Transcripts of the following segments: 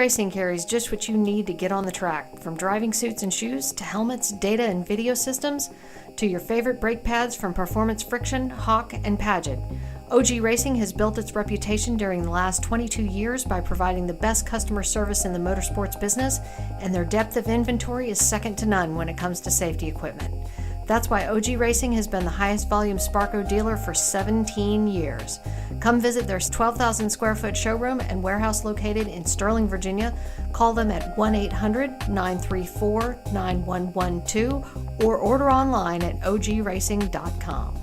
Racing carries just what you need to get on the track, from driving suits and shoes to helmets, data and video systems, to your favorite brake pads from Performance Friction, Hawk, and Paget. OG Racing has built its reputation during the last 22 years by providing the best customer service in the motorsports business, and their depth of inventory is second to none when it comes to safety equipment. That's why OG Racing has been the highest volume Sparco dealer for 17 years. Come visit their 12,000 square foot showroom and warehouse located in Sterling, Virginia. Call them at 1-800-934-9112 or order online at ogracing.com.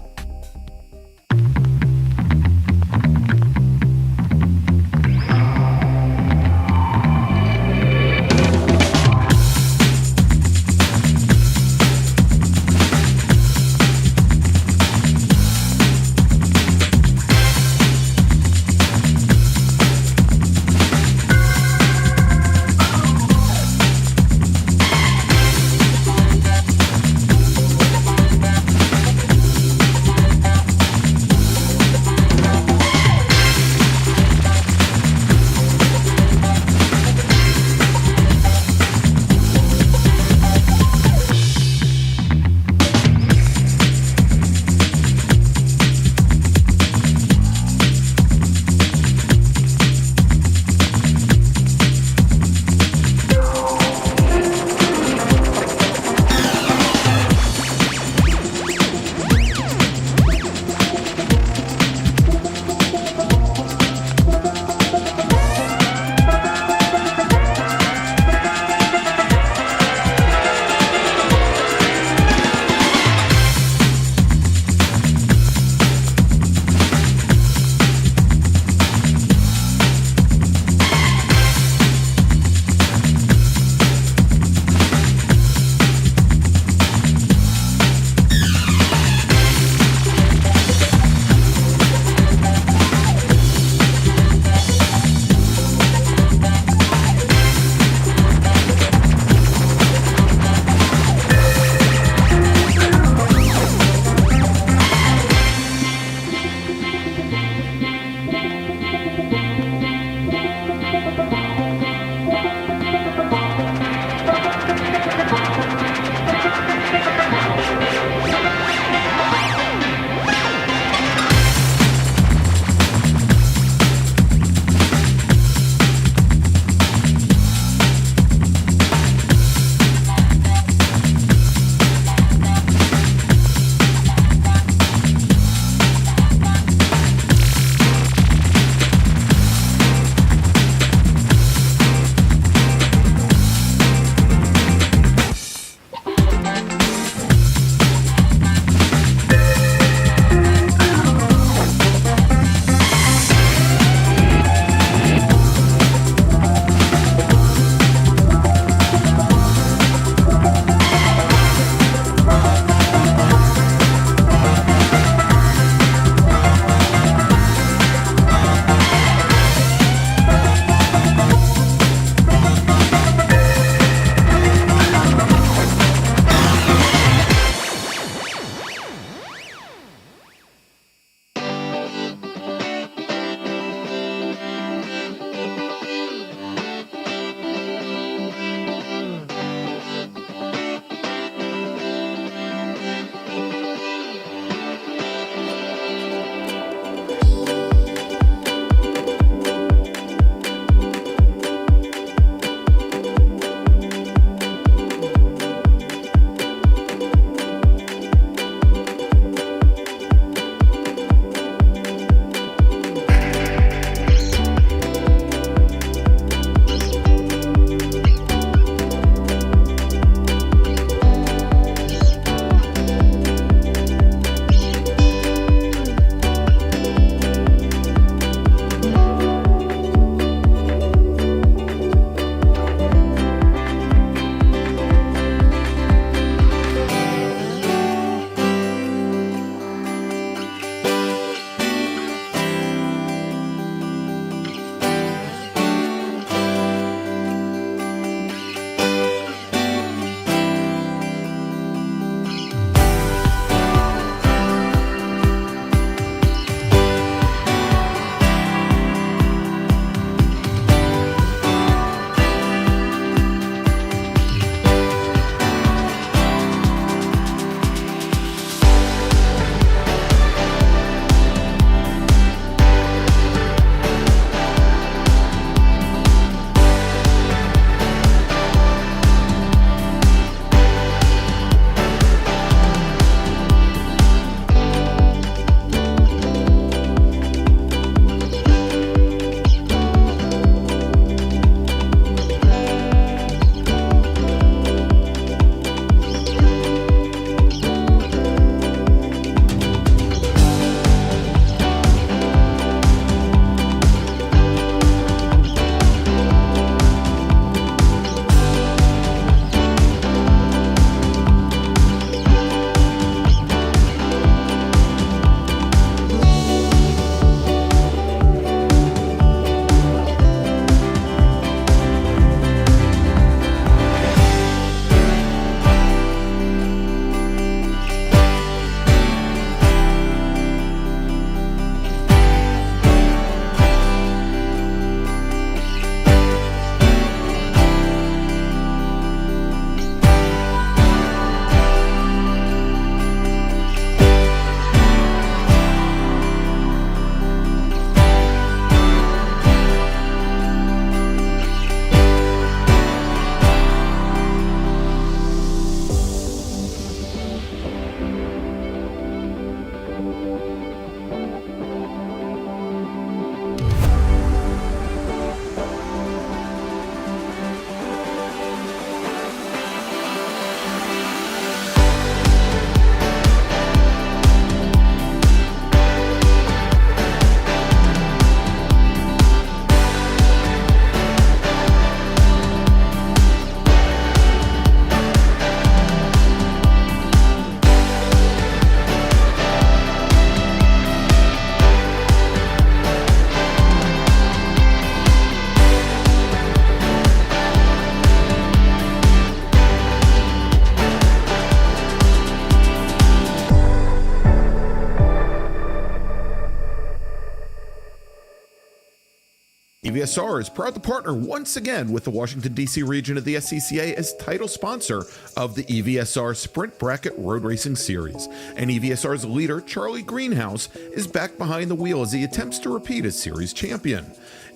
EVSR is proud to partner once again with the Washington, D.C. region of the SCCA as title sponsor of the EVSR Sprint Bracket Road Racing Series. And EVSR's leader, Charlie Greenhouse, is back behind the wheel as he attempts to repeat as series champion.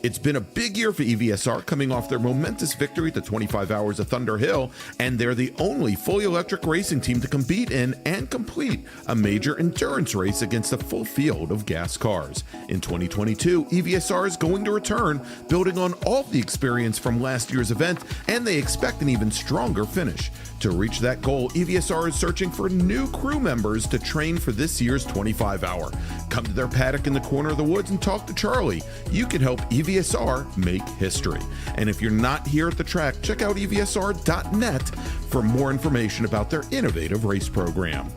It's been a big year for EVSR, coming off their momentous victory at the 25 Hours of Thunder Hill, and they're the only fully electric racing team to compete in and complete a major endurance race against a full field of gas cars. In 2022, EVSR is going to return, building on all the experience from last year's event, and they expect an even stronger finish. To reach that goal, EVSR is searching for new crew members to train for this year's 25 Hour. Come to their paddock in the corner of the woods and talk to Charlie. You can help EVSR make history. And if you're not here at the track, check out EVSR.net for more information about their innovative race program.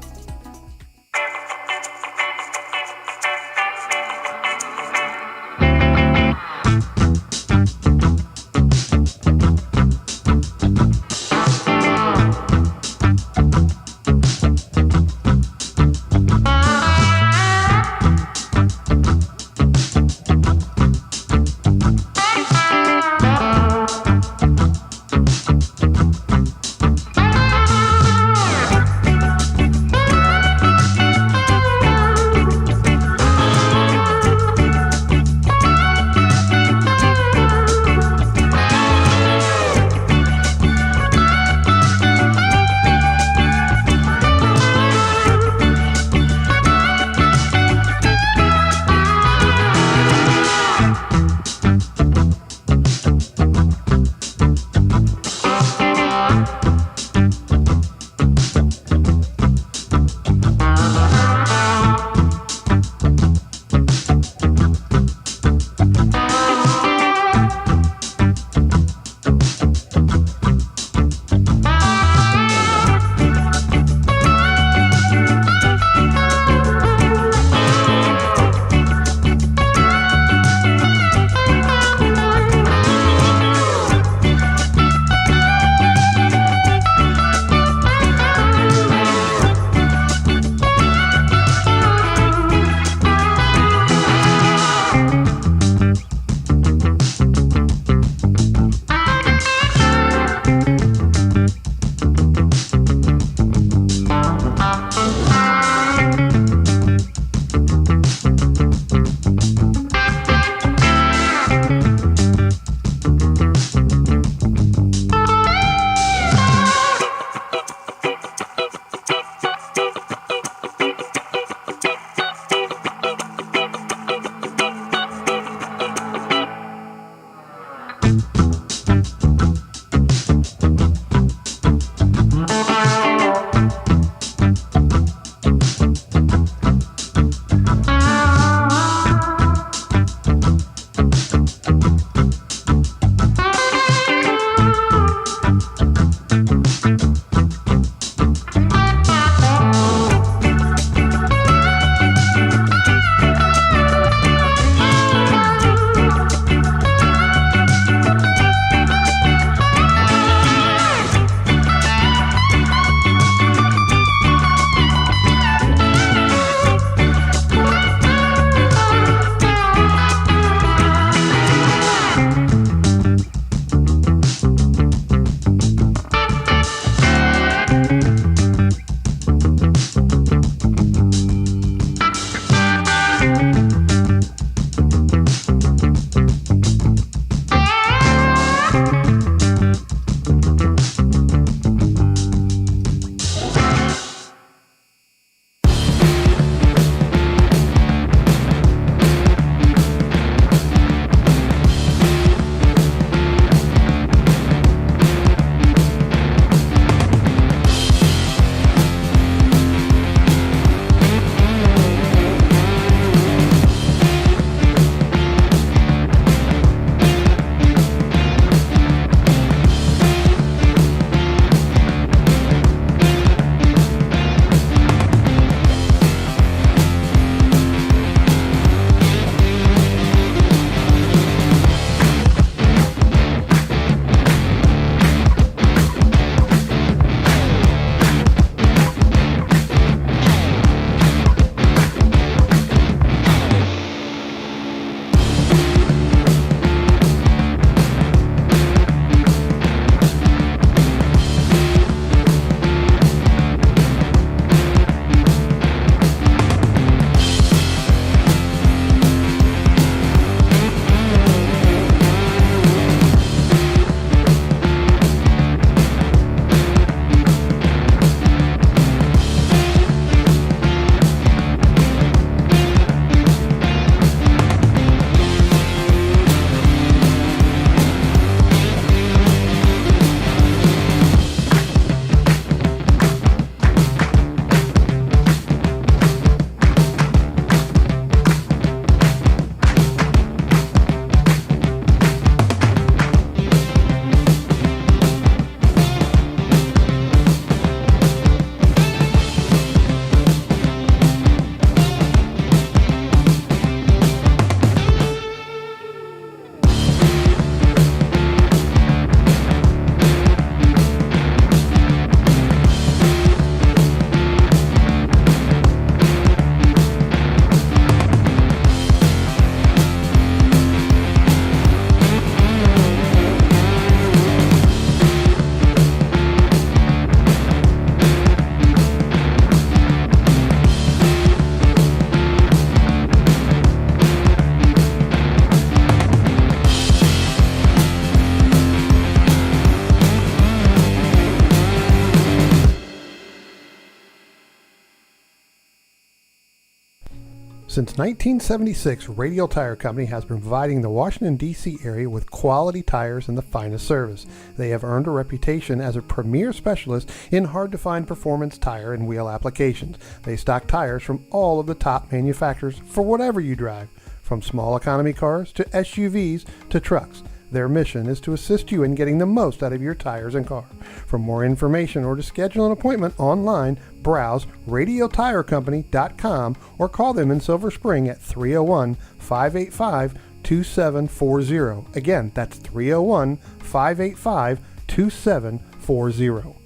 Since 1976, Radial Tire Company has been providing the Washington, D.C. area with quality tires and the finest service. They have earned a reputation as a premier specialist in hard-to-find performance tire and wheel applications. They stock tires from all of the top manufacturers for whatever you drive, from small economy cars to SUVs to trucks. Their mission is to assist you in getting the most out of your tires and car. For more information or to schedule an appointment online, browse radialtirecompany.com or call them in Silver Spring at 301-585-2740. Again, that's 301-585-2740.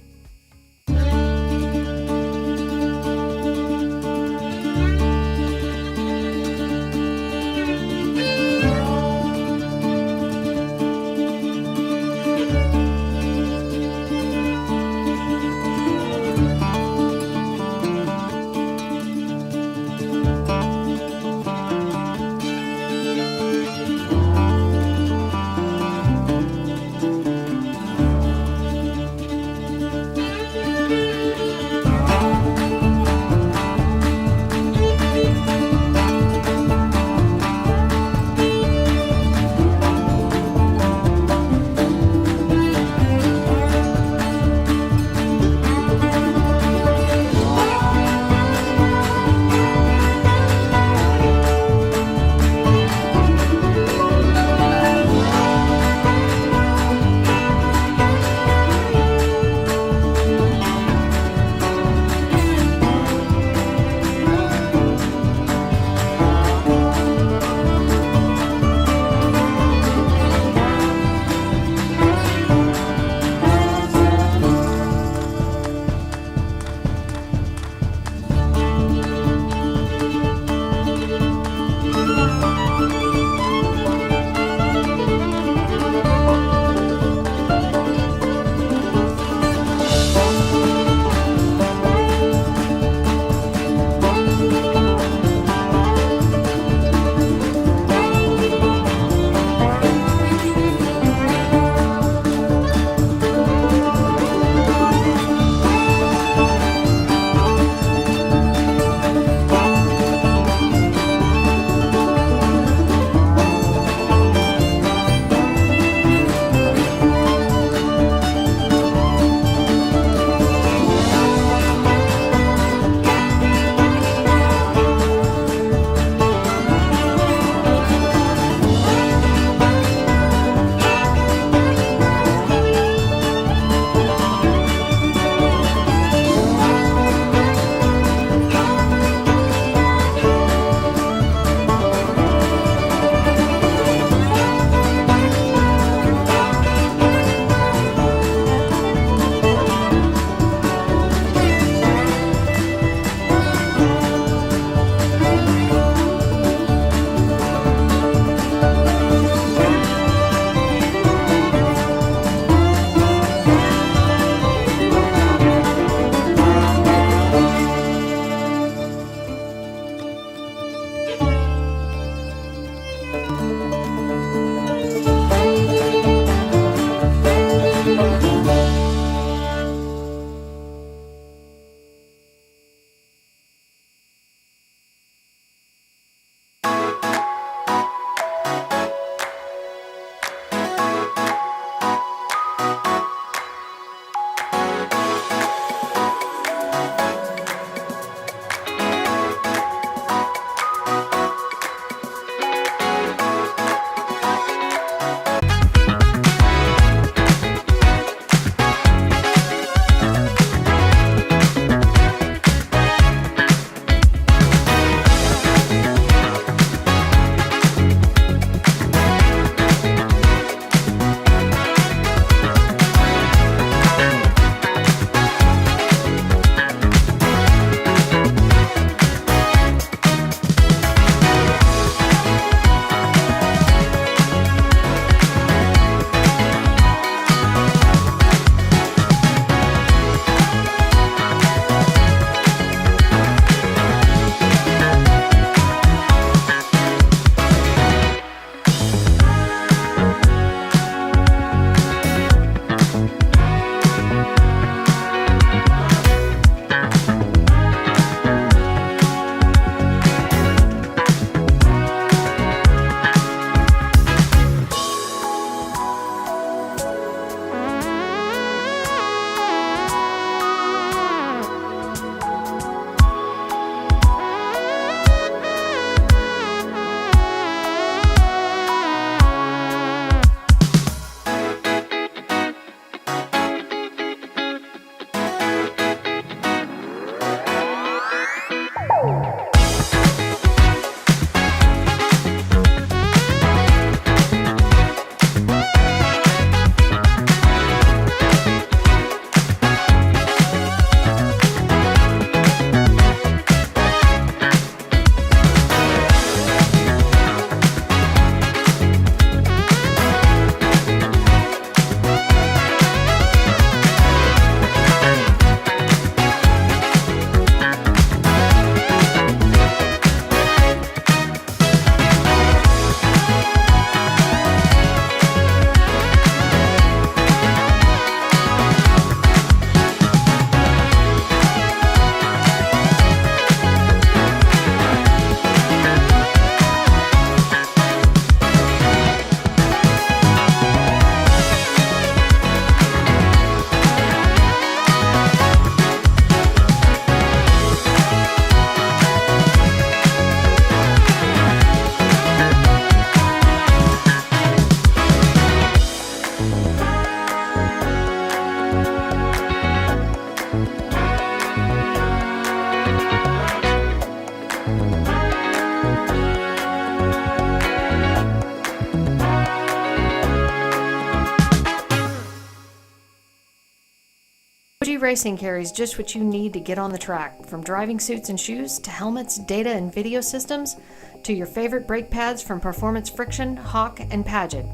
OG Racing carries just what you need to get on the track, from driving suits and shoes to helmets, data and video systems, to your favorite brake pads from Performance Friction, Hawk, and Paget.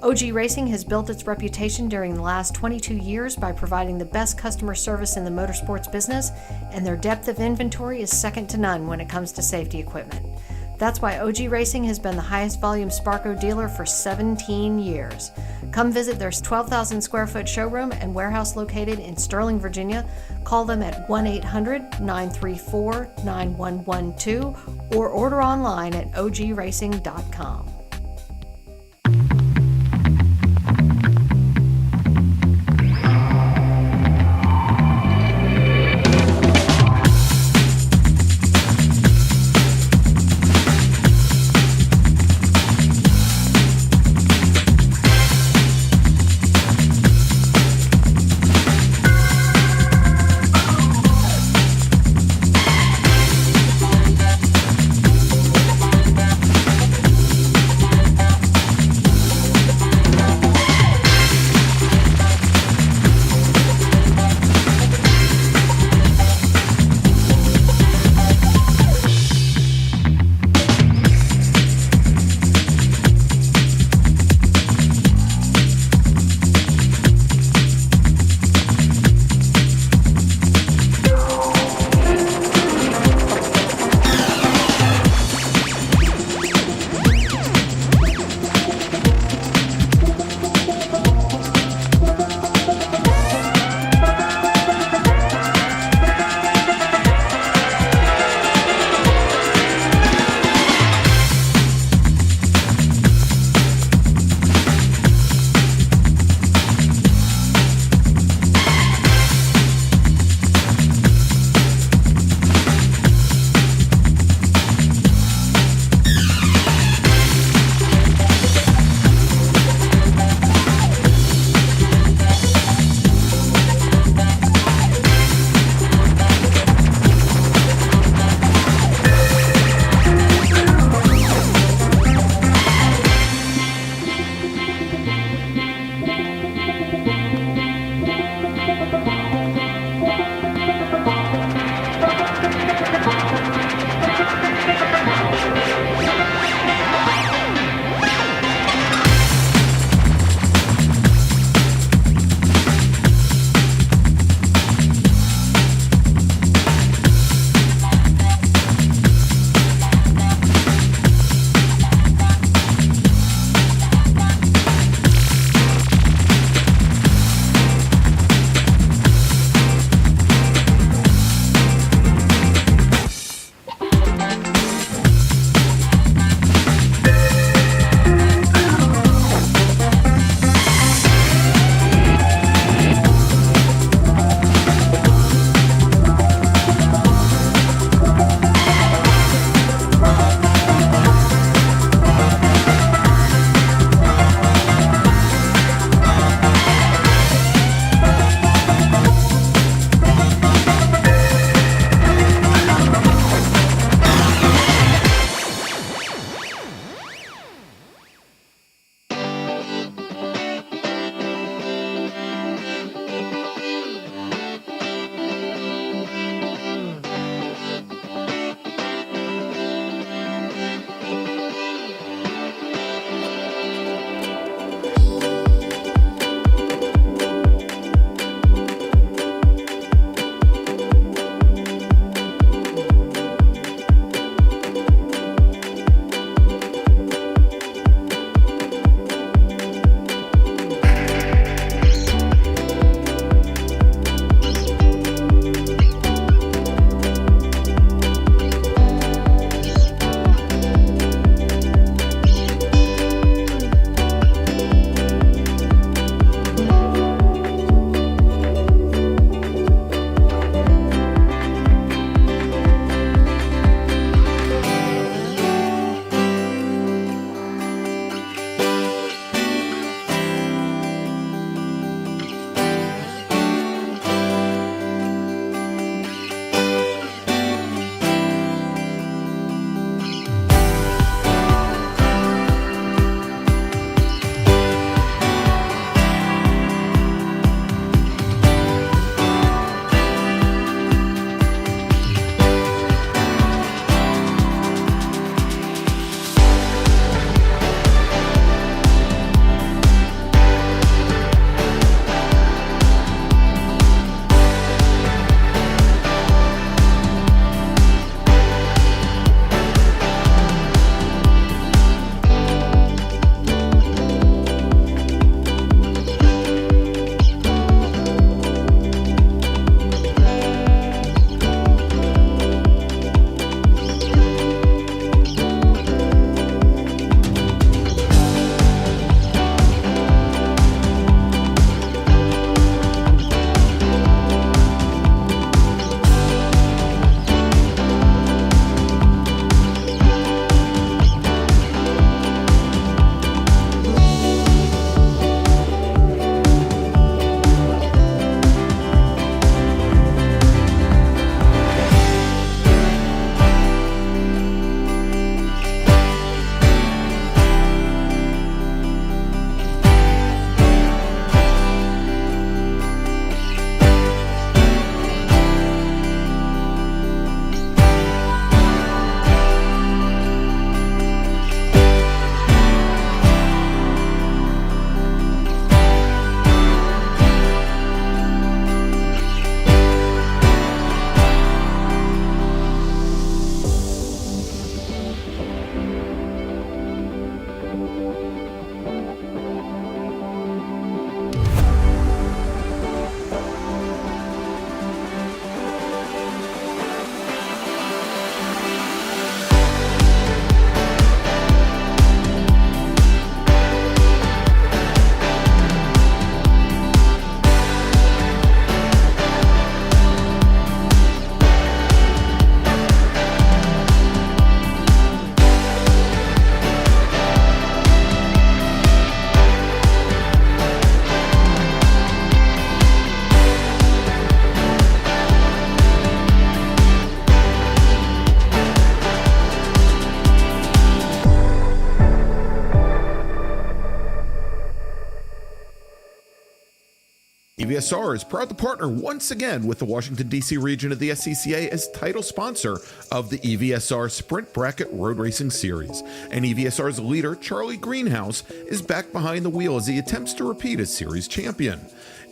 OG Racing has built its reputation during the last 22 years by providing the best customer service in the motorsports business, and their depth of inventory is second to none when it comes to safety equipment. That's why OG Racing has been the highest volume Sparco dealer for 17 years. Come visit their 12,000 square foot showroom and warehouse located in Sterling, Virginia. Call them at 1-800-934-9112 or order online at ogracing.com. EVSR is proud to partner once again with the Washington, D.C. region of the SCCA as title sponsor of the EVSR Sprint Bracket Road Racing Series. And EVSR's leader, Charlie Greenhouse, is back behind the wheel as he attempts to repeat as series champion.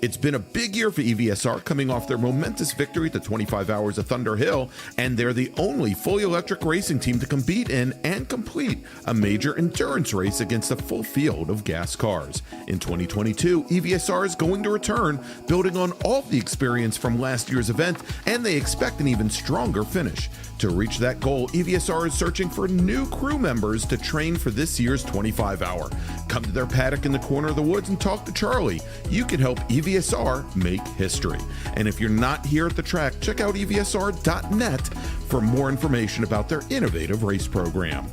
It's been a big year for EVSR, coming off their momentous victory at the 25 Hours of Thunder Hill, and they're the only fully electric racing team to compete in and complete a major endurance race against a full field of gas cars. In 2022, EVSR is going to return, building on all the experience from last year's event, and they expect an even stronger finish. To reach that goal, EVSR is searching for new crew members to train for this year's 25 Hour. Come to their paddock in the corner of the woods and talk to Charlie. You can help EVSR make history. And if you're not here at the track, check out EVSR.net for more information about their innovative race program.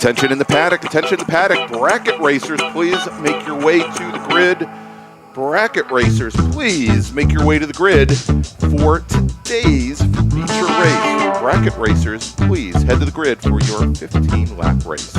Attention in the paddock, attention in the paddock. Bracket racers, please make your way to the grid. Bracket racers, please make your way to the grid for today's feature race. Bracket racers, please head to the grid for your 15-lap race.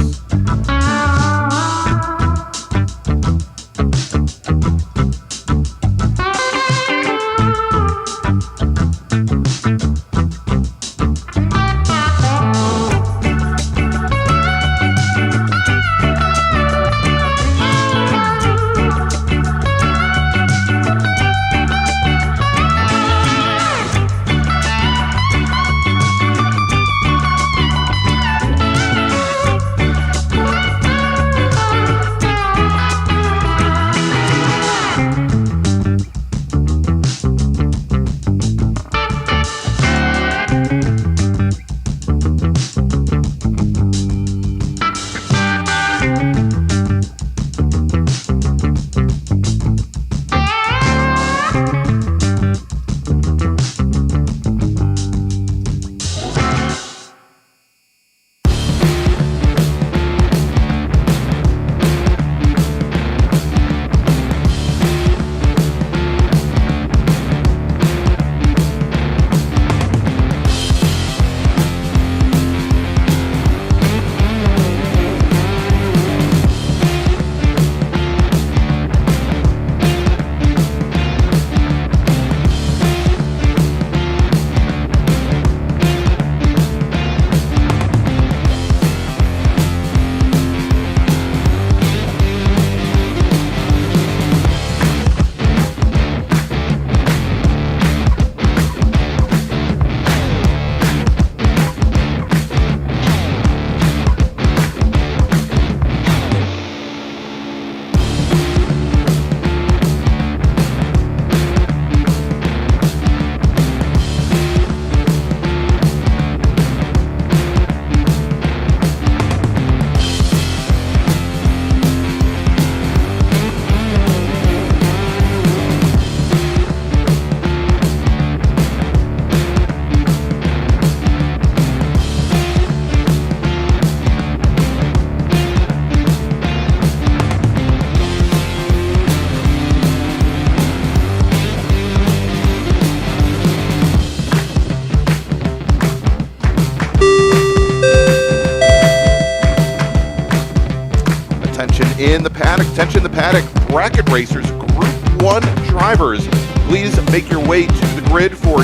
in the paddock. Attention the paddock, bracket racers, Group 1 drivers. Please make your way to the grid for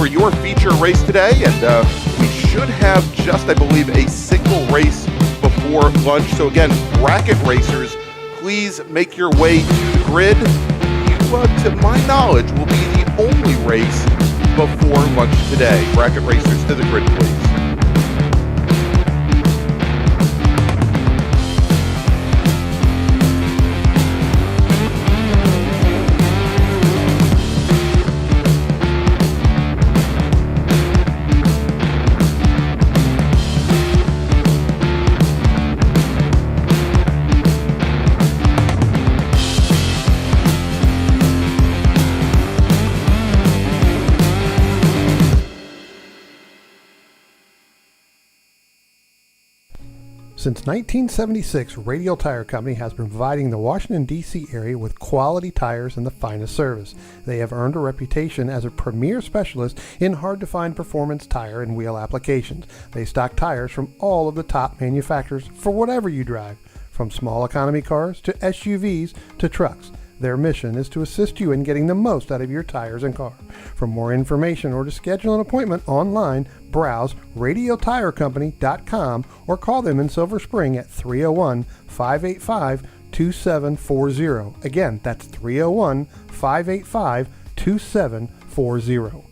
your feature race today. And we should have just, I believe, a single race before lunch. So again, bracket racers, please make your way to the grid. To my knowledge, will be the only race before lunch today. Bracket racers to the grid, please. Since 1976, Radial Tire Company has been providing the Washington, D.C. area with quality tires and the finest service. They have earned a reputation as a premier specialist in hard-to-find performance tire and wheel applications. They stock tires from all of the top manufacturers for whatever you drive, from small economy cars to SUVs to trucks. Their mission is to assist you in getting the most out of your tires and car. For more information or to schedule an appointment online, browse radialtirecompany.com or call them in Silver Spring at 301-585-2740. Again, that's 301-585-2740.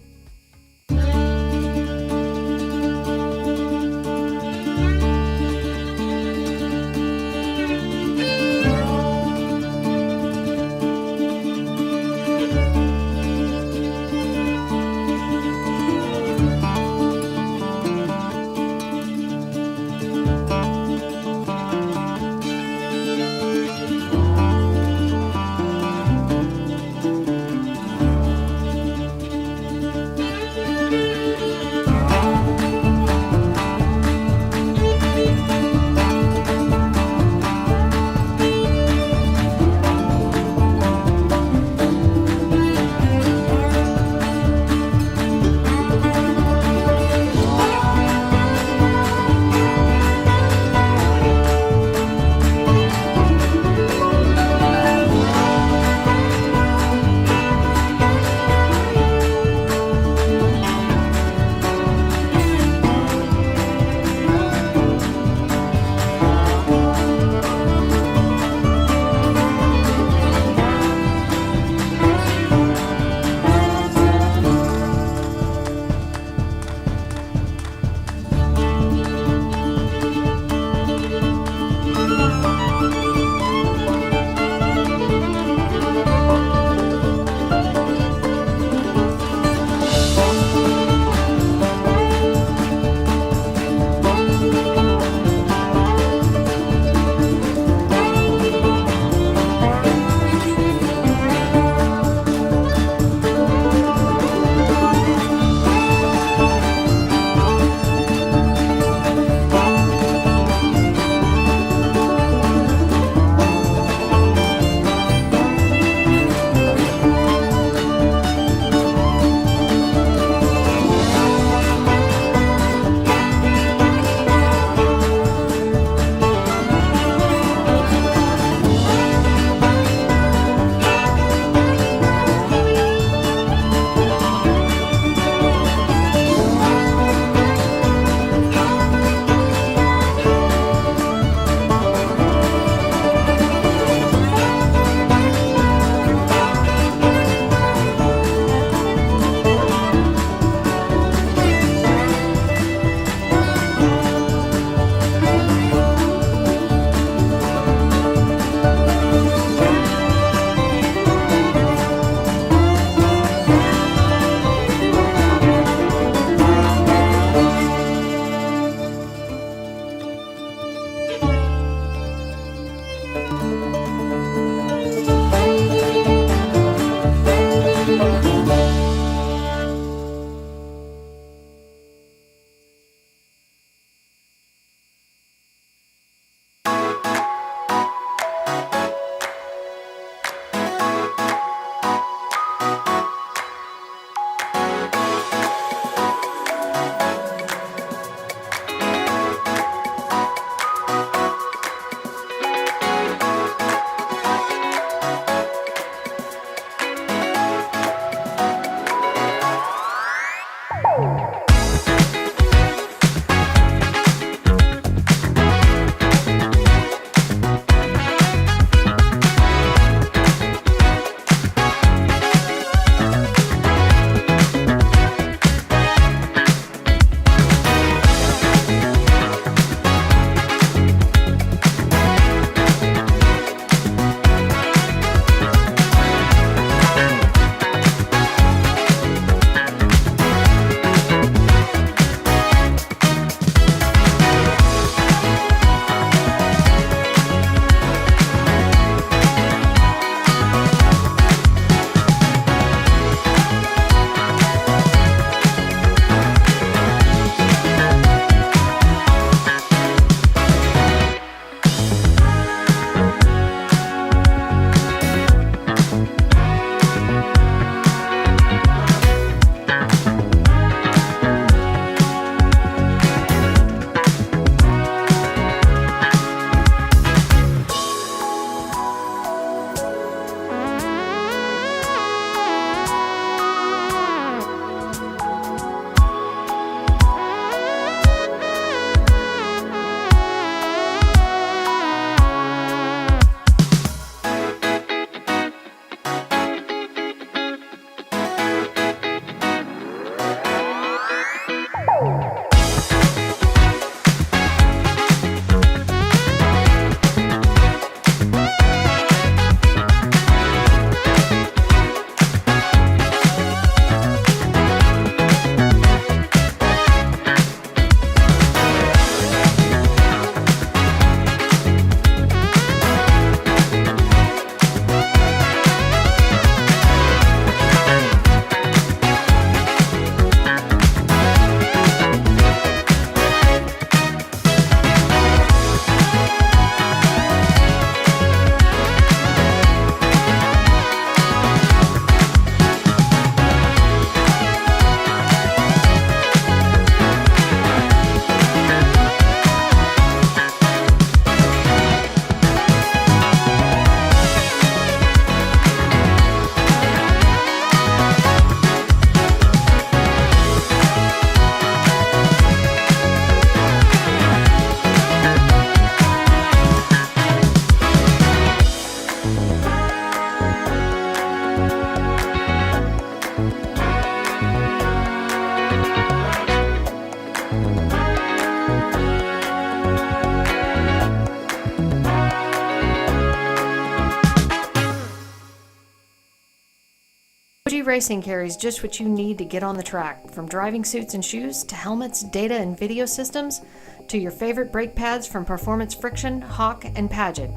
OG Racing carries just what you need to get on the track, from driving suits and shoes to helmets, data and video systems, to your favorite brake pads from Performance Friction, Hawk, and Paget.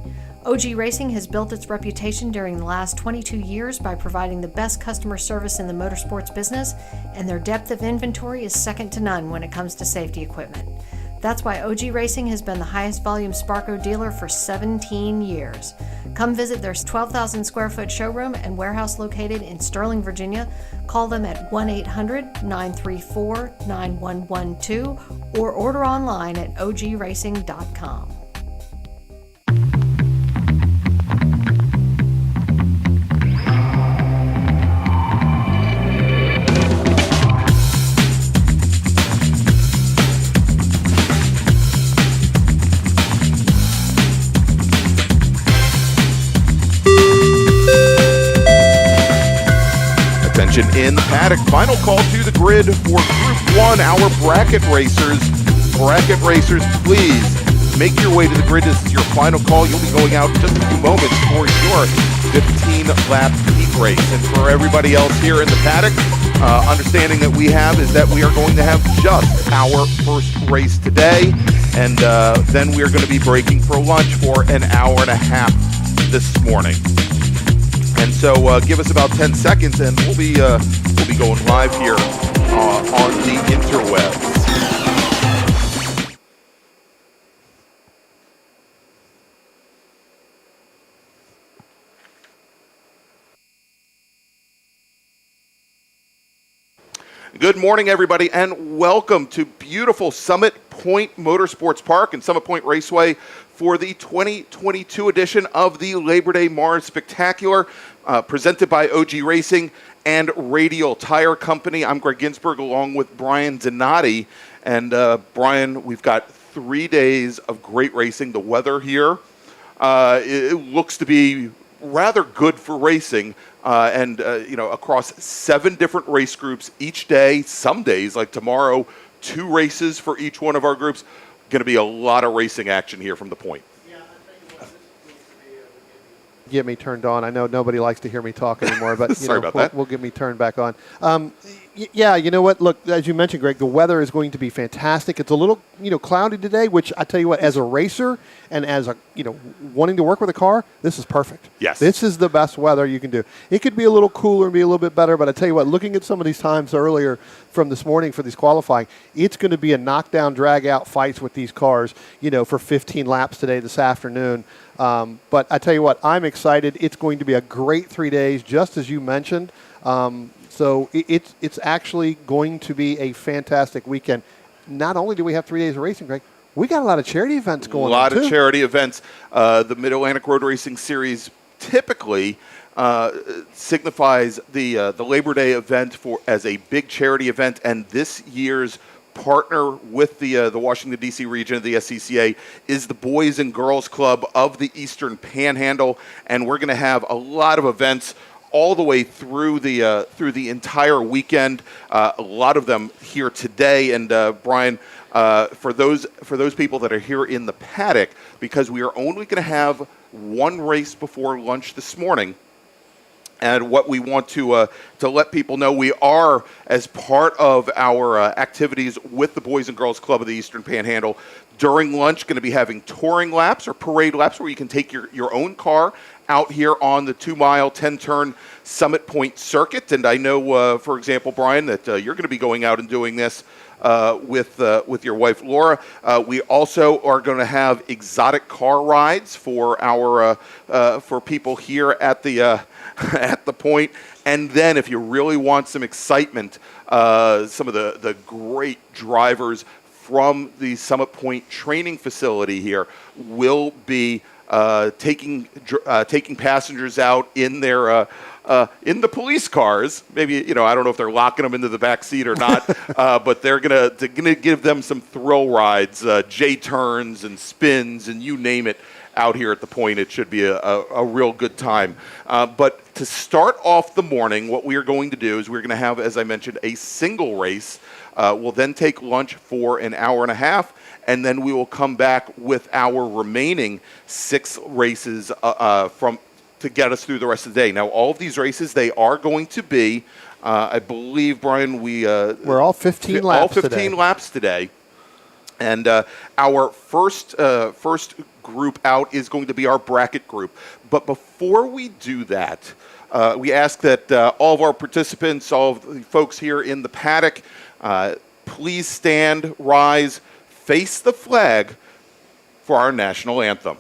OG Racing has built its reputation during the last 22 years by providing the best customer service in the motorsports business, and their depth of inventory is second to none when it comes to safety equipment. That's why OG Racing has been the highest volume Sparco dealer for 17 years. Come visit their 12,000 square foot showroom and warehouse located in Sterling, Virginia. Call them at 1-800-934-9112 or order online at ogracing.com. In the paddock, final call to the grid for Group 1, our bracket racers. Bracket racers, please make your way to the grid. This is your final call. You'll be going out in just a few moments for your 15-lap heat race. And for everybody else here in the paddock, understanding that we have is that we are going to have just our first race today, and then we are going to be breaking for lunch for an hour and a half this morning. And so give us about 10 seconds and we'll be going live here on the interwebs. Good morning, everybody, and welcome to beautiful Summit Point Motorsports Park and Summit Point Raceway for the 2022 edition of the Labor Day MARRS Spectacular, presented by OG Racing and Radial Tire Company. I'm Greg Ginsburg along with Brian Donati. And Brian, we've got 3 days of great racing. The weather here, it looks to be rather good for racing. Across 7 different race groups each day. Some days, like tomorrow, 2 races for each one of our groups. Going to be a lot of racing action here from the point. Get me turned on. I know nobody likes to hear me talk anymore, but Sorry about that. We'll get me turned back on. Yeah, you know what? Look, as you mentioned, Greg, the weather is going to be fantastic. It's a little, cloudy today, which I tell you what, as a racer and as a, wanting to work with a car, this is perfect. Yes. This is the best weather you can do. It could be a little cooler and be a little bit better, but I tell you what, looking at some of these times earlier from this morning for these qualifying, it's going to be a knockdown, drag-out fights with these cars, for 15 laps today, this afternoon. But I tell you what, I'm excited. It's going to be a great 3 days, just as you mentioned. So it's actually going to be a fantastic weekend. Not only do we have 3 days of racing, Greg, we got a lot of charity events going on, A lot of charity events. The Mid-Atlantic Road Racing Series typically signifies the Labor Day event as a big charity event, and this year's partner with the Washington, D.C. region of the SCCA is the Boys and Girls Club of the Eastern Panhandle, and we're going to have a lot of events all the way through the entire weekend. A lot of them here today, and Brian, for those people that are here in the paddock, because we are only going to have one race before lunch this morning. And what we want to let people know, we are, as part of our activities with the Boys and Girls Club of the Eastern Panhandle, during lunch going to be having touring laps or parade laps where you can take your own car out here on the 2-mile, 10-turn Summit Point circuit. And I know, for example, Brian, that you're going to be going out and doing this with your wife, Laura. We also are going to have exotic car rides for our for people here at the at the point. And then if you really want some excitement, some of the great drivers from the Summit Point training facility here will be taking passengers out in their in the police cars. Maybe, I don't know if they're locking them into the back seat or not, but they're gonna give them some thrill rides, J-turns and spins and you name it out here at the point. It should be a real good time. But to start off the morning, what we are going to do is we're going to have, as I mentioned, a single race. We'll then take lunch for an hour and a half, and then we will come back with our remaining 6 races from to get us through the rest of the day. Now, all of these races, they are going to be, I believe, Brian, we're all 15 laps all 15 today. laps today. And our first group out is going to be our bracket group. But before we do that, we ask that all of our participants, all of the folks here in the paddock, please stand, rise, face the flag for our national anthem.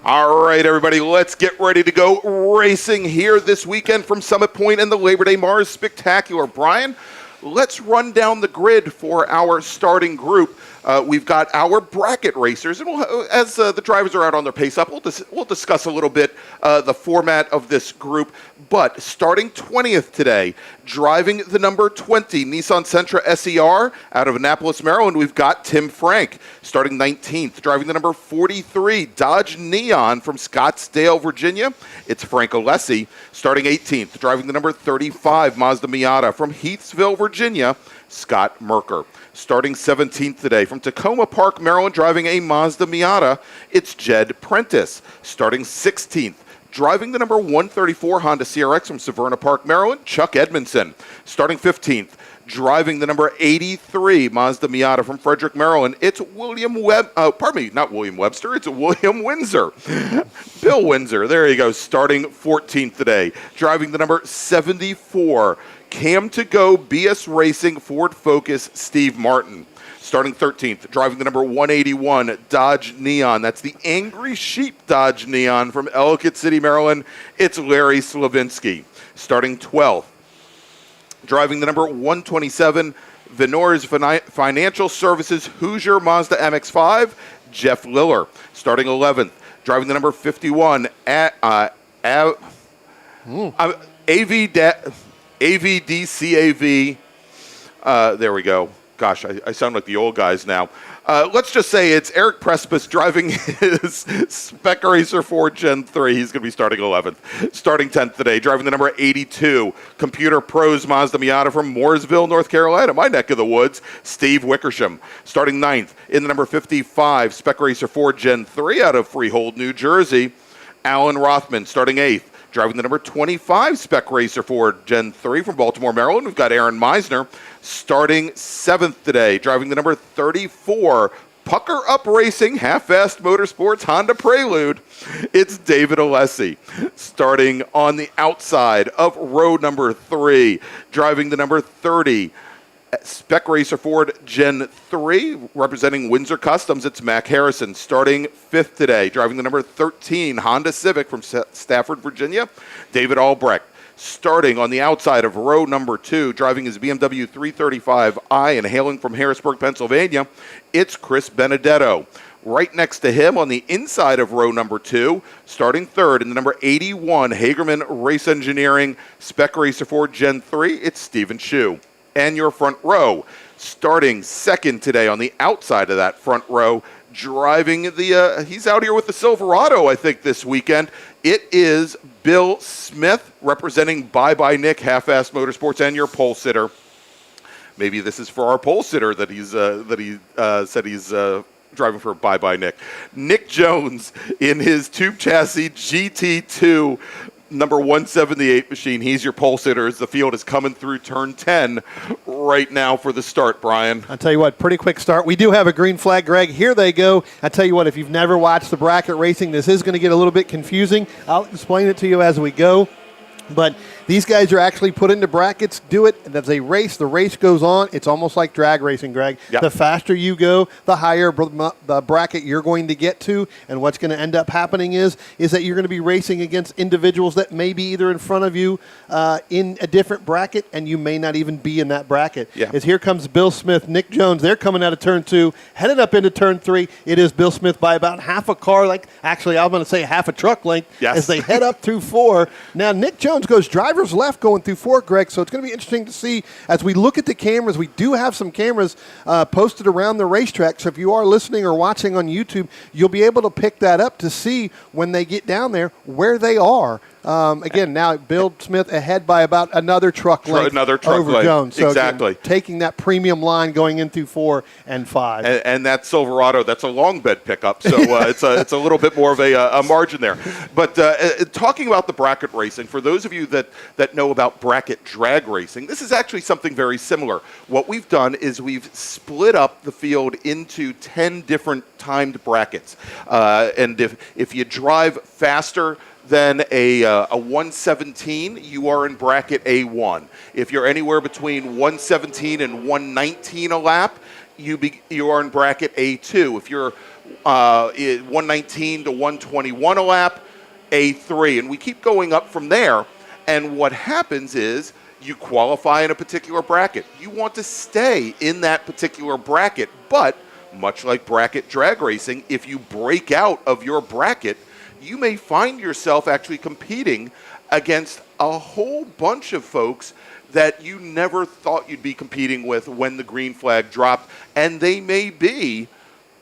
All right, everybody, let's get ready to go racing here this weekend from Summit Point and the Labor Day MARRS Spectacular. Brian, let's run down the grid for our starting group. We've got our bracket racers, and as the drivers are out on their pace up, we'll discuss a little bit the format of this group. But starting 20th today, driving the number 20 Nissan Sentra SER out of Annapolis, Maryland, we've got Tim Frank. Starting 19th, driving the number 43 Dodge Neon from Scottsdale, Virginia, it's Frank Alessi. Starting 18th, driving the number 35 Mazda Miata from Heathsville, Virginia, Scott Merker. Starting 17th today from Tacoma Park, Maryland, driving a Mazda Miata, it's Jed Prentice. Starting 16th, driving the number 134 Honda CRX from Severna Park, Maryland, Chuck Edmondson. Starting 15th, driving the number 83 Mazda Miata from Frederick, Maryland, it's not William Webster, it's William Windsor. Bill Windsor, there you go, starting 14th today. Driving the number 74 Cam to Go BS Racing Ford Focus Steve Martin. Starting 13th, driving the number 181 Dodge Neon. That's the Angry Sheep Dodge Neon from Ellicott City, Maryland. It's Larry Slavinsky. Starting 12th, driving the number 127 Venors Financial Services Hoosier Mazda MX-5, Jeff Liller. Starting 11th, driving the number 51 AVDCAV. There we go. Gosh, I sound like the old guys now. Let's just say it's Eric Prespis driving his Spec Racer 4 Gen 3. He's going to be starting 11th. Starting 10th today, driving the number 82 Computer Pros Mazda Miata from Mooresville, North Carolina, my neck of the woods, Steve Wickersham. Starting 9th in the number 55 Spec Racer 4 Gen 3 out of Freehold, New Jersey, Alan Rothman. Starting 8th. Driving the number 25 Spec Racer 4 Gen 3 from Baltimore, Maryland, we've got Aaron Meisner. Starting 7th today, driving the number 34 Pucker Up Racing Half-Fast Motorsports Honda Prelude, it's David Alessi. Starting on the outside of row number 3, driving the number 30 Spec Racer Ford Gen 3, representing Windsor Customs, it's Mac Harrison. Starting 5th today, driving the number 13 Honda Civic from Stafford, Virginia, David Albrecht. Starting on the outside of row number 2, driving his BMW 335i and hailing from Harrisburg, Pennsylvania, it's Chris Benedetto. Right next to him on the inside of row number 2, starting 3rd in the number 81 Hagerman Race Engineering Spec Racer Ford Gen 3, it's Stephen Chu. And your front row, starting 2nd today on the outside of that front row, driving he's out here with the Silverado, I think, this weekend. It is Bill Smith, representing Bye Bye Nick Half-Assed Motorsports and your pole sitter. maybe this is for our pole sitter that he said he's driving for. Bye, Nick. Nick Jones in his tube chassis GT2 number 178 machine. He's your pole sitter as the field is coming through turn 10 right now for the start, Brian. I'll tell you what, pretty quick start. We do have a green flag, Greg. Here they go. I tell you what, if you've never watched the bracket racing, this is going to get a little bit confusing. I'll explain it to you as we go. But these guys are actually put into brackets, do it, and as they race, the race goes on. It's almost like drag racing, Greg. Yep. The faster you go, the higher the bracket you're going to get to. And what's going to end up happening is that you're going to be racing against individuals that may be either in front of you in a different bracket, and you may not even be in that bracket. Yeah. As here comes Bill Smith, Nick Jones. They're coming out of turn 2, headed up into turn 3. It is Bill Smith by about half a car length. Actually, I'm going to say half a truck length as they head up through 4. Now, Nick Jones goes driver's left going through 4, Greg, so it's going to be interesting to see as we look at the cameras. We do have some cameras posted around the racetrack, so if you are listening or watching on YouTube, you'll be able to pick that up to see when they get down there where they are. Again, now Bill Smith ahead by about another truck length over length. Jones. So exactly. Again, taking that premium line going into 4 and 5. And that Silverado, that's a long bed pickup, so it's a little bit more of a margin there. But talking about the bracket racing, for those of you that know about bracket drag racing, this is actually something very similar. What we've done is we've split up the field into 10 different timed brackets. And if you drive faster than a 117, you are in bracket A1. If you're anywhere between 117 and 119 a lap, you are in bracket A2. If you're 119 to 121 a lap, A3. And we keep going up from there. And what happens is you qualify in a particular bracket. You want to stay in that particular bracket, but much like bracket drag racing, if you break out of your bracket, you may find yourself actually competing against a whole bunch of folks that you never thought you'd be competing with when the green flag dropped, and they may be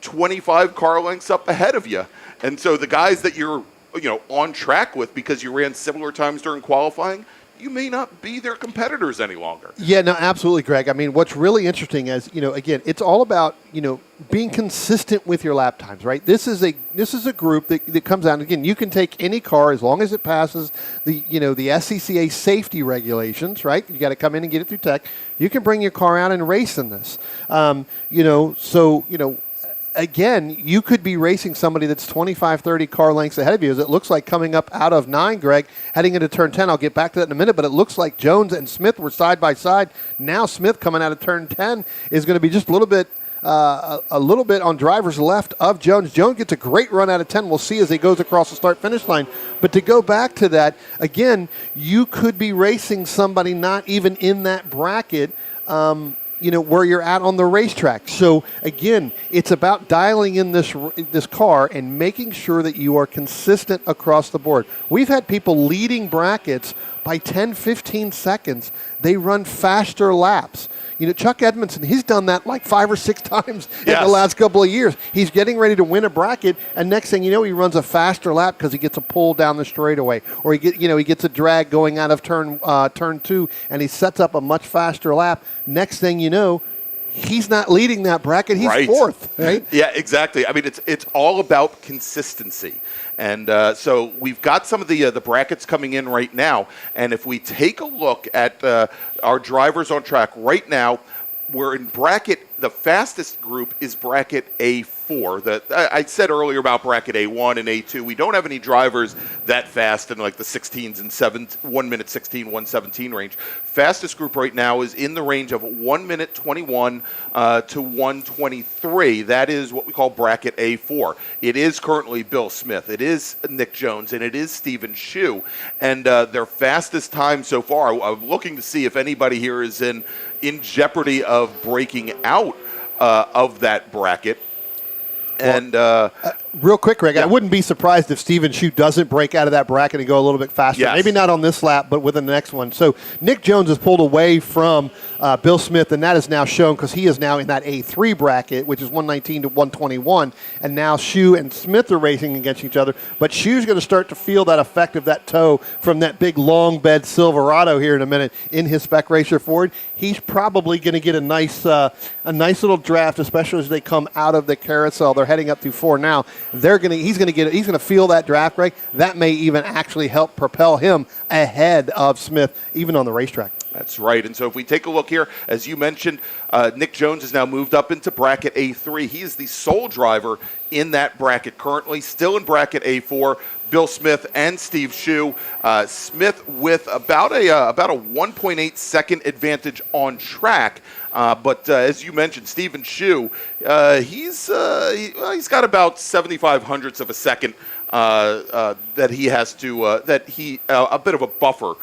25 car lengths up ahead of you. And so the guys that you're on track with because you ran similar times during qualifying, you may not be their competitors any longer. Yeah, no, absolutely, Greg. I mean, what's really interesting is, again, it's all about, being consistent with your lap times, right? This is a group that comes out. Again, you can take any car as long as it passes the SCCA safety regulations, right? You got to come in and get it through tech. You can bring your car out and race in this. Again, you could be racing somebody that's 25, 30 car lengths ahead of you, as it looks like coming up out of 9, Greg, heading into turn 10. I'll get back to that in a minute, but it looks like Jones and Smith were side by side. Now Smith coming out of turn 10 is going to be just a little bit on driver's left of Jones. Jones gets a great run out of 10. We'll see as he goes across the start-finish line. But to go back to that, again, you could be racing somebody not even in that bracket, where you're at on the racetrack. So again, it's about dialing in this car and making sure that you are consistent across the board. We've had people leading brackets by 10, 15 seconds. They run faster laps. Chuck Edmondson, he's done that like 5 or 6 times in the last couple of years. He's getting ready to win a bracket, and next thing you know, he runs a faster lap because he gets a pull down the straightaway, or he gets a drag going out of turn 2, and he sets up a much faster lap. Next thing you know, he's not leading that bracket; he's fourth. Right? Yeah, exactly. I mean, it's all about consistency. And so we've got some of the brackets coming in right now. And if we take a look at our drivers on track right now, we're in bracket. The fastest group is bracket A4. I said earlier about bracket A1 and A2. We don't have any drivers that fast in like the 16s and 1 minute 16, 117 range. Fastest group right now is in the range of 1 minute 21 to 123. That is what we call bracket A4. It is currently Bill Smith, it is Nick Jones, and it is Stephen Shue. And their fastest time so far, I'm looking to see if anybody here is in jeopardy of breaking out of that bracket. And Real quick, Greg, Yeah. I wouldn't be surprised if Steven Shue doesn't break out of that bracket and go a little bit faster. Yes. Maybe not on this lap, but within the next one. So Nick Jones has pulled away from Bill Smith, and that is now shown because he is now in that A3 bracket, which is 119 to 121. And now Shue and Smith are racing against each other. But Shue's going to start to feel that effect of that toe from that big long bed Silverado here in a minute in his Spec Racer Ford. He's probably going to get a nice little draft, especially as they come out of the carousel. They're heading up through 4 now. He's going to feel that draft, Greg. That may even actually help propel him ahead of Smith, even on the racetrack. That's right. And so if we take a look here, as you mentioned, Nick Jones has now moved up into bracket A3. He is the sole driver in that bracket currently, still in bracket A4. Bill Smith and Steve Shue. Smith with about a 1.8 second advantage on track. But as you mentioned, Stephen Shue, he's got about 75 hundredths of a second that he has to a bit of a buffer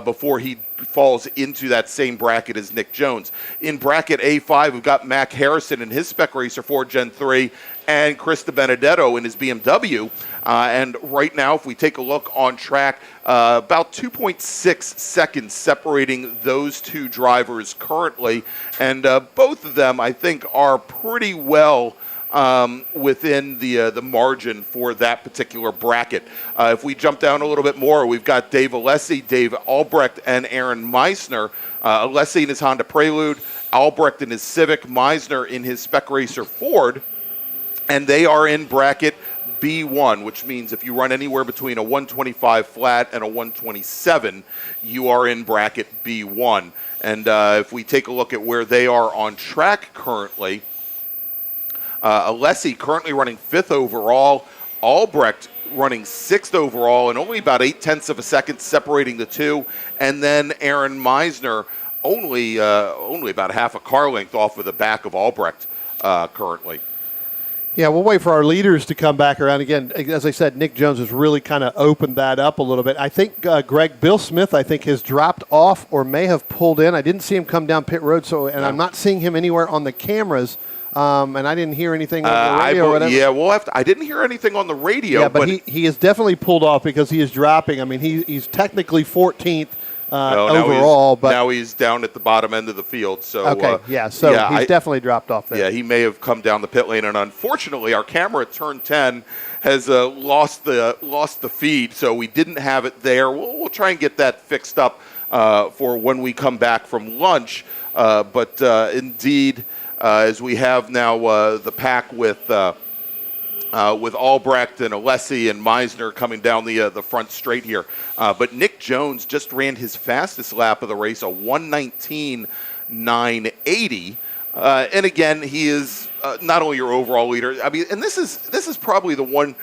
before he falls into that same bracket as Nick Jones. In bracket A5, we've got Mac Harrison in his Spec Racer Ford Gen 3 and Chris DiBenedetto in his BMW. And right now, if we take a look on track, about 2.6 seconds separating those two drivers currently. And both of them, I think, are pretty well within the margin for that particular bracket. If we jump down a little bit more, we've got Dave Alessi, Dave Albrecht, and Aaron Meisner. Alessi in his Honda Prelude, Albrecht in his Civic, Meisner in his Spec Racer Ford, and they are in bracket B1, which means if you run anywhere between a 125 flat and a 127, you are in bracket B1. And if we take a look at where they are on track currently, Alessi currently running 5th overall, Albrecht running 6th overall, and only about 0.8 of a second separating the two, and then Aaron Meisner only about half a car length off of the back of Albrecht currently. Yeah, we'll wait for our leaders to come back around again. As I said, Nick Jones has really kind of opened that up a little bit. I think, Greg, Bill Smith, I think, has dropped off or may have pulled in. I didn't see him come down pit road, I'm not seeing him anywhere on the cameras. And I didn't hear anything on the radio or whatever. Yeah, I didn't hear anything on the radio. Yeah, but he has definitely pulled off because he is dropping. I mean, he's technically 14th overall. But now he's down at the bottom end of the field. So okay, he's definitely dropped off there. Yeah, he may have come down the pit lane, and unfortunately, our camera at turn 10 has lost the feed, so we didn't have it there. We'll try and get that fixed up for when we come back from lunch. But indeed. As we have now the pack with Albrecht and Alessi and Meisner coming down the front straight here. But Nick Jones just ran his fastest lap of the race, a 1:19.980. And again, he is not only your overall leader. I mean, and this is probably the one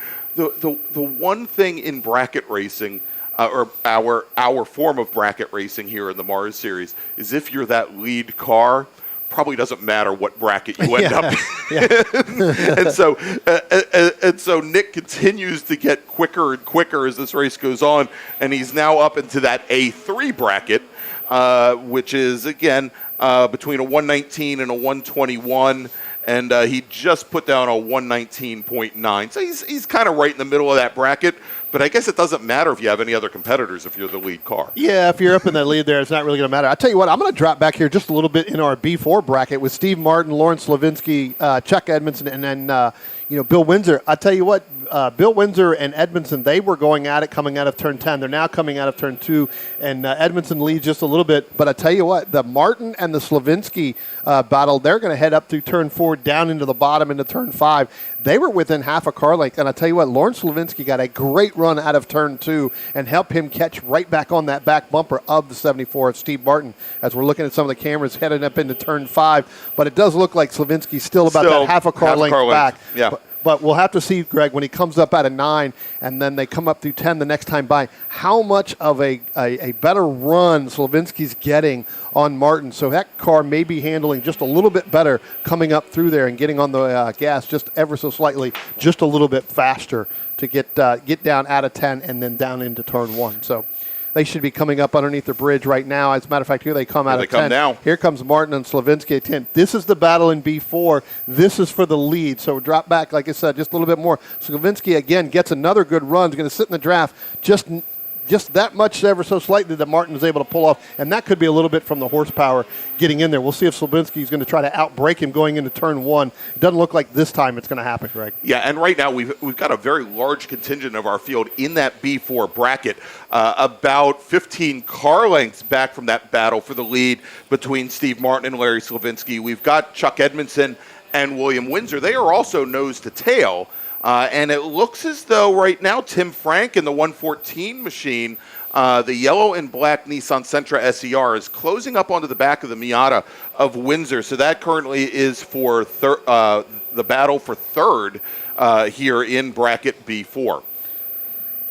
thing in bracket racing. Or our form of bracket racing here in the MARRS series is if you're that lead car, probably doesn't matter what bracket you end up in. and so Nick continues to get quicker and quicker as this race goes on, and he's now up into that A3 bracket, which is again between a 119 and a 121, and he just put down a 119.9. So he's kind of right in the middle of that bracket. But I guess it doesn't matter if you have any other competitors if you're the lead car. Yeah, if you're up in that lead there, it's not really going to matter. I'll tell you what, I'm going to drop back here just a little bit in our B4 bracket with Steve Martin, Lawrence Levinsky, Chuck Edmondson, and then Bill Windsor. I'll tell you what, Bill Windsor and Edmondson, they were going at it coming out of turn 10. They're now coming out of turn 2, and Edmondson leads just a little bit. But I tell you what, the Martin and the Slavinsky battle, they're going to head up through turn 4, down into the bottom into turn 5. They were within half a car length, and I tell you what, Lawrence Levinsky got a great run out of turn 2 and helped him catch right back on that back bumper of the 74 of Steve Martin as we're looking at some of the cameras heading up into turn 5. But it does look like Slavinsky's still about that half a car length back. Yeah. But we'll have to see, Greg, when he comes up out of 9 and then they come up through 10 the next time by, how much of a better run Slavinsky's getting on Martin. So that car may be handling just a little bit better coming up through there and getting on the gas just ever so slightly, just a little bit faster to get down out of 10 and then down into turn 1. So They should be coming up underneath the bridge right now. As a matter of fact, here they come out of 10. Now. Here comes Martin and Slavinsky at 10. This is the battle in B4. This is for the lead. So drop back, like I said, just a little bit more. Slavinsky, again, gets another good run. He's going to sit in the draft just that much ever so slightly that Martin was able to pull off, and that could be a little bit from the horsepower getting in there. We'll see if Slavinsky is going to try to outbrake him going into turn 1. It doesn't look like this time it's going to happen, Greg. Yeah, and right now we've got a very large contingent of our field in that B4 bracket, about 15 car lengths back from that battle for the lead between Steve Martin and Larry Slavinsky. We've got Chuck Edmondson and William Windsor. They are also nose to tail. And it looks as though right now Tim Frank in the 114 machine, the yellow and black Nissan Sentra SER, is closing up onto the back of the Miata of Windsor. So that currently is for the battle for third here in bracket B4.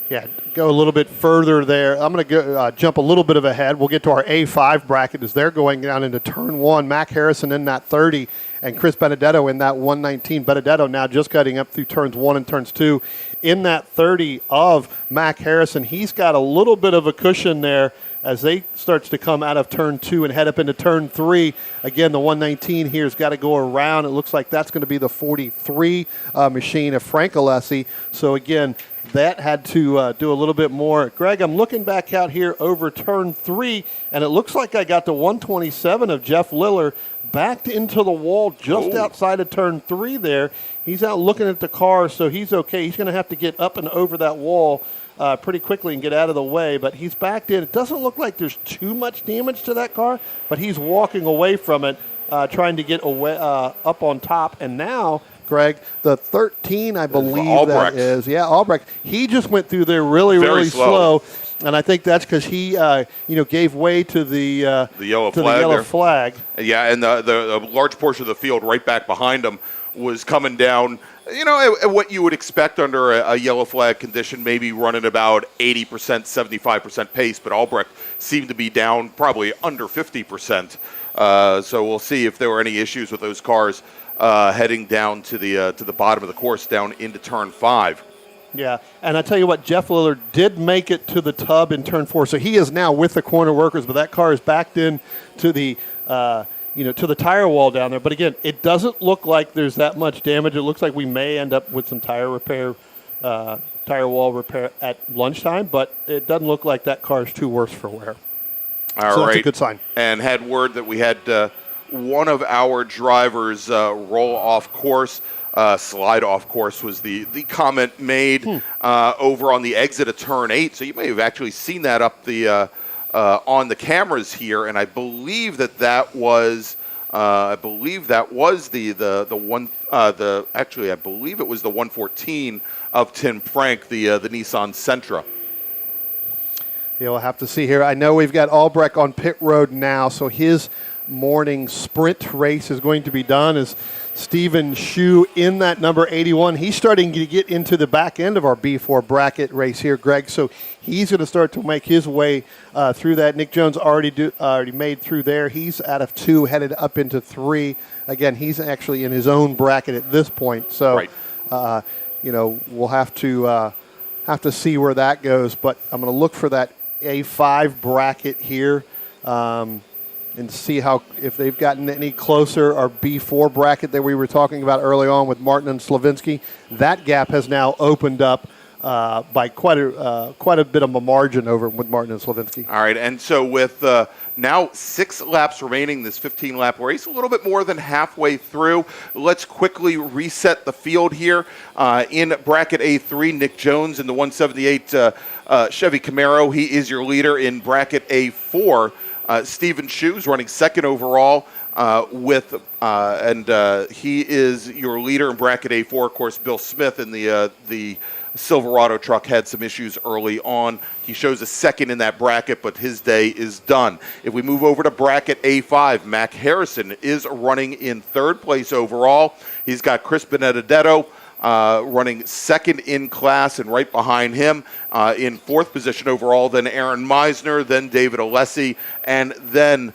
Yeah, go a little bit further there. I'm going to go jump a little bit of ahead. We'll get to our A5 bracket as they're going down into turn 1. Mac Harrison in that 30 and Chris Benedetto in that 119. Benedetto now just cutting up through turns 1 and turns 2. In that 30 of Mac Harrison, he's got a little bit of a cushion there as they starts to come out of turn 2 and head up into turn 3. Again, the 119 here has got to go around. It looks like that's going to be the 43 machine of Frank Alessi. So again, that had to do a little bit more. Greg, I'm looking back out here over turn 3, and it looks like I got the 127 of Jeff Liller backed into the wall just outside of turn 3 there. He's out looking at the car, so he's okay. He's going to have to get up and over that wall pretty quickly and get out of the way, but he's backed in. It doesn't look like there's too much damage to that car, but he's walking away from it, trying to get away up on top. And now, Greg, the 13, I believe that is. Yeah, Albrecht. He just went through there really slow. And I think that's because he, gave way to the yellow flag. Yeah, and the large portion of the field right back behind him was coming down, at what you would expect under a yellow flag condition, maybe running about 80%, 75% pace, but Albrecht seemed to be down probably under 50%. So we'll see if there were any issues with those cars heading down to the bottom of the course, down into turn 5. Yeah, and I tell you what, Jeff Lillard did make it to the tub in turn 4, so he is now with the corner workers, but that car is backed in to the to the tire wall down there. But again, it doesn't look like there's that much damage. It looks like we may end up with some tire wall repair at lunchtime, but it doesn't look like that car is too worse for wear. So that's a good sign. And had word that we had one of our drivers roll off course. Slide off course was the comment made over on the exit of turn 8. So you may have actually seen that up the on the cameras here, and I believe that was the one actually I believe it was the 114 of Tim Frank, the Nissan Sentra. Yeah, we'll have to see here. I know we've got Albrecht on pit road now, so his morning sprint race is going to be done as Stephen Shue in that number 81. He's starting to get into the back end of our B4 bracket race here, Greg. So he's going to start to make his way through that. Nick Jones already made through there. He's out of 2, headed up into 3. Again, he's actually in his own bracket at this point. So, we'll have to see where that goes. But I'm going to look for that A5 bracket here. And see if they've gotten any closer. Our B4 bracket that we were talking about early on with Martin and Slavinsky, that gap has now opened up by quite a bit of a margin over with Martin and Slavinsky. All right, and so with now 6 laps remaining, this 15-lap race, a little bit more than halfway through. Let's quickly reset the field here. In bracket A3, Nick Jones in the 178 Chevy Camaro. He is your leader. In bracket A4, Stephen Shue's running second overall and he is your leader in bracket A4. Of course, Bill Smith in the Silverado truck had some issues early on. He shows a second in that bracket, but his day is done. If we move over to bracket A5, Mac Harrison is running in third place overall. He's got Chris Benedetto running second in class, and right behind him in fourth position overall, then Aaron Meisner, then David Alessi, and then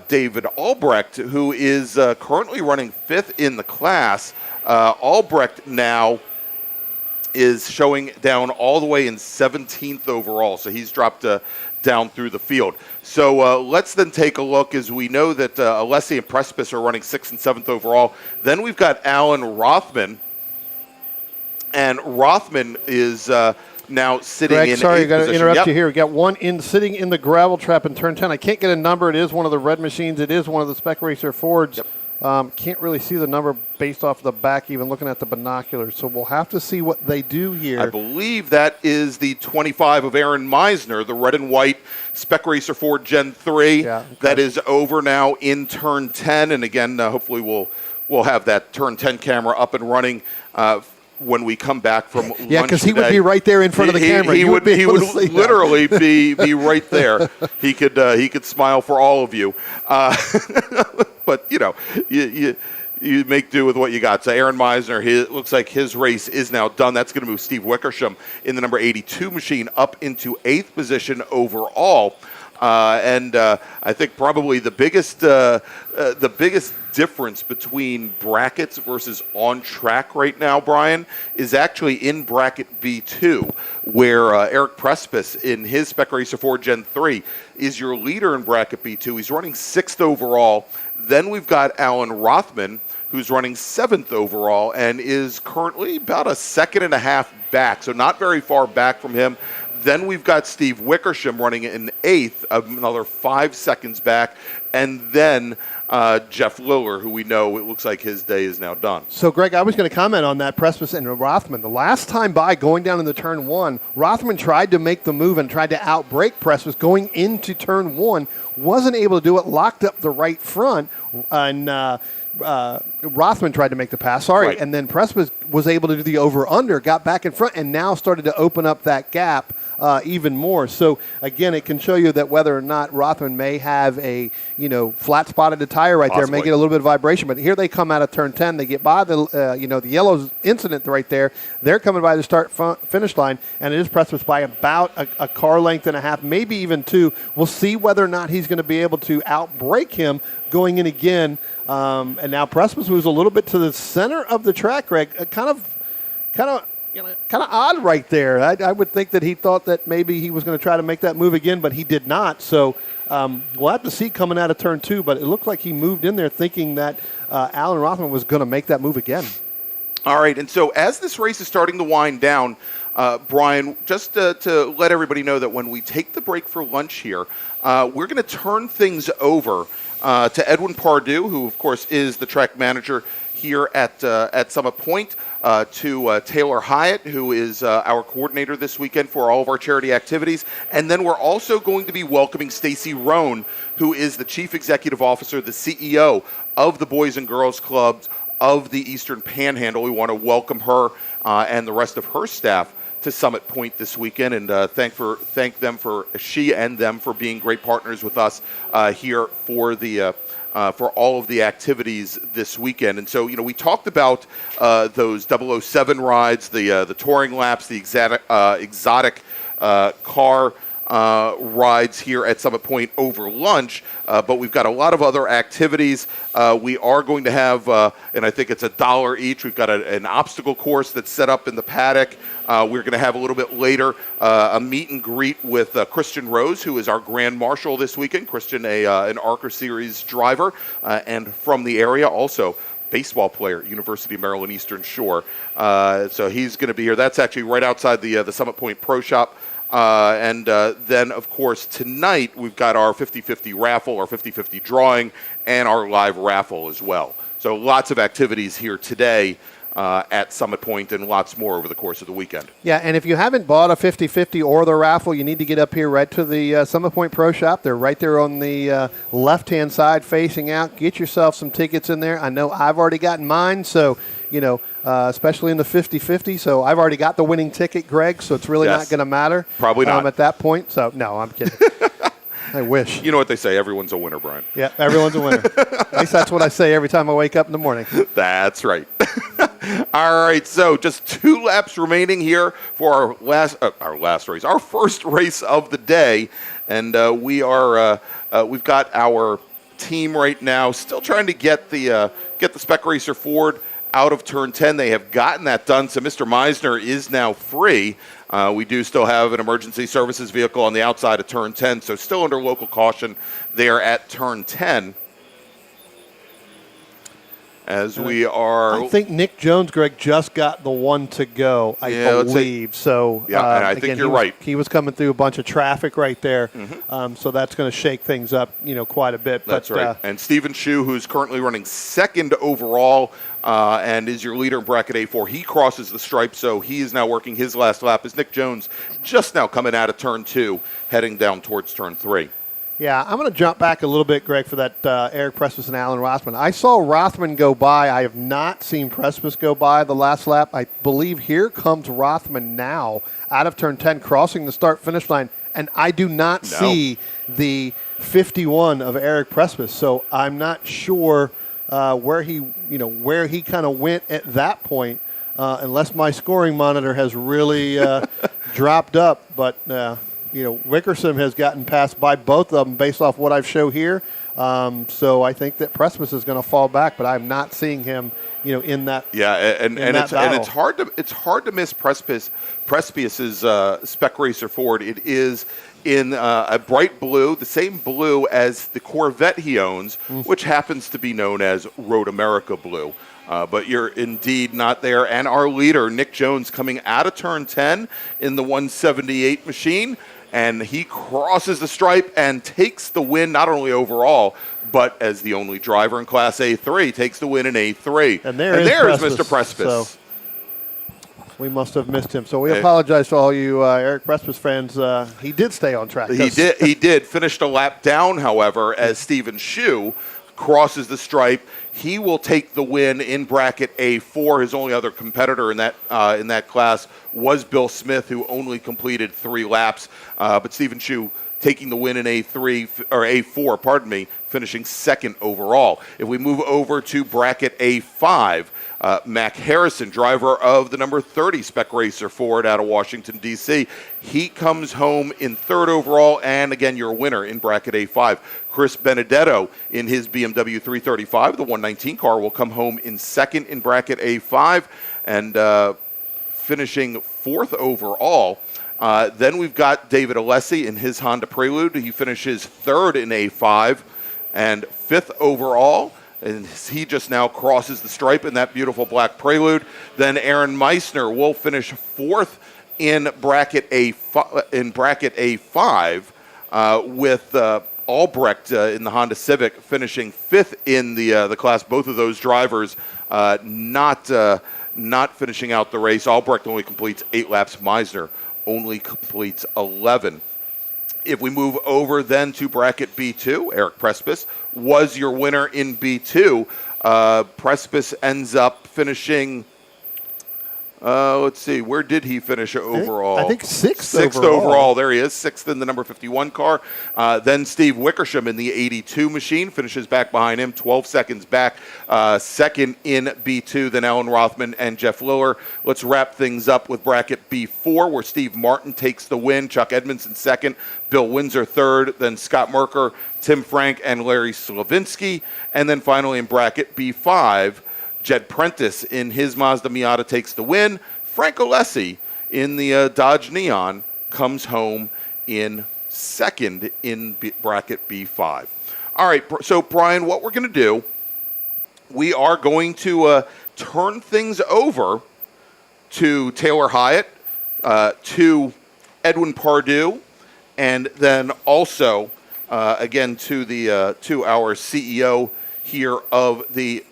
David Albrecht, who is currently running fifth in the class. Albrecht now is showing down all the way in 17th overall. So he's dropped down through the field. So let's then take a look, as we know that Alessi and Precipice are running 6th and 7th overall. Then we've got Alan Rothman. And Rothman is now sitting Greg, in sorry, I got to position. interrupt Yep. you here. We got one sitting in the gravel trap in turn 10. I can't get a number. It is one of the red machines. It is one of the Spec Racer Fords. Yep. Can't really see the number based off the back, even looking at the binoculars. So we'll have to see what they do here. I believe that is the 25 of Aaron Meisner, the red and white Spec Racer Ford Gen 3. Yeah, okay. That is over now in turn 10. And again, hopefully we'll have that turn 10 camera up and running when we come back from lunch. Yeah, because he would today. be right there in front of the camera. He You would be able to see that. literally be right there. He could smile for all of you. But you make do with what you got. So Aaron Meisner, it looks like his race is now done. That's going to move Steve Wickersham in the number 82 machine up into 8th position overall. And I think probably the biggest difference between brackets versus on track right now, Brian, is actually in bracket B2, where Eric Precipice in his Spec Racer Ford Gen 3 is your leader in bracket B2. He's running 6th overall. Then we've got Alan Rothman, who's running 7th overall and is currently about a second and a half back, so not very far back from him. Then we've got Steve Wickersham running in 8th, another 5 seconds back. And then Jeff Liller, who we know it looks like his day is now done. So, Greg, I was going to comment on that, Precipice and Rothman. The last time by going down in the turn 1, Rothman tried to make the move and tried to outbrake Precipice going into turn 1. Wasn't able to do it, locked up the right front, and Rothman tried to make the pass, Right. and then Precipice was able to do the over-under, got back in front, and now started to open up that gap even more. So, again, it can show you that whether or not Rothman may have a, flat-spotted tire right there, may get a little bit of vibration. But here they come out of turn 10. They get by the yellow incident right there. They're coming by the start-finish line, and it is Precipice by about a car length and a half, maybe even 2. We'll see whether or not he's going to be able to outbrake him going in again. And now Precipice moves a little bit to the center of the track, Greg. Kind of odd right there. I would think that he thought that maybe he was going to try to make that move again, but he did not. So we'll have to see coming out of turn 2, but it looked like he moved in there thinking that Alan Rothman was going to make that move again. All right, and so as this race is starting to wind down, Brian, just to let everybody know that when we take the break for lunch here, we're going to turn things over to Edwin Pardue, who, of course, is the track manager here at Summit Point, to Taylor Hyatt, who is our coordinator this weekend for all of our charity activities. And then we're also going to be welcoming Stacy Roan, who is the Chief Executive Officer, the CEO of the Boys and Girls Clubs of the Eastern Panhandle. We want to welcome her and the rest of her staff to Summit Point this weekend, and thank them for she and them for being great partners with us here for the for all of the activities this weekend. And so, we talked about those 007 rides, the touring laps, the exotic car rides here at Summit Point over lunch, but we've got a lot of other activities. We are going to have, and I think it's $1 each, we've got an obstacle course that's set up in the paddock. We're going to have a little bit later a meet and greet with Christian Rose, who is our Grand Marshal this weekend. Christian, an ARCA Series driver, and from the area, also baseball player, University of Maryland Eastern Shore. So he's going to be here. That's actually right outside the Summit Point Pro Shop. And then, of course, tonight we've got our 50-50 raffle, our 50-50 drawing, and our live raffle as well. So lots of activities here today at Summit Point, and lots more over the course of the weekend. Yeah, and if you haven't bought a 50-50 or the raffle, you need to get up here right to the Summit Point Pro Shop. They're right there on the left-hand side facing out. Get yourself some tickets in there. I know I've already gotten mine, so, especially in the 50-50. So I've already got the winning ticket, Greg, so it's really not going to matter. Probably not. At that point. So, no, I'm kidding. I wish. You know what they say, everyone's a winner, Brian. Yeah, everyone's a winner. At least that's what I say every time I wake up in the morning. That's right. All right, so just 2 laps remaining here for our last race, our first race of the day, and we've got our team right now still trying to get the Spec Racer Ford out of turn 10. They have gotten that done, so Mr. Meisner is now free. We do still have an emergency services vehicle on the outside of turn 10, so still under local caution there at turn 10. As we are... I think Nick Jones, Greg, just got the one to go, I believe. So, yeah, and I think you're right. He was coming through a bunch of traffic right there, so that's going to shake things up, quite a bit. That's right. And Stephen Shu, who's currently running second overall and is your leader in bracket A4, he crosses the stripe, so he is now working his last lap as Nick Jones just now coming out of turn 2, heading down towards turn 3. Yeah, I'm going to jump back a little bit, Greg, for that Eric Prespis and Alan Rothman. I saw Rothman go by. I have not seen Prespis go by the last lap. I believe here comes Rothman now out of turn 10, crossing the start-finish line, and I do not see the 51 of Eric Prespis. So I'm not sure where he kind of went at that point, unless my scoring monitor has really dropped up, but. Wickersham has gotten passed by both of them based off what I've shown here. So I think that Prespis is going to fall back, but I'm not seeing him, in that. Yeah, and it's hard to miss Prespius's Spec Racer Ford. It is in a bright blue, the same blue as the Corvette he owns, which happens to be known as Road America blue. But you're indeed not there. And our leader, Nick Jones, coming out of turn 10 in the 178 machine. And he crosses the stripe and takes the win, not only overall, but as the only driver in Class A3, takes the win in A3. And there is Mr. Prespis. So we must have missed him. So we apologize to all you Eric Prespis fans. He did stay on track. He did. Finished a lap down, however, as Stephen Shu crosses the stripe. He will take the win in bracket A4. His only other competitor in that class was Bill Smith, who only completed 3 laps. But Stephen Shu taking the win in A4, finishing second overall. If we move over to bracket A5, Mac Harrison, driver of the number 30 Spec Racer Ford out of Washington, D.C., he comes home in third overall, and again, your winner in bracket A5. Chris Benedetto in his BMW 335, the 119 car, will come home in second in bracket A5 and finishing fourth overall. Then we've got David Alessi in his Honda Prelude. He finishes third in A5 and fifth overall. And he just now crosses the stripe in that beautiful black Prelude. Then Aaron Meissner will finish fourth in bracket A5 with Albrecht in the Honda Civic finishing fifth in the class. Both of those drivers not finishing out the race. Albrecht only completes 8 laps. Meissner only completes 11. If we move over then to bracket B2, Eric Prespis was your winner in B2. Prespis ends up finishing, let's see, where did he finish overall? I think sixth Sixth overall. There he is, sixth in the number 51 car. Then Steve Wickersham in the 82 machine finishes back behind him, 12 seconds back. Second in B2, then Alan Rothman and Jeff Liller. Let's wrap things up with bracket B4, where Steve Martin takes the win, Chuck Edmondson second, Bill Windsor third, then Scott Merker, Tim Frank, and Larry Slavinsky. And then finally in bracket B5, Jed Prentice in his Mazda Miata takes the win. Frank Alessi in the Dodge Neon comes home in second in bracket B5. All right, so Brian, what we're going to do, we are going to turn things over to Taylor Hyatt, to Edwin Pardue, and then also, again, to our CEO here of the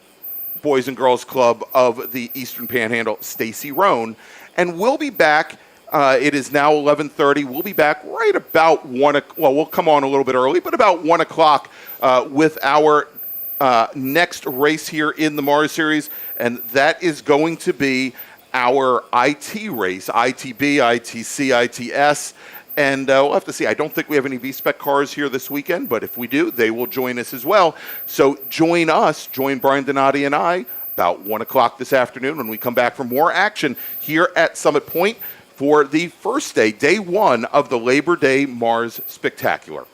Boys and Girls Club of the Eastern Panhandle, Stacy Roan. And we'll be back. It is now 11:30. We'll be back right about 1 o'clock. Well, we'll come on a little bit early, but about 1 o'clock with our next race here in the MARRS Series. And that is going to be our IT race, ITB, ITC, ITS. And we'll have to see. I don't think we have any V-Spec cars here this weekend, but if we do, they will join us as well. So join Brian Donati and I, about 1 o'clock this afternoon when we come back for more action here at Summit Point for the first day 1 of the Labor Day MARRS Spectacular.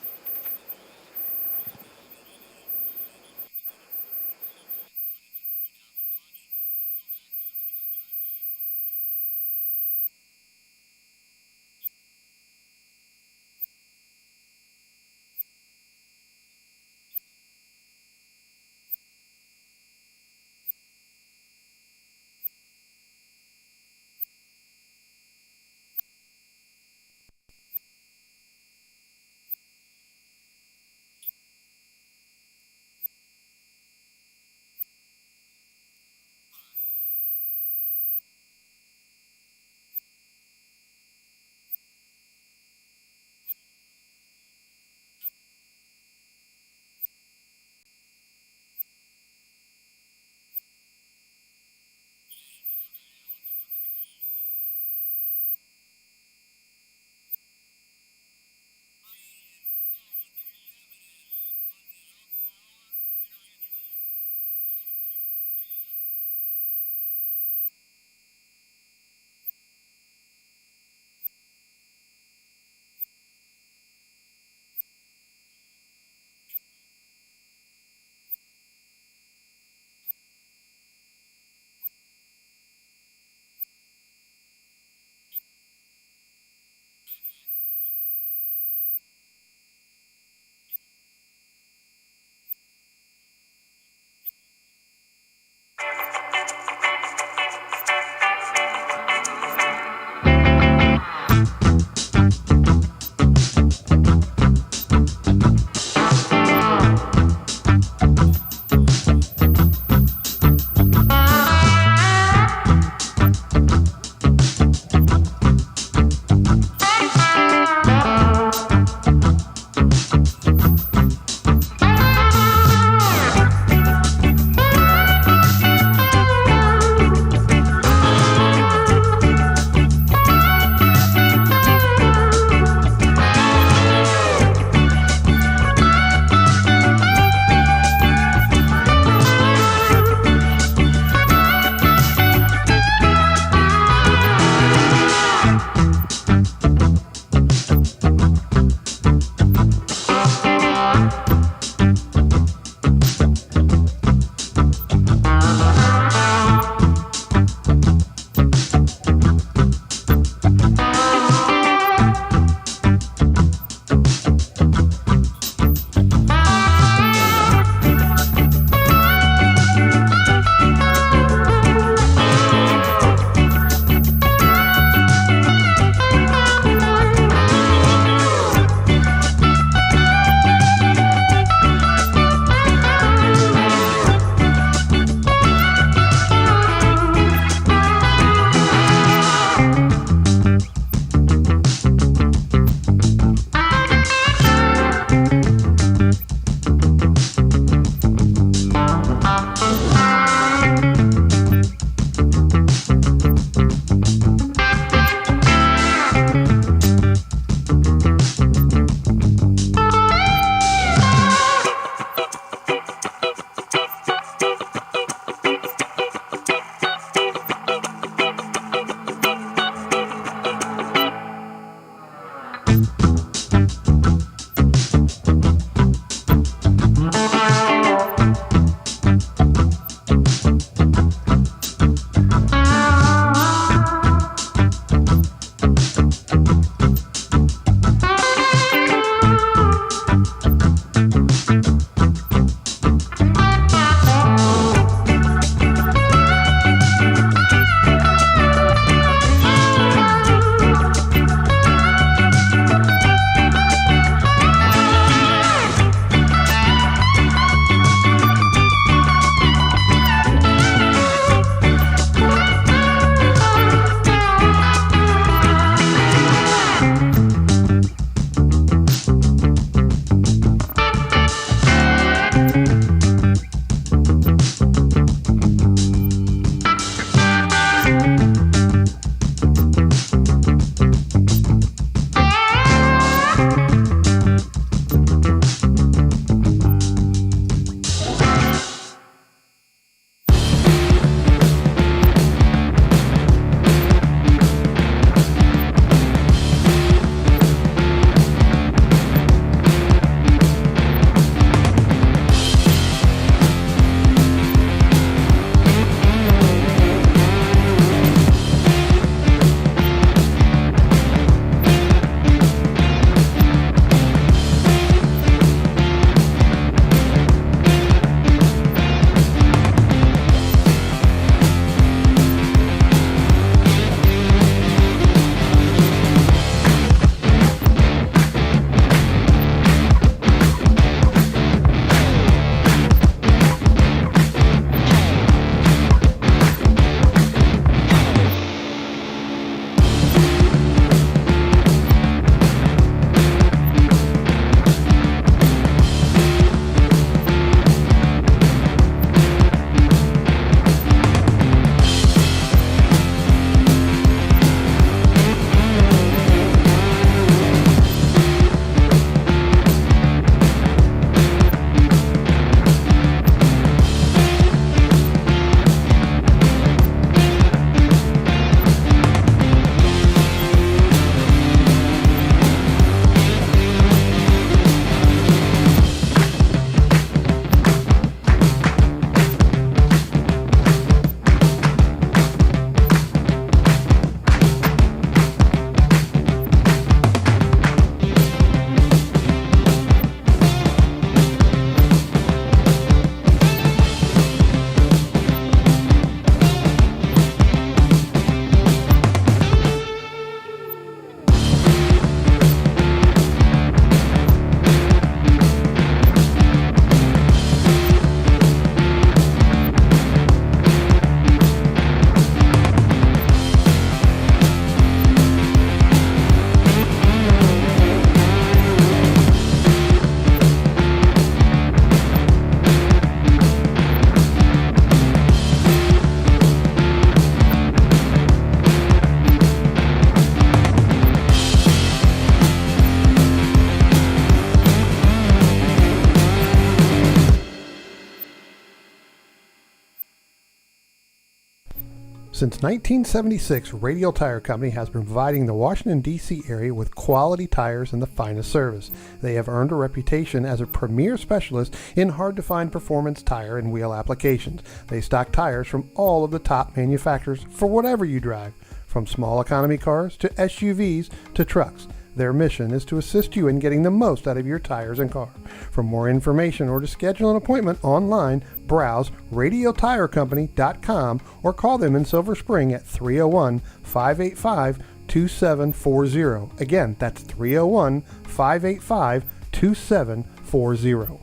Since 1976, Radial Tire Company has been providing the Washington, D.C. area with quality tires and the finest service. They have earned a reputation as a premier specialist in hard-to-find performance tire and wheel applications. They stock tires from all of the top manufacturers for whatever you drive, from small economy cars to SUVs to trucks. Their mission is to assist you in getting the most out of your tires and car. For more information or to schedule an appointment online, browse radialtirecompany.com or call them in Silver Spring at 301-585-2740. Again, that's 301-585-2740.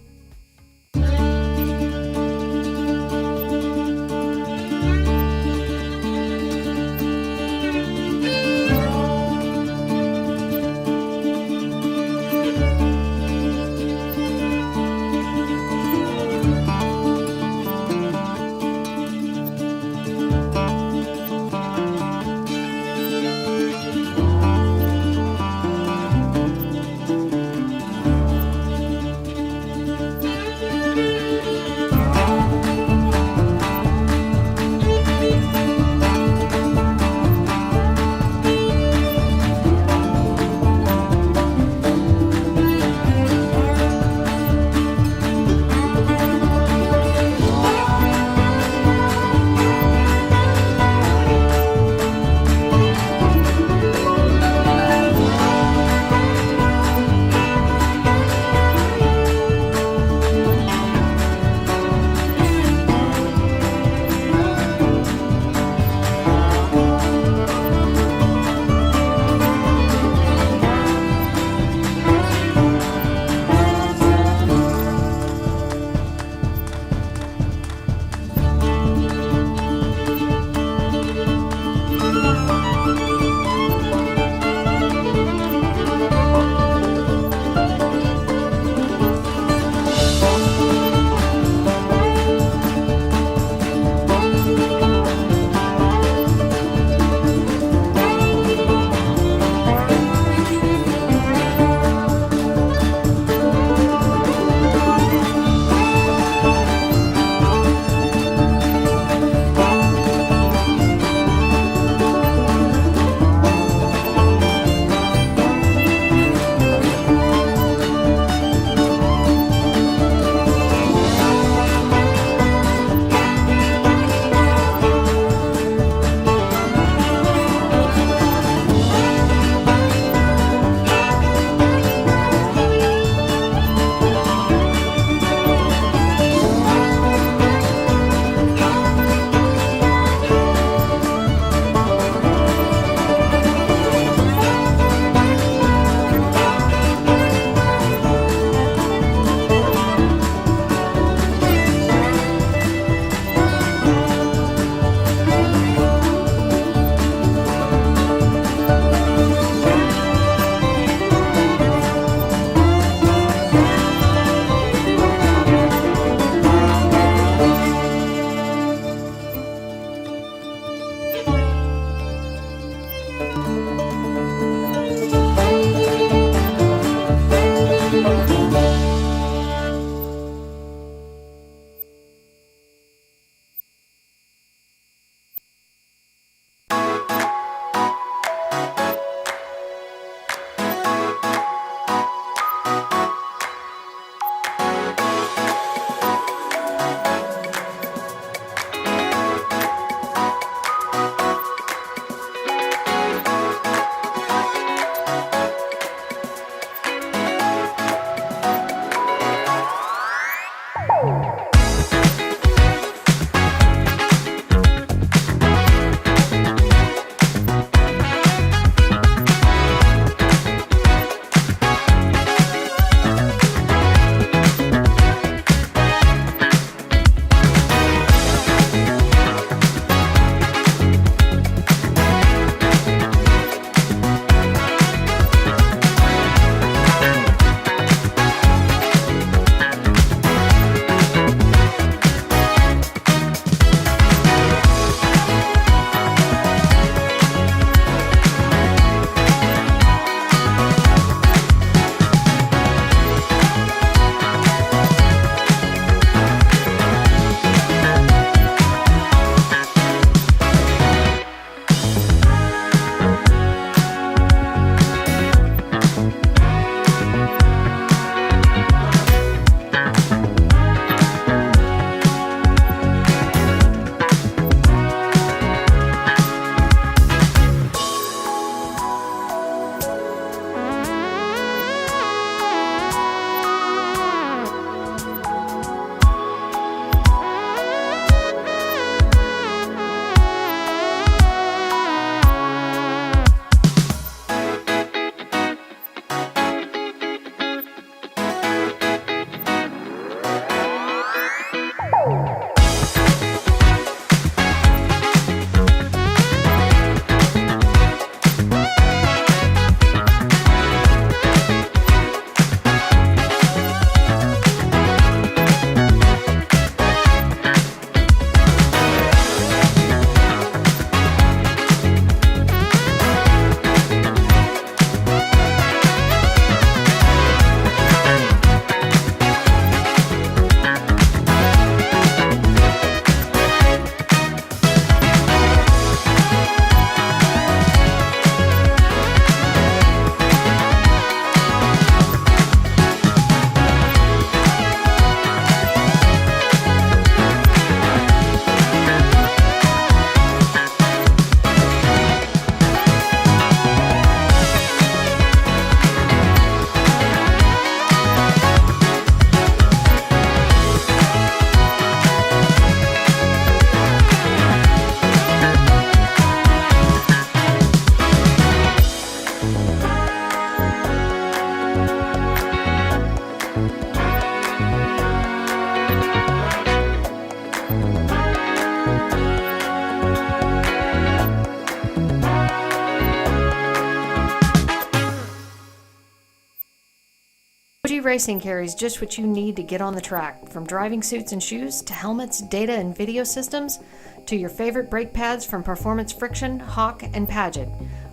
OG Racing carries just what you need to get on the track, from driving suits and shoes to helmets, data and video systems, to your favorite brake pads from Performance Friction, Hawk, and Paget.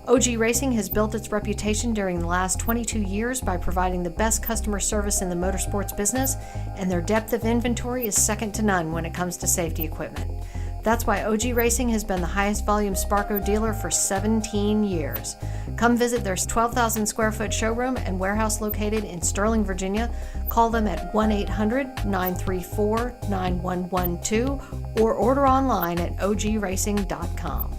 OG Racing has built its reputation during the last 22 years by providing the best customer service in the motorsports business, and their depth of inventory is second to none when it comes to safety equipment. That's why OG Racing has been the highest volume Sparco dealer for 17 years. Come visit their 12,000 square foot showroom and warehouse located in Sterling, Virginia. Call them at 1-800-934-9112 or order online at ogracing.com.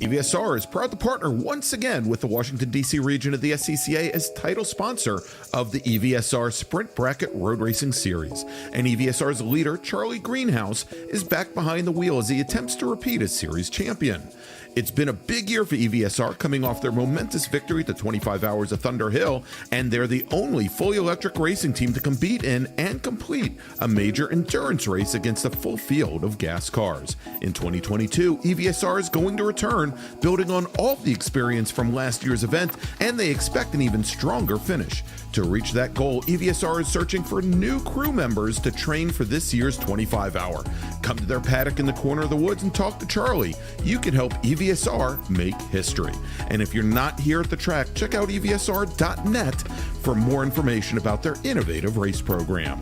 EVSR is proud to partner once again with the Washington, D.C. region of the SCCA as title sponsor of the EVSR Sprint Bracket Road Racing Series. And EVSR's leader, Charlie Greenhouse, is back behind the wheel as he attempts to repeat as series champion. It's been a big year for EVSR, coming off their momentous victory at the 25 Hours of Thunder Hill, and they're the only fully electric racing team to compete in and complete a major endurance race against a full field of gas cars. In 2022, EVSR is going to return, building on all the experience from last year's event, and they expect an even stronger finish. To reach that goal, EVSR is searching for new crew members to train for this year's 25 Hour. Come to their paddock in the corner of the woods and talk to Charlie. You can help EVSR make history. And if you're not here at the track, check out EVSR.net for more information about their innovative race program.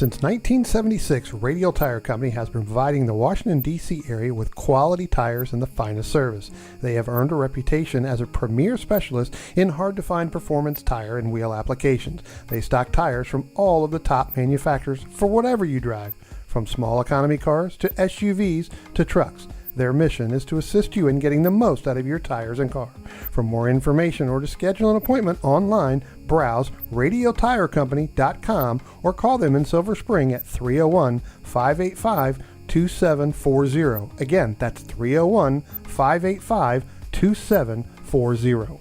Since 1976, Radial Tire Company has been providing the Washington, D.C. area with quality tires and the finest service. They have earned a reputation as a premier specialist in hard-to-find performance tire and wheel applications. They stock tires from all of the top manufacturers for whatever you drive, from small economy cars to SUVs to trucks. Their mission is to assist you in getting the most out of your tires and car. For more information or to schedule an appointment online, browse radialtirecompany.com or call them in Silver Spring at 301-585-2740. Again, that's 301-585-2740.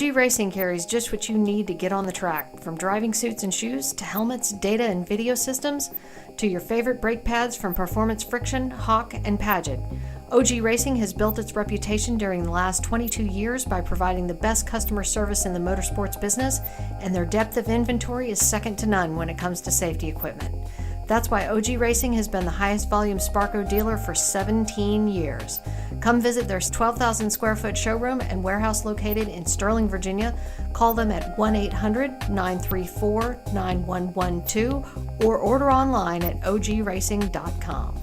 OG Racing carries just what you need to get on the track, from driving suits and shoes to helmets, data and video systems, to your favorite brake pads from Performance Friction, Hawk, and Paget. OG Racing has built its reputation during the last 22 years by providing the best customer service in the motorsports business, and their depth of inventory is second to none when it comes to safety equipment. That's why OG Racing has been the highest volume Sparco dealer for 17 years. Come visit their 12,000 square foot showroom and warehouse located in Sterling, Virginia. Call them at 1-800-934-9112 or order online at ogracing.com.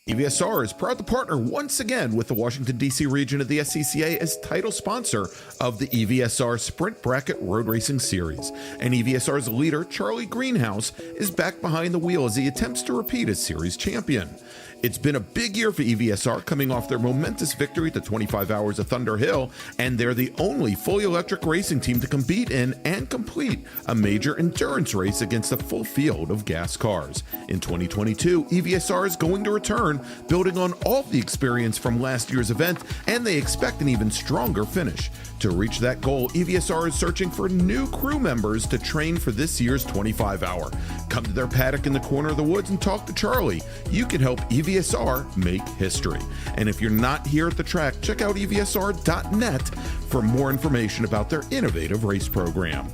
EVSR is proud to partner once again with the Washington, D.C. region of the SCCA as title sponsor of the EVSR Sprint Bracket Road Racing Series. And EVSR's leader, Charlie Greenhouse, is back behind the wheel as he attempts to repeat as series champion. It's been a big year for EVSR, coming off their momentous victory at the 25 Hours of Thunder Hill, and they're the only fully electric racing team to compete in and complete a major endurance race against a full field of gas cars. In 2022, EVSR is going to return, building on all the experience from last year's event, and they expect an even stronger finish. To reach that goal, EVSR is searching for new crew members to train for this year's 25 Hour. Come to their paddock in the corner of the woods and talk to Charlie. You can help EVSR make history. And if you're not here at the track, check out EVSR.net for more information about their innovative race program.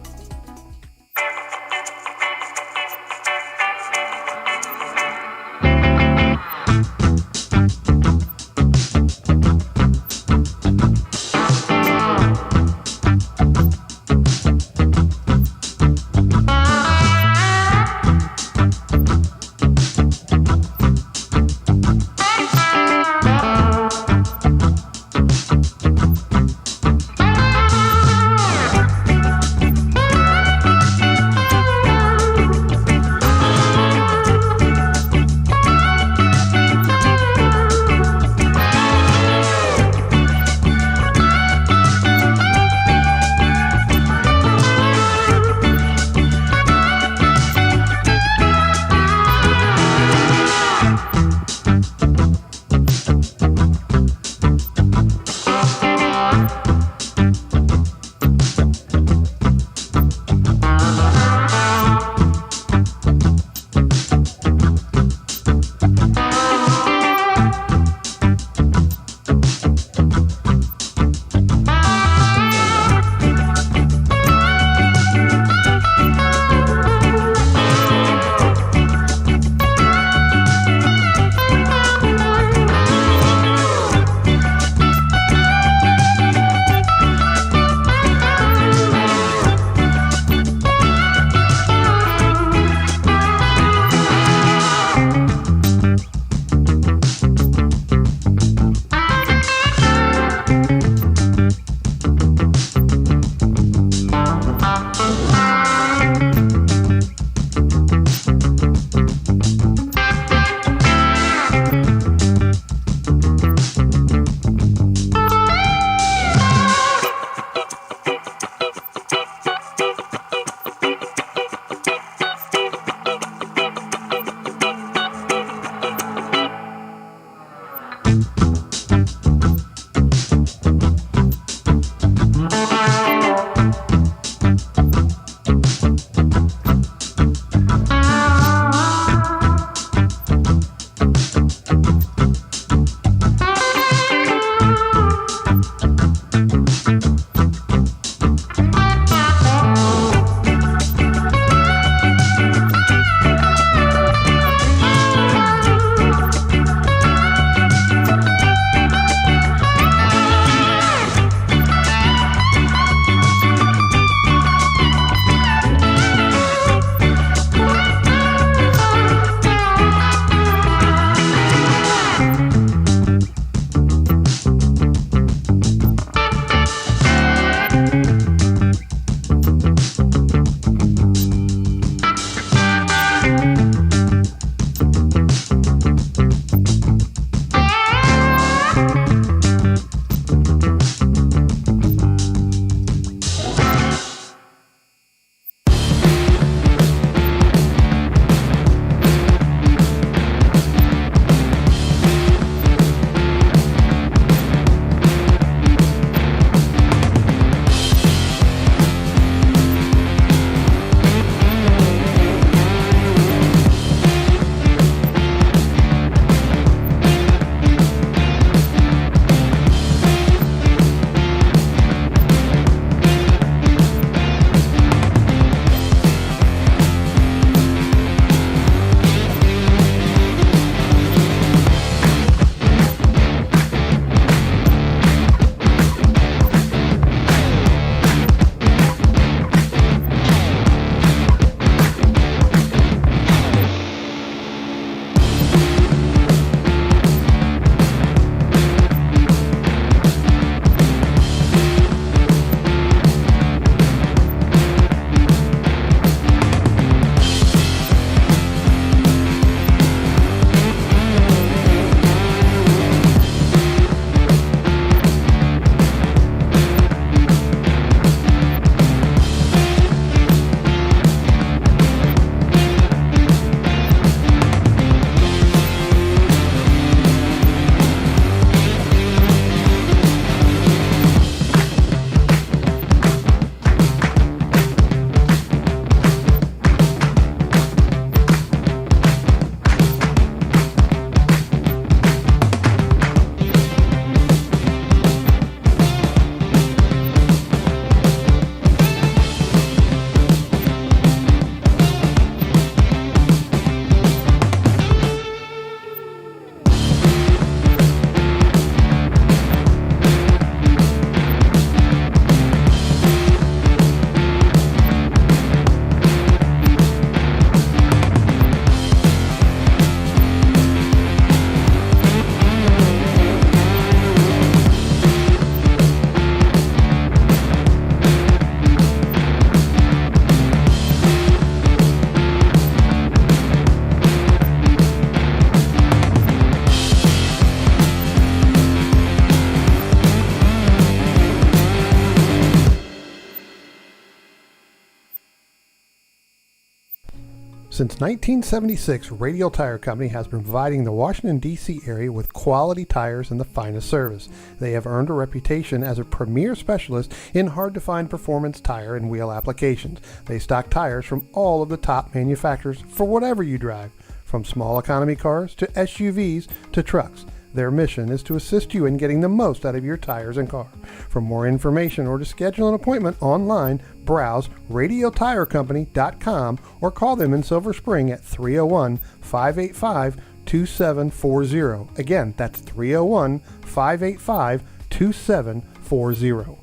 Since 1976, Radial Tire Company has been providing the Washington, D.C. area with quality tires and the finest service. They have earned a reputation as a premier specialist in hard-to-find performance tire and wheel applications. They stock tires from all of the top manufacturers for whatever you drive, from small economy cars to SUVs to trucks. Their mission is to assist you in getting the most out of your tires and car. For more information or to schedule an appointment online, browse radialtirecompany.com or call them in Silver Spring at 301-585-2740. Again, that's 301-585-2740.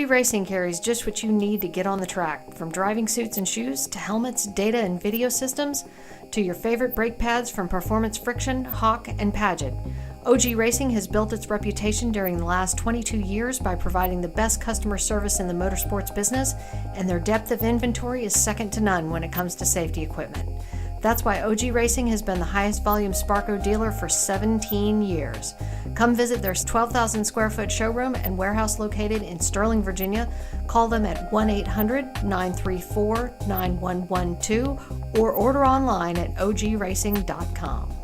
OG Racing carries just what you need to get on the track, from driving suits and shoes to helmets, data and video systems, to your favorite brake pads from Performance Friction, Hawk, and Paget. OG Racing has built its reputation during the last 22 years by providing the best customer service in the motorsports business, and their depth of inventory is second to none when it comes to safety equipment. That's why OG Racing has been the highest volume Sparco dealer for 17 years. Come visit their 12,000 square foot showroom and warehouse located in Sterling, Virginia. Call them at 1-800-934-9112 or order online at ogracing.com.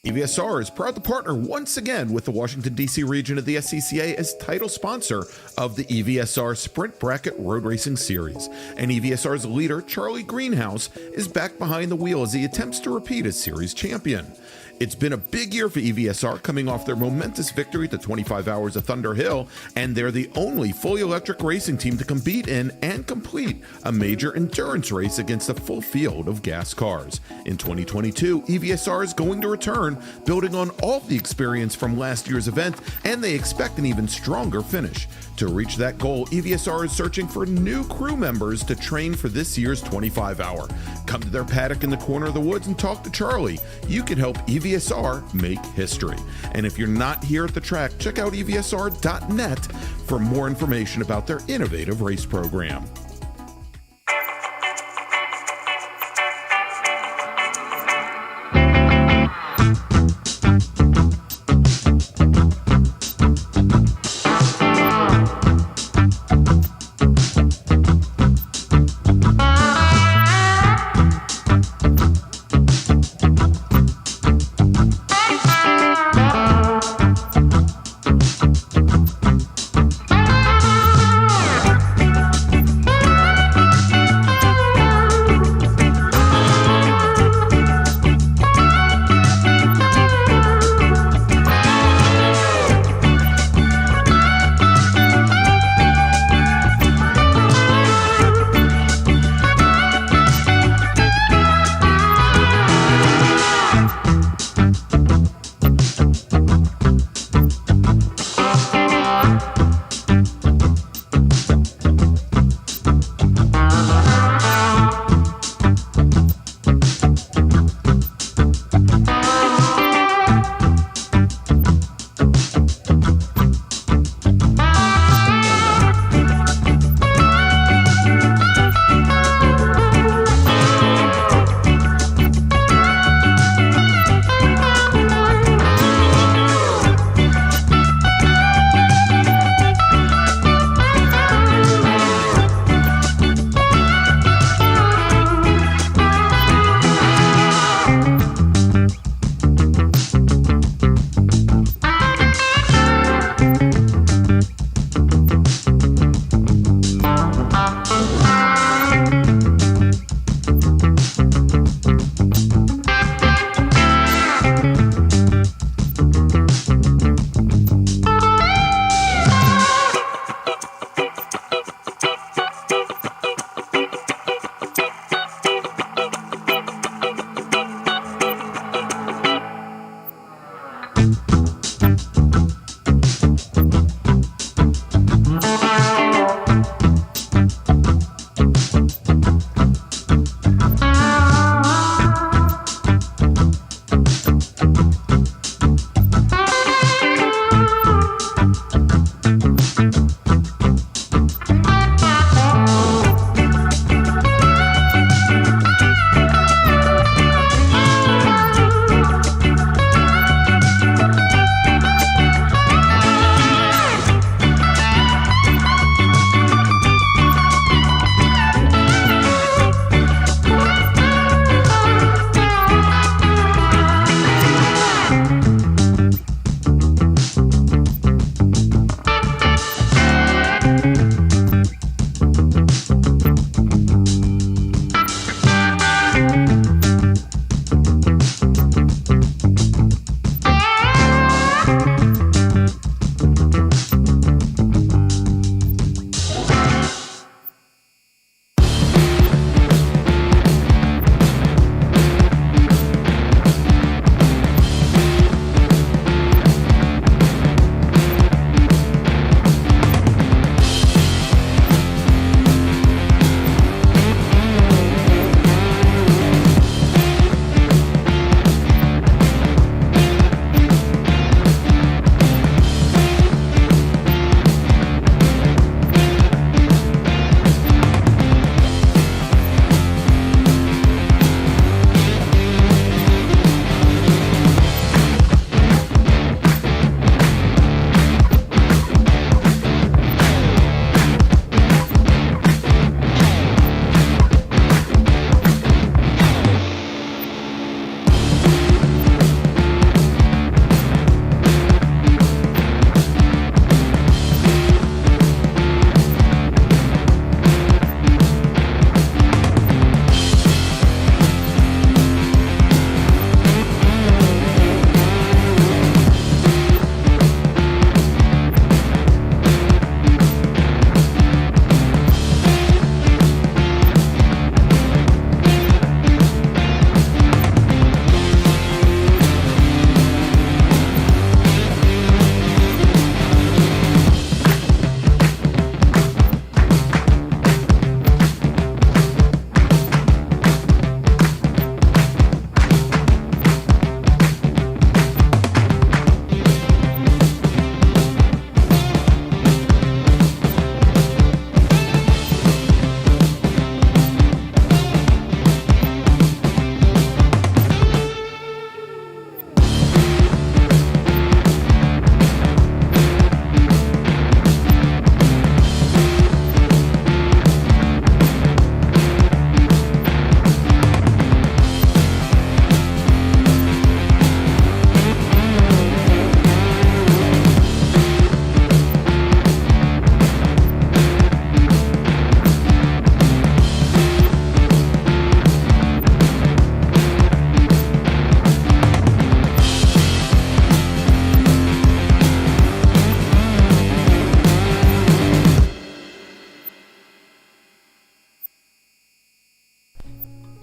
EVSR is proud to partner once again with the Washington, D.C. region of the SCCA as title sponsor of the EVSR Sprint Bracket Road Racing Series. And EVSR's leader, Charlie Greenhouse, is back behind the wheel as he attempts to repeat as series champion. It's been a big year for EVSR, coming off their momentous victory at the 25 Hours of Thunder Hill, and they're the only fully electric racing team to compete in and complete a major endurance race against a full field of gas cars. In 2022, EVSR is going to return, building on all the experience from last year's event, and they expect an even stronger finish. To reach that goal, EVSR is searching for new crew members to train for this year's 25 Hour. Come to their paddock in the corner of the woods and talk to Charlie. You can help EVSR make history. And if you're not here at the track, check out EVSR.net for more information about their innovative race program.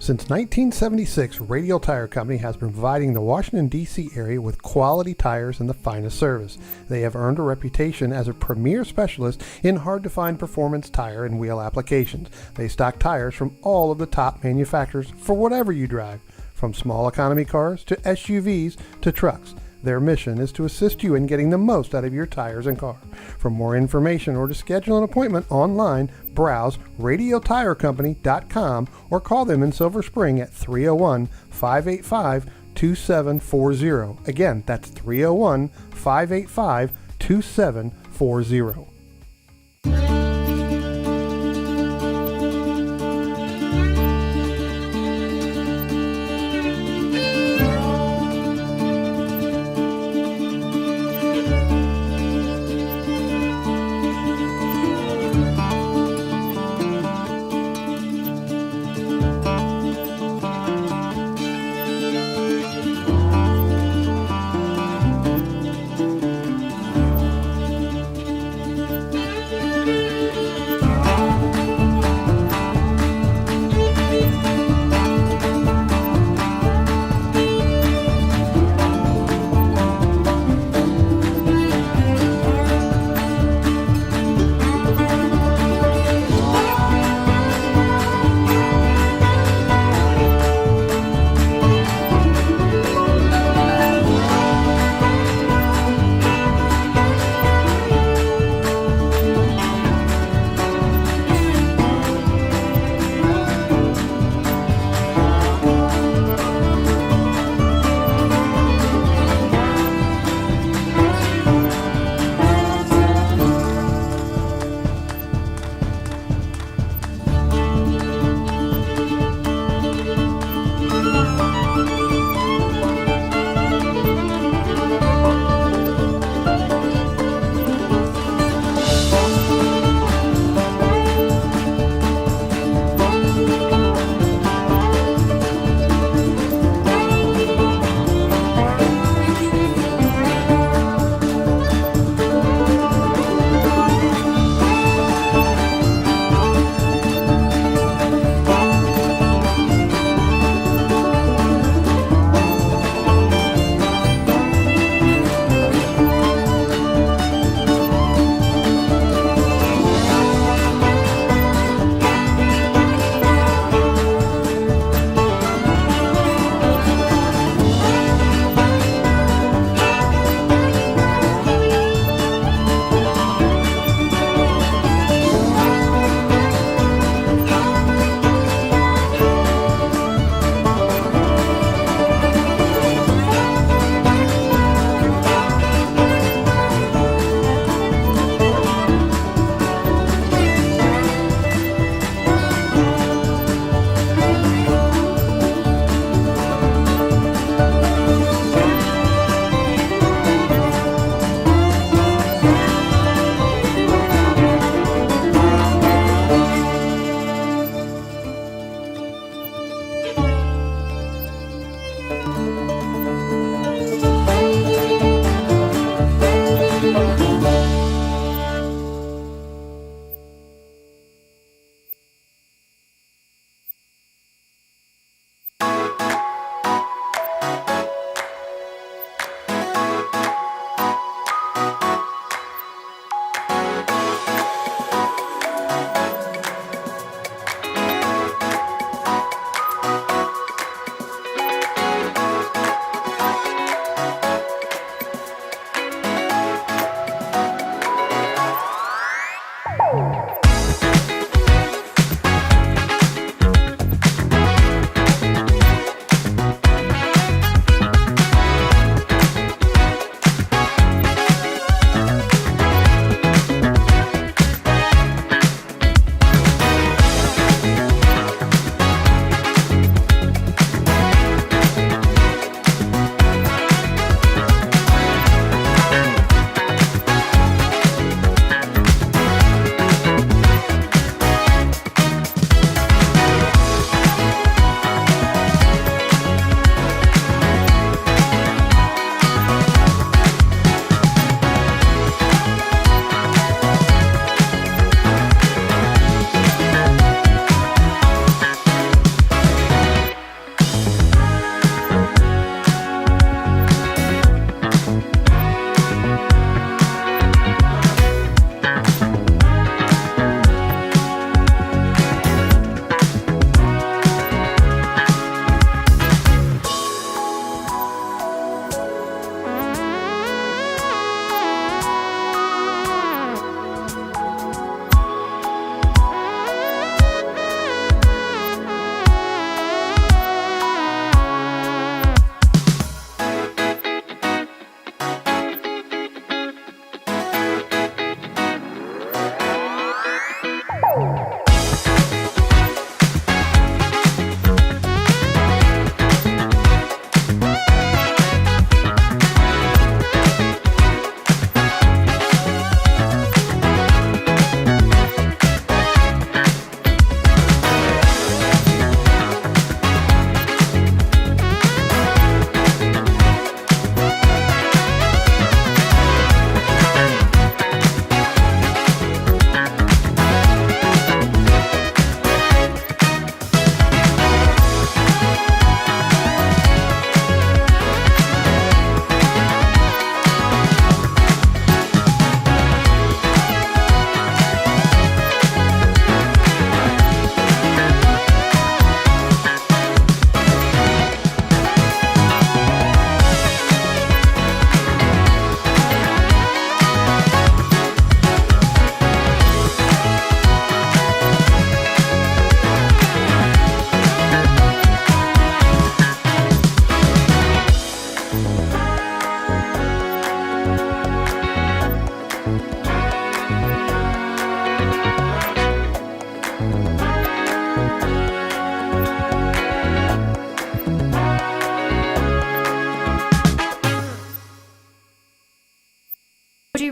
Since 1976, Radial Tire Company has been providing the Washington, D.C. area with quality tires and the finest service. They have earned a reputation as a premier specialist in hard-to-find performance tire and wheel applications. They stock tires from all of the top manufacturers for whatever you drive, from small economy cars to SUVs to trucks. Their mission is to assist you in getting the most out of your tires and car. For more information or to schedule an appointment online, browse radialtirecompany.com or call them in Silver Spring at 301-585-2740. Again, that's 301-585-2740.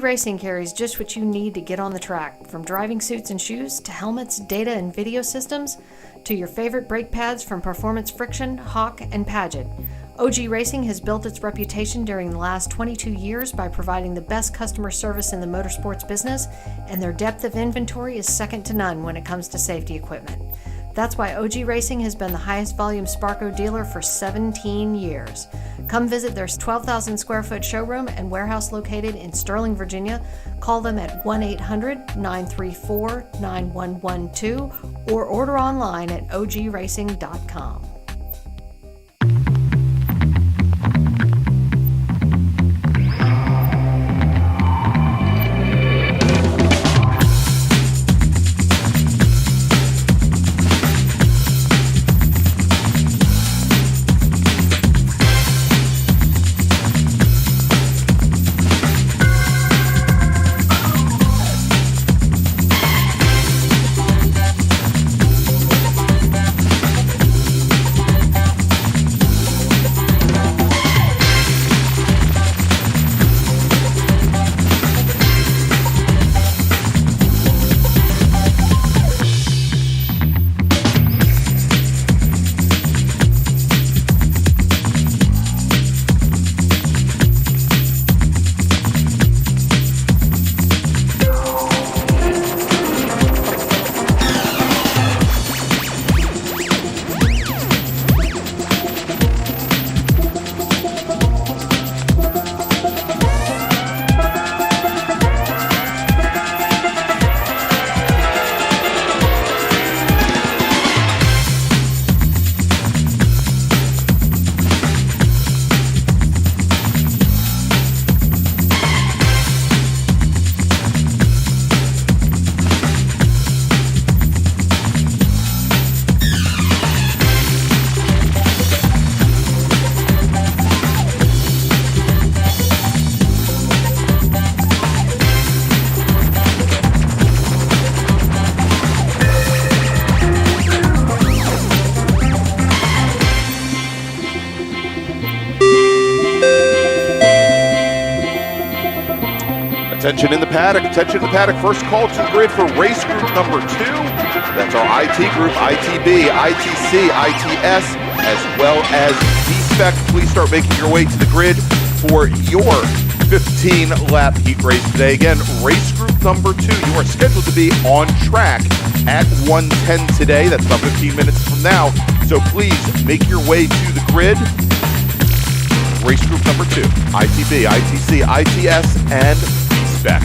Racing carries just what you need to get on the track, from driving suits and shoes to helmets, data and video systems, to your favorite brake pads from Performance Friction, Hawk, and Paget. OG Racing has built its reputation during the last 22 years by providing the best customer service in the motorsports business, and their depth of inventory is second to none when it comes to safety equipment. That's why OG Racing has been the highest volume Sparco dealer for 17 years. Come visit their 12,000 square foot showroom and warehouse located in Sterling, Virginia. Call them at 1-800-934-9112 or order online at ogracing.com. Attention in the paddock, attention in the paddock. First call to the grid for race group number 2. That's our IT group, ITB, ITC, ITS, as well as B-Spec. Please start making your way to the grid for your 15-lap heat race today. Again, race group number 2. You are scheduled to be on track at 1:10 today. That's about 15 minutes from now. So please make your way to the grid. Race group number 2, ITB, ITC, ITS, and Spec.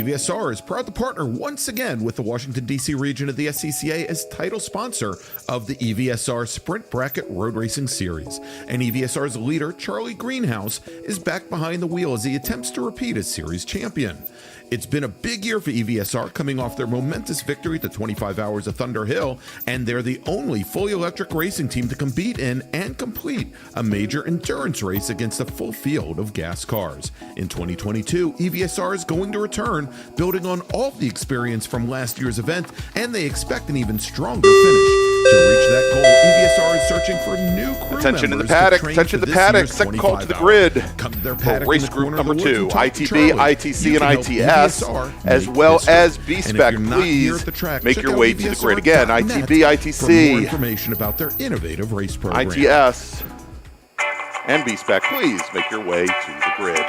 EVSR is proud to partner once again with the Washington, D.C. region of the SCCA as title sponsor of the EVSR Sprint Bracket Road Racing Series. And EVSR's leader, Charlie Greenhouse, is back behind the wheel as he attempts to repeat as series champion. It's been a big year for EVSR, coming off their momentous victory at the 25 Hours of Thunder Hill, and they're the only fully electric racing team to compete in and complete a major endurance race against a full field of gas cars. In 2022, EVSR is going to return, building on all the experience from last year's event, and they expect an even stronger finish. To reach that goal, EVSR is searching for new crew Attention in the members paddock, to train attention for to the this paddock, year's second call to the 25 grid. hour. Come to their For paddock race in the group corner of the number woods 2, and talk to ITB, Charlie. ITC, You and can help ITS, EVSR as make well history. as And if B-Spec. you're not here Please at the track, make check your out way to the grid. Again, EVSR.net ITB, for more ITC, information about their innovative race program. ITS, and B-Spec. Please make your way to the grid.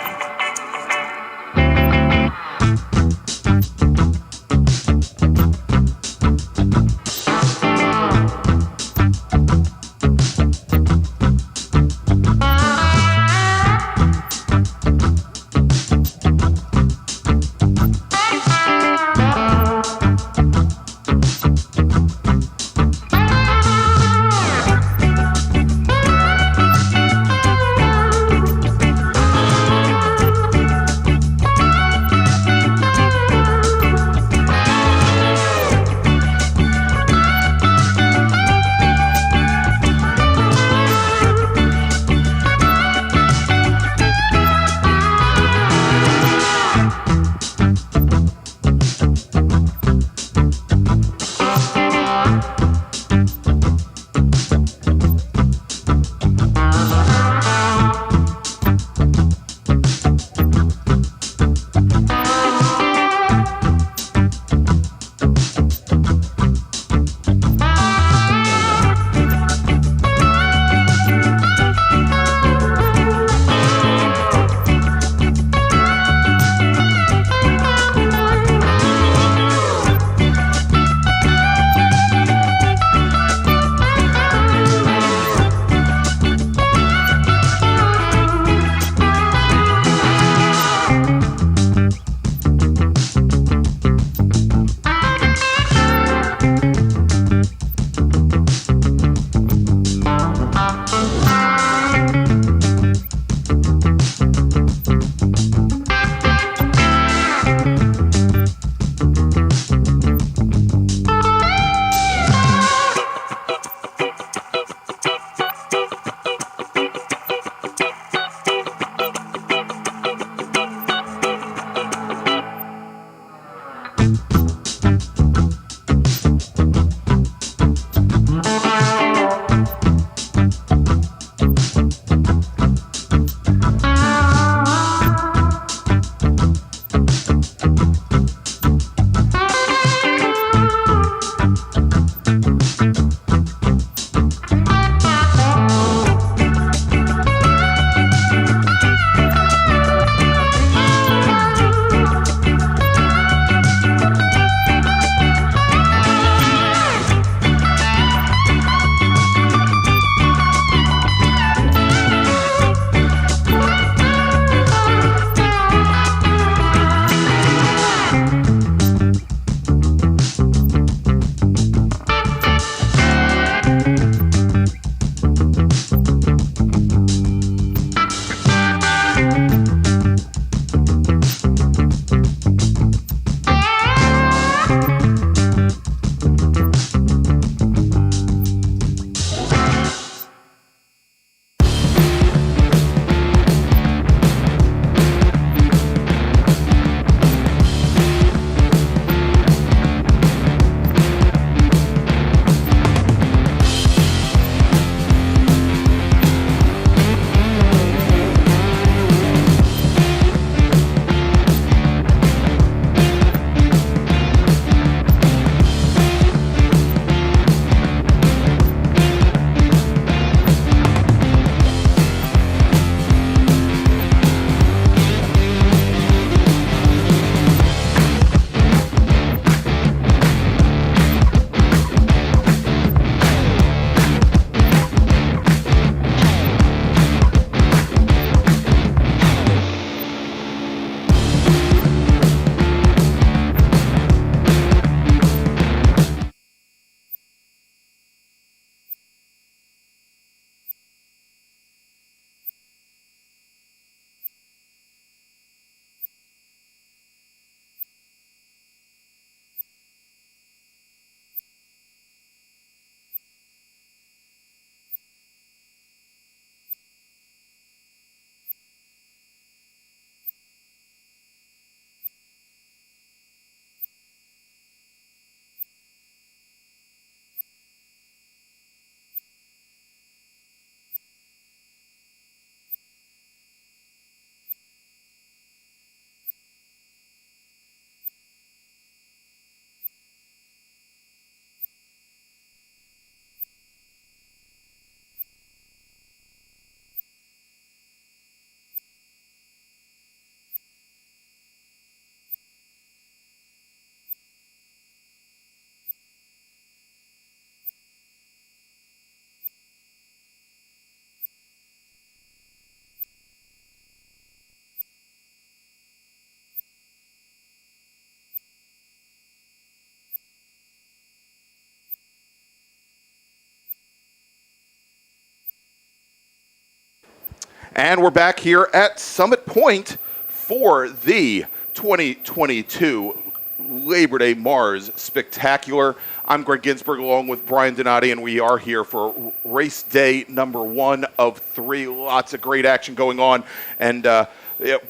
And we're back here at Summit Point for the 2022 Labor Day MARRS Spectacular. I'm Greg Ginsberg along with Brian Donati, and we are here for race day number 1 of 3. Lots of great action going on. And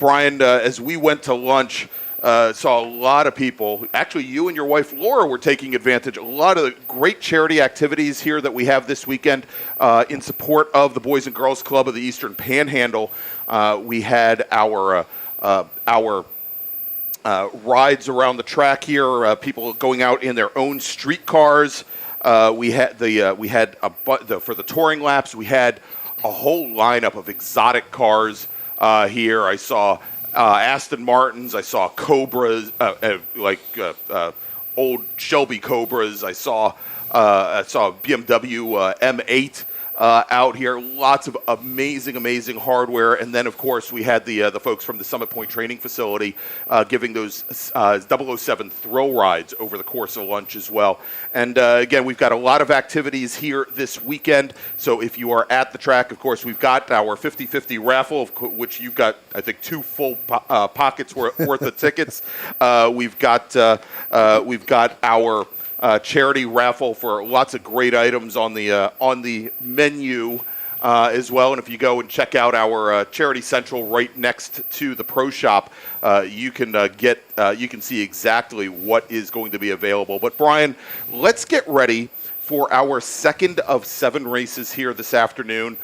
Brian, as we went to lunch, saw a lot of people. Actually, you and your wife Laura were taking advantage. A lot of the great charity activities here that we have this weekend in support of the Boys and Girls Club of the Eastern Panhandle. We had our rides around the track here. People going out in their own street cars. We had for the touring laps. We had a whole lineup of exotic cars here. I saw Aston Martins. I saw Cobras, old Shelby Cobras. I saw BMW M8 out here. Lots of amazing hardware. And then, of course, we had the folks from the Summit Point Training Facility giving those 007 thrill rides over the course of lunch as well. And again, we've got a lot of activities here this weekend. So if you are at the track, of course, we've got our 50-50 raffle, which you've got, I think, 2 full pockets worth of tickets. We've got our charity raffle for lots of great items on the menu as well. And if you go and check out our Charity Central right next to the Pro Shop, you can see exactly what is going to be available. But Brian, let's get ready for our second of 7 races here this afternoon.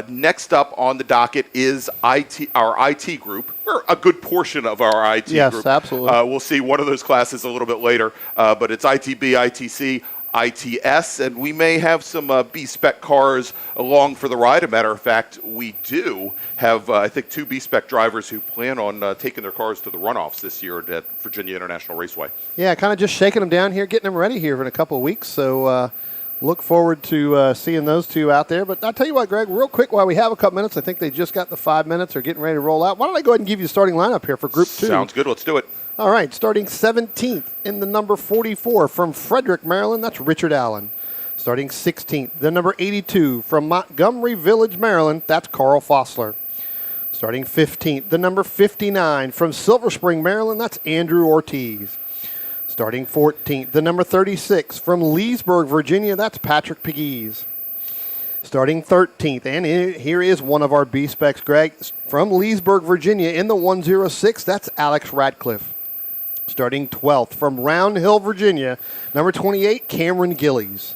Next up on the docket is our IT group, or a good portion of our IT group. Yes, absolutely. We'll see one of those classes a little bit later, but it's ITB, ITC, ITS, and we may have some B-Spec cars along for the ride. As a matter of fact, we do have, I think, 2 B-Spec drivers who plan on taking their cars to the runoffs this year at Virginia International Raceway. Yeah, kind of just shaking them down here, getting them ready here in a couple of weeks. So look forward to seeing those 2 out there. But I'll tell you what, Greg, real quick, while we have a couple minutes, I think they just got the 5 minutes or getting ready to roll out. Why don't I go ahead and give you the starting lineup here for Group 2? Sounds good. Let's do it. All right, starting 17th in the number 44 from Frederick, Maryland, that's Richard Allen. Starting 16th, the number 82 from Montgomery Village, Maryland, that's Carl Fossler. Starting 15th, the number 59 from Silver Spring, Maryland, that's Andrew Ortiz. Starting 14th, the number 36 from Leesburg, Virginia, that's Patrick Pegues. Starting 13th, and here is one of our B-Specs, Greg, from Leesburg, Virginia, in the 106, that's Alex Radcliffe. Starting 12th from Round Hill, Virginia, number 28, Cameron Gillies.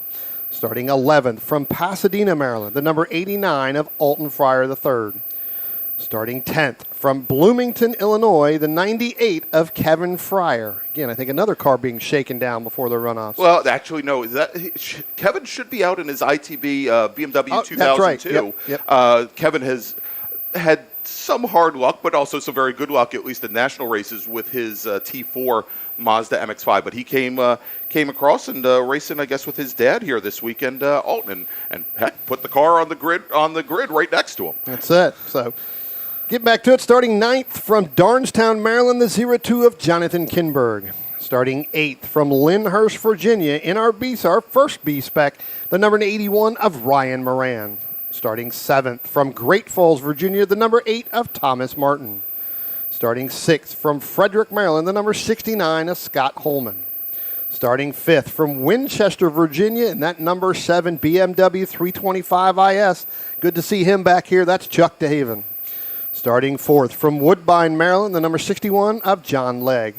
Starting 11th from Pasadena, Maryland, the number 89 of Alton Fryer III. Starting 10th from Bloomington, Illinois, the 98 of Kevin Fryer. Again, I think another car being shaken down before the runoffs. Well, actually, no. Kevin should be out in his ITB BMW 2002. That's right. Yep. Kevin has had some hard luck, but also some very good luck, at least in national races, with his T4 Mazda MX-5. But he came across and racing, I guess, with his dad here this weekend, Alton, and heck, put the car on the grid right next to him. That's it. So get back to it. Starting 9th from Darnestown, Maryland, the 02 of Jonathan Kinberg. Starting 8th from Lyndhurst, Virginia, in our first B-Spec, the number 81 of Ryan Moran. Starting 7th from Great Falls, Virginia, the number 8 of Thomas Martin. Starting 6th from Frederick, Maryland, the number 69 of Scott Holman. Starting 5th from Winchester, Virginia, and that number 7 BMW 325 IS. Good to see him back here. That's Chuck DeHaven. Starting 4th from Woodbine, Maryland, the number 61 of John Legg.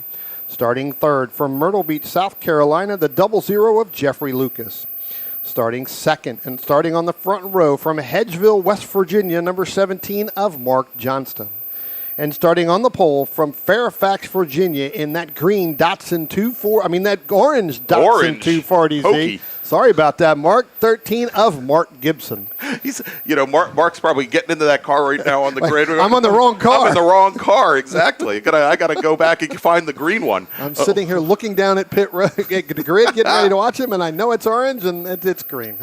Starting 3rd from Myrtle Beach, South Carolina, the 00 of Jeffrey Lucas. Starting 2nd and starting on the front row from Hedgeville, West Virginia, number 17 of Mark Johnston. And starting on the pole from Fairfax, Virginia, in that green Datsun 240, that orange Datsun 240Z. Hokey. Sorry about that, Mark. 13 of Mark Gibson. He's, Mark's probably getting into that car right now on the grid. I'm on the wrong car. I'm in the wrong car, exactly. I got to go back and find the green one. I'm sitting here looking down at pit road, the grid, getting ready to watch him, and I know it's orange and it's green.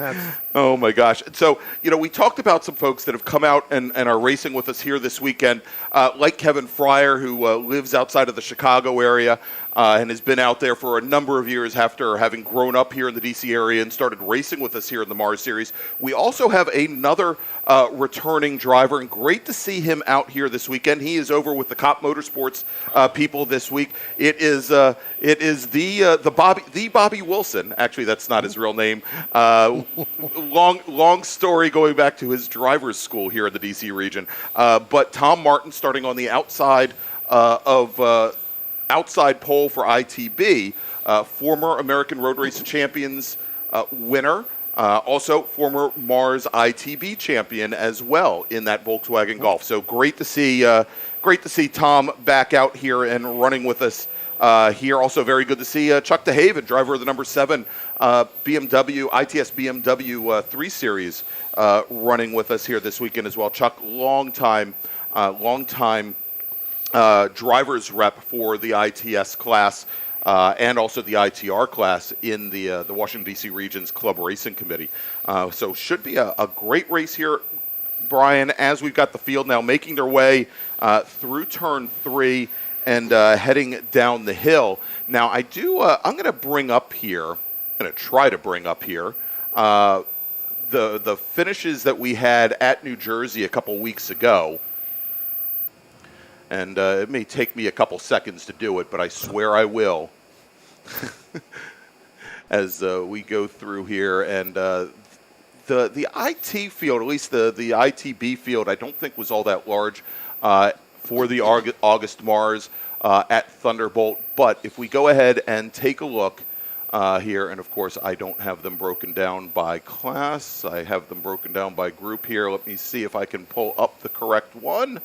Oh, my gosh. So, we talked about some folks that have come out and are racing with us here this weekend, like Kevin Fryer, who lives outside of the Chicago area and has been out there for a number of years after having grown up here in the D.C. area and started racing with us here in the MARRS Series. We also have another returning driver, and great to see him out here this weekend. He is over with the Cop Motorsports people this week. It is the Bobby Wilson. Actually, that's not his real name. Long story going back to his driver's school here in the D.C. region. But Tom Martin starting on the outside outside pole for ITB, former American Road Race Champions winner, also former MARRS ITB champion as well in that Volkswagen Golf. So great to see Tom back out here and running with us here. Also very good to see Chuck DeHaven, driver of the number 7 BMW ITS BMW 3 Series, running with us here this weekend as well. Chuck, long time driver's rep for the ITS class and also the ITR class in the Washington, D.C. region's Club Racing Committee. So should be a great race here, Brian, as we've got the field now making their way through turn 3 and heading down the hill. Now, I'm going to bring up here, try to bring up here, the finishes that we had at New Jersey a couple weeks ago. And it may take me a couple seconds to do it, but I swear I will. As we go through here, and the IT field, at least the ITB field, I don't think was all that large for the August MARRS at Thunderbolt. But if we go ahead and take a look here, and of course I don't have them broken down by class. I have them broken down by group here. Let me see if I can pull up the correct one.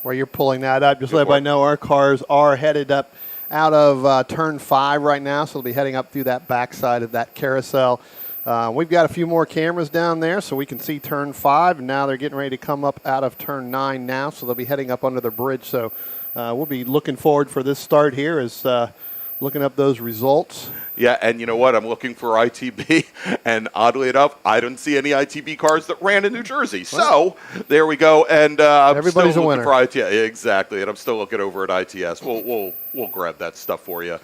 While you're pulling that up, just let everybody know our cars are headed up out of turn 5 right now, so they'll be heading up through that backside of that carousel. We've got a few more cameras down there so we can see turn 5, and now they're getting ready to come up out of turn 9 now, so they'll be heading up under the bridge. So we'll be looking forward for this start here as looking up those results. Yeah, and you know what? I'm looking for ITB, and oddly enough, I don't see any ITB cars that ran in New Jersey. So there we go, and everybody's still a winner. For ITS. Yeah, exactly, and I'm still looking over at ITS. We'll grab that stuff for you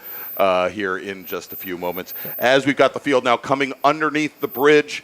here in just a few moments. As we've got the field now coming underneath the bridge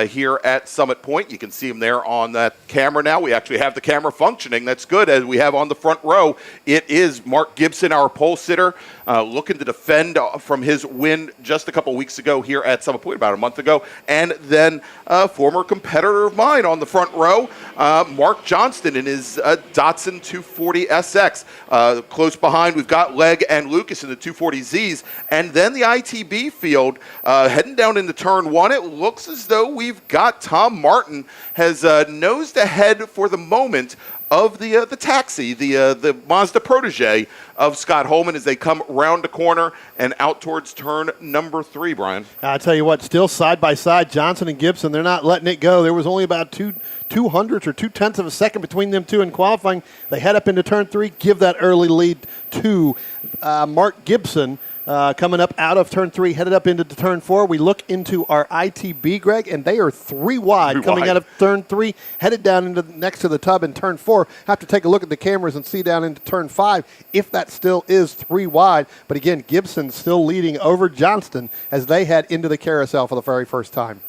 here at Summit Point. You can see them there on that camera now. We actually have the camera functioning. That's good, as we have on the front row. It is Mark Gibson, our pole sitter, looking to defend from his win just a couple weeks ago here at Summit Point, about a month ago. And then a former competitor of mine on the front row, Mark Johnston in his Datsun 240 SX. Close behind, we've got Legg and Lucas in the 240Zs. And then the ITB field heading down into turn 1. It looks as though we've got Tom Martin has nosed ahead for the moment of the taxi, the Mazda protege of Scott Holman as they come round the corner and out towards turn number 3, Brian. I tell you what, still side by side, Johnson and Gibson, they're not letting it go. There was only about 2/200ths or 2/10 of a second between them two in qualifying. They head up into turn 3, give that early lead to Mark Gibson. Coming up out of turn 3, headed up into turn 4. We look into our ITB, Greg, and they are 3 wide coming out of turn 3, headed down into next to the tub in turn 4. Have to take a look at the cameras and see down into turn 5 if that still is 3 wide. But again, Gibson still leading over Johnston as they head into the carousel for the very first time.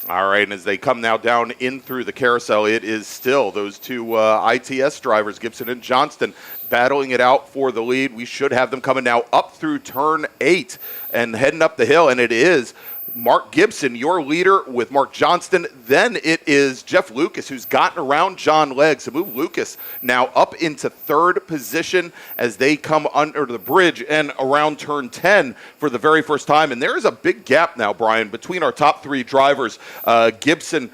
All right, and as they come now down in through the carousel, it is still those two ITS drivers, Gibson and Johnston, battling it out for the lead. We should have them coming now up through turn 8 and heading up the hill, and it is Mark Gibson, your leader, with Mark Johnston. Then it is Jeff Lucas, who's gotten around John Legg. So move Lucas now up into 3rd position as they come under the bridge and around turn 10 for the very first time. And there is a big gap now, Brian, between our top 3 drivers, Gibson,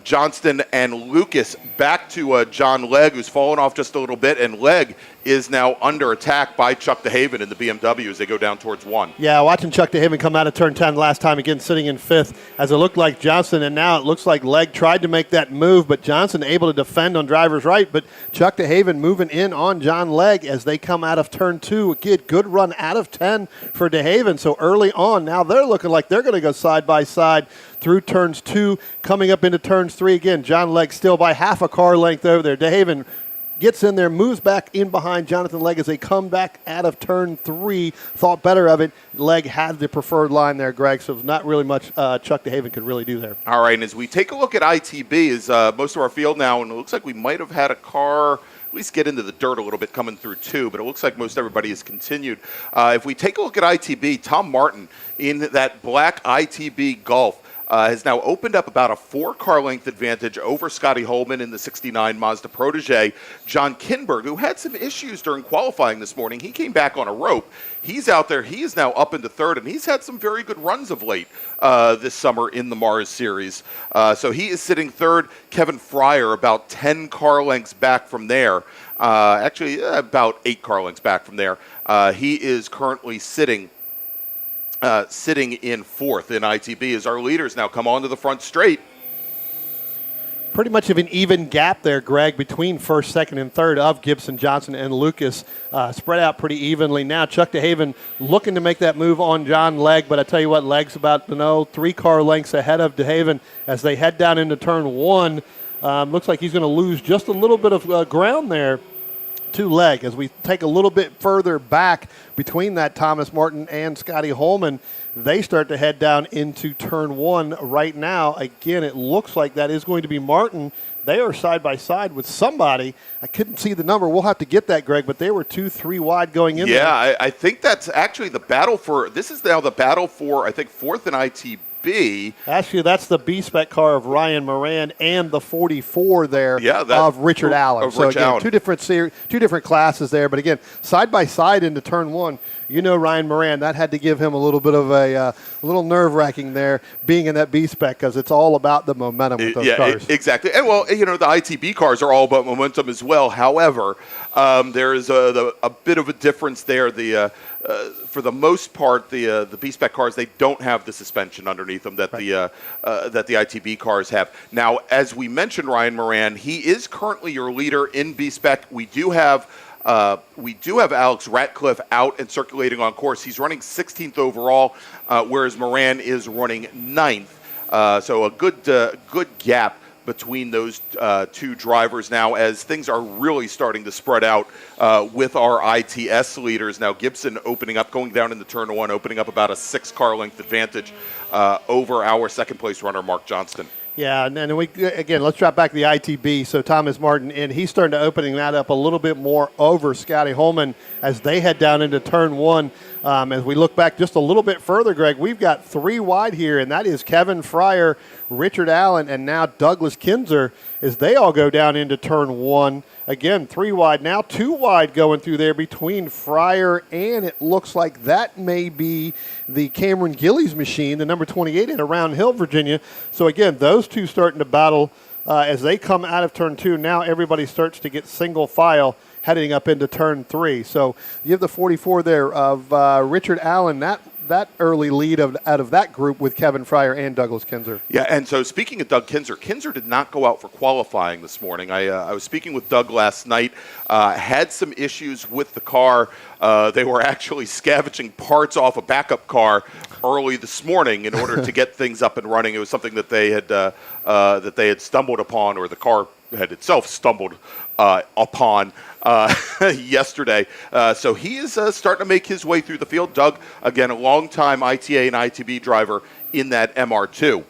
Johnston, and Lucas, back to John Legg, who's fallen off just a little bit, and Legg is now under attack by Chuck DeHaven in the BMW as they go down towards 1. Yeah, watching Chuck DeHaven come out of turn 10 last time, again sitting in 5th, as it looked like Johnston, and now it looks like Legg tried to make that move, but Johnson able to defend on driver's right, but Chuck DeHaven moving in on John Legg as they come out of turn 2. Again, good run out of 10 for DeHaven, so early on, now they're looking like they're going to go side by side through turns 2, coming up into turns 3. Again, John Legg still by half a car length over there. DeHaven gets in there, moves back in behind Jonathan Legg as they come back out of turn 3. Thought better of it. Legg had the preferred line there, Greg, so there's not really much Chuck DeHaven could really do there. All right, and as we take a look at ITB, is most of our field now, and it looks like we might have had a car at least get into the dirt a little bit coming through too, but it looks like most everybody has continued. If we take a look at ITB, Tom Martin in that black ITB Golf has now opened up about a 4-car length advantage over Scotty Holman in the 69 Mazda Protege. John Kinberg, who had some issues during qualifying this morning, he came back on a rope. He's out there. He is now up into 3rd, and he's had some very good runs of late this summer in the MARRS series. So he is sitting 3rd. Kevin Fryer about 10 car lengths back from there. Actually, about 8 car lengths back from there. He is currently sitting in 4th in ITB as our leaders now come onto the front straight. Pretty much of an even gap there, Greg, between 1st, 2nd, and 3rd of Gibson, Johnson, and Lucas. Spread out pretty evenly. Now Chuck DeHaven looking to make that move on John Legg, but I tell you what, Legg's about 3 car lengths ahead of DeHaven as they head down into turn 1. Looks like he's going to lose just a little bit of ground there to Legg as we take a little bit further back between that Thomas Martin and Scotty Holman. They start to head down into turn 1 right now. Again, it looks like that is going to be Martin. They are side by side with somebody. I couldn't see the number. We'll have to get that, Greg, but they were 2-3 wide going in there. Yeah, I think that's actually the battle for, this is now the battle for, I think, 4th in ITB. Actually, that's the B-Spec car of Ryan Moran and the 44 there of Richard Allen. So again, Allen. two different classes there. But again, side by side into turn 1, Ryan Moran, that had to give him a little bit of a little nerve-wracking there being in that B-Spec because it's all about the momentum with those cars. Exactly. And, well, the ITB cars are all about momentum as well. However, there is a bit of a difference there. For the most part, the B-Spec cars, they don't have the suspension underneath them that the ITB cars have. Now, as we mentioned, Ryan Moran, he is currently your leader in B-Spec. We do have Alex Ratcliffe out and circulating on course. He's running 16th overall, whereas Moran is running 9th. So a good gap between those 2 drivers now as things are really starting to spread out with our ITS leaders. Now Gibson opening up, going down into turn 1, opening up about a 6-car length advantage over our 2nd place runner, Mark Johnston. Yeah, and then let's drop back to the ITB. So Thomas Martin, and he's starting to opening that up a little bit more over Scotty Holman as they head down into turn 1. As we look back just a little bit further, Greg, we've got 3 wide here, and that is Kevin Fryer, Richard Allen, and now Douglas Kinzer as they all go down into turn 1. Again, 3 wide now, 2 wide going through there between Fryer and it looks like that may be the Cameron Gillies machine, the number 28 in Round Hill, Virginia. So again, those 2 starting to battle as they come out of turn 2. Now everybody starts to get single file heading up into turn 3. So you have the 44 there of Richard Allen, that early lead out of that group with Kevin Fryer and Douglas Kinzer. Yeah, and so speaking of Doug Kinzer did not go out for qualifying this morning. I was speaking with Doug last night, had some issues with the car. They were actually scavenging parts off a backup car early this morning in order to get things up and running. It was something that they had stumbled upon, or the car had itself stumbled upon yesterday. So he is starting to make his way through the field. Doug, again, a long-time ITA and ITB driver in that MR2.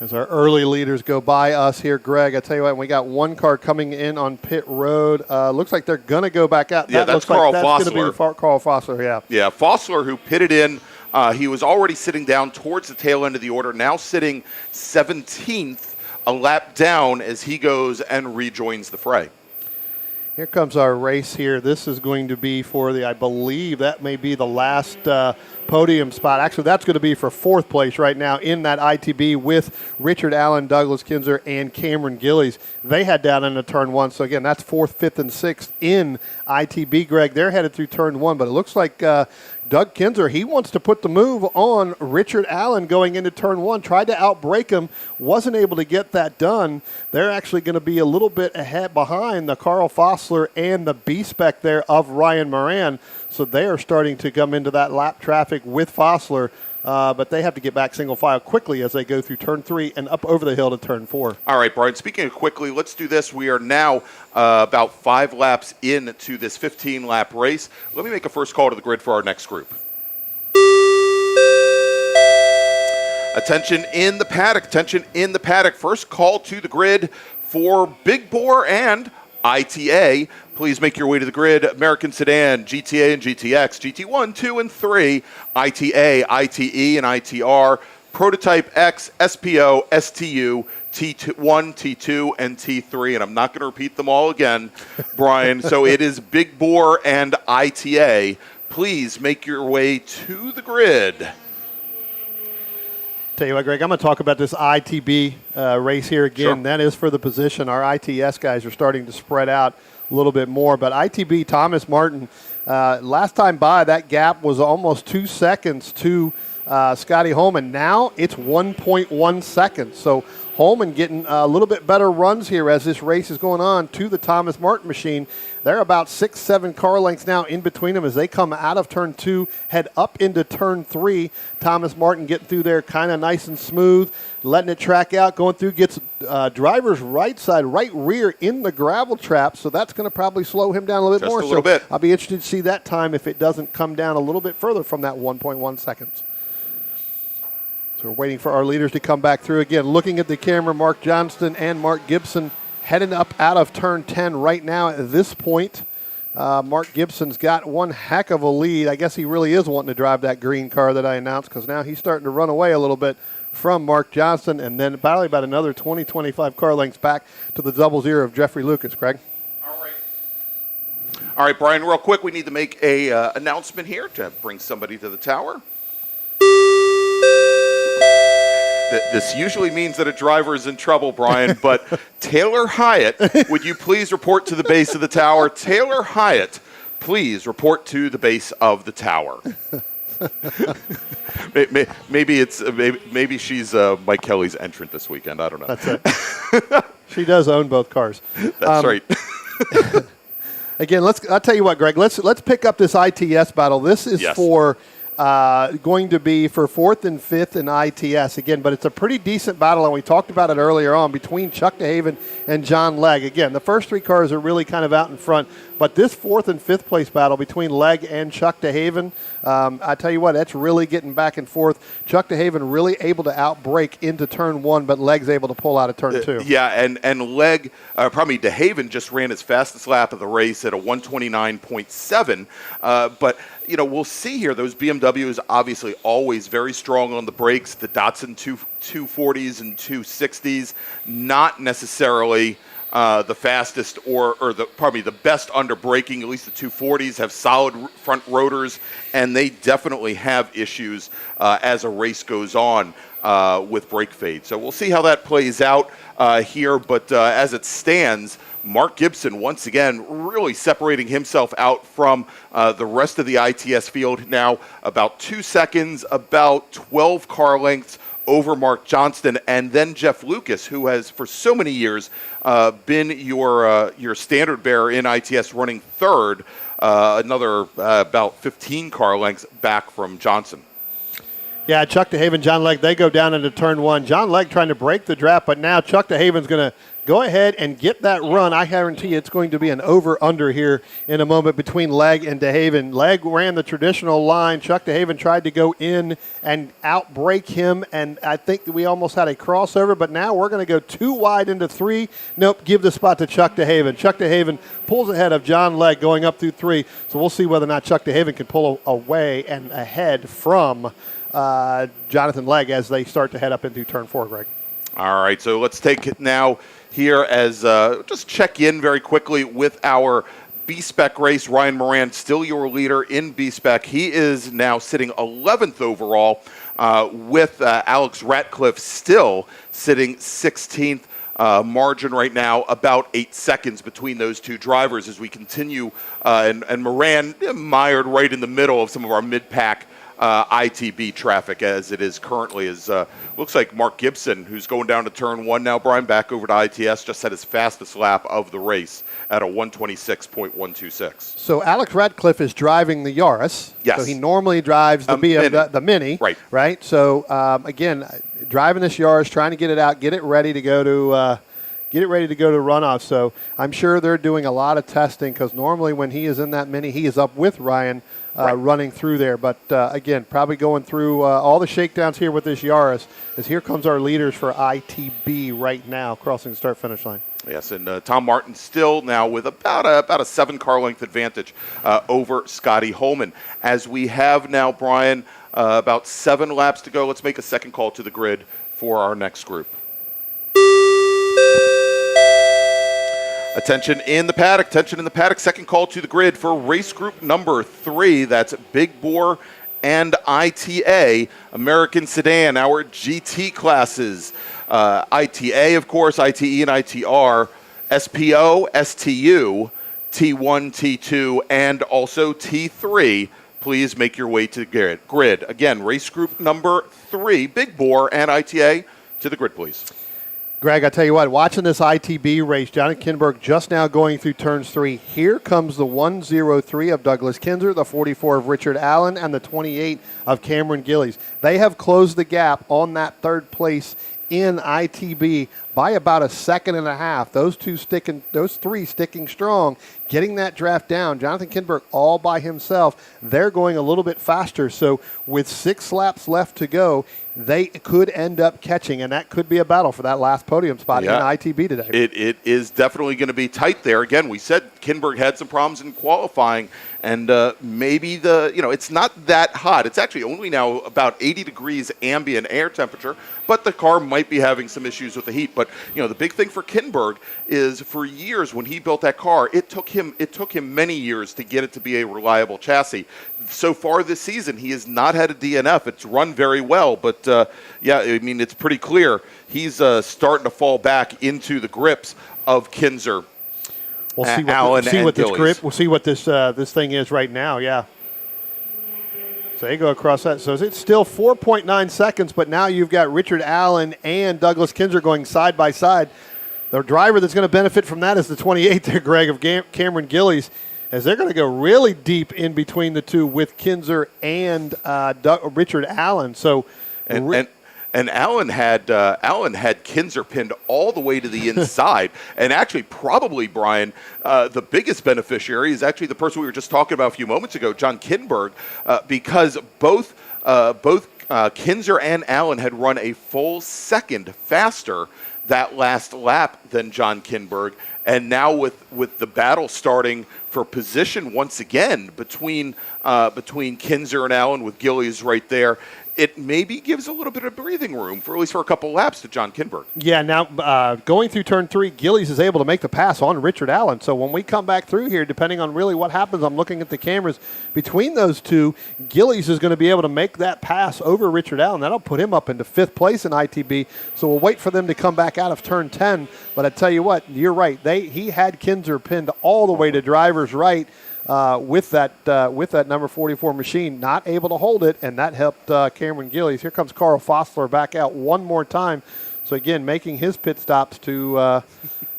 As our early leaders go by us here, Greg, I tell you what, we got 1 car coming in on pit road. Looks like they're going to go back out. Yeah, that's Carl Fossler. That's going to be Carl Fossler, yeah. Yeah, Fossler, who pitted in. He was already sitting down towards the tail end of the order, now sitting 17th, a lap down as he goes and rejoins the fray. Here comes our race here. This is going to be for I believe that may be the last podium spot. Actually, that's going to be for 4th place right now in that ITB with Richard Allen, Douglas Kinzer, and Cameron Gillies. They head down into turn 1. So, again, that's 4th, 5th, and 6th in ITB, Greg. They're headed through turn 1, but it looks like Doug Kinzer, he wants to put the move on Richard Allen going into turn 1. Tried to outbrake him, wasn't able to get that done. They're actually going to be a little bit ahead behind the Carl Fossler and the B-Spec there of Ryan Moran. So they are starting to come into that lap traffic with Fossler. but they have to get back single file quickly as they go through turn 3 and up over the hill to turn 4. All right, Brian, speaking of quickly, let's do this. We are now about 5 laps into this 15-lap race. Let me make a first call to the grid for our next group. Attention in the paddock, attention in the paddock. First call to the grid for Big Bore and ITA. Please make your way to the grid. American Sedan, GTA and GTX, GT1, 2, and 3, ITA, ITE, and ITR, Prototype X, SPO, STU, T1, T2, and T3. And I'm not going to repeat them all again, Brian. So it is Big Bore and ITA. Please make your way to the grid. Tell you what, Greg, I'm going to talk about this ITB race here again. Sure. That is for the position. Our ITS guys are starting to spread out a little bit more. But ITB, Thomas Martin, last time by, that gap was almost 2 seconds to Scotty Holman. Now it's 1.1 seconds. So Holman getting a little bit better runs here as this race is going on to the Thomas Martin machine. They're about 6-7 car lengths now in between them as they come out of turn 2, head up into turn 3. Thomas Martin getting through there kind of nice and smooth, letting it track out, going through, gets driver's right side, right rear in the gravel trap, so that's going to probably slow him down a little bit more. Just a little bit. I'll be interested to see that time if it doesn't come down a little bit further from that 1.1 seconds. So we're waiting for our leaders to come back through. Again, looking at the camera, Mark Johnston and Mark Gibson heading up out of turn 10 right now at this point. Mark Gibson's got one heck of a lead. I guess he really is wanting to drive that green car that I announced because now he's starting to run away a little bit from Mark Johnston and then probably about another 20, 25 car lengths back to the 00 of Jeffrey Lucas, Greg. All right, Brian, real quick, we need to make a announcement here to bring somebody to the tower. This usually means that a driver is in trouble, Brian, but Taylor Hyatt, would you please report to the base of the tower? Taylor Hyatt, please report to the base of the tower. Maybe she's Mike Kelley's entrant this weekend. I don't know. That's it. She does own both cars. That's right. Again, I'll tell you what, Greg. Let's pick up this ITS battle. This is for going to be for 4th and 5th in ITS again, but it's a pretty decent battle, and we talked about it earlier on between Chuck DeHaven and John Legg. Again, the first 3 cars are really kind of out in front, but this 4th and 5th place battle between Legg and Chuck DeHaven, I tell you what, that's really getting back and forth. Chuck DeHaven really able to outbrake into turn 1, but Legg's able to pull out of turn 2. Yeah, and DeHaven just ran his fastest lap of the race at a 129.7, but you know, we'll see here. Those BMWs obviously always very strong on the brakes. The Datsun 240s and 260s, not necessarily the fastest or the best under braking. At least the 240s have solid front rotors, and they definitely have issues as a race goes on with brake fade. So we'll see how that plays out here. But as it stands, Mark Gibson, once again, really separating himself out from the rest of the ITS field now, about 2 seconds, about 12 car lengths over Mark Johnston, and then Jeff Lucas, who has for so many years been your standard bearer in ITS, running 3rd, another about 15 car lengths back from Johnson. Yeah, Chuck DeHaven, John Legg, they go down into turn 1. John Legg trying to break the draft, but now Chuck DeHaven's going to go ahead and get that run. I guarantee you it's going to be an over-under here in a moment between Legg and DeHaven. Legg ran the traditional line. Chuck DeHaven tried to go in and outbreak him, and I think that we almost had a crossover, but now we're going to go 2 wide into 3. Nope, give the spot to Chuck DeHaven. Chuck DeHaven pulls ahead of John Legg going up through 3, so we'll see whether or not Chuck DeHaven can pull away and ahead from Jonathan Legg as they start to head up into turn 4, Greg. All right, so let's take it now here as just check in very quickly with our B-Spec race. Ryan Moran, still your leader in B-Spec. He is now sitting 11th overall with Alex Ratcliffe still sitting 16th. Margin right now about 8 seconds between those two drivers as we continue, and Moran mired right in the middle of some of our mid-pack ITB traffic as it is currently. Looks like Mark Gibson, who's going down to turn 1 now, Brian, back over to ITS, just had his fastest lap of the race at a 126.126. So Alex Radcliffe is driving the Yaris. Yes. So he normally drives the Mini. the Mini. Right. Right. So again, driving this Yaris, trying to get it out, get it ready to go to runoff. So I'm sure they're doing a lot of testing because normally when he is in that Mini, he is up with Ryan running through there. But again, probably going through all the shakedowns here with this Yaris, as here comes our leaders for ITB right now, crossing the start-finish line. Yes, and Tom Martin still now with about a 7-car length advantage over Scotty Holman. As we have now, Brian, about 7 laps to go. Let's make a second call to the grid for our next group. Attention in the paddock, second call to the grid for race group number 3. That's Big Bore and ITA, American Sedan, our GT classes. ITA, of course, ITE and ITR, SPO, STU, T1, T2, and also T3. Please make your way to the grid. Again, race group number 3, Big Bore and ITA, to the grid, please. Greg, I tell you what, watching this ITB race, Jonathan Kinberg just now going through turns 3. Here comes the 103 of Douglas Kinzer, the 44 of Richard Allen, and the 28 of Cameron Gillies. They have closed the gap on that third place in ITB by about a second and a half. Those three sticking strong, getting that draft down. Jonathan Kinberg all by himself. They're going a little bit faster. So with 6 laps left to go, they could end up catching, and that could be a battle for that last podium spot in ITB today. It is definitely going to be tight there. Again, we said Kinberg had some problems in qualifying, and maybe it's not that hot. It's actually only now about 80 degrees ambient air temperature, but the car might be having some issues with the heat. But the big thing for Kinberg is for years when he built that car, it took him many years to get it to be a reliable chassis. So far this season, he has not had a DNF. It's run very well, but it's pretty clear he's starting to fall back into the grips of Kinzer. We'll see what this thing is right now. Yeah. So they go across that. So it's still 4.9 seconds, but now you've got Richard Allen and Douglas Kinzer going side by side. The driver that's going to benefit from that is the 28 there, Greg, of Cameron Gillies, as they're going to go really deep in between the two with Kinzer and Richard Allen. So, and Allen had Kinzer pinned all the way to the inside, and actually probably, Brian, the biggest beneficiary is actually the person we were just talking about a few moments ago, John Kinberg, because both Kinzer and Allen had run a full second faster that last lap than John Kinberg. And now with the battle starting for position once again between Kinzer and Allen, with Gillies right there, it maybe gives a little bit of breathing room for at least for a couple laps to John Kinberg. Yeah, now going through turn 3, Gillies is able to make the pass on Richard Allen. So when we come back through here, depending on really what happens, I'm looking at the cameras between those two, Gillies is going to be able to make that pass over Richard Allen. That'll put him up into 5th place in ITB. So we'll wait for them to come back out of turn 10. But I tell you what, you're right. He had Kinzer pinned all the way to driver's right. With that number 44 machine, not able to hold it, and that helped Cameron Gillies. Here comes Carl Fossler back out one more time. So again, making his pit stops to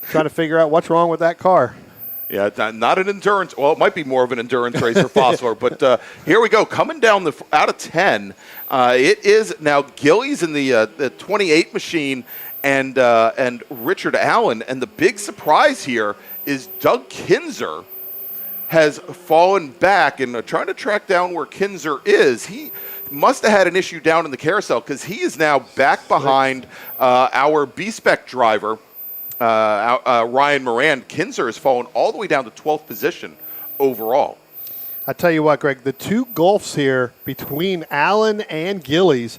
try to figure out what's wrong with that car. Yeah, not an endurance. Well, it might be more of an endurance race for Fossler, but here we go. Coming down out of 10, it is now Gillies in the 28 machine and Richard Allen. And the big surprise here is Doug Kinzer has fallen back, and trying to track down where Kinzer is. He must have had an issue down in the carousel because he is now back behind our B-Spec driver, Ryan Moran. Kinzer has fallen all the way down to 12th position overall. I tell you what, Greg, the two gulfs here between Allen and Gillies,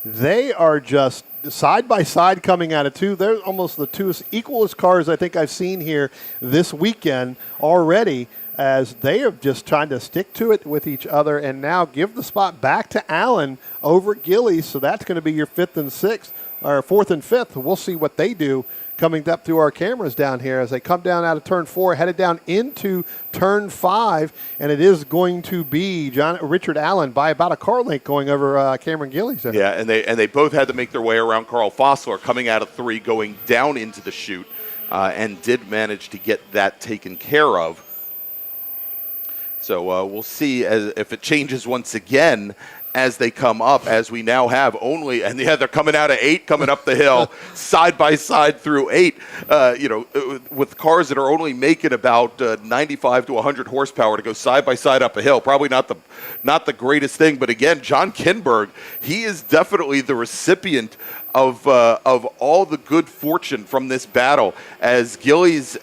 they are just side by side coming out of 2. They're almost the two equalest cars I think I've seen here this weekend already, as they are just trying to stick to it with each other and now give the spot back to Allen over Gillies. So that's going to be your 5th and 6th, or 4th and 5th. We'll see what they do coming up through our cameras down here as they come down out of turn 4, headed down into turn 5, and it is going to be Richard Allen by about a car length going over Cameron Gillies. Yeah, and they both had to make their way around Carl Fossler coming out of 3, going down into the chute, and did manage to get that taken care of. So we'll see if it changes once again as they come up, as we now have only, and yeah, they're coming out of 8, coming up the hill, side by side through 8, with cars that are only making about 95 to 100 horsepower to go side by side up a hill. Probably not the greatest thing, but again, John Kinberg, he is definitely the recipient of all the good fortune from this battle, as Gillies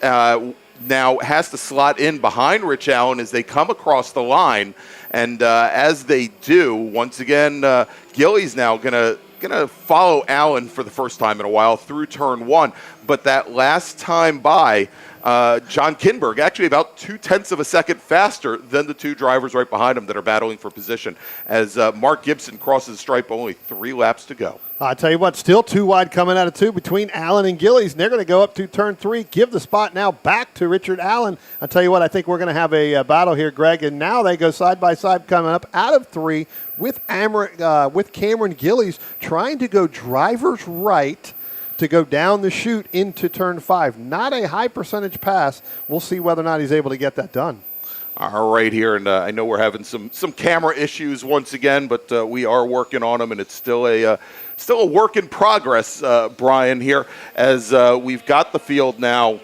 now has to slot in behind Rich Allen as they come across the line. And as they do, once again, Gillies now gonna follow Allen for the first time in a while through turn 1. But that last time by, John Kinberg, actually about 0.2 of a second faster than the 2 drivers right behind him that are battling for position, as Mark Gibson crosses the stripe, only 3 laps to go. I'll tell you what, still 2 wide coming out of 2 between Allen and Gillies, and they're going to go up to turn 3, give the spot now back to Richard Allen. I'll tell you what, I think we're going to have a battle here, Greg, and now they go side by side coming up out of 3 with Cameron Gillies trying to go driver's right to go down the chute into turn 5. Not a high percentage pass. We'll see whether or not he's able to get that done. All right here, and I know we're having some camera issues once again, but we are working on them, and it's still a work in progress, Brian, here, as we've got the field now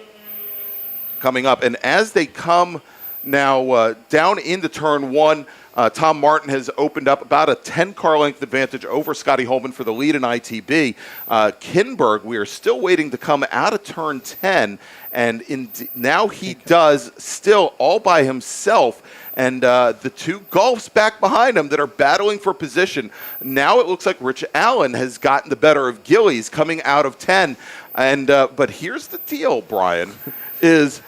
coming up. And as they come now down into turn 1, Tom Martin has opened up about a 10-car length advantage over Scotty Holman for the lead in ITB. Kinberg, we are still waiting to come out of turn 10, and now he does, still all by himself. And the 2 Golfs back behind him that are battling for position. Now it looks like Rich Allen has gotten the better of Gillies coming out of 10. And but here's the deal, Brian, is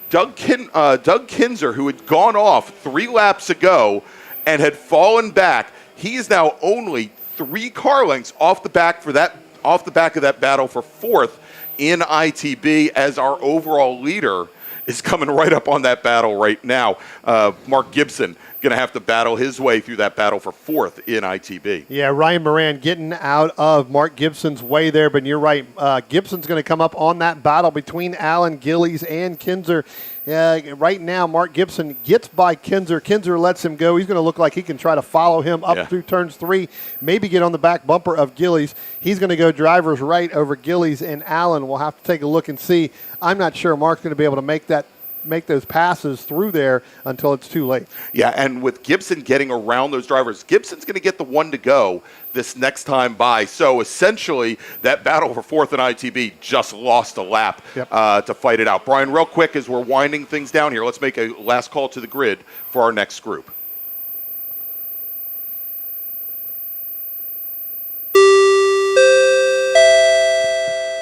Doug Kinzer, who had gone off 3 laps ago and had fallen back, he is now only 3 car lengths off the back of that battle for 4th in ITB, as our overall leader is coming right up on that battle right now. Mark Gibson going to have to battle his way through that battle for 4th in ITB. Yeah, Ryan Moran getting out of Mark Gibson's way there, but you're right. Gibson's going to come up on that battle between Allen, Gillies, and Kinzer. Right now, Mark Gibson gets by Kinzer. Kinzer lets him go. He's going to look like he can try to follow him up through turns 3, maybe get on the back bumper of Gillies. He's going to go driver's right over Gillies and Allen. We'll have to take a look and see. I'm not sure Mark's going to be able to make those passes through there until it's too late. Yeah, and with Gibson getting around those drivers, Gibson's going to get the 1 to go this next time by. So essentially, that battle for 4th in ITB just lost a lap to fight it out. Brian, real quick, as we're winding things down here, let's make a last call to the grid for our next group.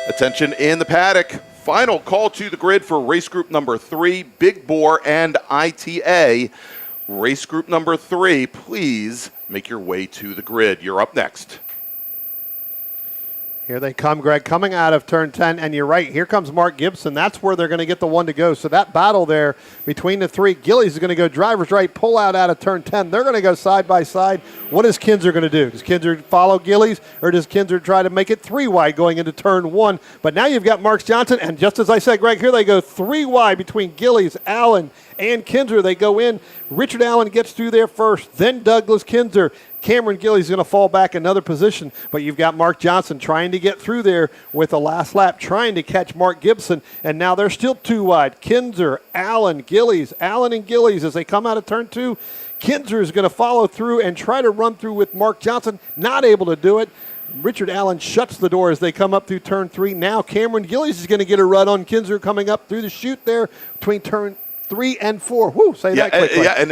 Attention in the paddock. Final call to the grid for race group number 3, Big Bore and ITA. Race group number 3, please make your way to the grid. You're up next. Here they come, Greg, coming out of turn 10, and you're right, here comes Mark Gibson. That's where they're going to get the 1 to go. So that battle there between the 3, Gillies is going to go driver's right, pull out of turn 10. They're going to go side by side. What is Kinzer going to do? Does Kinzer follow Gillies, or does Kinzer try to make it 3 wide going into turn 1? But now you've got Mark Johnson, and just as I said, Greg, here they go 3 wide between Gillies, Allen, and Kinzer. They go in. Richard Allen gets through there first, then Douglas Kinzer. Cameron Gillies is going to fall back another position, but you've got Mark Johnson trying to get through there with the last lap, trying to catch Mark Gibson, and now they're still 2 wide. Kinzer, Allen, Gillies, Allen and Gillies as they come out of turn 2. Kinzer is going to follow through and try to run through with Mark Johnson, not able to do it. Richard Allen shuts the door as they come up through turn 3. Now Cameron Gillies is going to get a run on Kinzer coming up through the chute there between turn 3 and 4. Woo, say that quickly. Yeah, and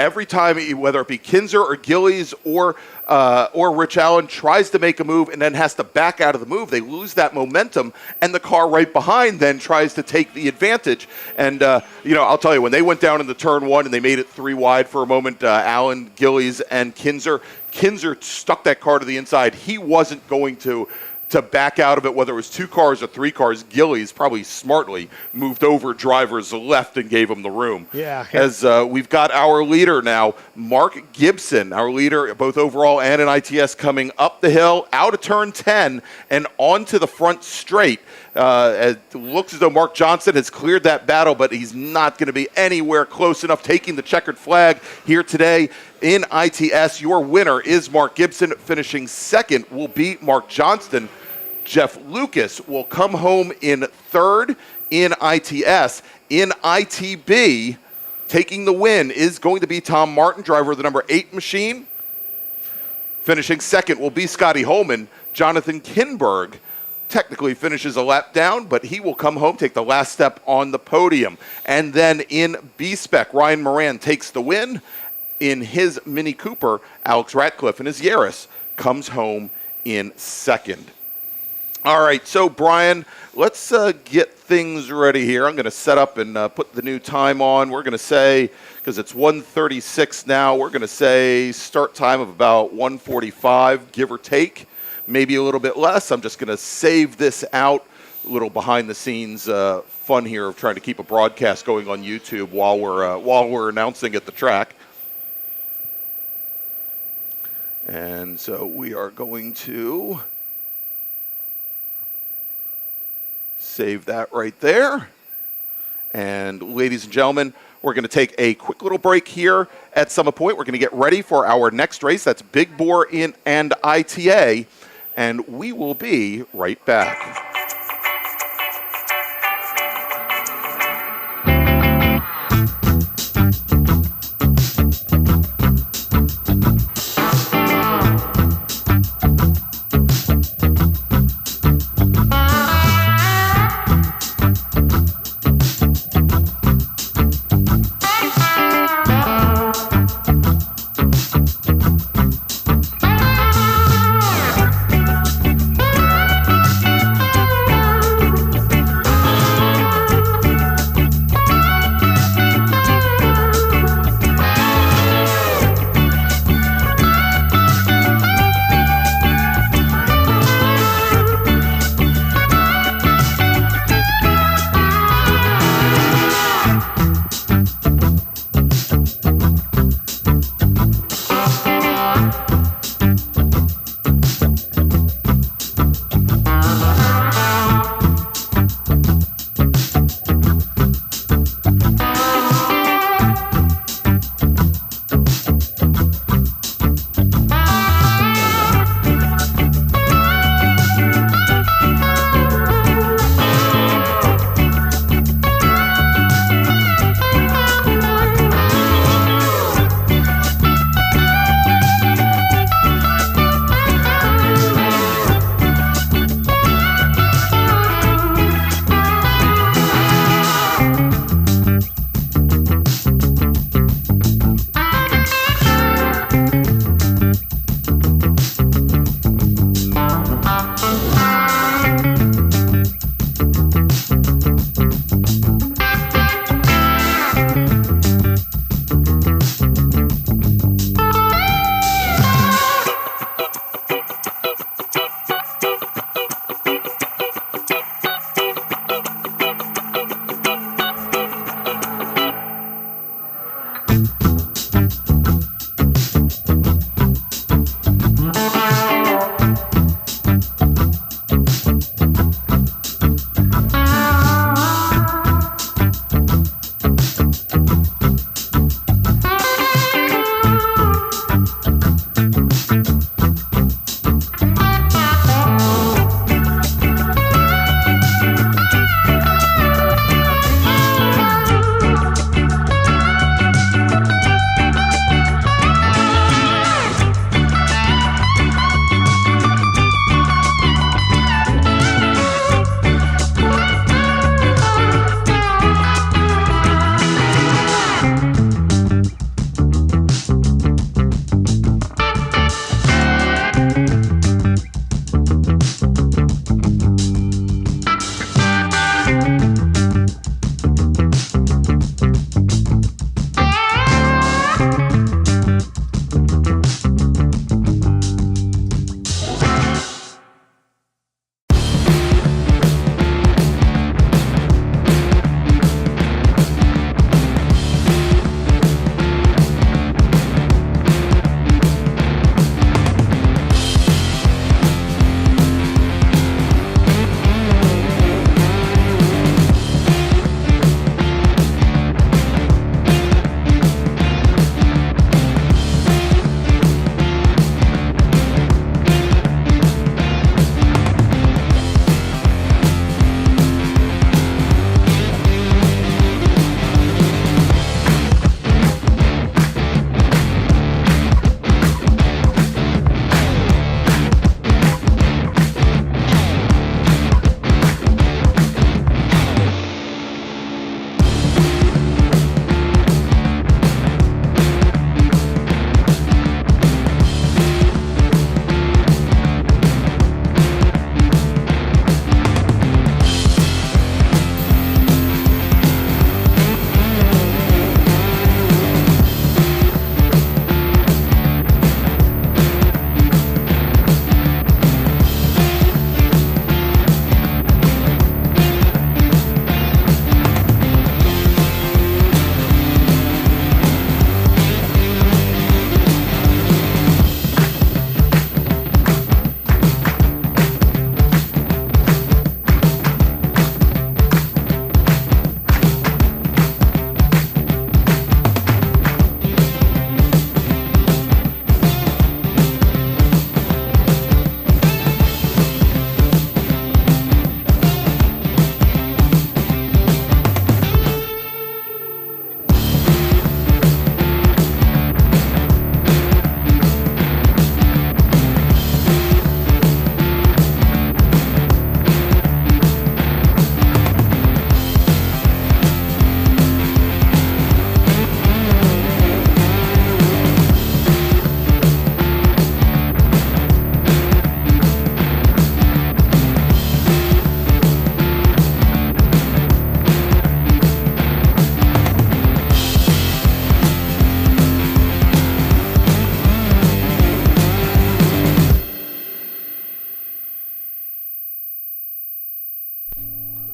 every time, whether it be Kinzer or Gillies or Rich Allen tries to make a move and then has to back out of the move, they lose that momentum, and the car right behind then tries to take the advantage. And, I'll tell you, when they went down in the turn 1 and they made it 3 wide for a moment, Allen, Gillies, and Kinzer stuck that car to the inside. He wasn't going to to back out of it, whether it was 2 cars or 3 cars. Gillies probably smartly moved over drivers left and gave them the room. Yeah. As we've got our leader now, Mark Gibson, our leader both overall and in ITS, coming up the hill, out of turn 10, and onto the front straight. It looks as though Mark Johnson has cleared that battle, but he's not going to be anywhere close enough, taking the checkered flag here today in ITS. Your winner is Mark Gibson. Finishing second will be Mark Johnston. Jeff Lucas will come home in third in ITS. In ITB, taking the win is going to be Tom Martin, driver of the number 8 machine. Finishing second will be Scotty Holman. Jonathan Kinberg technically finishes a lap down, but he will come home, take the last step on the podium. And then in B-Spec, Ryan Moran takes the win. In his Mini Cooper, Alex Ratcliffe and his Yaris comes home in second. All right, so Brian, let's get things ready here. I'm going to set up and put the new time on. We're going to say, because it's 1:36 now, we're going to say start time of about 1:45, give or take, maybe a little bit less. I'm just going to save this out, a little behind the scenes fun here of trying to keep a broadcast going on YouTube while we're announcing at the track. And so we are going to save that right there. And ladies and gentlemen, we're going to take a quick little break here at Summit Point. We're going to get ready for our next race. That's Big Bore and ITA. And we will be right back.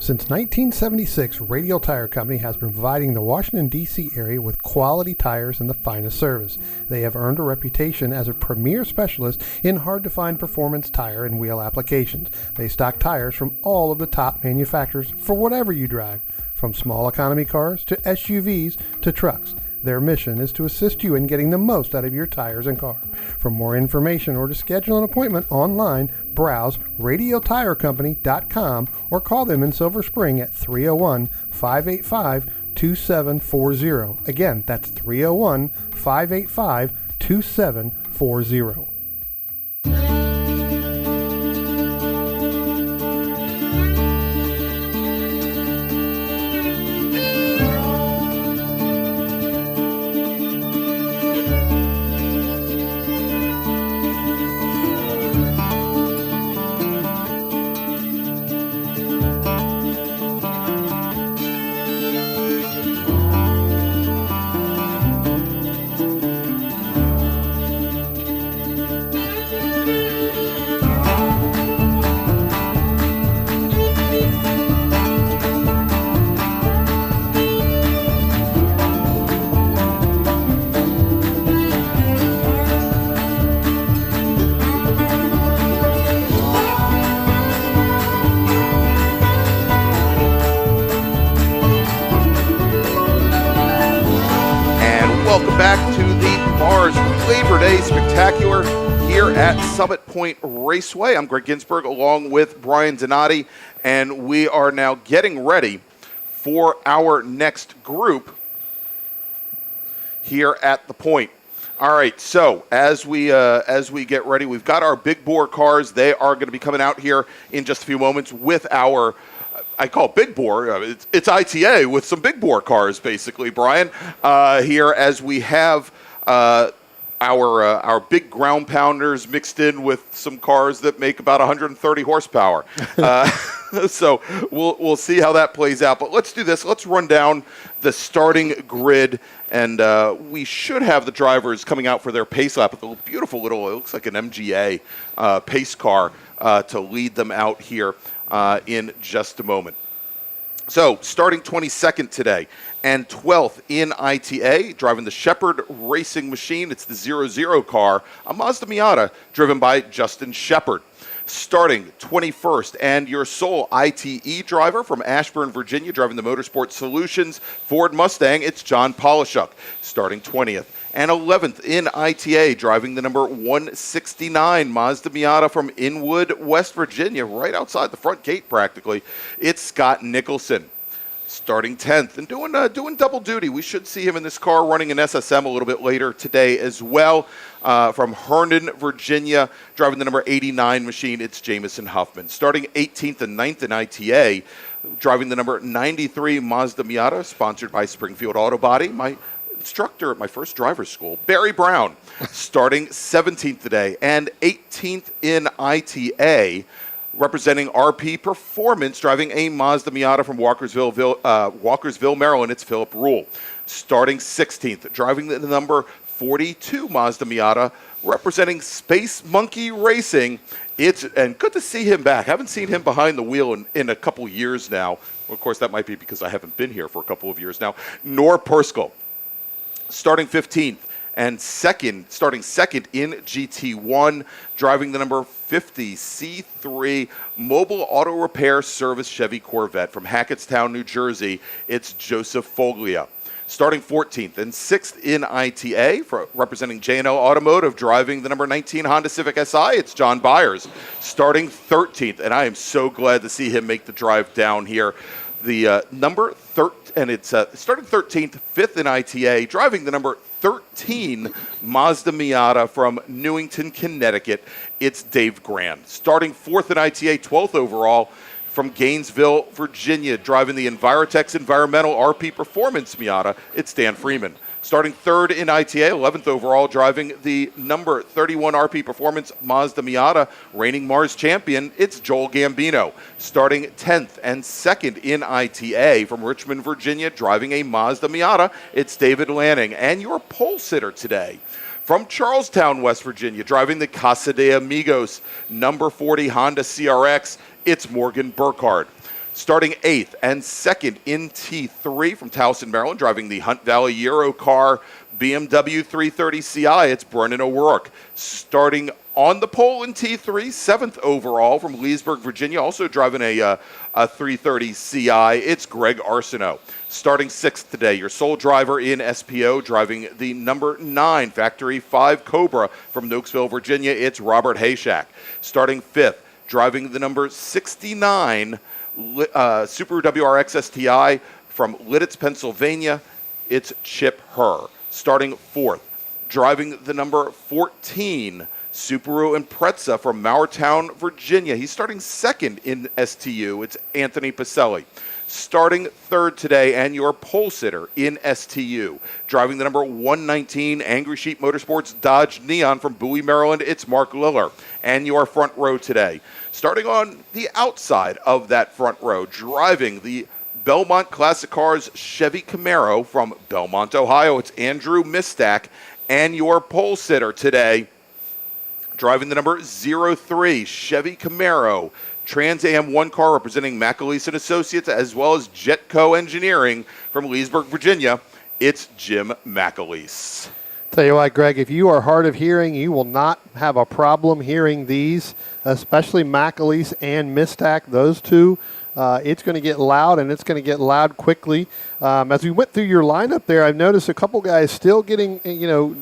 Since 1976, Radial Tire Company has been providing the Washington, D.C. area with quality tires and the finest service. They have earned a reputation as a premier specialist in hard-to-find performance tire and wheel applications. They stock tires from all of the top manufacturers for whatever you drive, from small economy cars to SUVs to trucks. Their mission is to assist you in getting the most out of your tires and car. For more information or to schedule an appointment online, browse radialtirecompany.com or call them in Silver Spring at 301-585-2740. Again, that's 301-585-2740. Welcome back to the MARRS Labor Day Spectacular here at Summit Point Raceway. I'm Greg Ginsburg along with Brian Donati, and we are now getting ready for our next group here at the point. All right, so as we get ready, we've got our big bore cars. They are going to be coming out here in just a few moments with our, I call it big bore. It's ITA with some big bore cars, basically, Brian. Here as we have our big ground pounders mixed in with some cars that make about 130 horsepower. So we'll see how that plays out. But let's do this. Let's run down the starting grid, and we should have the drivers coming out for their pace lap with a beautiful little, it looks like an MGA pace car to lead them out here in just a moment. So starting 22nd today and 12th in ITA, driving the Shepherd Racing Machine. It's the 00 car, a Mazda Miata driven by Justin Shepherd. Starting 21st and your sole ITE driver from Ashburn, Virginia, driving the Motorsport Solutions Ford Mustang, it's John Polishuk. Starting 20th and 11th in ITA, driving the number 169 Mazda Miata from Inwood, West Virginia, right outside the front gate practically, it's Scott Nicholson. Starting 10th and doing double duty. We should see him in this car running an SSM a little bit later today as well. From Herndon, Virginia, driving the number 89 machine, it's Jamison Huffman. Starting 18th and 9th in ITA, driving the number 93 Mazda Miata, sponsored by Springfield Auto Body. My instructor at my first driver's school, Barry Brown. Starting 17th today and 18th in ITA, representing RP Performance, driving a Mazda Miata from Walkersville, Maryland, it's Philip Rule. Starting 16th, driving the number 42 Mazda Miata, representing Space Monkey Racing, and good to see him back. Haven't seen him behind the wheel in a couple years now. Well, of course, that might be because I haven't been here for a couple of years now. Nor Perskell. Starting 15th. And starting second in GT1, driving the number 50 C3 Mobile Auto Repair Service Chevy Corvette from Hackettstown, New Jersey, it's Joseph Foglia. Starting 14th and 6th in ITA, representing J&L Automotive, driving the number 19 Honda Civic Si, it's John Byers. Starting 13th, and I am so glad to see him make the drive down here. The number 13, and it's starting 13th, 5th in ITA, driving the number 13 Mazda Miata from Newington, Connecticut, it's Dave Grand. Starting 4th in ITA, 12th overall, from Gainesville, Virginia, driving the Envirotex Environmental RP Performance Miata, it's Dan Freeman. Starting 3rd in ITA, 11th overall, driving the number 31 RP Performance Mazda Miata, reigning MARRS champion, it's Joel Gambino. Starting 10th and 2nd in ITA, from Richmond, Virginia, driving a Mazda Miata, it's David Lanning. And your pole sitter today, from Charlestown, West Virginia, driving the Casa de Amigos number 40 Honda CRX, it's Morgan Burkhardt. Starting 8th and 2nd in T3 from Towson, Maryland, driving the Hunt Valley Euro car BMW 330Ci, it's Brennan O'Rourke. Starting on the pole in T3, 7th overall from Leesburg, Virginia, also driving a 330Ci, it's Greg Arsenault. Starting 6th today, your sole driver in SPO, driving the number 9 Factory 5 Cobra from Nokesville, Virginia, it's Robert Hayshak. Starting 5th, driving the number 69 Subaru WRX STI from Lidditz, Pennsylvania, it's Chip Herr. Starting 4th, driving the number 14 Subaru Impreza from Mowertown, Virginia. He's starting 2nd in STU. It's Anthony Pacelli. Starting 3rd today, and your pole sitter in STU. Driving the number 119 Angry Sheep Motorsports Dodge Neon from Bowie, Maryland, it's Mark Liller. And your front row today. Starting on the outside of that front row, driving the Belmont Classic Cars Chevy Camaro from Belmont, Ohio, it's Andrew Mistack. And your pole sitter today, driving the number 03 Chevy Camaro Trans Am 1 car representing McAleese and Associates, as well as Jetco Engineering from Leesburg, Virginia, it's Jim McAleese. Tell you what, Greg, if you are hard of hearing, you will not have a problem hearing these, especially McAleese and Mistack, those two. It's going to get loud, and it's going to get loud quickly. As we went through your lineup there, I've noticed a couple guys still getting,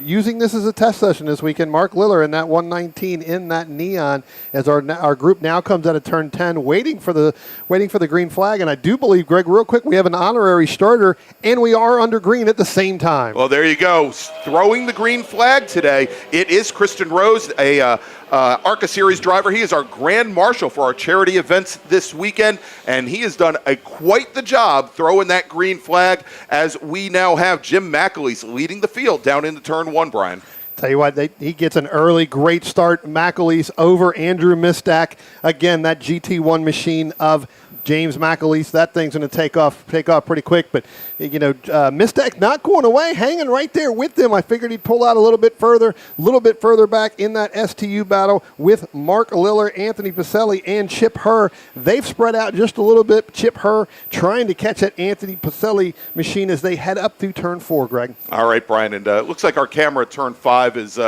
using this as a test session this weekend. Mark Liller in that 119 in that Neon, as our group now comes out of turn 10, waiting for the green flag. And I do believe, Greg, real quick, we have an honorary starter, and we are under green at the same time. Well, there you go. Throwing the green flag today, it is Kristen Rose, a ARCA Series driver. He is our grand marshal for our charity events this weekend, and he has done quite the job throwing that green flag, as we now have Jim McAleese leading the field down into turn 1, Brian. Tell you what, he gets an early great start. McAleese over Andrew Mistack. Again, that GT1 machine of James McAleese, that thing's going to take off pretty quick. But, Mistack not going away, hanging right there with them. I figured he'd pull out a little bit further back in that STU battle with Mark Liller, Anthony Pacelli, and Chip Herr. They've spread out just a little bit. Chip Herr trying to catch that Anthony Pacelli machine as they head up through turn 4, Greg. All right, Brian, and it looks like our camera at turn 5 is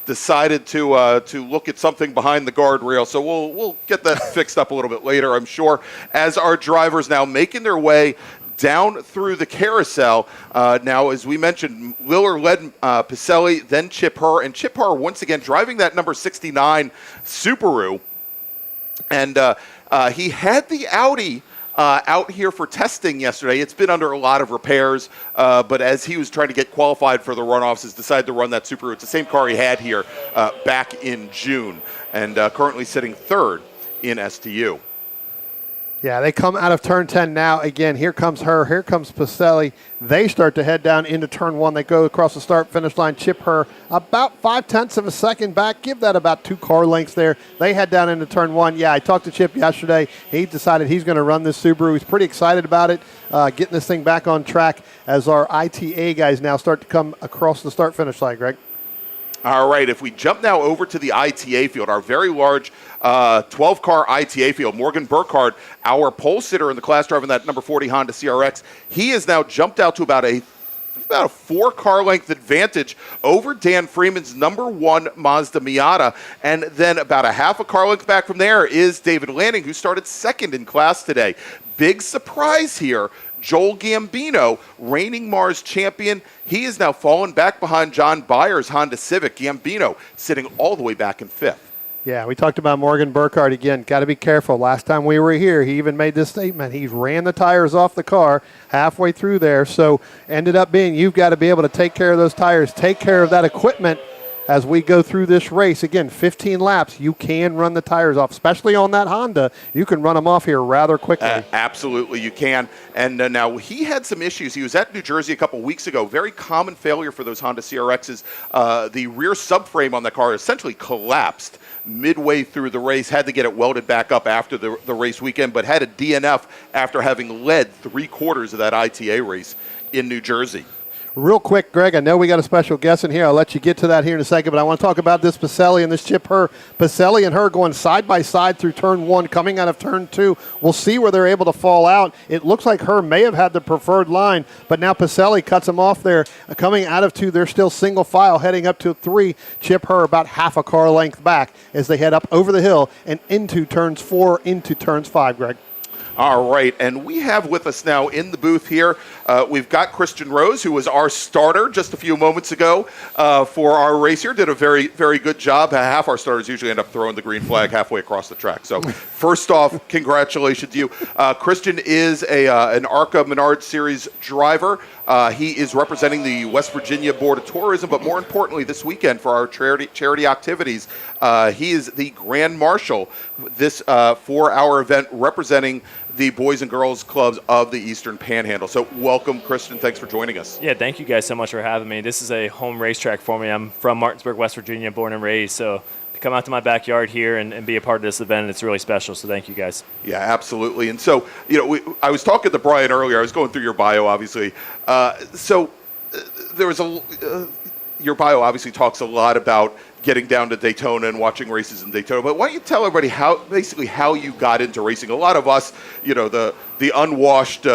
decided to look at something behind the guardrail, so we'll get that fixed up a little bit later, I'm sure, as our drivers now making their way down through the carousel. Now, as we mentioned, Liller led Pacelli, then Chip Herr, and Chip Herr once again driving that number 69 Subaru, and he had the Audi out here for testing yesterday. It's been under a lot of repairs, but as he was trying to get qualified for the runoffs, has decided to run that Subaru. It's the same car he had here back in June, and currently sitting 3rd in STU. Yeah, they come out of turn 10 now. Again, here comes Herr, here comes Pacelli. They start to head down into turn 1. They go across the start-finish line. Chip Herr about 0.5 of a second back. Give that about 2 car lengths there. They head down into turn 1. Yeah, I talked to Chip yesterday. He decided he's going to run this Subaru. He's pretty excited about it, getting this thing back on track as our ITA guys now start to come across the start-finish line, Greg. All right, if we jump now over to the ITA field, our very large 12-car ITA field, Morgan Burkhardt, our pole sitter in the class driving that number 40 Honda CRX, he has now jumped out to about a 4-car length advantage over Dan Freeman's number 1 Mazda Miata. And then about a half a car length back from there is David Lanning, who started 2nd in class today. Big surprise here. Joel Gambino, reigning MARRS champion, he is now fallen back behind John Byers' Honda Civic. Gambino sitting all the way back in 5th. Yeah, we talked about Morgan Burkhardt again. Got to be careful. Last time we were here, he even made this statement. He ran the tires off the car halfway through there. So ended up being, you've got to be able to take care of those tires, take care of that equipment as we go through this race. Again, 15 laps, you can run the tires off, especially on that Honda. You can run them off here rather quickly. Absolutely, you can. And now he had some issues. He was at New Jersey a couple weeks ago. Very common failure for those Honda CRXs. The rear subframe on the car essentially collapsed midway through the race. Had to get it welded back up after the race weekend, but had a DNF after having led 3/4 of that ITA race in New Jersey. Real quick, Greg, I know we got a special guest in here. I'll let you get to that here in a second, but I want to talk about this Pacelli and this Chip Herr. Pacelli and her going side by side through turn 1, coming out of turn 2. We'll see where they're able to fall out. It looks like Herr may have had the preferred line, but now Pacelli cuts them off there. Coming out of 2, they're still single file, heading up to 3. Chip Herr about half a car length back as they head up over the hill and into turns 4, into turns 5, Greg. All right, and we have with us now in the booth here, we've got Christian Rose, who was our starter just a few moments ago for our race here. Did a very, very good job. Half our starters usually end up throwing the green flag halfway across the track. So first off, congratulations to you. Christian is an ARCA Menard Series driver. He is representing the West Virginia Board of Tourism, but more importantly, this weekend for our charity activities, he is the Grand Marshal this for our event, representing the Boys and Girls Clubs of the Eastern Panhandle. So welcome, Christian. Thanks for joining us. Yeah, thank you guys so much for having me. This is a home racetrack for me. I'm from Martinsburg, West Virginia, born and raised. So to come out to my backyard here and be a part of this event, it's really special. So thank you guys. Yeah, absolutely. And so, I was talking to Brian earlier. I was going through your bio, obviously. There was your bio obviously talks a lot about getting down to Daytona and watching races in Daytona. But why don't you tell everybody how you got into racing? A lot of us, the unwashed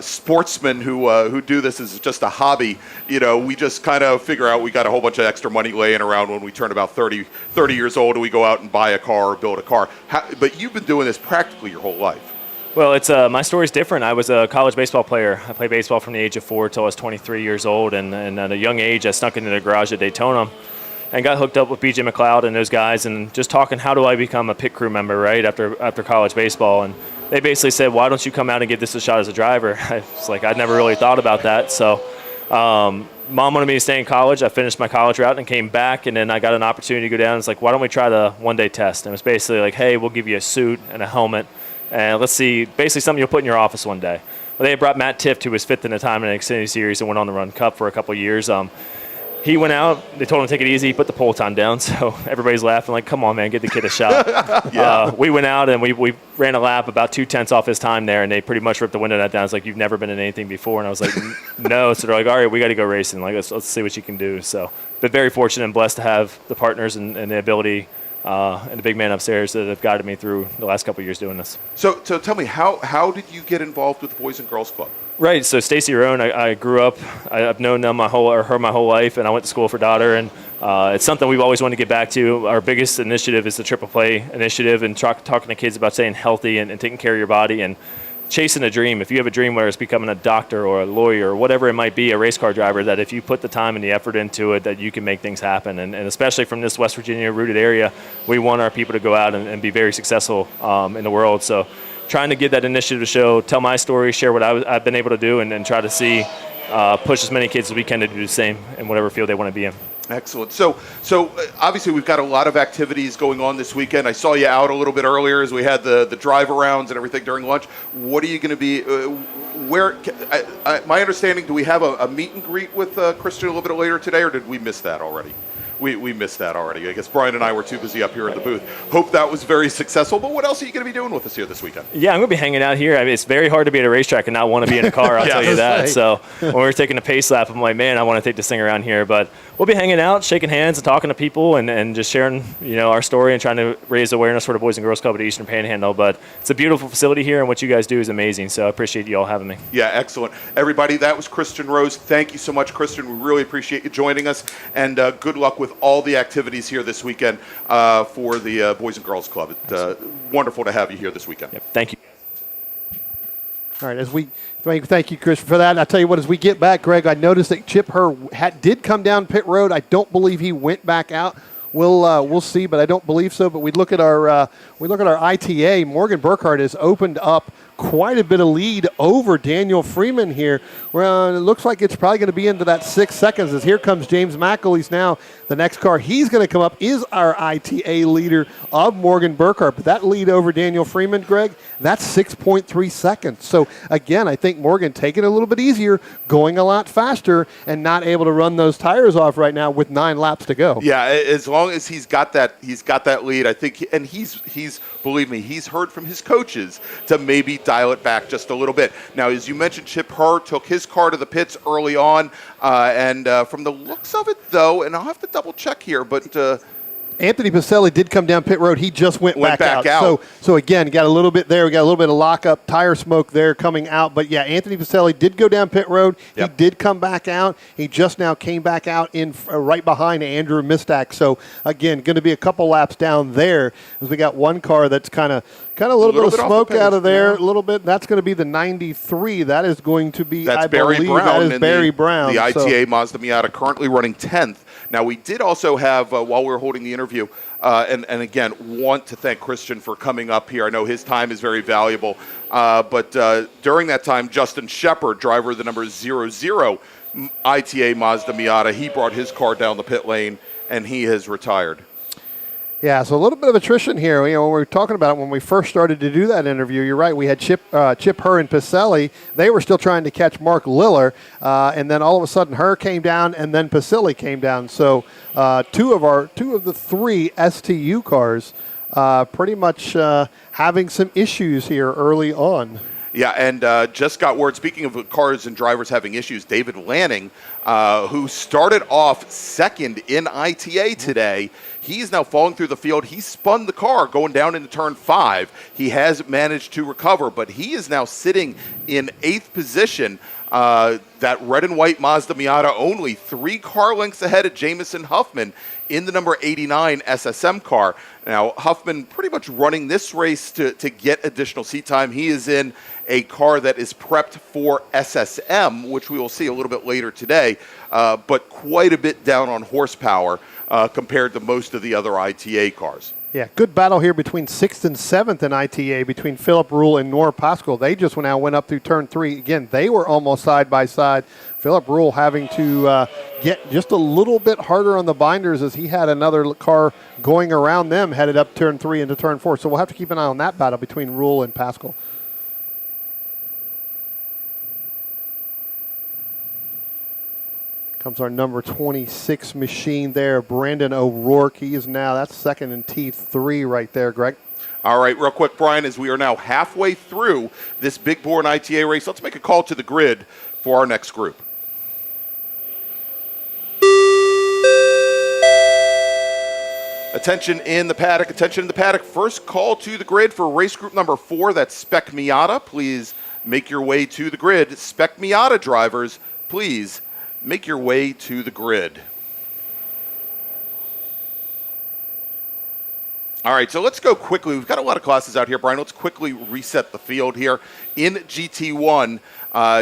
sportsmen who do this as just a hobby, we just kind of figure out we got a whole bunch of extra money laying around when we turn about 30 years old and we go out and buy a car or build a car. But you've been doing this practically your whole life. Well, it's my story's different. I was a college baseball player. I played baseball from the age of 4 until I was 23 years old, and at a young age, I snuck into the garage at Daytona and got hooked up with B.J. McLeod and those guys, and just talking, how do I become a pit crew member, right, after college baseball? And they basically said, why don't you come out and give this a shot as a driver? I was like, I'd never really thought about that. So Mom wanted me to stay in college. I finished my college route and came back, and then I got an opportunity to go down. It's like, why don't we try the one-day test? And it was basically like, hey, we'll give you a suit and a helmet, and let's see, basically something you'll put in your office one day. Well, they had brought Matt Tifft, who was 5th in the time in the Xfinity Series and went on the Run Cup for a couple of years. He went out. They told him to take it easy. He put the pole time down. So everybody's laughing like, come on, man, give the kid a shot. We went out and we ran a lap about 2/10 off his time there, and they pretty much ripped the window of that down. It's like, you've never been in anything before. And I was like, no. So they're like, all right, we got to go racing. Like, let's see what you can do. So been very fortunate and blessed to have the partners and the ability and the big man upstairs that have guided me through the last couple of years doing this. So tell me, how did you get involved with the Boys and Girls Club? Right, so Stacy Roan, I grew up, I've known them her my whole life, and I went to school for daughter, and it's something we've always wanted to get back to. Our biggest initiative is the Triple Play initiative, and talking to kids about staying healthy and taking care of your body and chasing a dream. If you have a dream where it's becoming a doctor or a lawyer or whatever it might be, a race car driver, that if you put the time and the effort into it, that you can make things happen. And especially from this West Virginia rooted area, we want our people to go out and be very successful in the world. So trying to get that initiative to show, tell my story, share what I've been able to do, and try to see, push as many kids as we can to do the same in whatever field they want to be in. Excellent. So obviously we've got a lot of activities going on this weekend. I saw you out a little bit earlier as we had the drive-arounds and everything during lunch. What are you going to be, my understanding, do we have a meet and greet with Christian a little bit later today, or did we miss that already? We missed that already. I guess Brian and I were too busy up here in the booth. Hope that was very successful. But what else are you going to be doing with us here this weekend? Yeah, I'm going to be hanging out here. I mean, it's very hard to be at a racetrack and not want to be in a car, I'll tell you that. Right. So when we were taking a pace lap, I'm like, man, I want to take this thing around here. But we'll be hanging out, shaking hands and talking to people and just sharing, our story and trying to raise awareness for the Boys and Girls Club at the Eastern Panhandle. But it's a beautiful facility here, and what you guys do is amazing. So I appreciate you all having me. Yeah, excellent. Everybody, that was Christian Rose. Thank you so much, Christian. We really appreciate you joining us, and good luck with all the activities here this weekend for the Boys and Girls Club. It's wonderful to have you here this weekend. Yep, thank you. All right, thank you, Chris, for that. I'll tell you what, as we get back, Greg, I noticed that Chip Herr did come down pit road. I don't believe he went back out. We'll see, but I don't believe so. But we look at our ITA. Morgan Burkhardt has opened up quite a bit of lead over Daniel Freeman here. Well, it looks like it's probably going to be into that 6 seconds, as here comes James McAleese now. The next car he's going to come up is our ITA leader of Morgan Burkhardt. But that lead over Daniel Freeman, Greg, that's 6.3 seconds. So, again, I think Morgan taking it a little bit easier, going a lot faster, and not able to run those tires off right now with 9 laps to go. Yeah, as long as he's got that lead, I think, and he's believe me, he's heard from his coaches to maybe dial it back just a little bit. Now, as you mentioned, Chip Herr took his car to the pits early on, and from the looks of it, though, and I'll have to double check here, but Anthony Pacelli did come down pit road. He just went back out. So again, got a little bit there. We got a little bit of lockup, tire smoke there coming out. But yeah, Anthony Pacelli did go down pit road. Yep. He did come back out. He just now came back out in right behind Andrew Mistak. So again, going to be a couple laps down there as we got one car that's kind of a little bit of smoke out of there, a little bit. That's going to be the 93. That is going to be, I believe, that is Barry Brown. The ITA Mazda Miata currently running 10th. Now, we did also have, while we were holding the interview, and again, want to thank Christian for coming up here. I know his time is very valuable. But during that time, Justin Shepard, driver of the number 00 ITA Mazda Miata, he brought his car down the pit lane, and he has retired. Yeah, so a little bit of attrition here. You know, when we were talking about it when we first started to do that interview, you're right. We had Chip Herr and Pacelli. They were still trying to catch Mark Liller, and then all of a sudden Herr came down, and then Pacelli came down. So two of the three STU cars pretty much having some issues here early on. Yeah, and just got word, speaking of cars and drivers having issues, David Lanning, who started off second in ITA today, he's now falling through the field. He spun the car going down into turn 5. He has managed to recover, but he is now sitting in 8th position. That red and white Mazda Miata only 3 car lengths ahead of Jamison Huffman in the number 89 SSM car. Now, Huffman pretty much running this race to get additional seat time. He is in a car that is prepped for SSM, which we will see a little bit later today, but quite a bit down on horsepower compared to most of the other ITA cars. Yeah, good battle here between 6th and 7th in ITA between Philip Rule and Nor Pascal. They just went up through turn 3. Again, they were almost side by side. Philip Rule having to get just a little bit harder on the binders as he had another car going around them headed up turn 3 into turn 4. So we'll have to keep an eye on that battle between Rule and Pascal. Comes our number 26 machine there, Brandon O'Rourke. He is now, that's second in T3 right there, Greg. All right, real quick, Brian, as we are now halfway through this Big Bore and ITA race, let's make a call to the grid for our next group. Attention in the paddock, attention in the paddock. First call to the grid for race group number 4, that's Spec Miata. Please make your way to the grid. Spec Miata drivers, please make your way to the grid. All right, so let's go quickly. We've got a lot of classes out here, Brian. Let's quickly reset the field here. In GT1,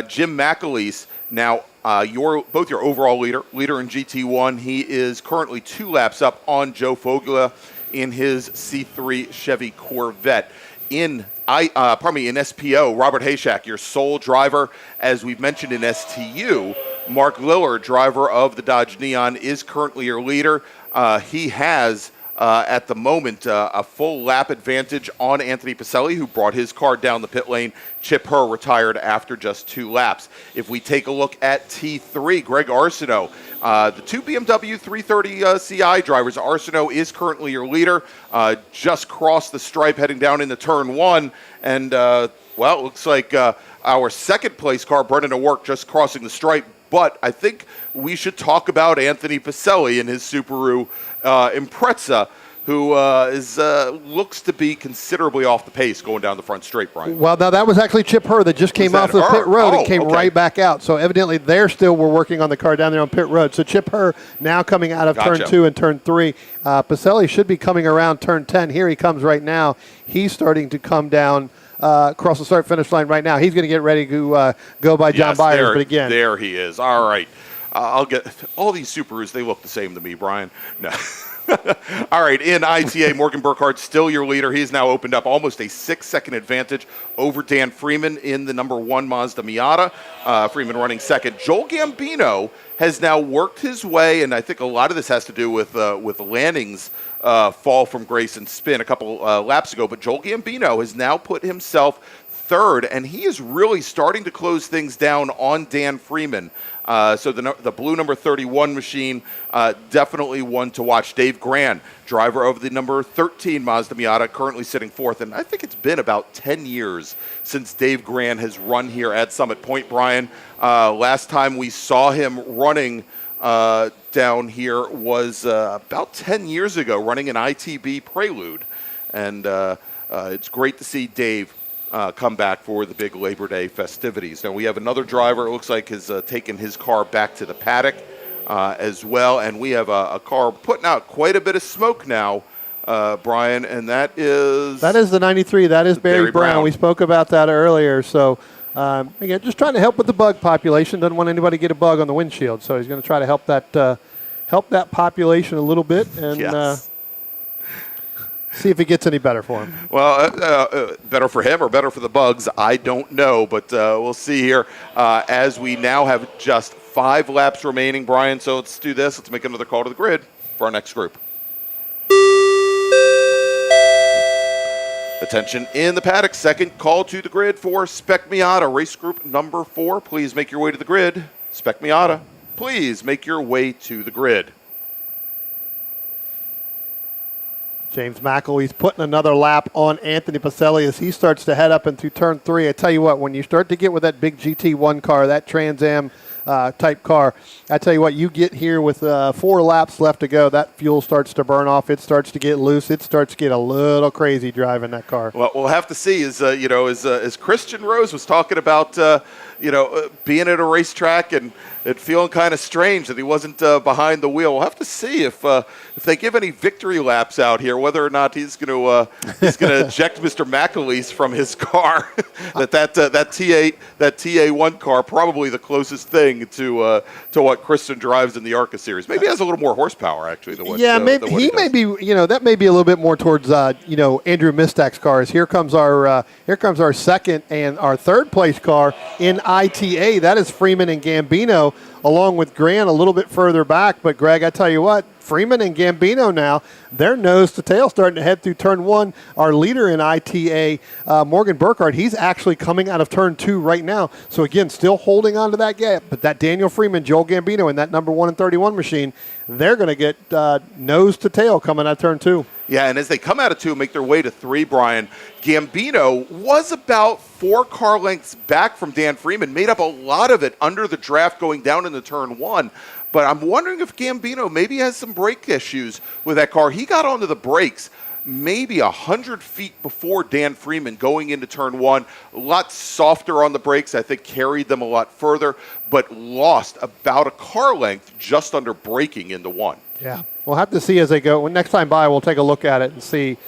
Jim McAleese, now both your overall leader in GT1. He is currently 2 laps up on Joe Foglia in his C3 Chevy Corvette. In SPO, Robert Hayshak, your sole driver, as we've mentioned in STU. Mark Liller, driver of the Dodge Neon, is currently your leader. He has, at the moment, a full lap advantage on Anthony Pacelli, who brought his car down the pit lane. Chip Herr retired after just 2 laps. If we take a look at T3, Greg Arsenault, the 2 BMW 330 CI drivers, Arsenault is currently your leader. Just crossed the stripe heading down into turn 1. And, it looks like our second place car, Brendan O'Rourke, just crossing the stripe. But I think we should talk about Anthony Pacelli and his Subaru Impreza, who looks to be considerably off the pace going down the front straight, Brian. Well, now that was actually Chip Herr that just came off the pit road and came right back out. So evidently they're still were working on the car down there on pit road. So Chip Herr now coming out of turn 2 and turn 3. Pacelli should be coming around turn 10. Here he comes right now. He's starting to come down across the start-finish line right now. He's going to get ready to go by John Byers. But again, there he is. All right. I'll get all these Subarus. They look the same to me, Brian. No. All right, in ITA, Morgan Burkhardt still your leader. He's now opened up almost a 6-second advantage over Dan Freeman in the number 1 Mazda Miata. Freeman running second. Joel Gambino has now worked his way, and I think a lot of this has to do with Lanning's fall from grace and spin a couple laps ago. But Joel Gambino has now put himself third, and he is really starting to close things down on Dan Freeman. So the blue number 31 machine, definitely one to watch. Dave Gran, driver of the number 13 Mazda Miata, currently sitting fourth. And I think it's been about 10 years since Dave Gran has run here at Summit Point, Brian. Last time we saw him running down here was about 10 years ago, running an ITB Prelude. And it's great to see Dave come back for the big Labor Day festivities. Now we have another driver, it looks like, has taken his car back to the paddock as well. And we have a car putting out quite a bit of smoke now, Brian, and that is... That is the 93. That is Barry Brown. We spoke about that earlier. So, again, just trying to help with the bug population. Doesn't want anybody to get a bug on the windshield. So he's going to try to help that population a little bit. And yes. See if it gets any better for him. Well, better for him or better for the bugs, I don't know. But we'll see here as we now have just 5 laps remaining, Brian. So let's do this. Let's make another call to the grid for our next group. Attention in the paddock. Second call to the grid for Spec Miata, race group number 4. Please make your way to the grid. Spec Miata, please make your way to the grid. James McElwee's putting another lap on Anthony Pacelli as he starts to head up into turn 3. I tell you what, when you start to get with that big GT1 car, that Trans Am type car, I tell you what, you get here with 4 laps left to go, that fuel starts to burn off, it starts to get loose, it starts to get a little crazy driving that car. Well, we'll have to see. As Christian Rose was talking about, being at a racetrack and it feeling kind of strange that he wasn't behind the wheel. We'll have to see if they give any victory laps out here, whether or not he's going to eject Mr. McAleese from his car. that T8, that TA1 car, probably the closest thing to what Christian drives in the ARCA series. Maybe he has a little more horsepower actually. May be. That may be a little bit more towards Andrew Mistak's cars. Here comes our second and our third place car in ITA. That is Freeman and Gambino, along with Grant a little bit further back. But, Greg, I tell you what, Freeman and Gambino now, they're nose to tail starting to head through turn 1. Our leader in ITA, Morgan Burkhardt, he's actually coming out of turn 2 right now. So, again, still holding on to that gap. But that Daniel Freeman, Joel Gambino in that number 1 and 31 machine, they're going to get nose to tail coming out of turn 2. Yeah, and as they come out of 2 and make their way to 3, Brian, Gambino was about 4 car lengths back from Dan Freeman, made up a lot of it under the draft going down into turn 1. But I'm wondering if Gambino maybe has some brake issues with that car. He got onto the brakes maybe 100 feet before Dan Freeman going into turn 1. A lot softer on the brakes, I think carried them a lot further, but lost about a car length just under braking into 1. Yeah, we'll have to see as they go. Next time by, we'll take a look at it and see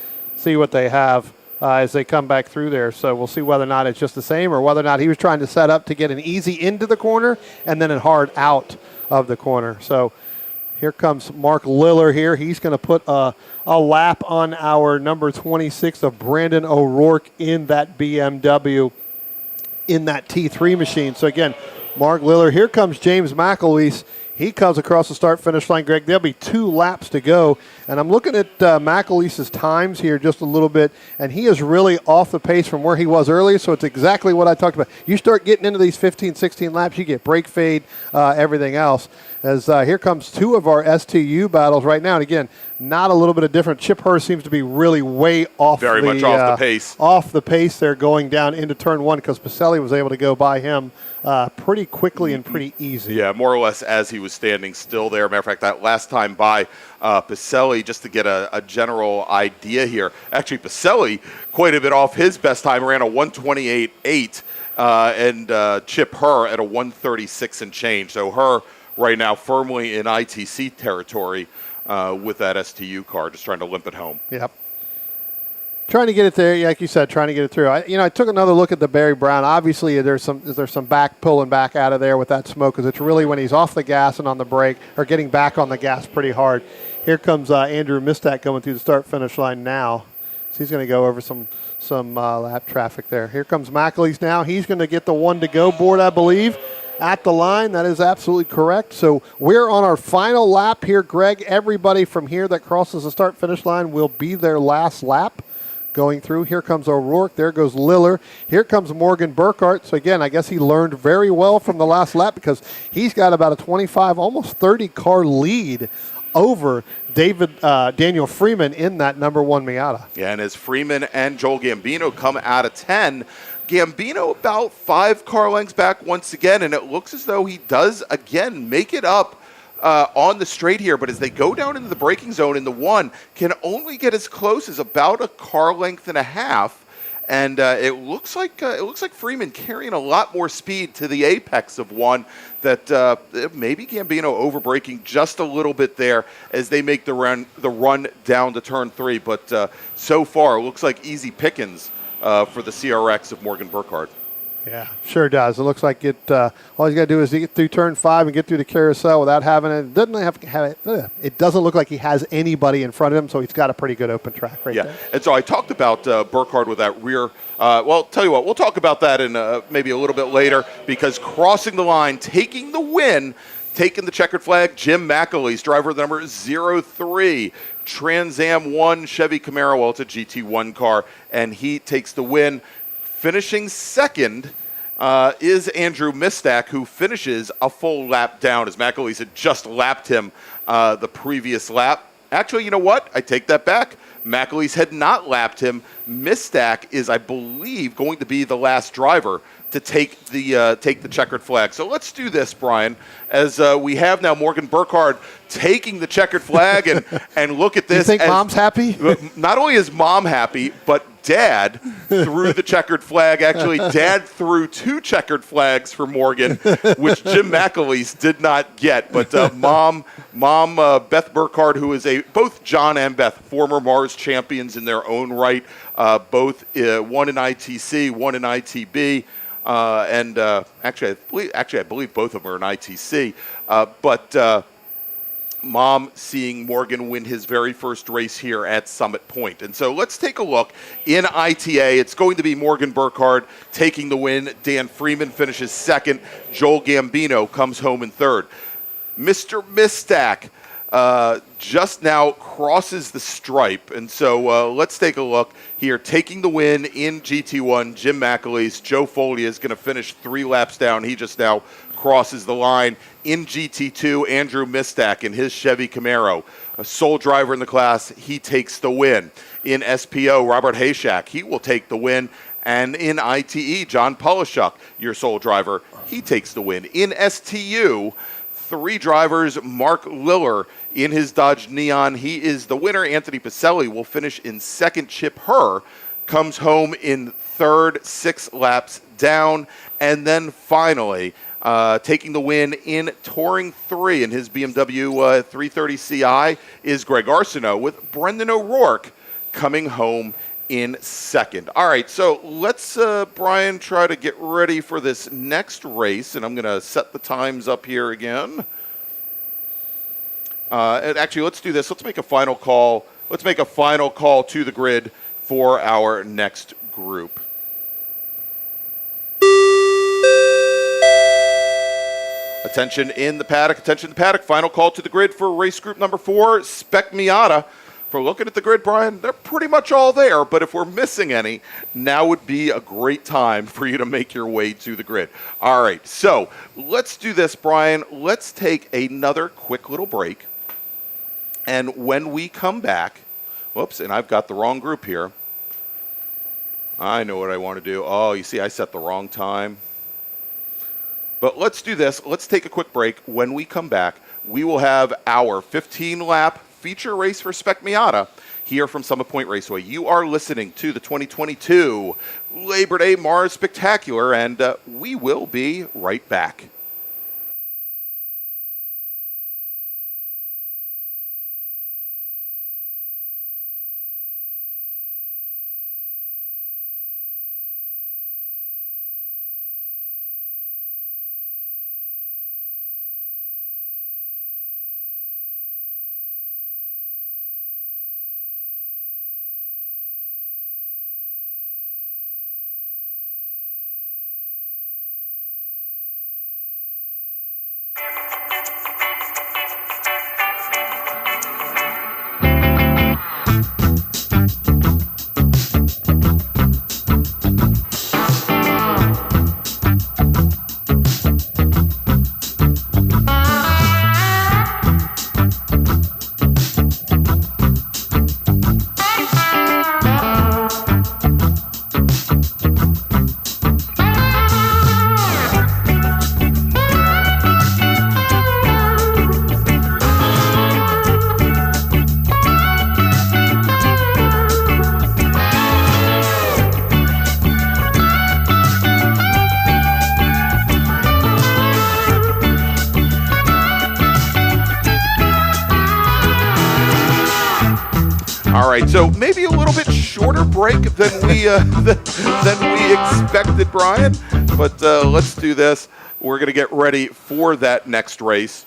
what they have as they come back through there. So we'll see whether or not it's just the same or whether or not he was trying to set up to get an easy into the corner and then a hard out of the corner. So here comes Mark Liller here. He's going to put a lap on our number 26 of Brandon O'Rourke in that BMW in that T3 machine. So again, Mark Liller. Here comes James McElweese. He comes across the start-finish line, Greg. There'll be 2 laps to go. And I'm looking at McElweese's times here just a little bit, and he is really off the pace from where he was earlier, so it's exactly what I talked about. You start getting into these 15, 16 laps, you get brake fade, everything else. As here comes 2 of our STU battles right now. And again, not a little bit of different. Chip Hurst seems to be really way off much off the pace. Off the pace there going down into turn 1 because Pacelli was able to go by him pretty quickly and pretty easy. Yeah, more or less as he was standing still there. Matter of fact, that last time by Pacelli, just to get a general idea here, actually Pacelli quite a bit off his best time, ran a 128.8 and Chip Herr at a 136 and change. So Herr right now firmly in ITC territory with that STU car, just trying to limp it home. Yep. Trying to get it there, like you said, trying to get it through. I took another look at the Barry Brown. Obviously, there's some back pulling back out of there with that smoke because it's really when he's off the gas and on the brake or getting back on the gas pretty hard. Here comes Andrew Mistak going through the start-finish line now. So he's going to go over some lap traffic there. Here comes McAleese now. He's going to get the 1-to-go board, I believe, at the line. That is absolutely correct. So we're on our final lap here, Greg. Everybody from here that crosses the start-finish line will be their last lap going through. Here comes O'Rourke. There goes Liller. Here comes Morgan Burkhart. So, again, I guess he learned very well from the last lap because he's got about a 25, almost 30 car lead over Daniel Freeman in that number 1 Miata. Yeah, and as Freeman and Joel Gambino come out of 10, Gambino about 5 car lengths back once again, and it looks as though he does, again, make it up on the straight here, but as they go down into the braking zone in the 1, can only get as close as about a car length and a half, and it looks like Freeman carrying a lot more speed to the apex of 1. That maybe Gambino over-braking just a little bit there as they make the run down to turn 3, but so far it looks like easy pickings for the CRX of Morgan Burkhart. Yeah, sure does. It looks like all he's got to do is get through turn 5 and get through the carousel without having it. It doesn't look like he has anybody in front of him, so he's got a pretty good open track right there. And so I talked about Burkhart with that rear. Well, tell you what, we'll talk about that in maybe a little bit later, because crossing the line, taking the win, taking the checkered flag, Jim McAleese, driver number 03, Trans Am 1 Chevy Camaro. Well, it's a GT1 car, and he takes the win. Finishing second is Andrew Mistak, who finishes a full lap down, as McAleese had just lapped him the previous lap. Actually, you know what? I take that back. McAleese had not lapped him. Mistak is, I believe, going to be the last driver to take the checkered flag. So let's do this, Brian, as we have now Morgan Burkhart taking the checkered flag, and look at this. You think Mom's happy? Not only is Mom happy, but Dad threw the checkered flag. Actually, Dad threw 2 checkered flags for Morgan, which Jim McAleese did not get. But Mom, Beth Burkhart, who is both John and Beth, former MARRS champions in their own right, both one in ITC, one in ITB. And actually, I believe both of them are in ITC. But Mom seeing Morgan win his very first race here at Summit Point. And so let's take a look. In ITA, it's going to be Morgan Burkhart taking the win. Dan Freeman finishes second. Joel Gambino comes home in third. Mr. Mistak just now crosses the stripe. And so let's take a look here. Taking the win in GT1, Jim McAleese. Joe Folia is going to finish 3 laps down. He just now crosses the line. In GT2, Andrew Mistak in his Chevy Camaro, a sole driver in the class, he takes the win. In SPO, Robert Hayshak, he will take the win. And in ITE, John Polishuk, your sole driver, he takes the win. In STU, 3 drivers, Mark Liller in his Dodge Neon, he is the winner. Anthony Pacelli will finish in second. Chip Herr comes home in third, 6 laps down. And then finally, taking the win in Touring 3 in his BMW 330 Ci is Greg Arsenault, with Brendan O'Rourke coming home in second. All right, so let's, Brian, try to get ready for this next race, and I'm going to set the times up here again. And actually, let's do this. Let's make a final call. Let's make a final call to the grid for our next group. Attention in the paddock, attention in the paddock. Final call to the grid for race group number 4, Spec Miata. For looking at the grid, Brian, they're pretty much all there, but if we're missing any, now would be a great time for you to make your way to the grid. All right, so let's do this, Brian. Let's take another quick little break, and when we come back, whoops, and I've got the wrong group here. I know what I want to do. Oh, you see, I set the wrong time. But let's do this. Let's take a quick break. When we come back, we will have our 15-lap feature race for Spec Miata here from Summit Point Raceway. You are listening to the 2022 Labor Day MARRS Spectacular, and we will be right back. All right, so maybe a little bit shorter break than we expected, Brian. But let's do this. We're going to get ready for that next race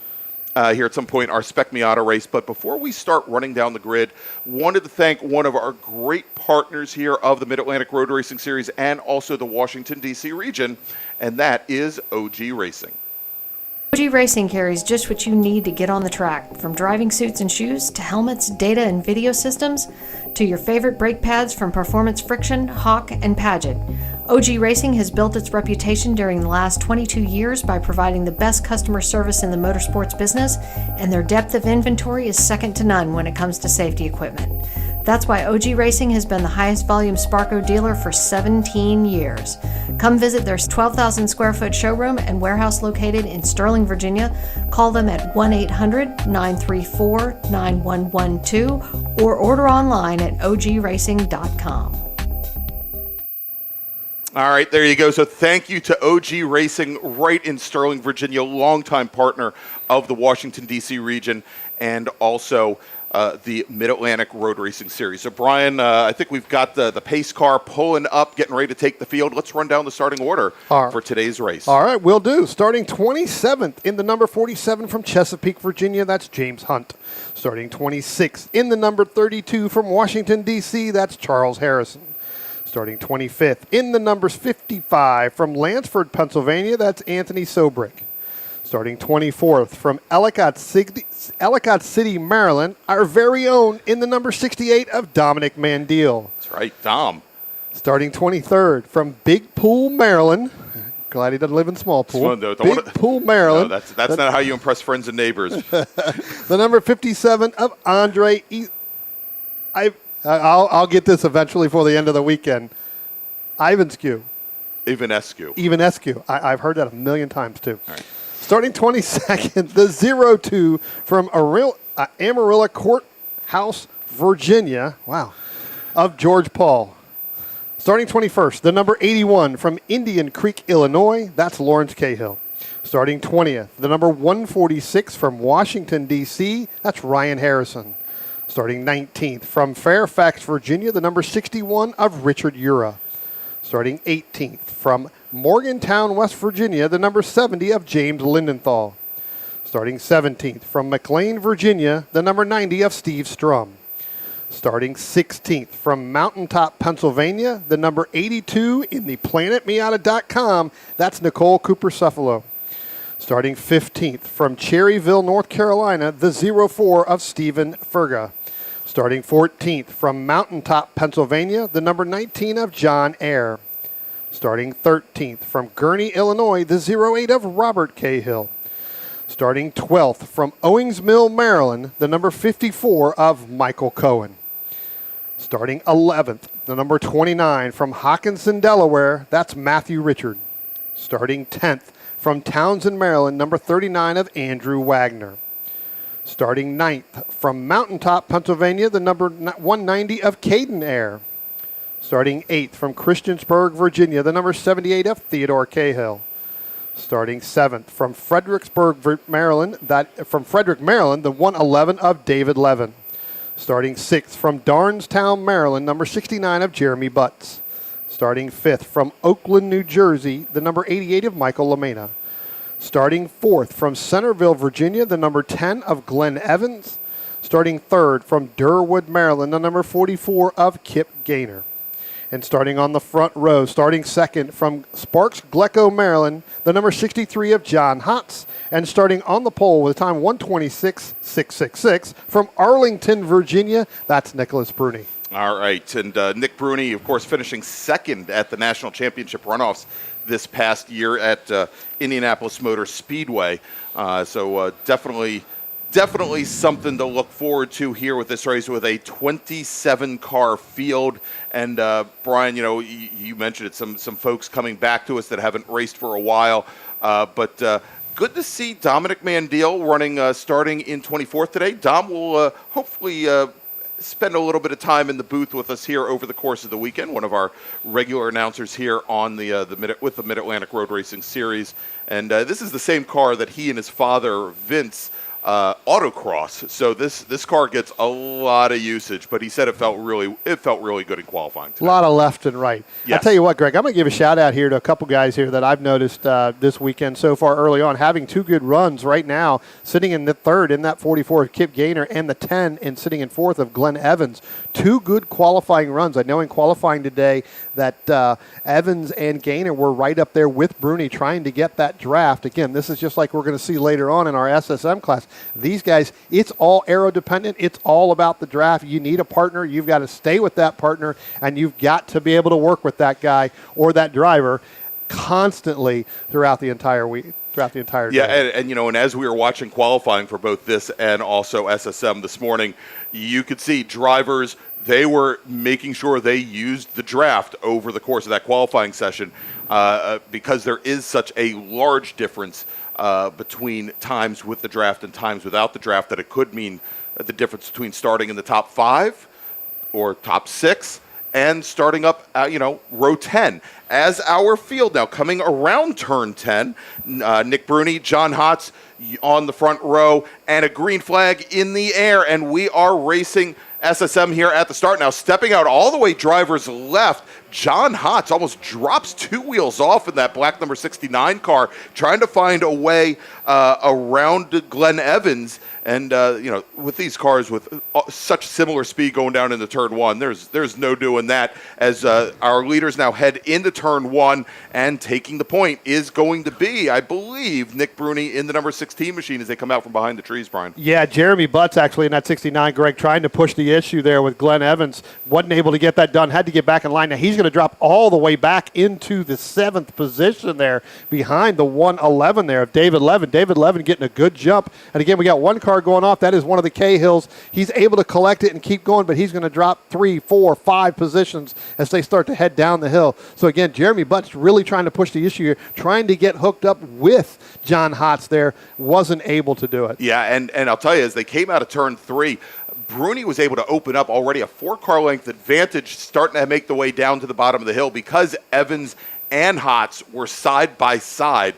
here at some point, our Spec Miata race. But before we start running down the grid, wanted to thank one of our great partners here of the Mid-Atlantic Road Racing Series and also the Washington, D.C. region, and that is OG Racing. OG Racing carries just what you need to get on the track, from driving suits and shoes to helmets, data and video systems, to your favorite brake pads from Performance Friction, Hawk, and Paget. OG Racing has built its reputation during the last 22 years by providing the best customer service in the motorsports business, and their depth of inventory is second to none when it comes to safety equipment. That's why OG Racing has been the highest volume Sparco dealer for 17 years. Come visit their 12,000 square foot showroom and warehouse located in Sterling, Virginia. Call them at 1-800-934-9112 or order online at ogracing.com. All right, there you go. So thank you to OG Racing right in Sterling, Virginia, longtime partner of the Washington, D.C. region, and also the Mid-Atlantic Road Racing Series. So, Brian, I think we've got the pace car pulling up, getting ready to take the field. Let's run down the starting order for today's race. All right, will do. Starting 27th in the number 47 from Chesapeake, Virginia, that's James Hunt. Starting 26th in the number 32 from Washington, D.C., that's Charles Harrison. Starting 25th in the numbers 55 from Lansford, Pennsylvania, that's Anthony Sobrick. Starting 24th from Ellicott City, Maryland, our very own in the number 68 of Dominic Mandiel. That's right, Dom. Starting 23rd from Big Pool, Maryland. Glad he doesn't live in Small Pool. Big Pool, Maryland. No, that's not how you impress friends and neighbors. The number 57 of Andre. I'll get this eventually for the end of the weekend. Ivanescu. I've heard that a million times, too. All right. Starting 22nd, the 02 from Amarillo Courthouse, Virginia. Wow. Of George Paul. Starting 21st, the number 81 from Indian Creek, Illinois. That's Lawrence Cahill. Starting 20th, the number 146 from Washington, D.C. That's Ryan Harrison. Starting 19th from Fairfax, Virginia, the number 61 of Richard Ura. Starting 18th from Morgantown, West Virginia, the number 70 of James Lindenthal. Starting 17th from McLean, Virginia, the number 90 of Steve Strum. Starting 16th from Mountaintop, Pennsylvania, the number 82 in the PlanetMiata.com, that's Nicole Cooper-Suffalo. Starting 15th from Cherryville, North Carolina, the 04 of Stephen Ferga. Starting 14th from Mountaintop, Pennsylvania, the number 19 of John Eyre. Starting 13th from Gurnee, Illinois, the 08 of Robert Cahill. Starting 12th from Owings Mill, Maryland, the number 54 of Michael Cohen. Starting 11th, the number 29 from Hawkinson, Delaware, that's Matthew Richard. Starting 10th from Townsend, Maryland, number 39 of Andrew Wagner. Starting 9th from Mountaintop, Pennsylvania, the number 190 of Caden Eyre. Starting 8th from Christiansburg, Virginia, the number 78 of Theodore Cahill. Starting 7th from Fredericksburg, Maryland, the 111 of David Levin. Starting 6th from Darnestown, Maryland, number 69 of Jeremy Butts. Starting 5th from Oakland, New Jersey, the number 88 of Michael Lamena. Starting 4th from Centerville, Virginia, the number 10 of Glenn Evans. Starting 3rd from Durwood, Maryland, the number 44 of Kip Gaynor. And starting on the front row, starting 2nd from Sparks, Glecko, Maryland, the number 63 of John Hotz. And starting on the pole with a time 1:26.666 from Arlington, Virginia, that's Nicholas Bruni. All right, and Nick Bruni, of course, finishing 2nd at the National Championship runoffs this past year at Indianapolis Motor Speedway. So definitely something to look forward to here with this race with a 27-car field. And Brian, you mentioned it, some folks coming back to us that haven't raced for a while. But good to see Dominic Mandiel running, starting in 24th today. Dom will hopefully spend a little bit of time in the booth with us here over the course of the weekend. One of our regular announcers here on the Mid-Atlantic Road Racing Series. And this is the same car that he and his father, Vince, autocross. So this car gets a lot of usage, but he said it felt really good in qualifying today. A lot of left and right. Yes. I'll tell you what, Greg, I'm going to give a shout out here to a couple guys here that I've noticed this weekend so far early on, having two good runs right now, sitting in the third in that 44 of Kip Gaynor and the 10 and sitting in fourth of Glenn Evans. Two good qualifying runs. I know in qualifying today that Evans and Gaynor were right up there with Bruni trying to get that draft. Again, this is just like we're going to see later on in our SSM class. These guys, it's all aero dependent. It's all about the draft. You need a partner. You've got to stay with that partner, and you've got to be able to work with that guy or that driver constantly throughout the entire week. Throughout the entire day. Yeah, and as we were watching qualifying for both this and also SSM this morning, you could see drivers, they were making sure they used the draft over the course of that qualifying session because there is such a large difference between times with the draft and times without the draft that it could mean the difference between starting in the top 5 or top 6 and starting up, row 10. As our field now coming around turn 10, Nick Bruni, John Hotz on the front row, and a green flag in the air, and we are racing SSM here at the start. Now stepping out all the way driver's left, John Hotz almost drops 2 wheels off in that black number 69 car, trying to find a way around Glenn Evans. And, with these cars with such similar speed going down into turn 1, there's no doing that as our leaders now head into turn 1, and taking the point is going to be, I believe, Nick Bruni in the number 16 machine as they come out from behind the trees, Brian. Yeah, Jeremy Butts actually in that 69, Greg, trying to push the issue there with Glenn Evans. Wasn't able to get that done, had to get back in line. Now he's going to drop all the way back into the 7th position there behind the 111 there of David Levin. David Levin getting a good jump. And again, we got one car going off. That is one of the Cahills. He's able to collect it and keep going, but he's going to drop 3, 4, 5 positions as they start to head down the hill. So again, Jeremy Butts really trying to push the issue here, trying to get hooked up with John Hotz there. Wasn't able to do it. Yeah, and I'll tell you, as they came out of turn 3, Bruni was able to open up already a 4-car length advantage starting to make the way down to the bottom of the hill because Evans and Hotz were side by side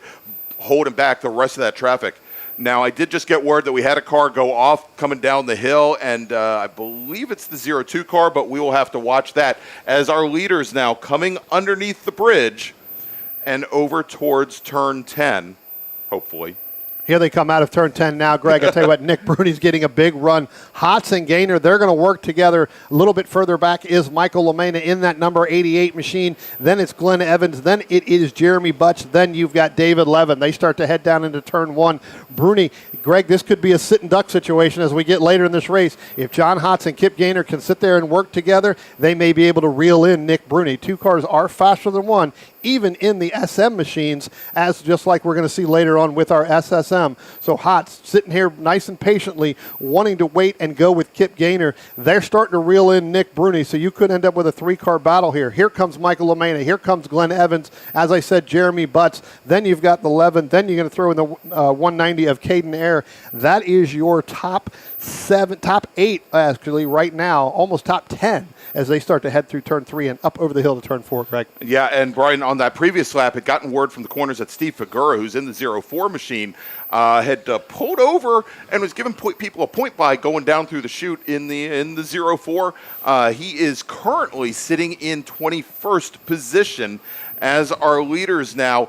holding back the rest of that traffic. Now, I did just get word that we had a car go off coming down the hill, and I believe it's the 02 car, but we will have to watch that as our leaders now coming underneath the bridge and over towards turn 10, hopefully. Here they come out of turn 10 now, Greg. I tell you what, Nick Bruni's getting a big run. Hotz and Gaynor, they're going to work together. A little bit further back is Michael LeMena in that number 88 machine. Then it's Glenn Evans. Then it is Jeremy Butts. Then you've got David Levin. They start to head down into turn 1. Bruni, Greg, this could be a sit and duck situation as we get later in this race. If John Hotz and Kip Gaynor can sit there and work together, they may be able to reel in Nick Bruni. 2 cars are faster than one, even in the SM machines, as just like we're going to see later on with our SSM. So Hotz sitting here nice and patiently, wanting to wait and go with Kip Gaynor. They're starting to reel in Nick Bruni, so you could end up with a 3-car battle here. Here comes Michael LeMena. Here comes Glenn Evans. As I said, Jeremy Butts. Then you've got the 11. Then you're going to throw in the 190 of Caden Air. That is your top 8, actually, right now, almost top 10 as they start to head through turn 3 and up over the hill to turn 4, Greg. Yeah, and Brian, on that previous lap, had gotten word from the corners that Steve Figura, who's in the 04 machine, had pulled over and was giving people a point by going down through the chute in the 04. He is currently sitting in 21st position as our leaders now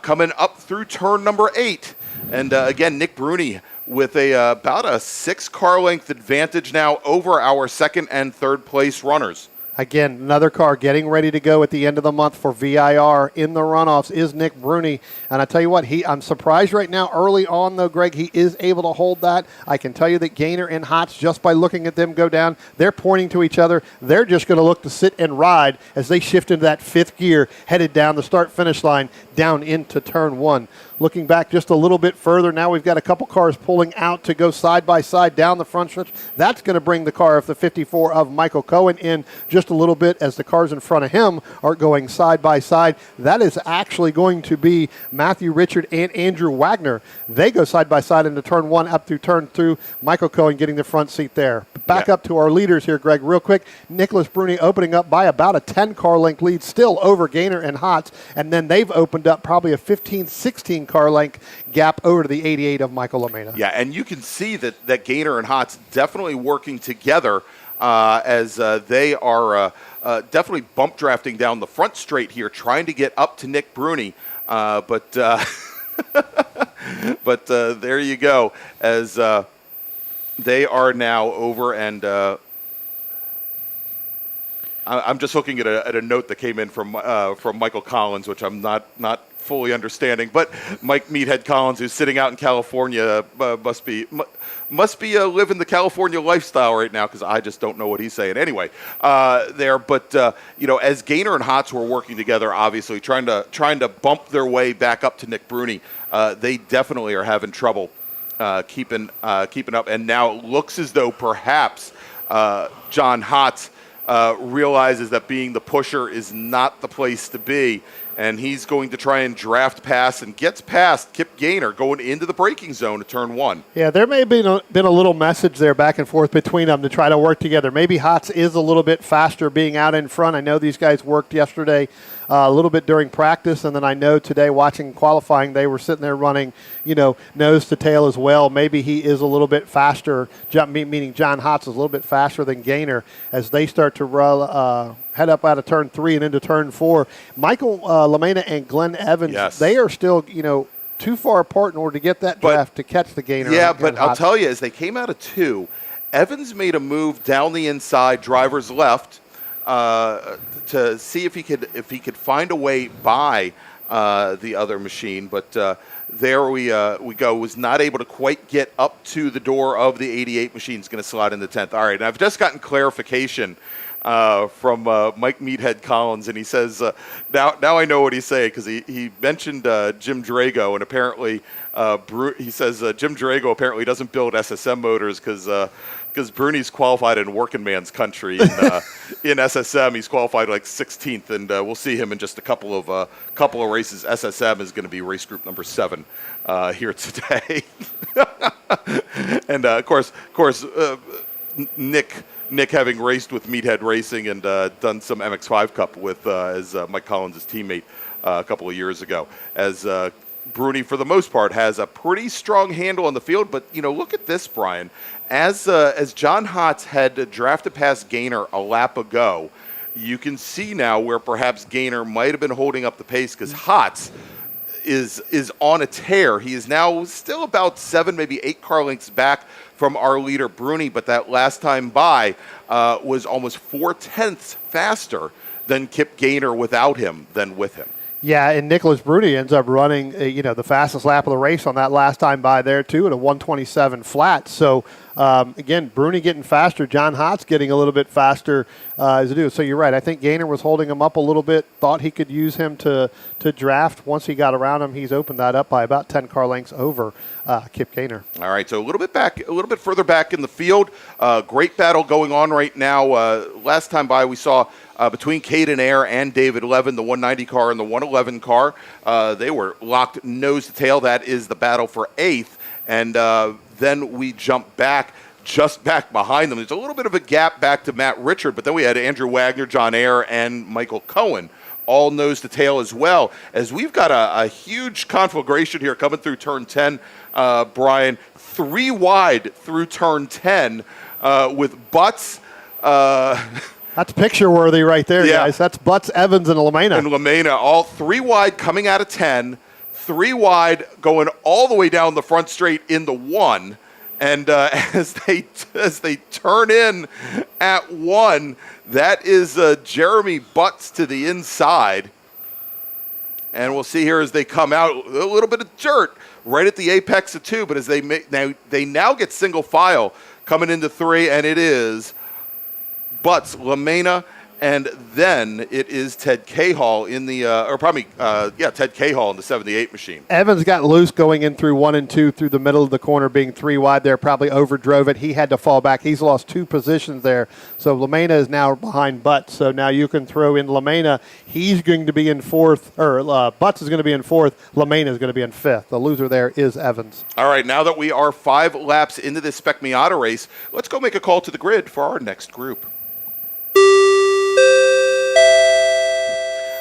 coming up through turn number 8. And again, Nick Bruni with about a 6-car length advantage now over our 2nd and 3rd place runners. Again, another car getting ready to go at the end of the month for VIR in the runoffs is Nick Bruni. And I tell you what, I'm surprised right now early on, though, Greg, he is able to hold that. I can tell you that Gaynor and Hotz, just by looking at them go down, they're pointing to each other. They're just going to look to sit and ride as they shift into that 5th gear, headed down the start-finish line, down into turn 1. Looking back just a little bit further, now we've got a couple cars pulling out to go side by side down the front stretch. That's going to bring the car of the 54 of Michael Cohen in just just a little bit as the cars in front of him are going side by side. That is actually going to be Matthew Richard and Andrew Wagner. They go side by side into turn 1 up through turn 2. Michael Cohen getting the front seat there. Back up to our leaders here, Greg, real quick. Nicholas Bruni opening up by about a 10-car length lead, still over Gaynor and Hotz, and then they've opened up probably a 15, 16-car length gap over to the 88 of Michael Lamena. Yeah, and you can see that Gaynor and Hotz definitely working together as they are definitely bump drafting down the front straight here, trying to get up to Nick Bruni. But there you go, as they are now over, and I'm just looking at a note that came in from Michael Collins, which I'm not fully understanding. But Mike Meathead Collins, who's sitting out in California, must be living the California lifestyle right now, because I just don't know what he's saying. Anyway, there. But as Gaynor and Hotz were working together, obviously trying to bump their way back up to Nick Bruni, they definitely are having trouble keeping up. And now it looks as though perhaps John Hotz realizes that being the pusher is not the place to be, and he's going to try and draft pass and gets past Kip Gaynor going into the braking zone at turn 1. Yeah, there may have been a little message there back and forth between them to try to work together. Maybe Hotz is a little bit faster being out in front. I know these guys worked yesterday a little bit during practice, and then I know today watching qualifying they were sitting there running, nose to tail as well. Maybe he is a little bit faster, meaning John Hotz is a little bit faster than Gaynor as they start to head up out of turn 3 and into turn 4. Michael Lamena and Glenn Evans, they are still, too far apart in order to get that draft to catch the Gaynor. Yeah, but I'll tell you, as they came out of 2, Evans made a move down the inside, driver's left, to see if he could find a way by the other machine, but there we go. Was not able to quite get up to the door of the 88 machine. Is going to slide in the 10th. All right, and I've just gotten clarification from Mike Meathead Collins, and he says, now I know what he's saying, because he mentioned Jim Drago, and apparently he says Jim Drago apparently doesn't build SSM motors because Bruni's qualified in working man's country in SSM. He's qualified like 16th, and we'll see him in just a couple of races. SSM is going to be race group number 7 here today, and of course, Nick having raced with Meathead Racing and done some MX5 Cup with as Mike Collins' teammate a couple of years ago. As Bruni, for the most part, has a pretty strong handle on the field. But look at this, Brian. As John Hotz had drafted past Gaynor a lap ago, you can see now where perhaps Gaynor might have been holding up the pace, because Hotz is on a tear. He is now still about 7, maybe 8 car lengths back from our leader Bruni, but that last time by was almost 4/10 faster than Kip Gaynor without him than with him. Yeah, and Nicholas Bruni ends up running, the fastest lap of the race on that last time by there, too, at a 1:27 flat. So, again, Bruni getting faster, John Hotz getting a little bit faster as it is. So you're right. I think Gaynor was holding him up a little bit, thought he could use him to draft. Once he got around him, he's opened that up by about 10 car lengths over Kip Gaynor. All right, so a little bit further back in the field. Great battle going on right now. Last time by, we saw between Caden Ayer and David Levin, the 190 car and the 111 car. They were locked nose to tail. That is the battle for 8th. And then we jump back, just back behind them. There's a little bit of a gap back to Matt Richard, but then we had Andrew Wagner, John Ayer, and Michael Cohen, all nose to tail as well. As we've got a huge conflagration here coming through turn 10, Brian, 3 wide through turn 10 with Butts. That's picture worthy right there, guys. That's Butts, Evans, and Lamena. And Lamena, all 3 wide coming out of 10, 3 wide going all the way down the front straight in the 1. And as they turn in at 1, that is Jeremy Butts to the inside. And we'll see here as they come out, a little bit of dirt right at the apex of 2, but as they now get single file coming into 3, and it is Butts, Lamena, And then it is Ted Cahall in the, Ted Cahall in the 78 machine. Evans got loose going in through 1 and 2 through the middle of the corner, being 3 wide there, probably overdrove it. He had to fall back. He's lost 2 positions there. So LaMena is now behind Butts. So now you can throw in LaMena. He's going to be in 4th, or Butts is going to be in 4th. LaMena is going to be in 5th. The loser there is Evans. All right, now that we are 5 laps into this Spec Miata race, let's go make a call to the grid for our next group.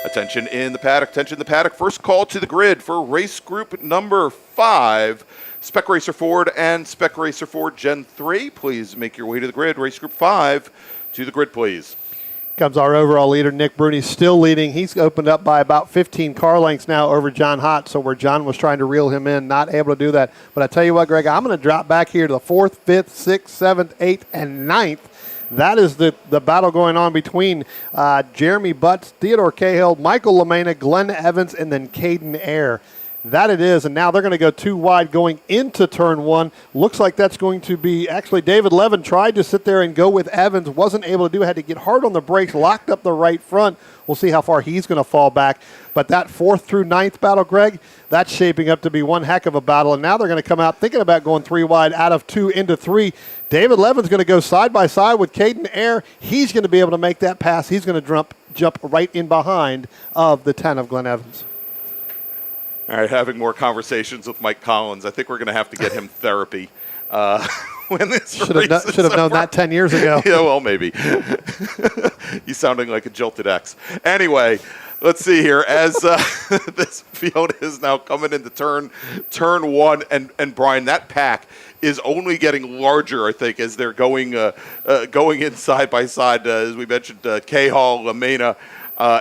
Attention in the paddock, attention in the paddock. First call to the grid for race group number 5, Spec Racer Ford and Spec Racer Ford Gen 3. Please make your way to the grid. Race group 5 to the grid, please. Comes our overall leader, Nick Bruni, still leading. He's opened up by about 15 car lengths now over John Hott, so where John was trying to reel him in, not able to do that. But I tell you what, Greg, I'm going to drop back here to the 4th, 5th, 6th, 7th, 8th, and 9th. That is the battle going on between Jeremy Butts, Theodore Cahill, Michael LaMena, Glenn Evans, and then Caden Ayer. That it is, and now they're going to go 2 wide going into turn 1. Looks like that's going to be, actually David Levin tried to sit there and go with Evans, wasn't able to do it, had to get hard on the brakes, locked up the right front. We'll see how far he's going to fall back. But that 4th through 9th battle, Greg, that's shaping up to be one heck of a battle, and now they're going to come out thinking about going 3 wide out of 2 into 3. David Levin's going to go side by side with Caden Ayer. He's going to be able to make that pass. He's going to jump right in behind of the 10 of Glenn Evans. All right, having more conversations with Mike Collins. I think we're going to have to get him therapy when this should have known that 10 years ago. Yeah, well, maybe. He's sounding like a jilted ex. Anyway, let's see here. As this field is now coming into turn 1, and Brian, that pack is only getting larger, I think, as they're going in side by side. As we mentioned, Cahall, LaMena,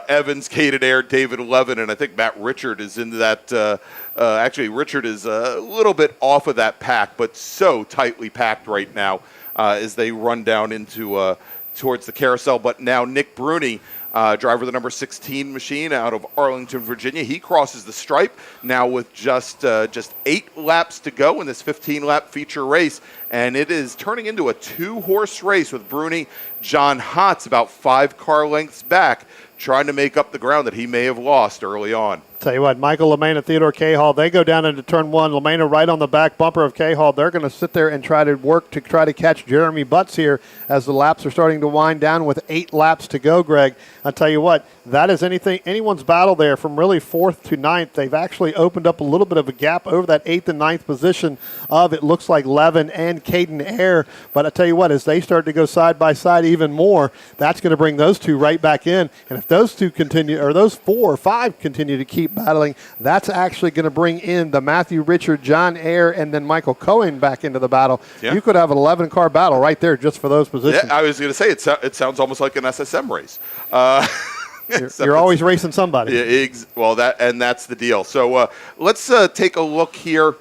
Evans, Caden Ayer, David Levin, and I think Matt Richard is into that. Actually, Richard is a little bit off of that pack, but so tightly packed right now as they run down into towards the carousel. But now Nick Bruni, driver of the number 16 machine out of Arlington, Virginia, he crosses the stripe now with just 8 laps to go in this 15-lap feature race, and it is turning into a 2-horse race with Bruni. John Hott's about 5 car lengths back, trying to make up the ground that he may have lost early on. Tell you what, Michael LaMena, Theodore Cahall, they go down into turn 1. LaMena right on the back bumper of Cahall. They're going to sit there and try to work to try to catch Jeremy Butts here as the laps are starting to wind down with 8 laps to go, Greg. I'll tell you what, that is anyone's battle there from really 4th to 9th. They've actually opened up a little bit of a gap over that 8th and 9th position of, it looks like, Levin and Caden Ayer. But I tell you what, as they start to go side by side even more, that's going to bring those 2 right back in. And if those 2 continue, or those 4 or 5 continue to keep battling, that's actually going to bring in the Matthew Richard, John Ayer, and then Michael Cohen back into the battle. Yeah. You could have an 11-car battle right there just for those positions. Yeah, I was going to say, it sounds almost like an SSM race. You're always racing somebody. Yeah, that's the deal. So let's take a look here.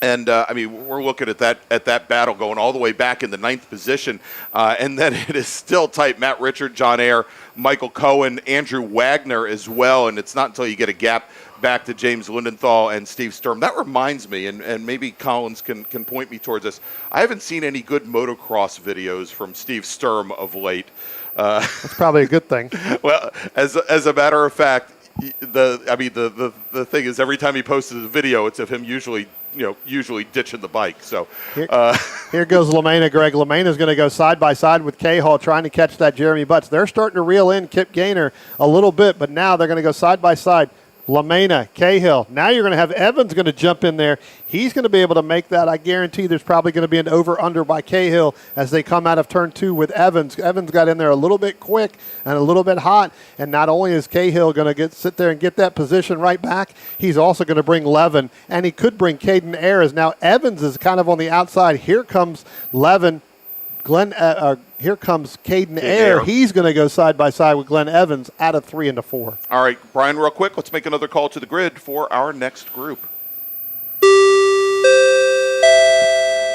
And, we're looking at that battle going all the way back in the 9th position. And then it is still tight. Matt Richard, John Ayer, Michael Cohen, Andrew Wagner as well. And it's not until you get a gap back to James Lindenthal and Steve Sturm. That reminds me, and maybe Collins can point me towards this, I haven't seen any good motocross videos from Steve Sturm of late. That's probably a good thing. Well, as a matter of fact, the thing is, every time he posts a video, it's of him usually ditching the bike. So here goes LaMena, Greg. LaMena is going to go side by side with Cahall trying to catch that Jeremy Butts. They're starting to reel in Kip Gaynor a little bit, but now they're going to go side by side. LaMena, Cahill. Now you're going to have Evans going to jump in there. He's going to be able to make that. I guarantee there's probably going to be an over-under by Cahill as they come out of turn 2 with Evans. Evans got in there a little bit quick and a little bit hot, and not only is Cahill going to sit there and get that position right back, he's also going to bring Levin, and he could bring Caden Ayer. Now Evans is kind of on the outside. Here comes Levin. Here comes Caden Ayer. He's going to go side by side with Glenn Evans out of 3 into 4. All right, Brian, real quick, let's make another call to the grid for our next group.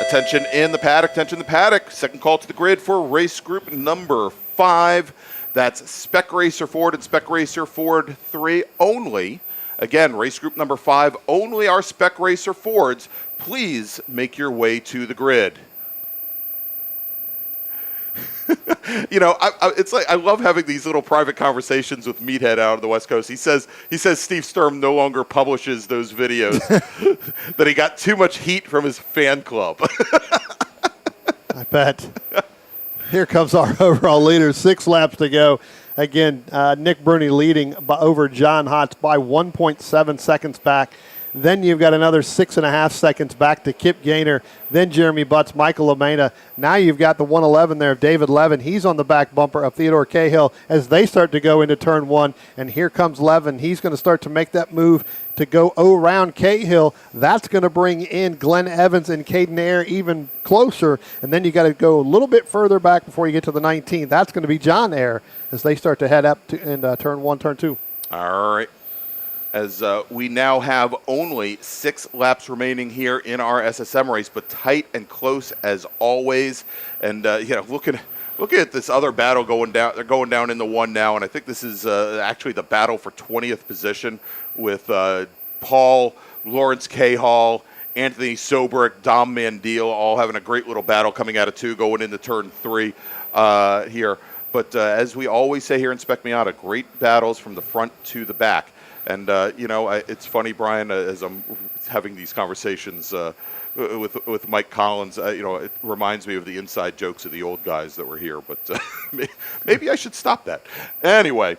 Attention in the paddock, attention in the paddock. Second call to the grid for race group number 5. That's Spec Racer Ford and Spec Racer Ford 3 only. Again, race group number 5, only our Spec Racer Fords. Please make your way to the grid. You know, it's like I love having these little private conversations with Meathead out on the West Coast. He says Steve Sturm no longer publishes those videos, that he got too much heat from his fan club. I bet. Here comes our overall leader. 6 laps to go. Again, Nick Bruni leading over John Hotz by 1.7 seconds back. Then you've got another 6.5 seconds back to Kip Gaynor. Then Jeremy Butts, Michael Lamena. Now you've got the 111 there of David Levin. He's on the back bumper of Theodore Cahill as they start to go into turn 1. And here comes Levin. He's going to start to make that move to go around Cahill. That's going to bring in Glenn Evans and Caden Ayer even closer. And then you got to go a little bit further back before you get to the 19. That's going to be John Ayer as they start to head up to in turn 1, turn 2. All right. As we now have only 6 laps remaining here in our SSM race, but tight and close as always. And looking at this other battle going down, they're going down in the 1 now, and I think this is actually the battle for 20th position with Paul, Lawrence Cahall, Anthony Sobrick, Dom Mandil, all having a great little battle coming out of 2, going into turn 3 here. But as we always say here in Spec Miata, great battles from the front to the back. And, it's funny, Brian, as I'm having these conversations with Mike Collins, it reminds me of the inside jokes of the old guys that were here. But maybe I should stop that. Anyway.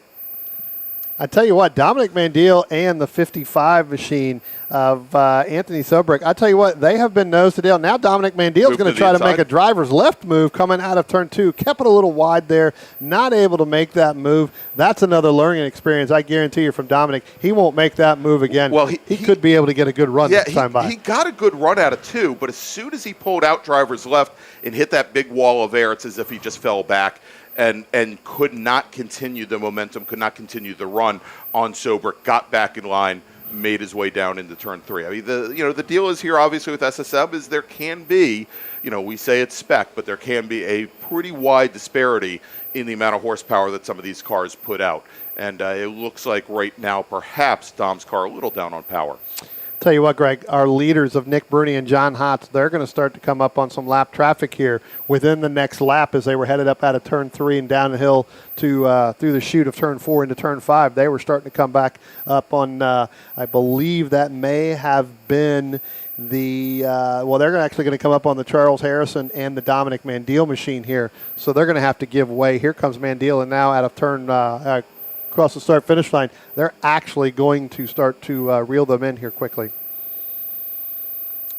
I tell you what, Dominic Mandil and the 55 machine of Anthony Sobrick, I tell you what, they have been nose to tail. Now Dominic Mandil is going to try to make a driver's left move coming out of turn 2. Kept it a little wide there, not able to make that move. That's another learning experience. I guarantee you from Dominic, he won't make that move again. Well, he could be able to get a good run this time by. He got a good run out of 2, but as soon as he pulled out driver's left and hit that big wall of air, it's as if he just fell back. And could not continue the momentum, could not continue the run on Sobrick, got back in line, made his way down into turn 3. I mean, the deal is here, obviously, with SSM is there can be, we say it's spec, but there can be a pretty wide disparity in the amount of horsepower that some of these cars put out. And it looks like right now, perhaps Dom's car a little down on power. Tell you what, Greg, our leaders of Nick Bruni and John Hotz, they're going to start to come up on some lap traffic here within the next lap as they were headed up out of turn 3 and down the hill to through the chute of turn 4 into turn 5. They were starting to come back up on, I believe that may have been the, they're actually going to come up on the Charles Harrison and the Dominic Mandil machine here. So they're going to have to give way. Here comes Mandil, and now out of turn across the start-finish line, they're actually going to start to reel them in here quickly.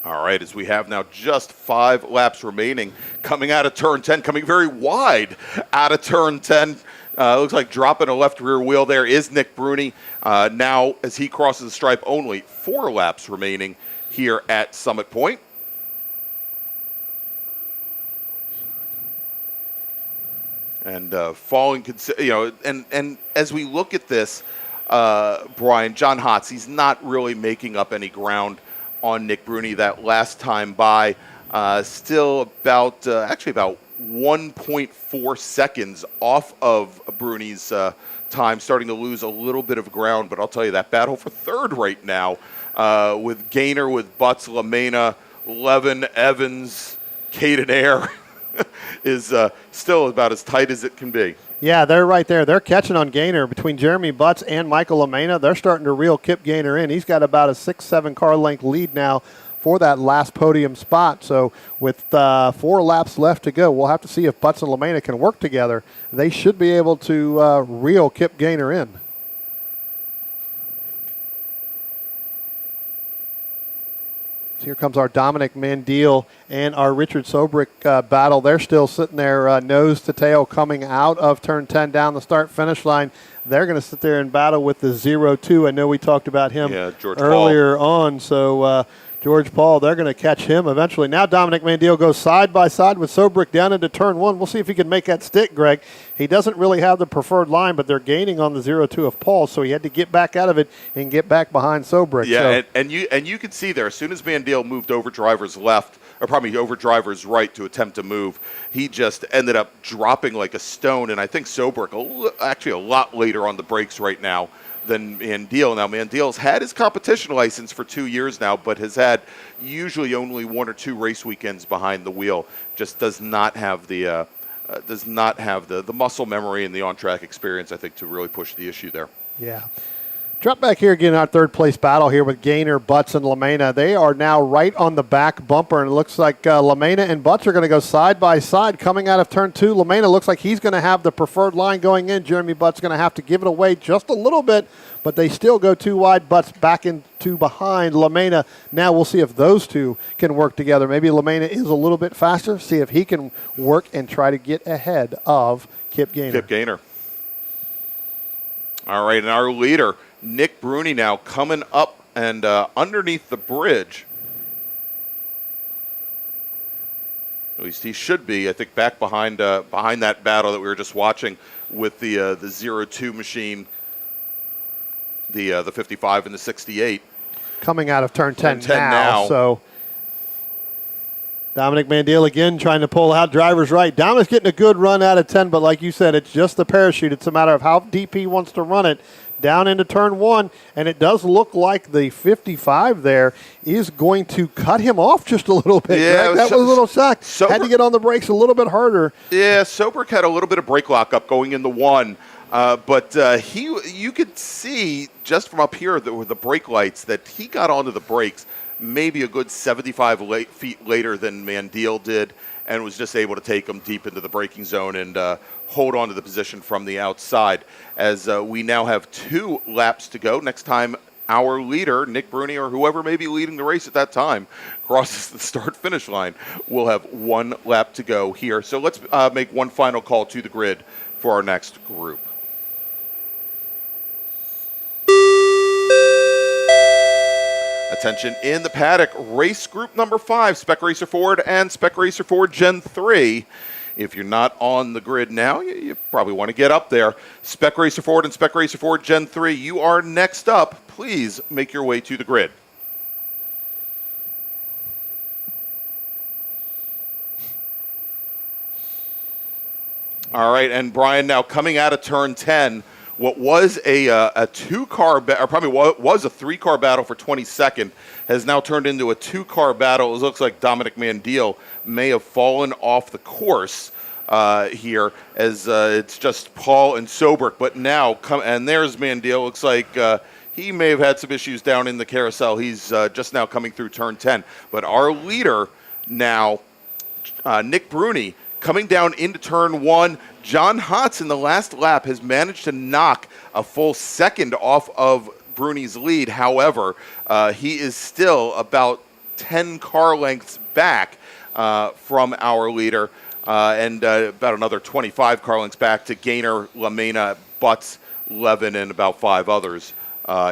All right, as we have now just 5 laps remaining, coming out of turn 10, coming very wide out of turn 10. Looks like dropping a left rear wheel there is Nick Bruni. Now, as he crosses the stripe, only 4 laps remaining here at Summit Point. And falling, and as we look at this, Brian, John Hotz, he's not really making up any ground on Nick Bruni that last time by. Still about 1.4 seconds off of Bruni's time, starting to lose a little bit of ground. But I'll tell you, that battle for third right now with Gaynor, with Butts, Lamena, Levin, Evans, Caden Ayer is still about as tight as it can be. Yeah, they're right there. They're catching on Gaynor between Jeremy Butts and Michael Lamena. They're starting to reel Kip Gaynor in. He's got about a 6-7 car length lead now for that last podium spot. So with 4 laps left to go, we'll have to see if Butts and Lamena can work together. They should be able to reel Kip Gaynor in. So here comes our Dominic Mandil and our Richard Sobrick battle. They're still sitting there nose to tail coming out of turn 10 down the start-finish line. They're going to sit there and battle with the 0-2. I know we talked about him earlier on. So George Paul, they're going to catch him eventually. Now Dominic Mandil goes side by side with Sobrick down into turn 1. We'll see if he can make that stick, Greg. He doesn't really have the preferred line, but they're gaining on the 0-2 of Paul, so he had to get back out of it and get back behind Sobrick. Yeah, so. and you can see there, as soon as Mandil moved over driver's left, or probably over driver's right to attempt to move, he just ended up dropping like a stone, and I think Sobrick actually a lot later on the brakes right now than Mandil. Now, Mandil's had his competition license for 2 years now, but has had usually only 1 or 2 race weekends behind the wheel. Just does not have the does not have the muscle memory and the on-track experience, I think, to really push the issue there. Yeah. Drop back here again, our third place battle here with Gaynor, Butts, and LaMena. They are now right on the back bumper, and it looks like LaMena and Butts are going to go side by side coming out of turn 2. LaMena looks like he's going to have the preferred line going in. Jeremy Butts going to have to give it away just a little bit, but they still go too wide. Butts back into behind LaMena. Now we'll see if those two can work together. Maybe LaMena is a little bit faster. See if he can work and try to get ahead of Kip Gaynor. Kip Gaynor. All right, and our leader, Nick Bruni, now coming up and underneath the bridge. At least he should be, I think, back behind that battle that we were just watching with the 0-2 machine, the 55 and the 68. Coming out of turn 10 now. So Dominic Mandiel again trying to pull out drivers right. Dominic's getting a good run out of 10, but like you said, it's just the parachute. It's a matter of how deep he wants to run it. Down into turn 1, and it does look like the 55 there is going to cut him off just a little bit. Yeah, that was a little shock. Had to get on the brakes a little bit harder. Yeah, Sobrick had a little bit of brake lockup going in the 1, but you could see just from up here with the brake lights that he got onto the brakes maybe a good 75 feet later than Mandiel did, and was just able to take him deep into the braking zone and hold on to the position from the outside. As we now have 2 laps to go. Next time our leader, Nick Bruni, or whoever may be leading the race at that time, crosses the start-finish line, we'll have 1 lap to go here. So let's make one final call to the grid for our next group. Attention in the paddock, race group number 5, Spec Racer Ford and Spec Racer Ford Gen 3. If you're not on the grid now, you probably want to get up there. Spec Racer Ford and Spec Racer Ford Gen 3, you are next up. Please make your way to the grid. All right, and Brian, now coming out of turn 10, what was a 2-car, or probably was a 3-car battle for 22nd, has now turned into a 2-car battle. It looks like Dominic Mandiel may have fallen off the course here, as it's just Paul and Sobrick. But now, and there's Mandiel. Looks like he may have had some issues down in the carousel. He's just now coming through turn 10. But our leader now, Nick Bruni, coming down into turn 1, John Hotz in the last lap has managed to knock a full second off of Bruni's lead. However, he is still about 10 car lengths back from our leader, and about another 25 car lengths back to Gaynor, LaMena, Butts, Levin, and about 5 others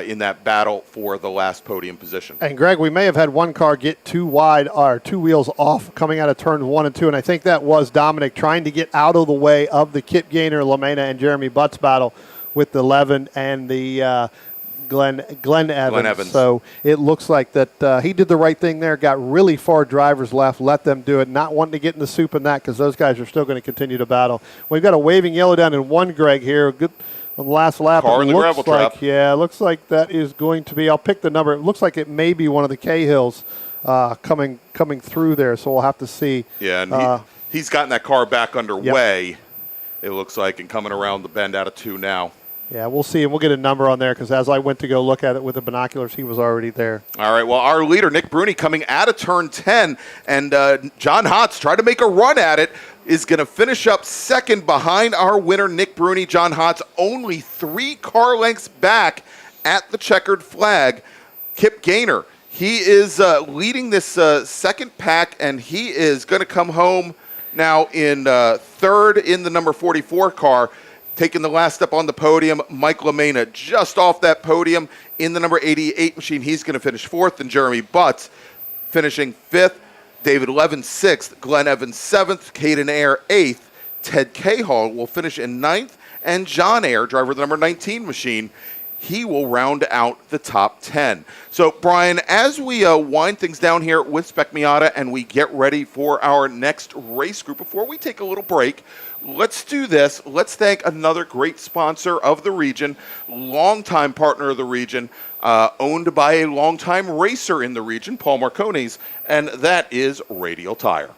in that battle for the last podium position. And Greg, we may have had one car get too wide, or 2 wheels off coming out of turns 1 and 2, and I think that was Dominic trying to get out of the way of the Kip Gaynor, LaMena, and Jeremy Butts battle with the Levin and the Glenn Evans. So it looks like that he did the right thing there, got really far drivers left, let them do it, not wanting to get in the soup in that, because those guys are still going to continue to battle. We've got a waving yellow down in 1, Greg, here. Good. On the last lap, car in the gravel trap. Yeah, it looks like that is going to be, I'll pick the number. It looks like it may be one of the Cahills coming through there, so we'll have to see. Yeah, and he's gotten that car back underway, yep. It looks like, and coming around the bend out of 2 now. Yeah, we'll see, and we'll get a number on there, because as I went to go look at it with the binoculars, he was already there. All right, well, our leader, Nick Bruni, coming out of turn 10, and John Hotz tried to make a run at it, is going to finish up second behind our winner, Nick Bruni. John Hotz only 3 car lengths back at the checkered flag. Kip Gaynor, he is leading this second pack, and he is going to come home now in third in the number 44 car. Taking the last step on the podium, Mike LaMena just off that podium in the number 88 machine. He's going to finish 4th, and Jeremy Butts finishing 5th. David Levin 6th, Glenn Evans 7th, Caden Ayer 8th, Ted Cahall will finish in 9th, and John Ayer, driver of the number 19 machine, he will round out the top 10. So, Brian, as we wind things down here with Spec Miata and we get ready for our next race group, before we take a little break, let's do this. Let's thank another great sponsor of the region, longtime partner of the region, owned by a longtime racer in the region, Paul Marcones, and that is Radial Tire.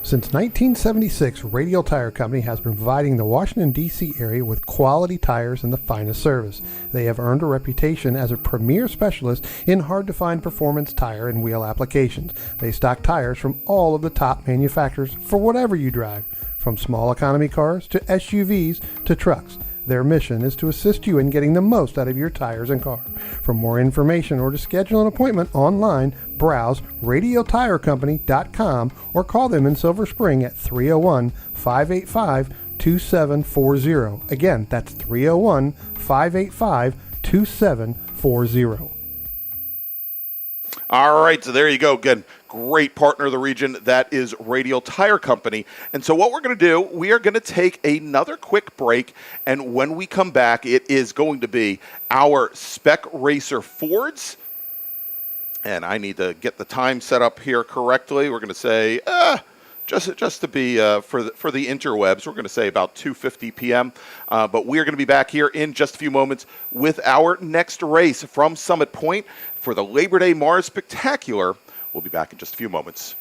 Since 1976, Radial Tire Company has been providing the Washington, D.C. area with quality tires and the finest service. They have earned a reputation as a premier specialist in hard-to-find performance tire and wheel applications. They stock tires from all of the top manufacturers for whatever you drive, from small economy cars to SUVs to trucks. Their mission is to assist you in getting the most out of your tires and car. For more information or to schedule an appointment online, browse radialtirecompany.com or call them in Silver Spring at 301-585-2740. Again, that's 301-585-2740. All right, so there you go. Again, great partner of the region. That is Radial Tire Company. And so what we're going to do, we are going to take another quick break. And when we come back, it is going to be our Spec Racer Fords. And I need to get the time set up here correctly. We're going to say, just to be for the interwebs, we're going to say about 2:50 p.m. But we are going to be back here in just a few moments with our next race from Summit Point for the Labor Day MARRS Spectacular. We'll be back in just a few moments.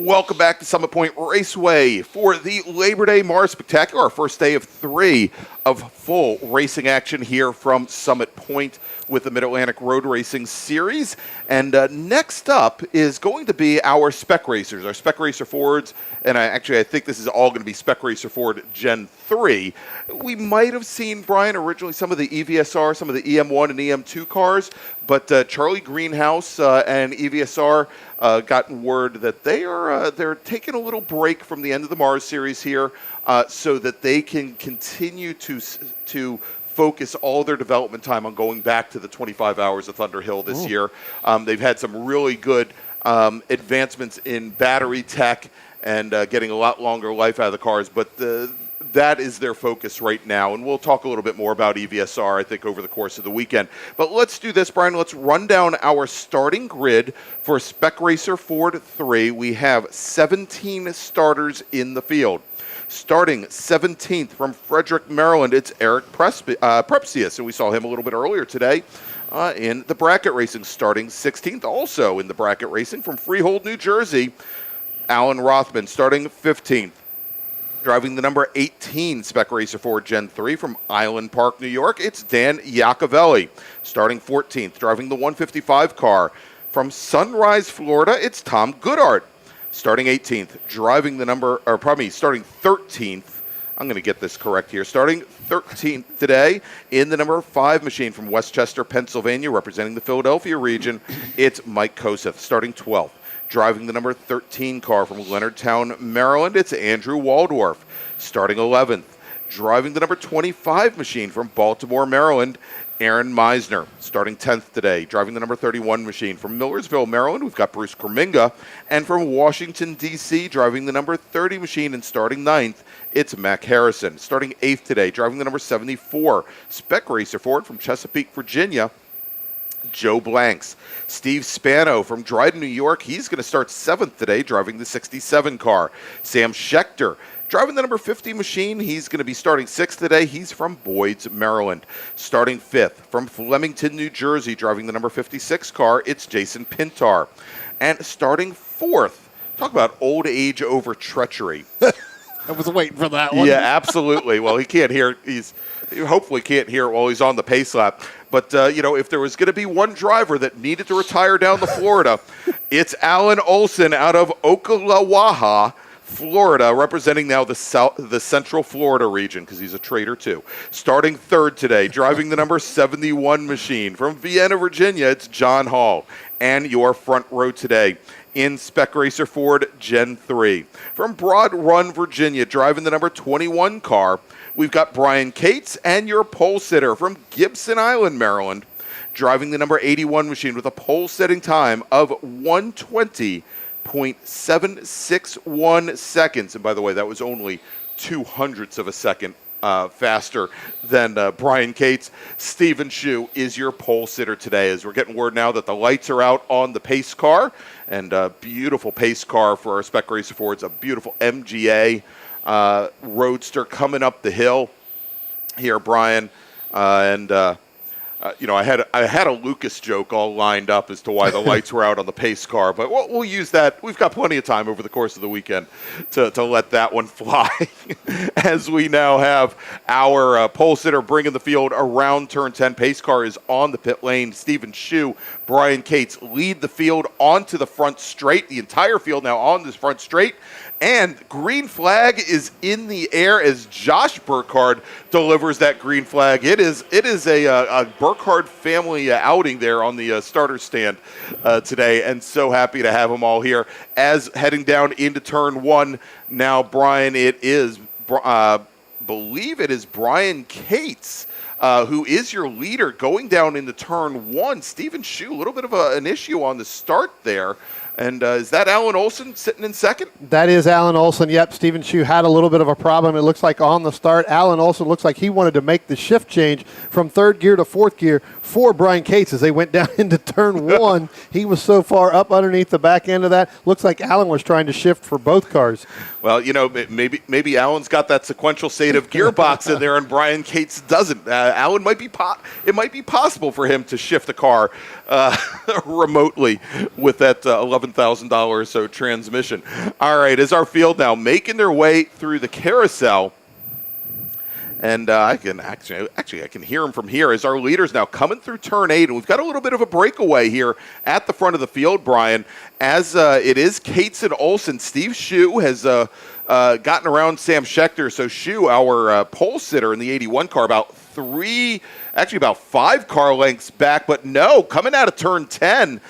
Welcome back to Summit Point Raceway for the Labor Day MARRS Spectacular, our first day of 3 of full racing action here from Summit Point with the Mid-Atlantic Road Racing Series. And next up is going to be our Spec Racers, our Spec Racer Fords, and I think this is all going to be Spec Racer Ford Gen 3. We might have seen, Brian, originally some of the EVSR, some of the EM1 and EM2 cars, but Charlie Greenhouse and EVSR gotten word that they're taking a little break from the end of the MARRS series here so that they can continue to focus all their development time on going back to the 25 hours of Thunder Hill this year. They've had some really good advancements in battery tech and getting a lot longer life out of the cars, but that is their focus right now. And we'll talk a little bit more about EVSR, I think, over the course of the weekend. But let's do this, Brian. Let's run down our starting grid for Spec Racer Ford 3. We have 17 starters in the field. Starting 17th from Frederick, Maryland, it's Eric Prepsius, and we saw him a little bit earlier today in the bracket racing. Starting 16th, also in the bracket racing, from Freehold, New Jersey, Alan Rothman. Starting 15th, driving the number 18 Spec Racer Ford Gen 3 from Island Park, New York, it's Dan Iacovelli. Starting 14th, driving the 155 car from Sunrise, Florida, it's Tom Goodart. Starting 18th, starting 13th, I'm going to get this correct here. Starting 13th today in the number 5 machine from Westchester, Pennsylvania, representing the Philadelphia region, it's Mike Koseth. Starting 12th, driving the number 13 car from Leonardtown, Maryland, it's Andrew Waldorf. Starting 11th, driving the number 25 machine from Baltimore, Maryland, Aaron Meisner. Starting 10th today, driving the number 31 machine from Millersville, Maryland, we've got Bruce Kreminga. And from Washington, D.C., driving the number 30 machine and starting 9th, it's Mac Harrison. Starting 8th today, driving the number 74 Spec Racer Ford from Chesapeake, Virginia, Joe Blanks. Steve Spano from Dryden, New York, he's going to start 7th today, driving the 67 car. Sam Schechter, driving the number 50 machine, he's going to be starting 6th today. He's from Boyd's, Maryland. Starting 5th from Flemington, New Jersey, driving the number 56 car, it's Jason Pintar. And starting 4th, talk about old age over treachery. I was waiting for that one. Yeah, absolutely. Well, he can't hear. He hopefully can't hear it while he's on the pace lap. But, if there was going to be one driver that needed to retire down to Florida, it's Alan Olson out of Ocklawaha, Florida, representing now the Central Florida region, because he's a trader too. Starting 3rd today, driving the number 71 machine from Vienna, Virginia, it's John Hall. And your front row today in Spec Racer Ford Gen 3. From Broad Run, Virginia, driving the number 21 car, we've got Brian Cates, and your pole sitter from Gibson Island, Maryland, driving the number 81 machine with a pole setting time of 120.761 seconds. And by the way, that was only 0.02 of a second faster than Brian Cates. Stephen Shu is your pole sitter today, as we're getting word now that the lights are out on the pace car, and a beautiful pace car for our Spec Racer Fords, a beautiful MGA roadster coming up the hill here, Brian. I had a Lucas joke all lined up as to why the lights were out on the pace car, but we'll use that. We've got plenty of time over the course of the weekend to let that one fly. As we now have our pole sitter bringing the field around turn 10. Pace car is on the pit lane. Stephen Shu, Brian Cates lead the field onto the front straight. The entire field now on this front straight. And green flag is in the air as Josh Burkhardt delivers that green flag. It is a Burkhardt family outing there on the starter stand today, and so happy to have them all here. As heading down into turn 1 now, Brian, believe it is Brian Cates who is your leader going down into turn 1. Stephen Shu, a little bit of an issue on the start there. And is that Alan Olson sitting in second? That is Alan Olson. Yep, Stephen Shu had a little bit of a problem. It looks like on the start, Alan Olson looks like he wanted to make the shift change from 3rd gear to 4th gear for Brian Cates as they went down into turn 1. He was so far up underneath the back end of that. Looks like Alan was trying to shift for both cars. Well, maybe Alan's got that sequential state of gearbox in there, and Brian Cates doesn't. Alan it might be possible for him to shift the car remotely with that 11 $11,000 or so transmission. All right, is our field now making their way through the carousel. And I can hear him from here as our leaders now coming through turn 8. And we've got a little bit of a breakaway here at the front of the field, Brian, as it is Cates and Olson. Steve Shue has gotten around Sam Schechter. So Shue, our pole sitter in the 81 car, about 5 car lengths back. But no, coming out of turn 10,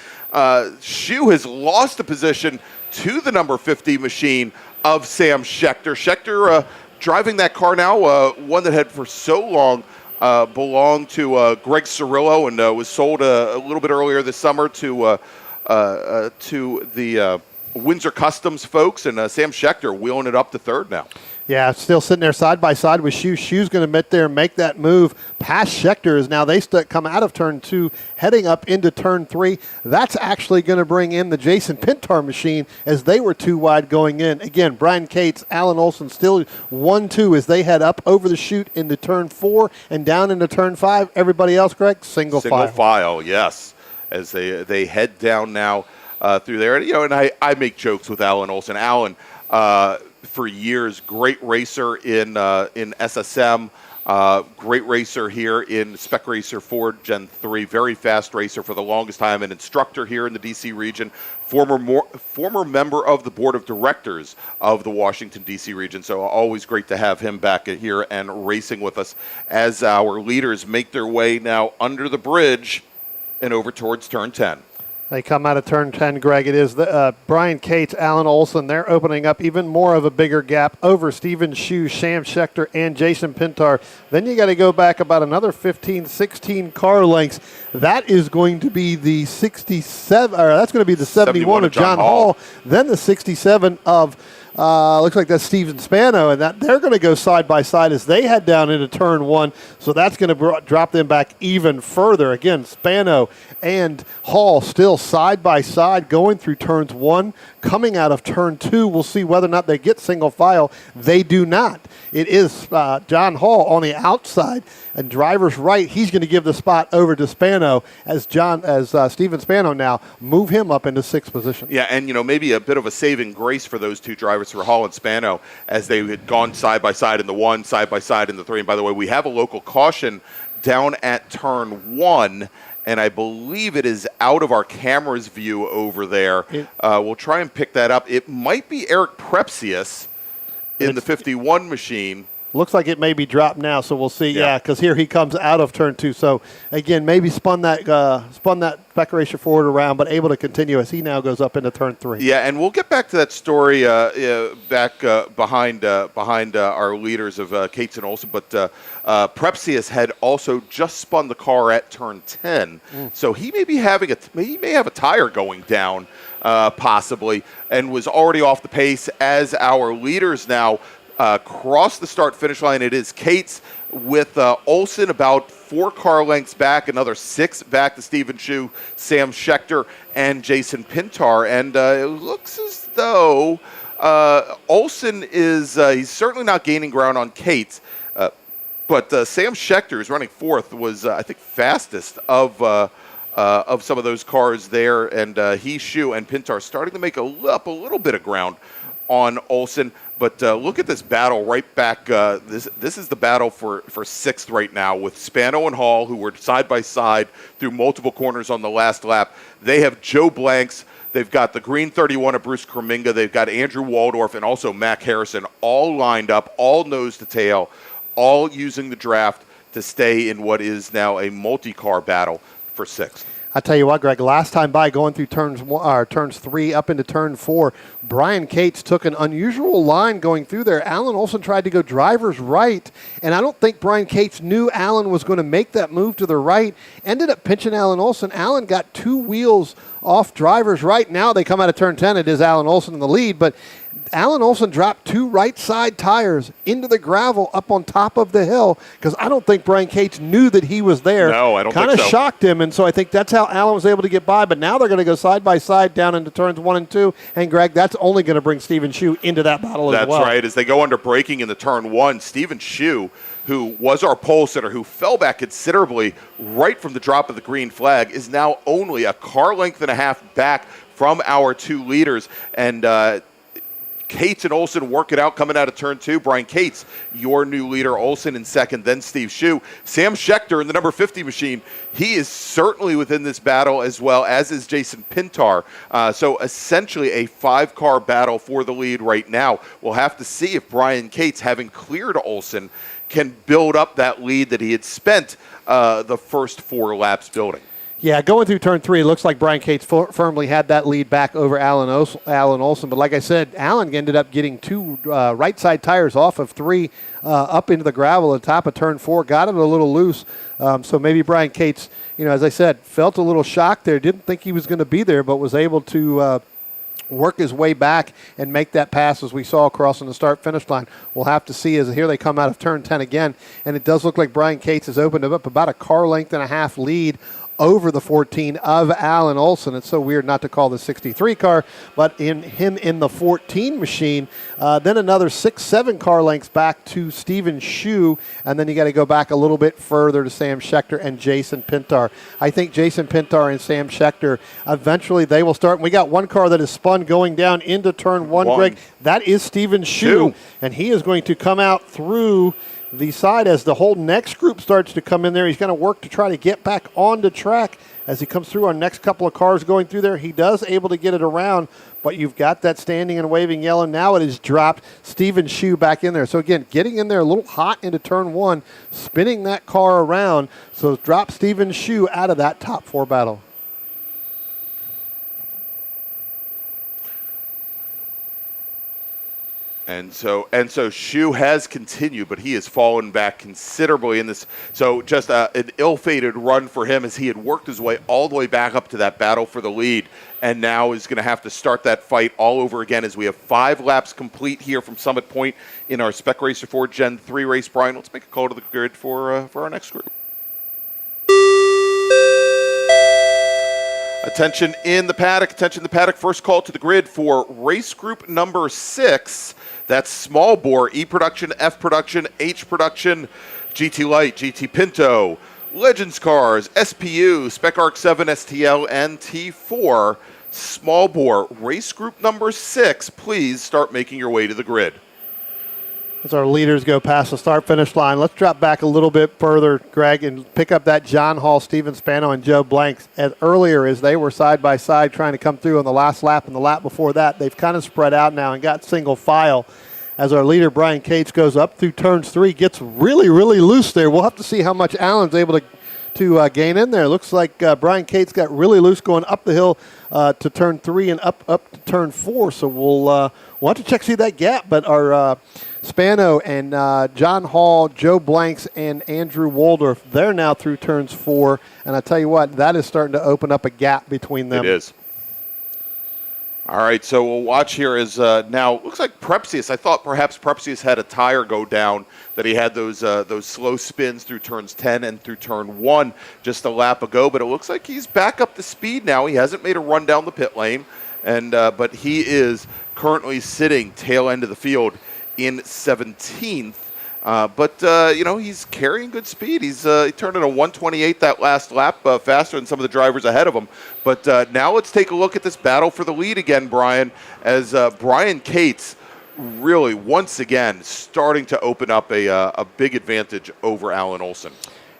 Shue has lost a position to the number 50 machine of Sam Schechter. Schechter driving that car now, one that had for so long belonged to Greg Cirillo and was sold a little bit earlier this summer to the Windsor Customs folks, and Sam Schechter wheeling it up to third now. Yeah, still sitting there side by side with Shue. Shue's going to get there and make that move past Schechter. As now they come out of turn 2, heading up into turn 3. That's actually going to bring in the Jason Pintar machine as they were too wide going in. Again, Brian Cates, Alan Olson still 1-2 as they head up over the chute into turn 4 and down into turn 5. Everybody else, Greg, single file. Single file, yes, as they head down now through there. And I make jokes with Alan Olson. Alan, for years, great racer in SSM, great racer here in Spec Racer Ford Gen 3, very fast racer for the longest time, an instructor here in the DC region, former member of the board of directors of the Washington DC region. So always great to have him back here and racing with us as our leaders make their way now under the bridge and over towards turn 10. They come out of turn 10, Greg. It is Brian Cates, Alan Olson. They're opening up even more of a bigger gap over Stephen Shue, Sam Schechter, and Jason Pintar. Then you got to go back about another 15, 16 car lengths. That is going to be the 67, or that's going to be the 71 of John Hall. Then the 67 of looks like that's Steven Spano, and that they're going to go side by side as they head down into turn 1. So that's going to drop them back even further. Again, Spano and Hall still side by side going through turns 1, coming out of turn 2. We'll see whether or not they get single file. They do not. It is John Hall on the outside and driver's right. He's going to give the spot over to Spano as Steven Spano now move him up into 6th position. Yeah, and maybe a bit of a saving grace for those two drivers, for Hall and Spano, as they had gone side by side in the 1, side by side in the 3. And by the way, we have a local caution down at turn 1, and I believe it is out of our camera's view over there. We'll try and pick that up. It might be Eric Prepsius in the 51 machine. Looks like it may be dropped now, so we'll see. Yeah, because here he comes out of turn 2. So again, maybe spun that Spec Racer Ford around, but able to continue as he now goes up into turn 3. Yeah, and we'll get back to that story back behind our leaders of Cates and Olson. But Prepsius had also just spun the car at turn 10, so he may be having he may have a tire going down possibly, and was already off the pace as our leaders now cross the start-finish line. It is Cates with Olson about 4 car lengths back, another 6 back to Stephen Shue, Sam Schechter, and Jason Pintar. And it looks as though Olson is he's certainly not gaining ground on Cates, but Sam Schechter is running 4th, was I think fastest of some of those cars there, and he, Shue, and Pintar starting to make up a little bit of ground on Olson. But look at this battle right back. This is the battle for 6th right now, with Spano and Hall, who were side by side through multiple corners on the last lap. They have Joe Blanks. They've got the green 31 of Bruce Kreminga. They've got Andrew Waldorf and also Mac Harrison, all lined up, all nose to tail, all using the draft to stay in what is now a multi-car battle for 6th. I tell you what, Greg, last time by going through turns 3 up into turn 4, Brian Cates took an unusual line going through there. Alan Olson tried to go driver's right, and I don't think Brian Cates knew Alan was going to make that move to the right. Ended up pinching Alan Olson. Alan got 2 wheels off driver's right. Now they come out of turn 10. It is Alan Olson in the lead, but Alan Olson dropped 2 right side tires into the gravel up on top of the hill, because I don't think Brian Cates knew that he was there. No, I don't think so. Kind of shocked him, and so I think that's how Alan was able to get by. But now they're going to go side by side down into turns 1 and 2. And, Greg, that's only going to bring Stephen Shue into that battle as well. That's right. As they go under braking in the turn 1, Stephen Shue, who was our pole sitter, who fell back considerably right from the drop of the green flag, is now only a car length and a half back from our 2 leaders. And Cates and Olson work it out coming out of turn 2. Brian Cates, your new leader. Olson in second, then Steve Shue. Sam Schechter in the number 50 machine. He is certainly within this battle, as well as is Jason Pintar. So essentially a 5-car battle for the lead right now. We'll have to see if Brian Cates, having cleared Olson, can build up that lead that he had spent the first 4 laps building. Yeah, going through turn 3, it looks like Brian Cates firmly had that lead back over Alan Olson. But like I said, Alan ended up getting 2 right side tires off of 3 up into the gravel at the top of turn 4, got it a little loose. So maybe Brian Cates, as I said, felt a little shocked there, didn't think he was going to be there, but was able to work his way back and make that pass as we saw crossing the start-finish line. We'll have to see as here they come out of turn 10 again, and it does look like Brian Cates has opened up about a car length and a half lead over the 14 of Alan Olson. It's so weird not to call the 63 car, but in the 14 machine. Then another 6-7 car lengths back to Stephen Shue, and then you got to go back a little bit further to Sam Schechter and Jason Pintar. I think Jason Pintar and Sam Schechter, eventually they will start. And we got 1 car that is spun going down into turn 1, Greg. That is Stephen Shue, and he is going to come out through the side as the whole next group starts to come in there. He's going to work to try to get back on the track as he comes through our next couple of cars going through there. He does able to get it around, but you've got that standing and waving yellow. Now it is dropped Stephen Shue back in there. So again, getting in there a little hot into turn 1, spinning that car around. So drop Stephen Shue out of that top 4 battle. And so Shue has continued, but he has fallen back considerably in this. So just an ill-fated run for him as he had worked his way all the way back up to that battle for the lead, and now is going to have to start that fight all over again as we have 5 laps complete here from Summit Point in our Spec Racer 4 Gen 3 race. Brian, let's make a call to the grid for our next group. Attention in the paddock, first call to the grid for race group number 6. That's small bore, E production, F production, H production, GT Light, GT Pinto, Legends Cars, SPU, Spec Arc 7, STL, and T4. Small bore, race group number 6. Please start making your way to the grid. As our leaders go past the start-finish line, let's drop back a little bit further, Greg, and pick up that John Hall, Steven Spano, and Joe Blanks. As earlier, as they were side by side trying to come through on the last lap and the lap before that, they've kind of spread out now and got single file. As our leader, Brian Cates, goes up through turns 3, gets really, really loose there. We'll have to see how much Allen's able to gain in there. Looks like Brian Cates got really loose going up the hill to turn 3 and up to turn 4. So we'll have to see that gap. But our Spano and John Hall, Joe Blanks, and Andrew Waldorf, they're now through turns 4. And I tell you what, that is starting to open up a gap between them. It is. All right, so we'll watch here as now looks like Prepsius. I thought perhaps Prepsius had a tire go down, that he had those slow spins through turns 10 and through turn 1 just a lap ago, but it looks like he's back up to speed now. He hasn't made a run down the pit lane, and but he is currently sitting tail end of the field in 17th. He's carrying good speed. He turned in a 128 that last lap, faster than some of the drivers ahead of him. But now let's take a look at this battle for the lead again, Brian, as Brian Cates really once again starting to open up a big advantage over Alan Olson.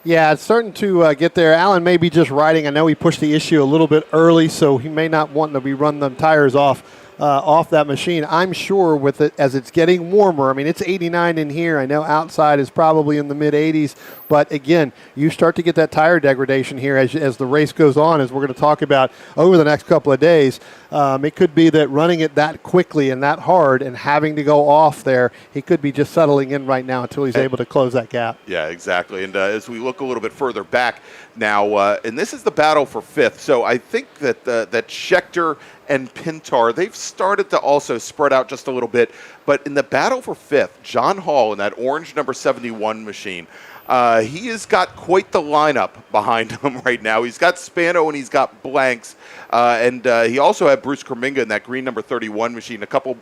Yeah, it's starting to get there. Alan may be just riding. I know he pushed the issue a little bit early, so he may not want to be running them tires off that machine. I'm sure with it as it's getting warmer. I mean, it's 89 in here. I know outside is probably in the mid-80s. But again, you start to get that tire degradation here as the race goes on, as we're going to talk about over the next couple of days. It could be that running it that quickly and that hard and having to go off there, he could be just settling in right now until he's able to close that gap. Yeah, exactly. And as we look a little bit further back now, and this is the battle for 5th. So I think that that Schechter and Pintar, they've started to also spread out just a little bit. But in the battle for 5th, John Hall in that orange number 71 machine, he has got quite the lineup behind him right now. He's got Spano and he's got Blanks. And he also had Bruce Kerminga in that green number 31 machine. A couple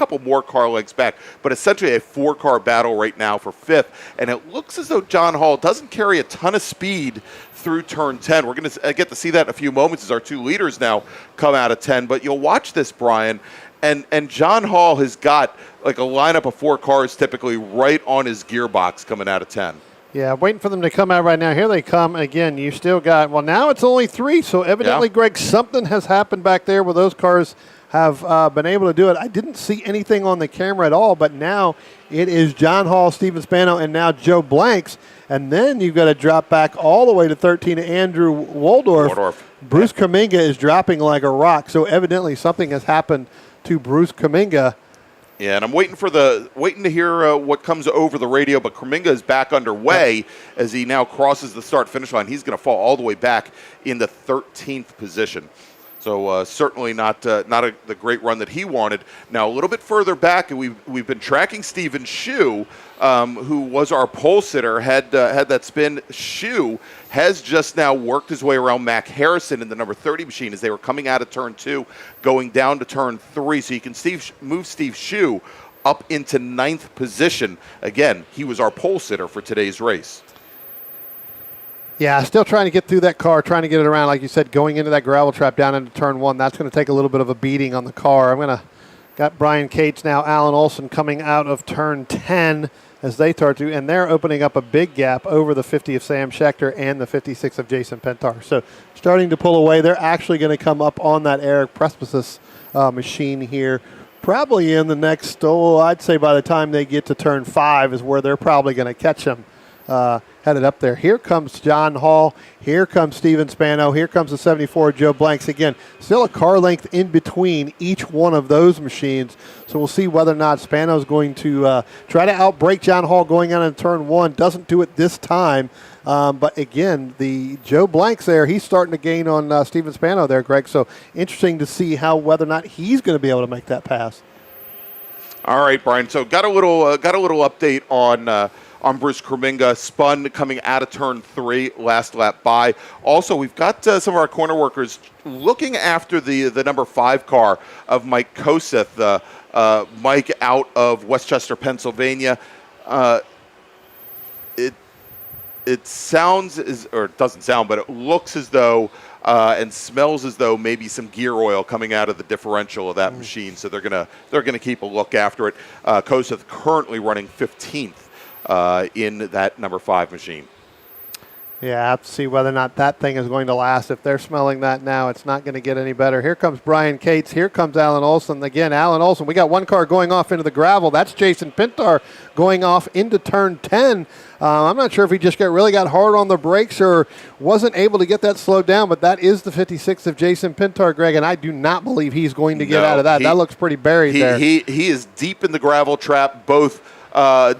couple more car lengths back, but essentially a 4-car battle right now for 5th. And it looks as though John Hall doesn't carry a ton of speed through turn 10. We're going to get to see that in a few moments as our 2 leaders now come out of 10. But you'll watch this, Brian, and John Hall has got like a lineup of 4 cars typically right on his gearbox coming out of 10. Yeah, waiting for them to come out right now. Here they come. Again, you still got, well, now it's only 3, so evidently, Greg, something has happened back there where those cars have been able to do it. I didn't see anything on the camera at all, but now it is John Hall, Steven Spano, and now Joe Blanks. And then you've got to drop back all the way to 13 to Andrew Waldorf. Bruce Kuminga is dropping like a rock, so evidently something has happened to Bruce Kuminga. Yeah, and I'm waiting to hear what comes over the radio. But Kuminga is back underway as he now crosses the start-finish line. He's going to fall all the way back in the 13th position. So certainly not the great run that he wanted. Now a little bit further back, and we've been tracking Stephen Shue, who was our pole sitter, had that spin. Shue has just now worked his way around Mac Harrison in the number 30 machine as they were coming out of turn 2, going down to turn 3. So you can move Steve Shue up into 9th position. Again, he was our pole sitter for today's race. Yeah, still trying to get through that car, trying to get it around. Like you said, going into that gravel trap down into turn 1, that's going to take a little bit of a beating on the car. Got Brian Cates now, Alan Olson coming out of turn 10 as they start to, and they're opening up a big gap over the 50 of Sam Schechter and the 56 of Jason Pentar. So starting to pull away. They're actually going to come up on that Eric Precipice machine here probably in the next, I'd say by the time they get to turn 5 is where they're probably going to catch them. Headed up there. Here comes John Hall. Here comes Steven Spano. Here comes the 74 Joe Blanks. Again, still a car length in between each one of those machines. So we'll see whether or not Spano's going to try to outbrake John Hall going on in turn 1. Doesn't do it this time. But again, the Joe Blanks there, he's starting to gain on Steven Spano there, Greg. So interesting to see whether or not he's going to be able to make that pass. All right, Brian. So got a little update on Bruce Kuminga, spun coming out of turn 3, last lap by. Also, we've got some of our corner workers looking after the number 5 car of Mike Koseth. Mike out of Westchester, Pennsylvania. It sounds or it doesn't sound, but it looks as though and smells as though maybe some gear oil coming out of the differential of that machine. So they're gonna keep a look after it. Koseth currently running 15th. In that number 5 machine. Yeah, I have to see whether or not that thing is going to last. If they're smelling that now, it's not going to get any better. Here comes Brian Cates. Here comes Alan Olson. Again, Alan Olson. We got one car going off into the gravel. That's Jason Pintar going off into turn 10. I'm not sure if he just really got hard on the brakes or wasn't able to get that slowed down, but that is the 56 of Jason Pintar, Greg, and I do not believe he's going to get out of that. That looks pretty buried there. He is deep in the gravel trap, both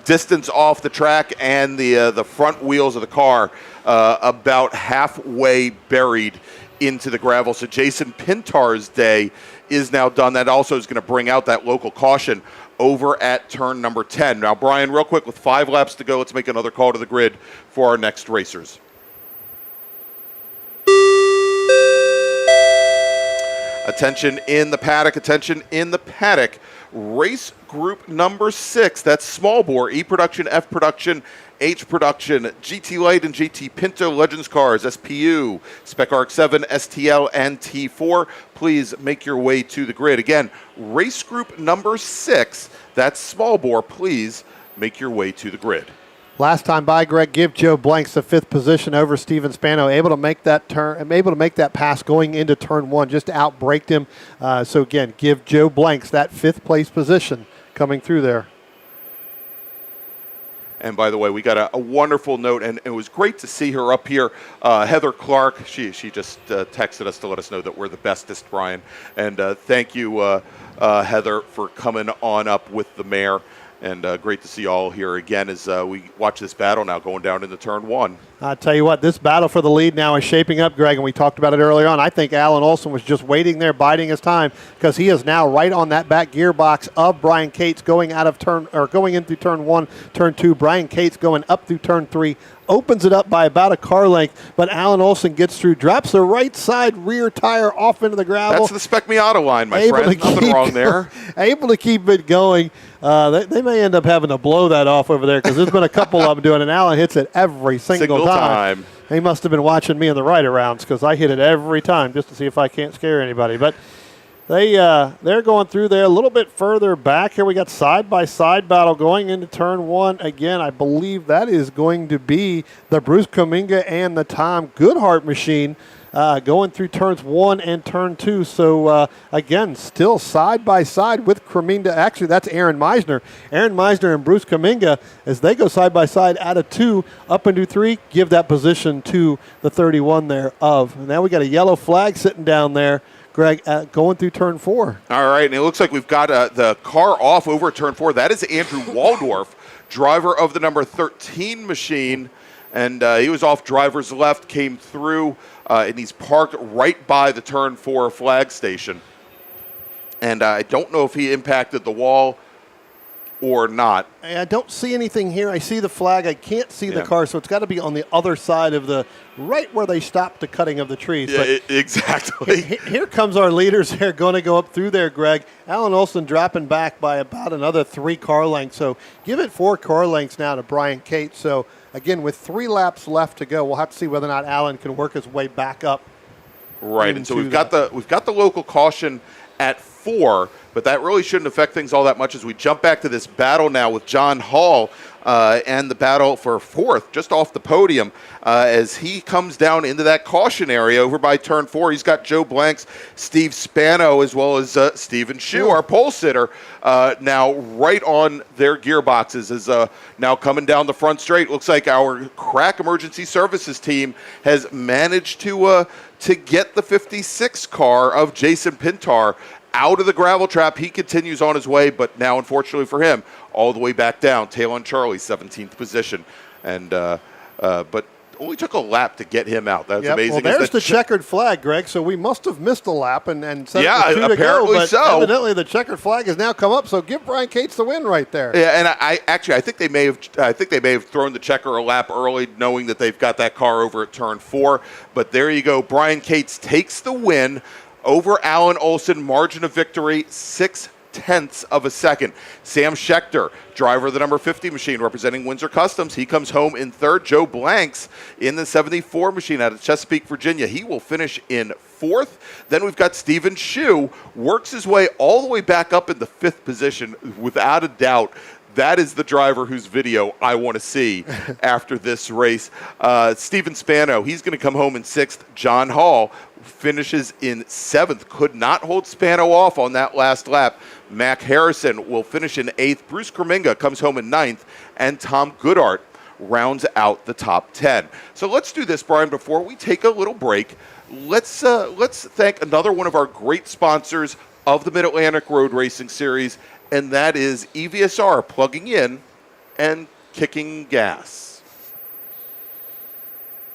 distance off the track and the front wheels of the car about halfway buried into the gravel. So Jason Pintar's day is now done. That also is going to bring out that local caution over at turn number 10. Now, Brian, real quick, with 5 laps to go, let's make another call to the grid for our next racers. Attention in the paddock, attention in the paddock. Race group number 6, that's small bore, E production, F production, H production, GT Light and GT Pinto Legends cars, SPU, Spec Arc 7, STL, and T4. Please make your way to the grid. Again, race group number 6, that's small bore. Please make your way to the grid. Last time by, Greg, give Joe Blanks the 5th position over Steven Spano. Able to make that pass going into turn 1, just to outbrake him. So again, give Joe Blanks that 5th place position coming through there. And by the way, we got a wonderful note, and it was great to see her up here. Heather Clark, she just texted us to let us know that we're the bestest, Brian. And thank you, Heather, for coming on up with the mare. And great to see you all here again as we watch this battle now going down into turn 1. I'll tell you what, this battle for the lead now is shaping up, Greg, and we talked about it earlier on. I think Alan Olson was just waiting there, biding his time, because he is now right on that back gearbox of Brian Cates going in through turn 1, turn 2. Brian Cates going up through turn 3. Opens it up by about a car length, but Alan Olson gets through, drops the right side rear tire off into the gravel. That's the Spec Miata line, my friend. Nothing wrong there. Able to keep it going. They may end up having to blow that off over there because there's been a couple of them doing it, and Alan hits it every single time. He must have been watching me in the right arounds because I hit it every time just to see if I can't scare anybody. But they're going through there a little bit further back. Here we got side-by-side battle going into turn 1. Again, I believe that is going to be the Bruce Kuminga and the Tom Goodhart machine going through turns 1 and turn 2. So, again, still side-by-side with Kuminga. Actually, that's Aaron Meisner. Aaron Meisner and Bruce Kuminga, as they go side-by-side out of 2, up into 3, give that position to the 31 there of. Now we got a yellow flag sitting down there, Greg, going through turn 4. All right, and it looks like we've got the car off over turn 4. That is Andrew Waldorf, driver of the number 13 machine, and he was off driver's left, came through, and he's parked right by the turn 4 flag station. And I don't know if he impacted the wall or not. I don't see anything here. I see the flag. I can't see the car, so it's got to be on the other side of right where they stopped the cutting of the trees. Yeah, exactly. Here comes our leaders. They're going to go up through there, Greg. Alan Olson dropping back by about another 3 car lengths. So give it 4 car lengths now to Brian Cates. So, again, with 3 laps left to go, we'll have to see whether or not Alan can work his way back up. Right, and so we've got the local caution at 4, but that really shouldn't affect things all that much as we jump back to this battle now with John Hall and the battle for 4th, just off the podium, as he comes down into that caution area over by turn 4. He's got Joe Blanks, Steve Spano, as well as Stephen Shue, our pole sitter, now right on their gearboxes, is now coming down the front straight. Looks like our crack emergency services team has managed to get the 56 car of Jason Pintar out of the gravel trap. He continues on his way, but now, unfortunately for him, all the way back down. Talon Charlie, 17th position. And but only took a lap to get him out. That's amazing. Well, there's the checkered flag, Greg, so we must have missed a lap and set it for 2 to go. But so. Evidently the checkered flag has now come up, so give Brian Cates the win right there. Yeah, and I think they may have thrown the checker a lap early, knowing that they've got that car over at turn 4. But there you go. Brian Cates takes the win over Alan Olson. Margin of victory, 0.6 of a second. Sam Schechter, driver of the number 50 machine representing Windsor Customs, he comes home in 3rd. Joe Blanks in the 74 machine out of Chesapeake, Virginia, he will finish in 4th. Then we've got Stephen Shue, works his way all the way back up in the 5th position. Without a doubt, that is the driver whose video I want to see after this race. Stephen Spano, he's going to come home in 6th. John Hall finishes in 7th. Could not hold Spano off on that last lap. Mac Harrison will finish in 8th. Bruce Kuminga comes home in 9th. And Tom Goodhart rounds out the top 10. So let's do this, Brian, before we take a little break. Let's thank another one of our great sponsors of the Mid-Atlantic Road Racing Series, and that is EVSR, plugging in and kicking gas.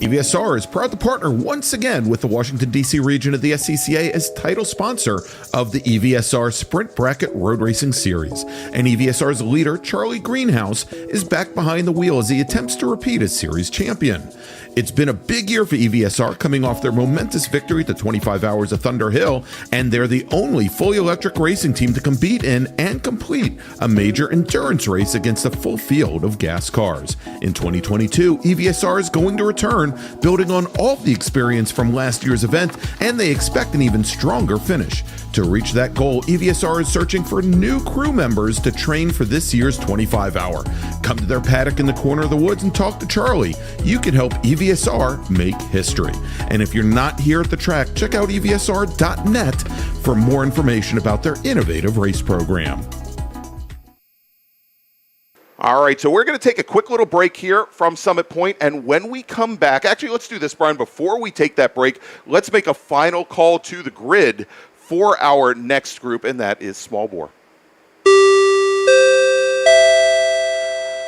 EVSR is proud to partner once again with the Washington, D.C. region of the SCCA as title sponsor of the EVSR Sprint Bracket Road Racing Series. And EVSR's leader, Charlie Greenhouse, is back behind the wheel as he attempts to repeat as series champion. It's been a big year for EVSR, coming off their momentous victory at the 25 Hours of Thunder Hill, and they're the only fully electric racing team to compete in and complete a major endurance race against a full field of gas cars. In 2022, EVSR is going to return, building on all the experience from last year's event, and they expect an even stronger finish. To reach that goal, EVSR is searching for new crew members to train for this year's 25 Hour. Come to their paddock in the corner of the woods and talk to Charlie. You can help EVSR make history. And if you're not here at the track, check out EVSR.net for more information about their innovative race program. All right, so we're going to take a quick little break here from Summit Point, and when we come back, actually, let's do this, Brian. Before we take that break, let's make a final call to the grid for our next group, and that is small bore.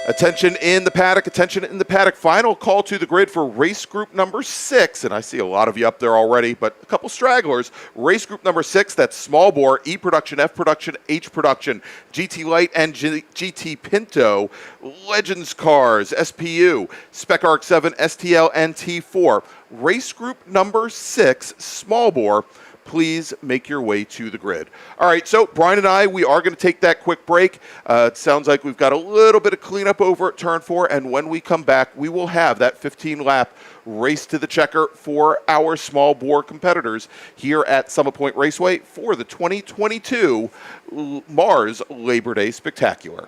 Attention in the paddock, attention in the paddock. Final call to the grid for race group number 6. And I see a lot of you up there already, but a couple stragglers. Race group number 6, that's small bore, E production, F production, H production, GT Light and GT Pinto, Legends cars, SPU, Spec Arc 7, STL, and T4. Race group number 6, small bore. Please make your way to the grid. All right, so Brian and I, we are going to take that quick break. It sounds like we've got a little bit of cleanup over at Turn 4, and when we come back, we will have that 15-lap race to the checker for our small bore competitors here at Summit Point Raceway for the 2022 MARRS Labor Day Spectacular.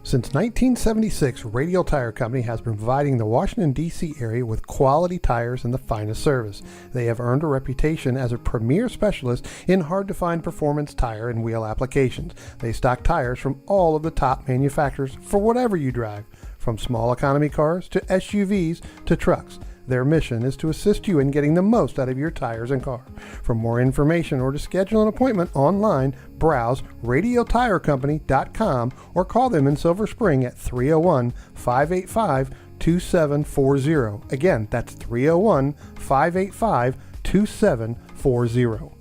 Since 1976, Radial Tire Company has been providing the Washington, D.C. area with quality tires and the finest service. They have earned a reputation as a premier specialist in hard-to-find performance tire and wheel applications. They stock tires from all of the top manufacturers for whatever you drive, from small economy cars to SUVs to trucks. Their mission is to assist you in getting the most out of your tires and car. For more information or to schedule an appointment online, browse radialtirecompany.com or call them in Silver Spring at 301-585-2740. Again, that's 301-585-2740.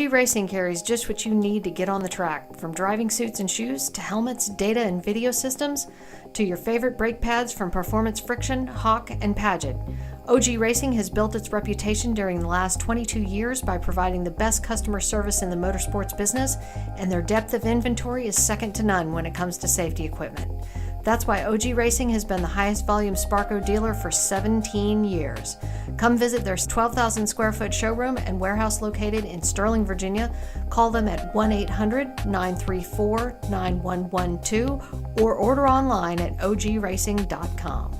OG Racing carries just what you need to get on the track, from driving suits and shoes to helmets, data and video systems, to your favorite brake pads from Performance Friction, Hawk, and Paget. OG Racing has built its reputation during the last 22 years by providing the best customer service in the motorsports business, and their depth of inventory is second to none when it comes to safety equipment. That's why OG Racing has been the highest volume Sparco dealer for 17 years. Come visit their 12,000 square foot showroom and warehouse located in Sterling, Virginia. Call them at 1-800-934-9112 or order online at ogracing.com.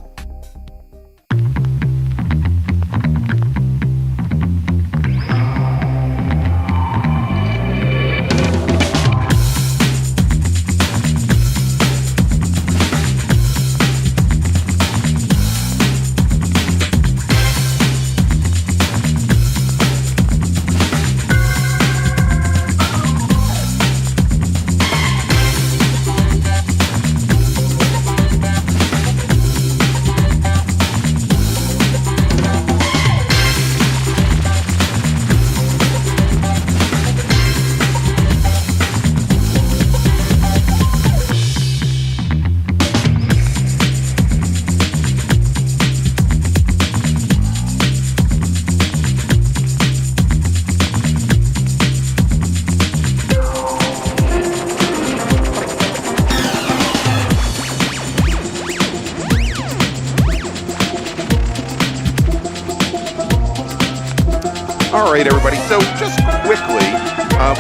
All right, everybody. So just quickly,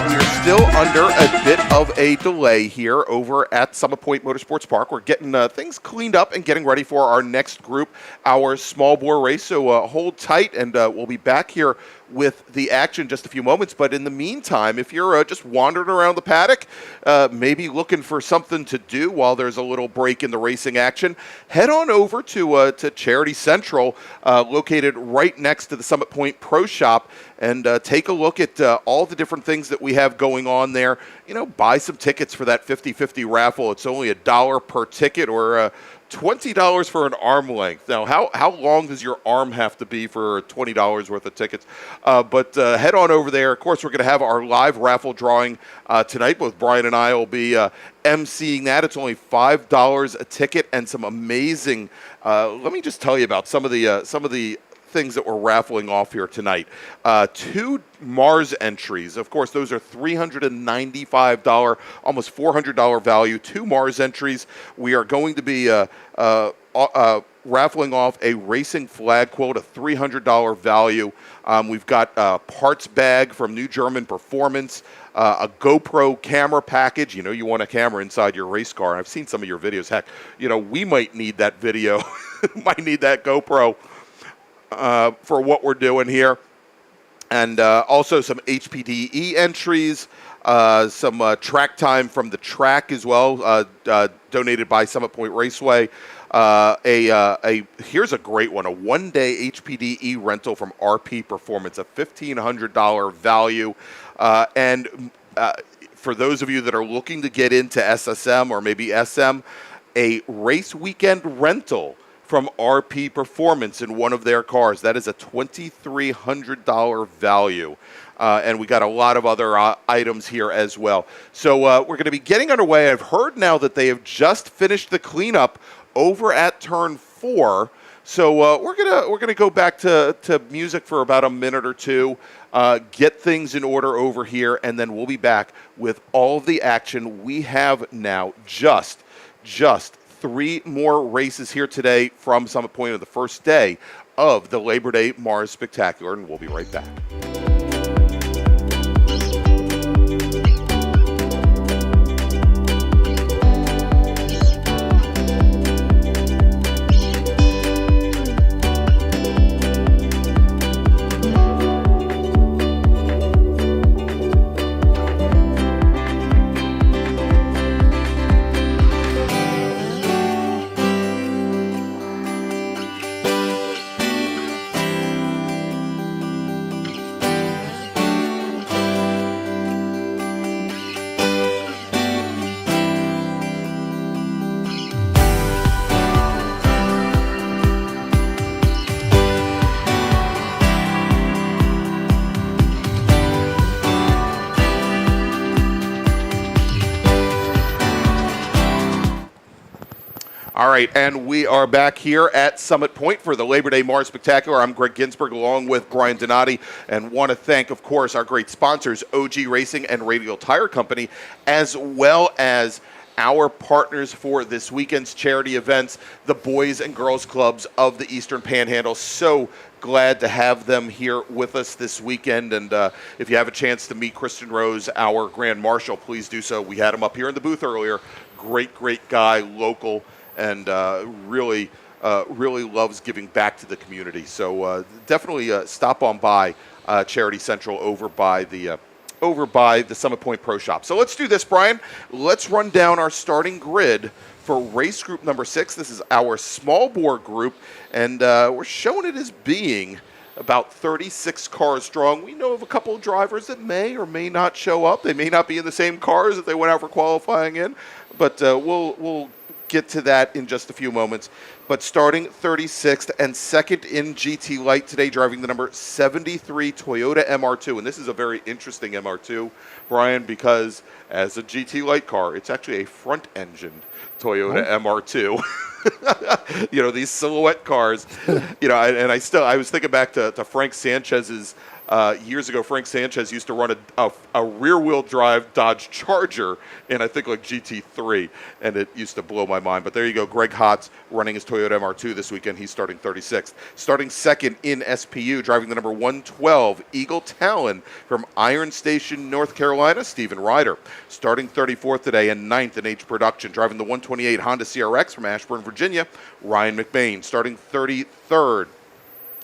we are still under a bit of a delay here over at Summit Point Motorsports Park. We're getting things cleaned up and getting ready for our next group, our small bore race. So hold tight, and we'll be back here with the action in just a few moments. But in the meantime, if you're just wandering around the paddock, maybe looking for something to do while there's a little break in the racing action, head on over to Charity Central, located right next to the Summit Point Pro Shop, and take a look at all the different things that we have going on there. You know, buy some tickets for that 50-50 raffle. It's only $1 per ticket, or $20 for an arm length. Now, how long does your arm have to be for $20 worth of tickets? But head on over there. Of course, we're going to have our live raffle drawing tonight. Both Brian and I will be emceeing that. It's only $5 a ticket, and some amazing. Let me just tell you about some of the things that we're raffling off here tonight. 2 MARRS entries. Of course, those are $395, almost $400 value. 2 MARRS entries. We are going to be raffling off a racing flag quote, a $300 value. We've got a parts bag from New German Performance, a GoPro camera package. You know, you want a camera inside your race car. I've seen some of your videos. Heck, you know, we might need that video. Might need that GoPro for what we're doing here. And also some HPDE entries, some track time from the track as well, donated by Summit Point Raceway. Here's a great one, a one-day HPDE rental from RP Performance, a $1,500 value. And for those of you that are looking to get into SSM or maybe SM, a race weekend rental from RP Performance in one of their cars. That is a $2,300 value. And we got a lot of other items here as well. So we're going to be getting underway. I've heard now that they have just finished the cleanup over at Turn 4. So we're gonna go back to music for about a minute or two, get things in order over here, and then we'll be back with all of the action. We have now just 3 more races here today from Summit Point on the first day of the Labor Day MARRS Spectacular, and we'll be right back. right, and we are back here at Summit Point for the Labor Day Mars Spectacular. I'm Greg Ginsberg along with Brian Donati, and want to thank, of course, our great sponsors, OG Racing and Radial Tire Company, as well as our partners for this weekend's charity events, the Boys and Girls Clubs of the Eastern Panhandle. So glad to have them here with us this weekend. And if you have a chance to meet Kristen Rose, our Grand Marshal, please do so. We had him up here in the booth earlier. Great guy, local, and really loves giving back to the community. So definitely stop on by Charity Central over by the Summit Point Pro Shop. So let's do this, Brian. Let's run down our starting grid for race group number 6. This is our small bore group, and we're showing it as being about 36 cars strong. We know of a couple of drivers that may or may not show up. They may not be in the same cars that they went out for qualifying in, but we'll get to that in just a few moments. But starting 36th and second in GT Light today, driving the number 73 Toyota MR2. And this is a very interesting MR2, Brian, because as a GT Light car, it's actually a front-engined Toyota MR2. You know, these silhouette cars, you know, and I was thinking back to Frank Sanchez's years ago. Frank Sanchez used to run a rear-wheel drive Dodge Charger in, I think, like GT3, and it used to blow my mind. But there you go, Greg Hotz running his Toyota MR2 this weekend. He's starting 36th. Starting second in SPU, driving the number 112 Eagle Talon from Iron Station, North Carolina, Stephen Ryder. Starting 34th today and 9th in H Production, driving the 128 Honda CRX from Ashburn, Virginia, Ryan McBain. Starting 33rd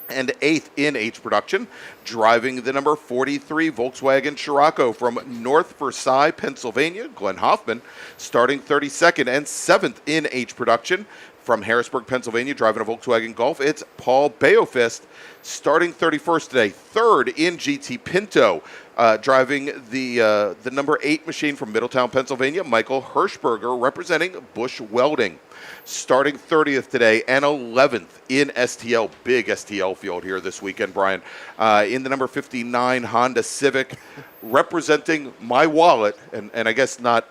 and 8th in H Production, driving the number 43 Volkswagen Scirocco from North Versailles, Pennsylvania, Glenn Hoffman. Starting 32nd and 7th in H Production, from Harrisburg, Pennsylvania, driving a Volkswagen Golf, it's Paul Beofist. Starting 31st today, 3rd in GT Pinto, driving the number 8 machine from Middletown, Pennsylvania, Michael Hirschberger, representing Bush Welding. Starting 30th today and 11th in STL, big STL field here this weekend, Brian, in the number 59 Honda Civic, representing my wallet, and I guess not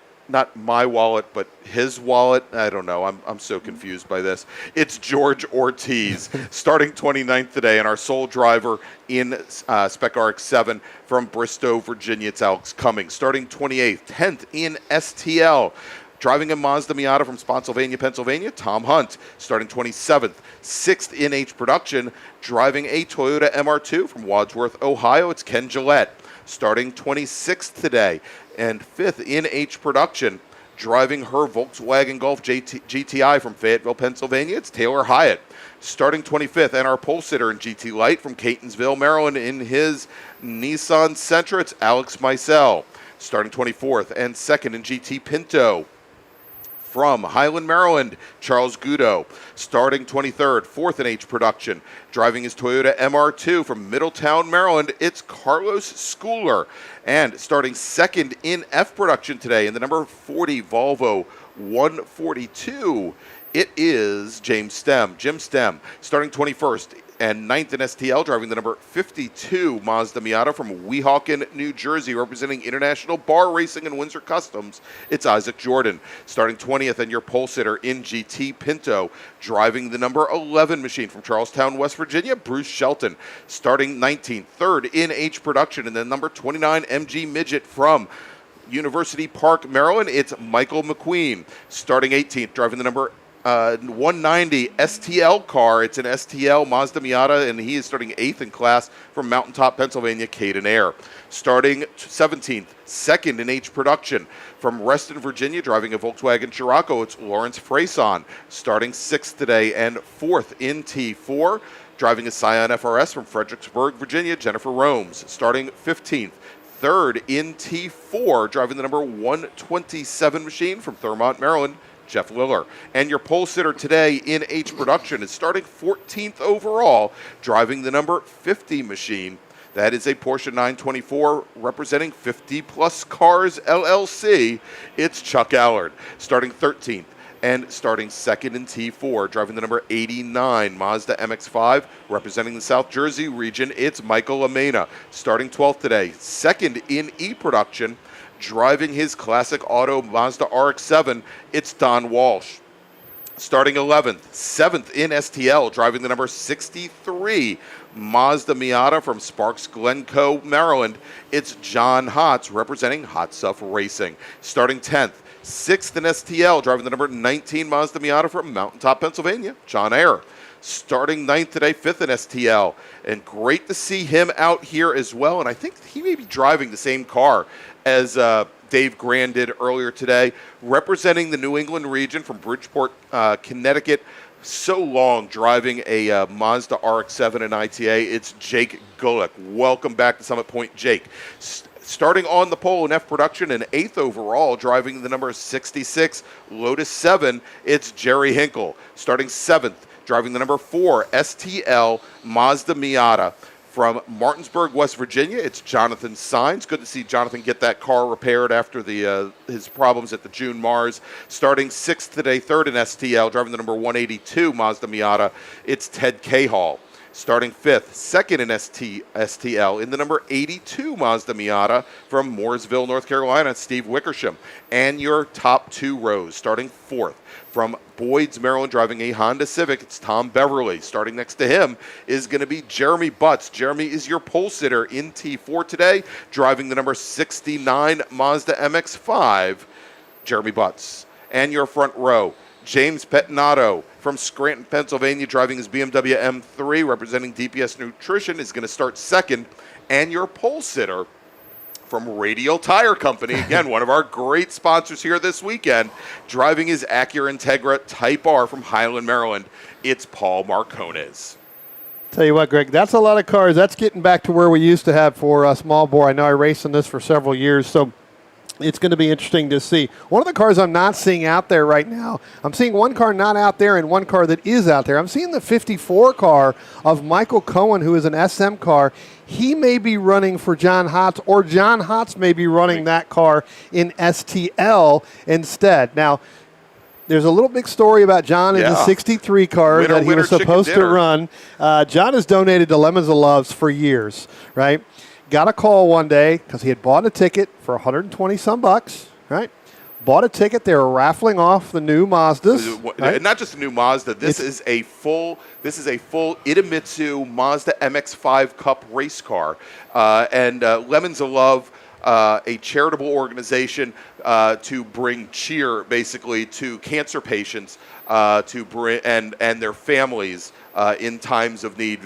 my wallet, but his wallet. I don't know. I'm so confused by this. It's George Ortiz, starting 29th today, and our sole driver in Spec RX-7 from Bristow, Virginia. It's Alex Cummings. Starting 28th, 10th in STL. Driving a Mazda Miata from Spotsylvania, Pennsylvania, Tom Hunt. Starting 27th, 6th in H Production, driving a Toyota MR2 from Wadsworth, Ohio, it's Ken Gillette. Starting 26th today and 5th in H Production, driving her Volkswagen Golf GTI from Fayetteville, Pennsylvania, it's Taylor Hyatt. Starting 25th, and our pole sitter in GT Light from Catonsville, Maryland, in his Nissan Sentra, it's Alex Meisel. Starting 24th and 2nd in GT Pinto, from Highland, Maryland, Charles Gudo. Starting 23rd, 4th in H Production, driving his Toyota MR2 from Middletown, Maryland, it's Carlos Schooler. And starting 2nd in F Production today, in the number 40 Volvo 142, it is Jim Stem. Starting 21st and 9th in STL, driving the number 52 Mazda Miata from Weehawken, New Jersey, representing International Bar Racing and Windsor Customs, it's Isaac Jordan. Starting 20th and your pole sitter in GT Pinto, driving the number 11 machine from Charlestown, West Virginia, Bruce Shelton. Starting 19th, 3rd in H Production, and then number 29 MG Midget from University Park, Maryland, it's Michael McQueen. Starting 18th, driving the number 190 STL car. It's an STL Mazda Miata, and he is starting 8th in class from Mountaintop, Pennsylvania, Caden Air. Starting 17th, 2nd in H Production, from Reston, Virginia, driving a Volkswagen Scirocco, it's Lawrence Freyson. Starting 6th today and 4th in T4, driving a Scion FRS from Fredericksburg, Virginia, Jennifer Romes. Starting 15th, 3rd in T4, driving the number 127 machine from Thurmont, Maryland, Jeff Liller. And your pole sitter today in H Production is starting 14th overall, driving the number 50 machine. That is a Porsche 924 representing 50 Plus Cars LLC. It's Chuck Allard. Starting 13th and starting 2nd in T4, driving the number 89 Mazda MX-5 representing the South Jersey region. It's Michael Amena. Starting 12th today, 2nd in E Production, driving his classic auto Mazda RX-7, it's Don Walsh. Starting 11th, 7th in STL, driving the number 63, Mazda Miata from Sparks Glencoe, Maryland. It's John Hotz representing Hot Stuff Racing. Starting 10th, 6th in STL, driving the number 19 Mazda Miata from Mountaintop, Pennsylvania, John Ayer. Starting 9th today, 5th in STL. And great to see him out here as well. And I think he may be driving the same car as Dave Grand did earlier today, representing the New England region from Bridgeport, Connecticut. So long driving a Mazda RX-7 and ITA. It's Jake Gulick. Welcome back to Summit Point, Jake. Starting on the pole in F production and 8th overall, driving the number 66 Lotus 7, it's Jerry Hinkle. Starting 7th, driving the number 4 STL Mazda Miata. From Martinsburg, West Virginia, it's Jonathan Sines. Good to see Jonathan get that car repaired after his problems at the June MARRS. Starting 6th today, 3rd in STL, driving the number 182 Mazda Miata, it's Ted Cahall. Starting 5th, 2nd in STL, in the number 82 Mazda Miata from Mooresville, North Carolina, Steve Wickersham. And your top 2 rows, starting 4th. From Boyd's, Maryland, driving a Honda Civic, it's Tom Beverly. Starting next to him is going to be Jeremy Butts. Jeremy is your pole sitter in T4 today, driving the number 69 Mazda MX-5, Jeremy Butts. And your front row, James Pettinato from Scranton, Pennsylvania, driving his BMW M3, representing DPS Nutrition, is going to start 2nd. And your pole sitter from Radial Tire Company, again, one of our great sponsors here this weekend, driving his Acura Integra Type R from Highland, Maryland, it's Paul Marcones. Tell you what, Greg, that's a lot of cars. That's getting back to where we used to have for small bore. I know I raced in this for several years, so it's going to be interesting to see. One of the cars I'm not seeing out there right now, I'm seeing one car not out there and one car that is out there. I'm seeing the 54 car of Michael Cohen, who is an SM car. He may be running for John Hotz, or John Hotz may be running that car in STL instead. Now, there's a little big story about John and the 63 car that he was supposed to run. John has donated to Lemons of Loves for years, right? Got a call one day because he had bought a ticket for 120 some bucks, right? Bought a ticket. They were raffling off the new Mazdas. Right? Not just a new Mazda. This is a full Idemitsu Mazda MX-5 Cup race car. And Lemons of Love, a charitable organization to bring cheer, basically, to cancer patients to bring and their families in times of need,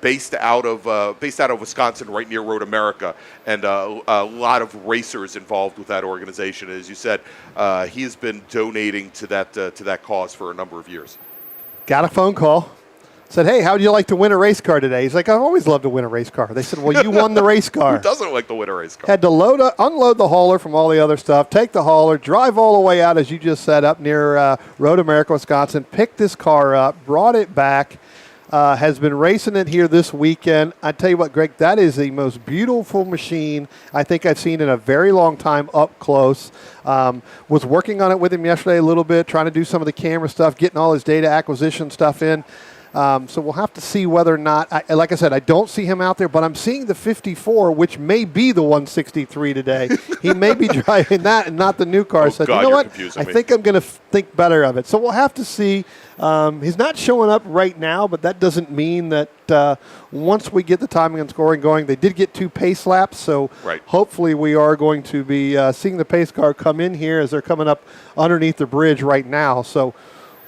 based out of Wisconsin, right near Road America, and a lot of racers involved with that organization. As you said, he has been donating to that cause for a number of years. Got a phone call. Said, hey, how would you like to win a race car today? He's like, I've always loved to win a race car. They said, well, you won the race car. Who doesn't like to win a race car? Had to unload the hauler from all the other stuff, take the hauler, drive all the way out, as you just said, up near Road America, Wisconsin, pick this car up, brought it back, has been racing it here this weekend. I tell you what, Greg, that is the most beautiful machine I think I've seen in a very long time up close. Was working on it with him yesterday a little bit, trying to do some of the camera stuff, getting all his data acquisition stuff in. So we'll have to see whether or not, like I said, I don't see him out there, but I'm seeing the 54, which may be the 163 today. He may be driving that and not the new car. So you know what? I think I'm going to think better of it. So we'll have to see. He's not showing up right now, but that doesn't mean that once we get the timing and scoring going, they did get 2 pace laps. So hopefully we are going to be seeing the pace car come in here as they're coming up underneath the bridge right now. So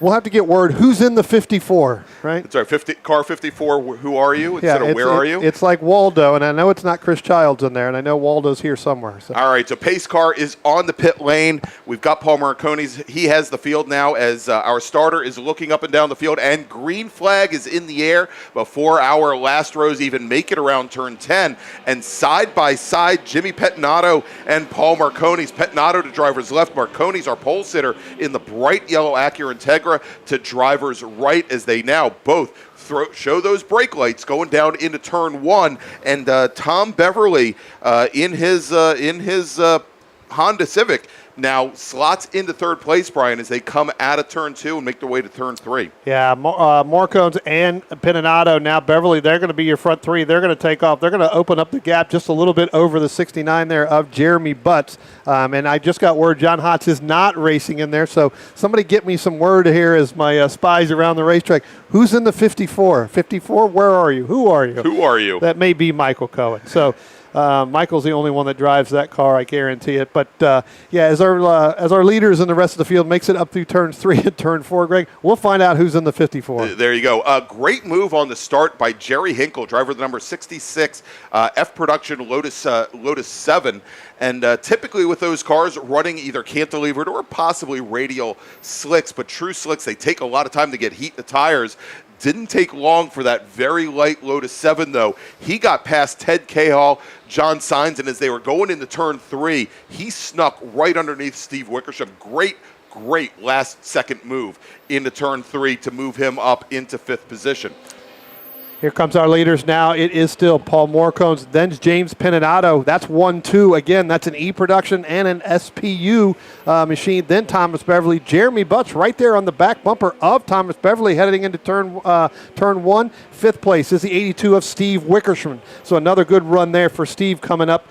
we'll have to get word who's in the 54, right? That's right, car 54, who are you instead of where are you? It's like Waldo, and I know it's not Chris Childs in there, and I know Waldo's here somewhere. So. All right, so pace car is on the pit lane. We've got Paul Marcones. He has the field now as our starter is looking up and down the field, and green flag is in the air before our last rows even make it around turn 10. And side by side, Jimmy Pettinato and Paul Marcones. Pettinato to driver's left, Marcones, our pole sitter, in the bright yellow Acura Integra, to driver's right, as they now both show those brake lights going down into turn 1. And Tom Beverly in his Honda Civic now slots into third place, Brian, as they come out of turn 2 and make their way to turn 3. Yeah, Morcones and Pinato, now Beverly, they're going to be your front 3. They're going to take off. They're going to open up the gap just a little bit over the 69 there of Jeremy Butts. And I just got word John Hotz is not racing in there, so somebody get me some word here as my spies around the racetrack. Who's in the 54? 54, where are you? Who are you? Who are you? That may be Michael Cohen. So Michael's the only one that drives that car, I guarantee it. But yeah, as our leaders in the rest of the field makes it up through turns 3 and turn 4, Greg, we'll find out who's in the 54. There you go. Great move on the start by Jerry Hinkle, driver of the number 66 F Production Lotus 7. And typically with those cars running either cantilevered or possibly radial slicks, but true slicks, they take a lot of time to get heat the tires. Didn't take long for that very light Lotus 7, though. He got past Ted Cahall, John Sainz, and as they were going into turn 3, he snuck right underneath Steve Wickersham. Great last-second move into turn 3 to move him up into 5th position. Here comes our leaders now. It is still Paul Morcones, then James Pinato. That's 1-2. Again, that's an E production and an SPU machine. Then Thomas Beverly. Jeremy Butts right there on the back bumper of Thomas Beverly heading into turn 1. 5th place is the 82 of Steve Wickersham. So another good run there for Steve coming up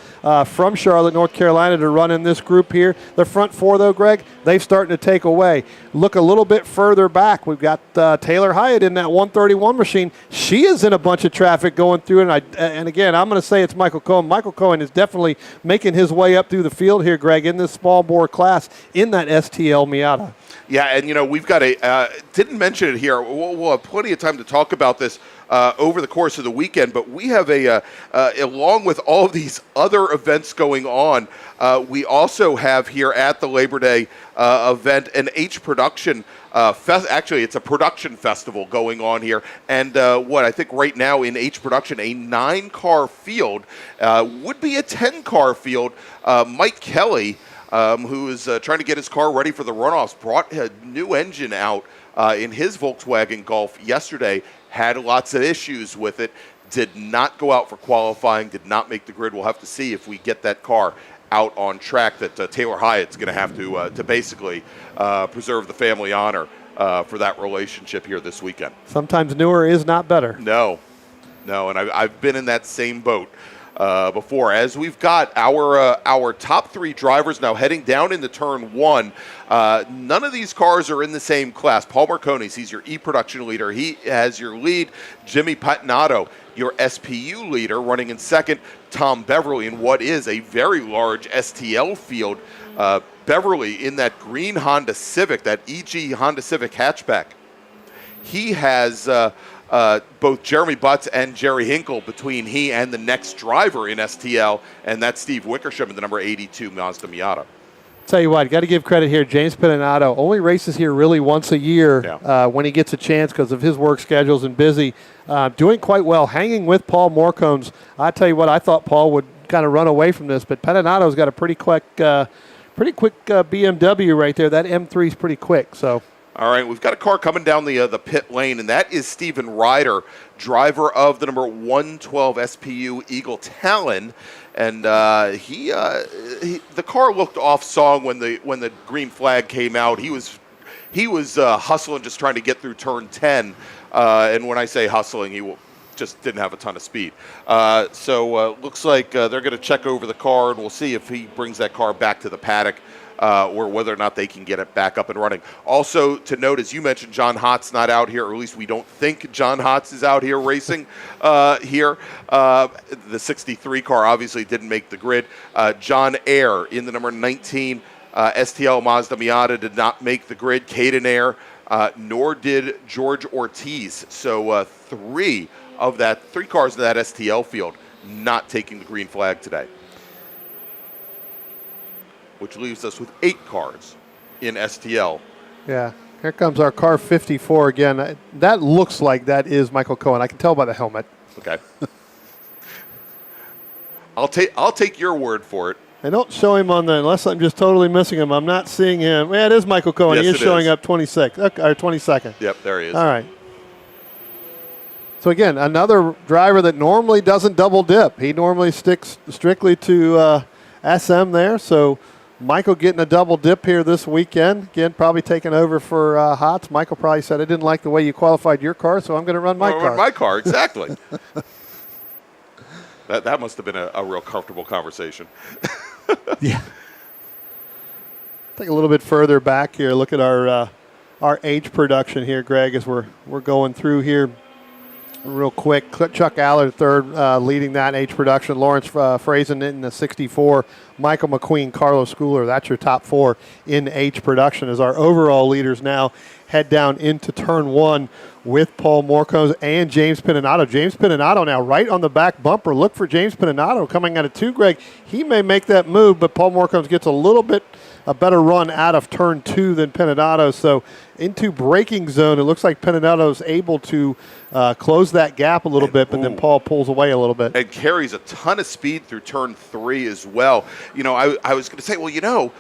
from Charlotte, North Carolina to run in this group here. The front 4, though, Greg, they've started to take away. Look a little bit further back. We've got Taylor Hyatt in that 131 machine. She is in a bunch of traffic going through, and again, I'm going to say it's Michael Cohen. Michael Cohen is definitely making his way up through the field here, Greg, in this small bore class in that STL Miata. Yeah, and we've got didn't mention it here. We'll have plenty of time to talk about this over the course of the weekend, but we have along with all of these other events going on, we also have here at the Labor Day event an H Production actually, it's a production festival going on here, and I think right now in H Production, a 9-car field would be a 10-car field. Mike Kelley, who is trying to get his car ready for the runoffs, brought a new engine out in his Volkswagen Golf yesterday, had lots of issues with it, did not go out for qualifying, did not make the grid. We'll have to see if we get that car out on track that Taylor Hyatt's going to have to basically preserve the family honor for that relationship here this weekend. Sometimes newer is not better. No, and I've been in that same boat before. As we've got our top 3 drivers now heading down into turn 1. None of these cars are in the same class. Paul Marcones, he's your E production leader. He has your lead. Jimmy Patinato, your SPU leader, running in second. Tom Beverly in what is a very large STL field. Beverly in that green Honda Civic, that EG Honda Civic hatchback. He has both Jeremy Butts and Jerry Hinkle between he and the next driver in STL, and that's Steve Wickersham in the number 82 Mazda Miata. Tell you what, got to give credit here. James Pinato only races here really once a year when he gets a chance because of his work schedules and busy. Doing quite well, hanging with Paul Morcones. I tell you what, I thought Paul would kind of run away from this, but Patinato's got a pretty quick BMW right there. That M3 is pretty quick. So. All right, we've got a car coming down the pit lane, and that is Stephen Ryder, driver of the number 112 SPU Eagle Talon. And the car looked off song when the green flag came out. He was hustling, just trying to get through turn 10. And when I say hustling, he just didn't have a ton of speed. So looks like they're going to check over the car, and we'll see if he brings that car back to the paddock. Or whether or not they can get it back up and running. Also to note, as you mentioned, John Hott's not out here, or at least we don't think John Hott's is out here racing here. The 63 car obviously didn't make the grid. John Ayer in the number 19 STL Mazda Miata did not make the grid. Caden Ayer, nor did George Ortiz. So 3 cars in that STL field not taking the green flag today, which leaves us with 8 cars in STL. Yeah, here comes our car 54 again. That looks like that is Michael Cohen. I can tell by the helmet. Okay. I'll take your word for it. I don't show him unless I'm just totally missing him. I'm not seeing him. Yeah, it is Michael Cohen. Yes, he is showing up 22nd. Yep, there he is. All right. So again, another driver that normally doesn't double dip. He normally sticks strictly to SM there. So Michael getting a double dip here this weekend. Again, probably taking over for Hotz. Michael probably said, I didn't like the way you qualified your car, so I'm going to run my car. Run my car, exactly. That must have been a real comfortable conversation. Yeah. Take a little bit further back here. Look at our H production here, Greg, as we're going through here real quick. Chuck Allard, third, leading that H production. Lawrence Frazen in the 64. Michael McQueen, Carlos Schooler. That's your top four in H production as our overall leaders now head down into turn one with Paul Morcos and James Pinato. James Pinato now right on the back bumper. Look for James Pinato coming out of two, Greg. He may make that move, but Paul Morcos gets a better run out of turn two than Pinato. So into braking zone, it looks like Pinato's able to close that gap a little bit, but then Paul pulls away a little bit. And carries a ton of speed through turn three as well. You know, I was going to say, well, you know,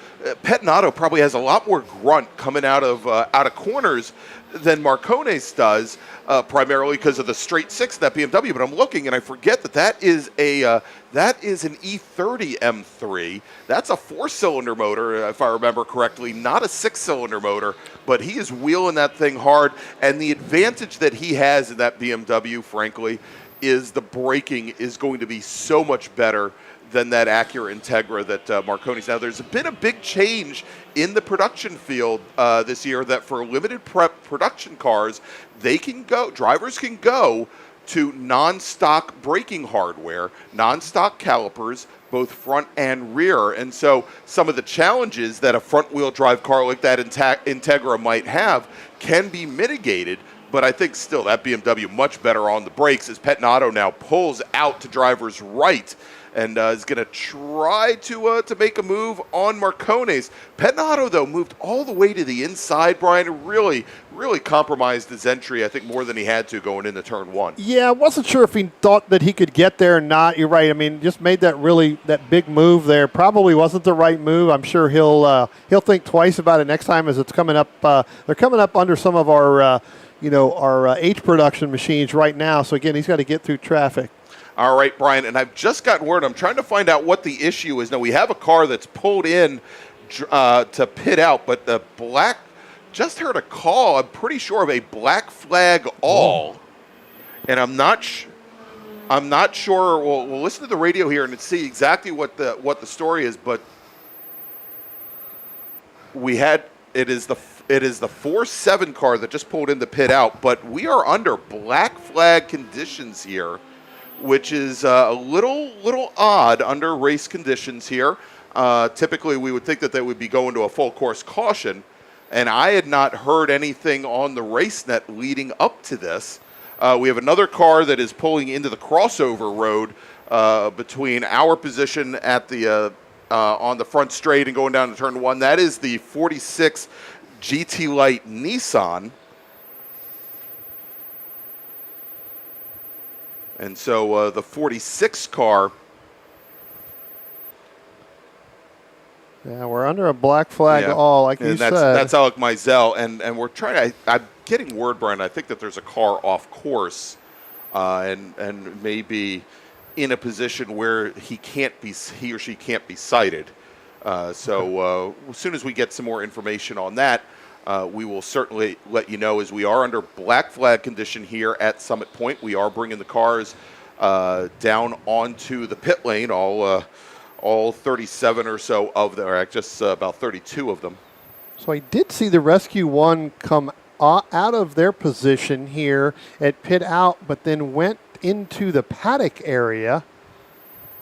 Pinato probably has a lot more grunt coming out of corners than Marcones does, primarily because of the straight six in that BMW. But I'm looking and I forget that is an E30 M3. That's a 4-cylinder motor, if I remember correctly, not a 6-cylinder motor. But he is wheeling that thing hard, and the advantage that he has in that BMW, frankly, is the braking is going to be so much better than that Acura Integra that Marcones. Now, there's been a big change in the production field this year that for limited production cars, drivers can go to non-stock braking hardware, non-stock calipers, both front and rear. And so some of the challenges that a front-wheel drive car like that Integra might have can be mitigated. But I think still that BMW much better on the brakes as Pinato now pulls out to driver's right and is going to try to make a move on Marcones. Pinato, though, moved all the way to the inside, Brian, and really compromised his entry, I think, more than he had to going into turn one. Yeah, I wasn't sure if he thought that he could get there or not. You're right. I mean, just made that big move there. Probably wasn't the right move. I'm sure he'll think twice about it next time as it's coming up. They're coming up under some of our H production machines right now. So, again, he's got to get through traffic. All right, Brian, and I've just gotten word. I'm trying to find out what the issue is. Now, we have a car that's pulled in to pit out, but the just heard a call, I'm pretty sure, of a black flag all. And I'm not sure. We'll listen to the radio here and see exactly what the story is, but it is the 4-7 car that just pulled in to pit out, but we are under black flag conditions here, which is a little odd under race conditions here. Typically, we would think that they would be going to a full course caution, and I had not heard anything on the race net leading up to this. We have another car that is pulling into the crossover road between our position at the on the front straight and going down to turn one. That is the 46 GT Light Nissan. And so the 46 car. Yeah, we're under a black flag all, like you said. That's Alec Mizell, and we're trying. I'm getting word, Brian. I think that there's a car off course, and maybe in a position where he or she can't be cited. So as soon as we get some more information on that, we will certainly let you know, as we are under black flag condition here at Summit Point. We are bringing the cars down onto the pit lane, all 37 or so of them, or just about 32 of them. So I did see the Rescue One come out of their position here at pit out, but then went into the paddock area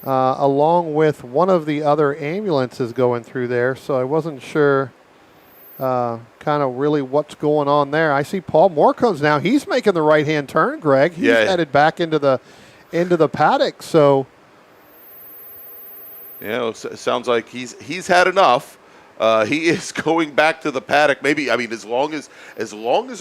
along with one of the other ambulances going through there. So I wasn't sure kind of really what's going on there. I see Paul Morcos now. He's making the right-hand turn, Greg. He's headed back into the paddock. So, it sounds like he's had enough. He is going back to the paddock. Maybe, I mean, as long as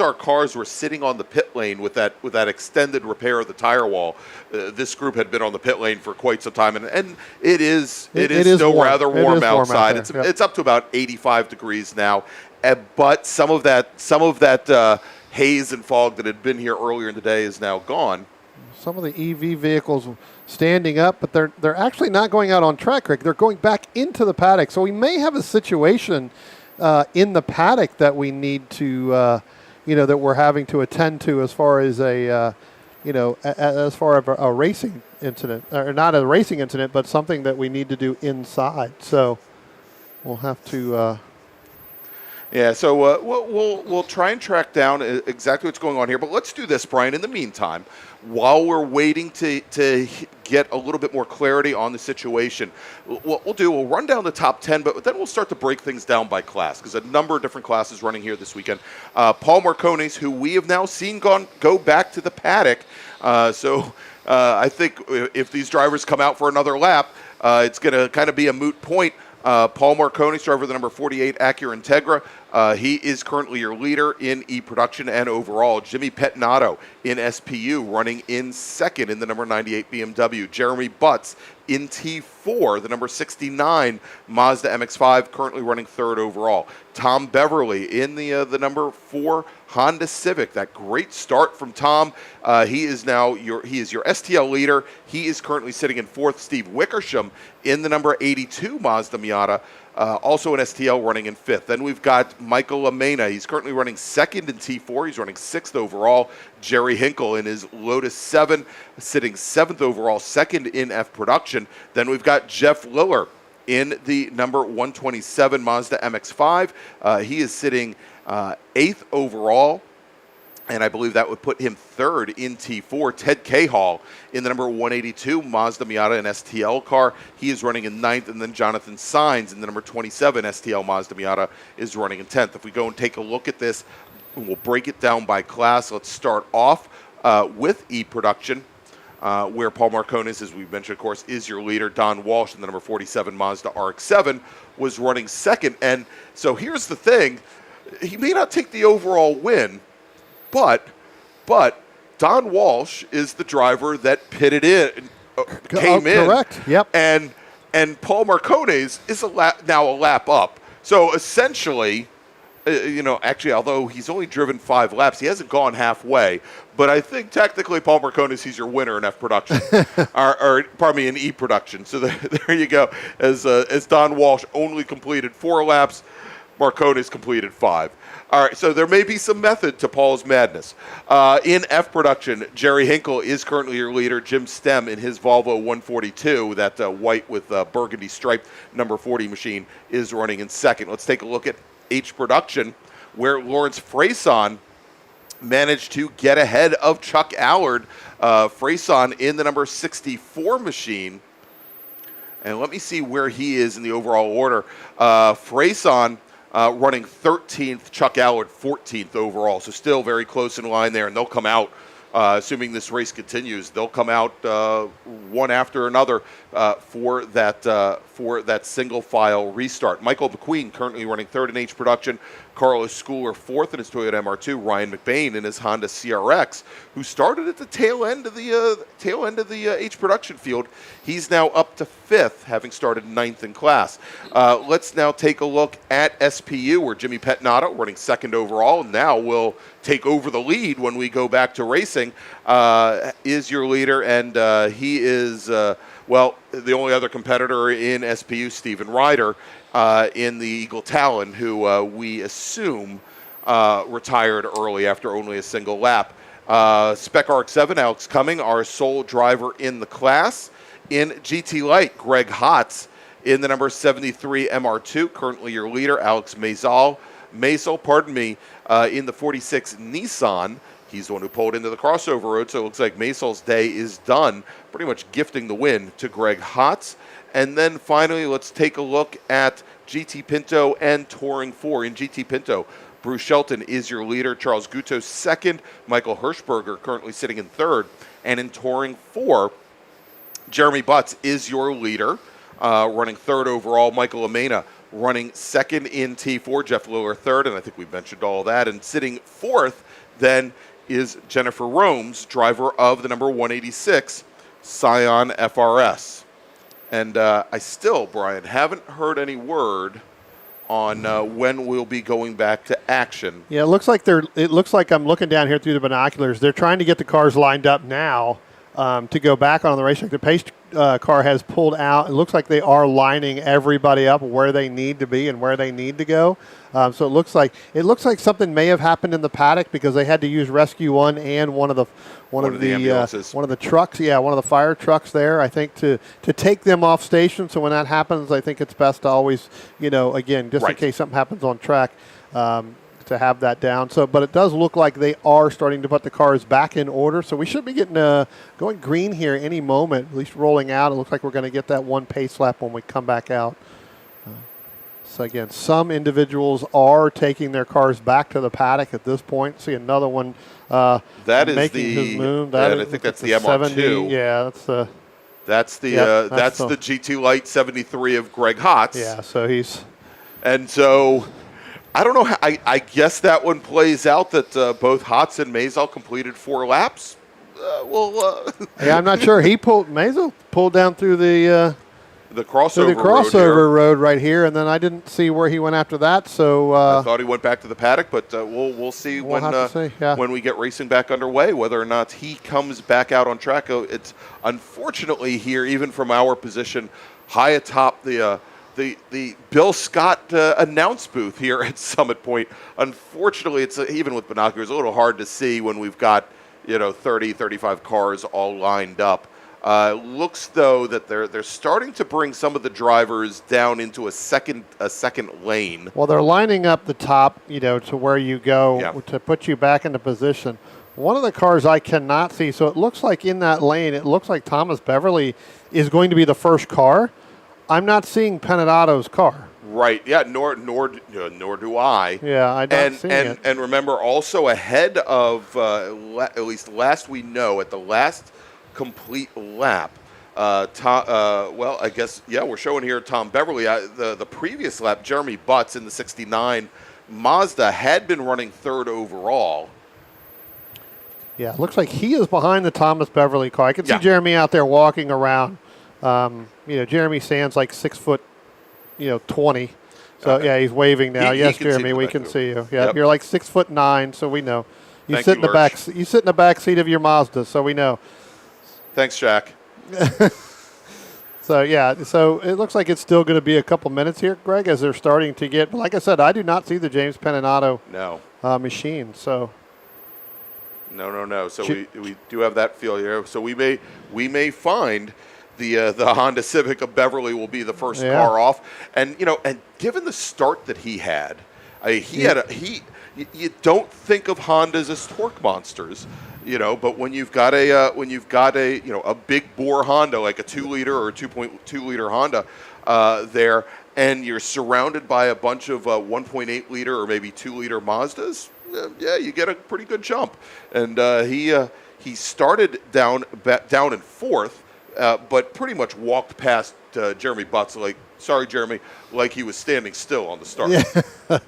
our cars were sitting on the pit lane with that extended repair of the tire wall, this group had been on the pit lane for quite some time, and it is still warm. rather warm outside. It's up to about 85 degrees now, but some of that haze and fog that had been here earlier in the day is now gone. Some of the EV vehicles standing up, but they're actually not going out on track, Rick. They're going back into the paddock. So we may have a situation in the paddock that we need to, that we're having to attend to as far as as far as a racing incident, or not a racing incident, but something that we need to do inside. So we'll have to. Yeah, so we'll try and track down exactly what's going on here. But let's do this, Brian. In the meantime, while we're waiting to get a little bit more clarity on the situation, what we'll run down the top 10, but then we'll start to break things down by class, because a number of different classes running here this weekend. Paul Marcones, who we have now seen go back to the paddock. So I think if these drivers come out for another lap, it's going to kind of be a moot point. Paul Marcones, driver of the number 48 Acura Integra, he is currently your leader in E-Production and overall. Jimmy Pettinato in SPU running in second in the number 98 BMW. Jeremy Butts in T4, the number 69 Mazda MX-5, currently running third overall. Tom Beverly in the number 4 Honda Civic. That great start from Tom. He is your STL leader. He is currently sitting in fourth. Steve Wickersham in the number 82 Mazda Miata, also an STL, running in fifth. Then we've got Michael Lamena. He's currently running second in T4. He's running sixth overall. Jerry Hinkle in his Lotus 7, sitting seventh overall, second in F Production. Then we've got Jeff Liller in the number 127 Mazda MX-5. He is sitting eighth overall, and I believe that would put him third in T4. Ted Cahall in the number 182 Mazda Miata and STL car. He is running in ninth, and then Jonathan Sainz in the number 27 STL Mazda Miata is running in 10th. If we go and take a look at this, we'll break it down by class. Let's start off with E-Production, where Paul Marcones, as we mentioned, of course, is your leader. Don Walsh in the number 47 Mazda RX-7 was running second. And so here's the thing. He may not take the overall win, but Don Walsh is the driver that pitted in, came in. Correct. Yep. And Paul Marcones is now a lap up. So essentially, actually, although he's only driven 5 laps, he hasn't gone halfway. But I think technically, Paul Marcones, he's your winner in F Production, or pardon me, in E Production. So there you go. As Don Walsh only completed 4 laps, Marcones completed 5. All right, so there may be some method to Paul's madness. In F Production, Jerry Hinkle is currently your leader. Jim Stem in his Volvo 142, that white with burgundy striped number 40 machine, is running in second. Let's take a look at H Production, where Lawrence Freyson managed to get ahead of Chuck Allard. Freyson in the number 64 machine. And let me see where he is in the overall order. Freyson running 13th, Chuck Allard 14th overall. So still very close in line there, and they'll come out, assuming this race continues, they'll come out one after another for that single file restart. Michael McQueen currently running third in H Production. Carlos Schooler fourth in his Toyota MR2. Ryan McBain in his Honda CRX, who started at the tail end of the H Production field. He's now up to fifth, having started ninth in class. Let's now take a look at SPU, where Jimmy Pettinato, running second overall, now will take over the lead when we go back to racing, is your leader, and he is, the only other competitor in SPU, Steven Ryder, in the Eagle Talon, who we assume retired early after only a single lap. Spec RX-7, Alex Cumming, our sole driver in the class. In GT Light, Greg Hotz in the number 73 MR2, currently your leader. Alex Maisel, in the 46 Nissan. He's the one who pulled into the crossover road, so it looks like Maisel's day is done, pretty much gifting the win to Greg Hotz. And then finally, let's take a look at GT Pinto and Touring 4. In GT Pinto, Bruce Shelton is your leader. Charles Guto second. Michael Hirschberger currently sitting in third. And in Touring 4, Jeremy Butts is your leader, running third overall. Michael Amena running second in T4. Jeff Liller third, and I think we've mentioned all that. And sitting fourth then is Jennifer Romes, driver of the number 186 Scion FRS. And I still, Brian, haven't heard any word on when we'll be going back to action. Yeah, it looks like I'm looking down here through the binoculars. They're trying to get the cars lined up now. to go back on the racetrack. The pace car has pulled out. It looks like they are lining everybody up where they need to be and where they need to go. So it looks like something may have happened in the paddock because they had to use Rescue One and one of the trucks, one of the fire trucks there. I think to take them off station. So when that happens, I think it's best to always, again, just in case something happens on track. To have that down. So, but it does look like they are starting to put the cars back in order. So we should be getting going green here any moment, at least rolling out. It looks like we're going to get that one pace lap when we come back out. So again, some individuals are taking their cars back to the paddock at this point. See another one that is making his move. I think that's the MR2. Yeah, that's the GT Light 73 of Greg Hotz. Yeah, so he's and so. I don't know. I guess that one plays out that both Hotz and Maisel completed 4 laps. I'm not sure. Maisel pulled down through the crossover road right here, and then I didn't see where he went after that. So I thought he went back to the paddock, but we'll see when we get racing back underway whether or not he comes back out on track. It's unfortunately here, even from our position, high atop the Bill Scott announce booth here at Summit Point. Unfortunately, it's even with binoculars a little hard to see when we've got 30, 35 cars all lined up. Looks though that they're starting to bring some of the drivers down into a second lane. Well, they're lining up the top, to where you go to put you back into position. One of the cars I cannot see, so it looks like in that lane, it looks like Thomas Beverly is going to be the first car. I'm not seeing Penadato's car. Right. Yeah. Nor do I. Yeah, I don't see it. And remember, also ahead of at least last we know at the last complete lap. I guess we're showing here Tom Beverly. The previous lap, Jeremy Butts in the '69 Mazda had been running 3rd overall. Yeah, it looks like he is behind the Thomas Beverly car. I can see Jeremy out there walking around. Jeremy stands like 6 foot, 20. So he's waving now. Yes, Jeremy, we can see you. Yeah, you're like 6'9", so we know. You sit in the back. You sit in the back seat of your Mazda, so we know. Thanks, Jack. So it looks like it's still going to be a couple minutes here, Greg, as they're starting to get. But like I said, I do not see the James Peninato machine. So. No. So we do have that feel here. So we may find. The Honda Civic of Beverly will be the first car off, and given the start that he had, you don't think of Hondas as torque monsters, but when you've got a big bore Honda like a 2-liter or a 2.2 liter Honda there, and you're surrounded by a bunch of 1.8 liter or maybe 2 liter Mazdas, you get a pretty good jump, and he started down in 4th. But pretty much walked past Jeremy Butts like he was standing still on the start. Yeah.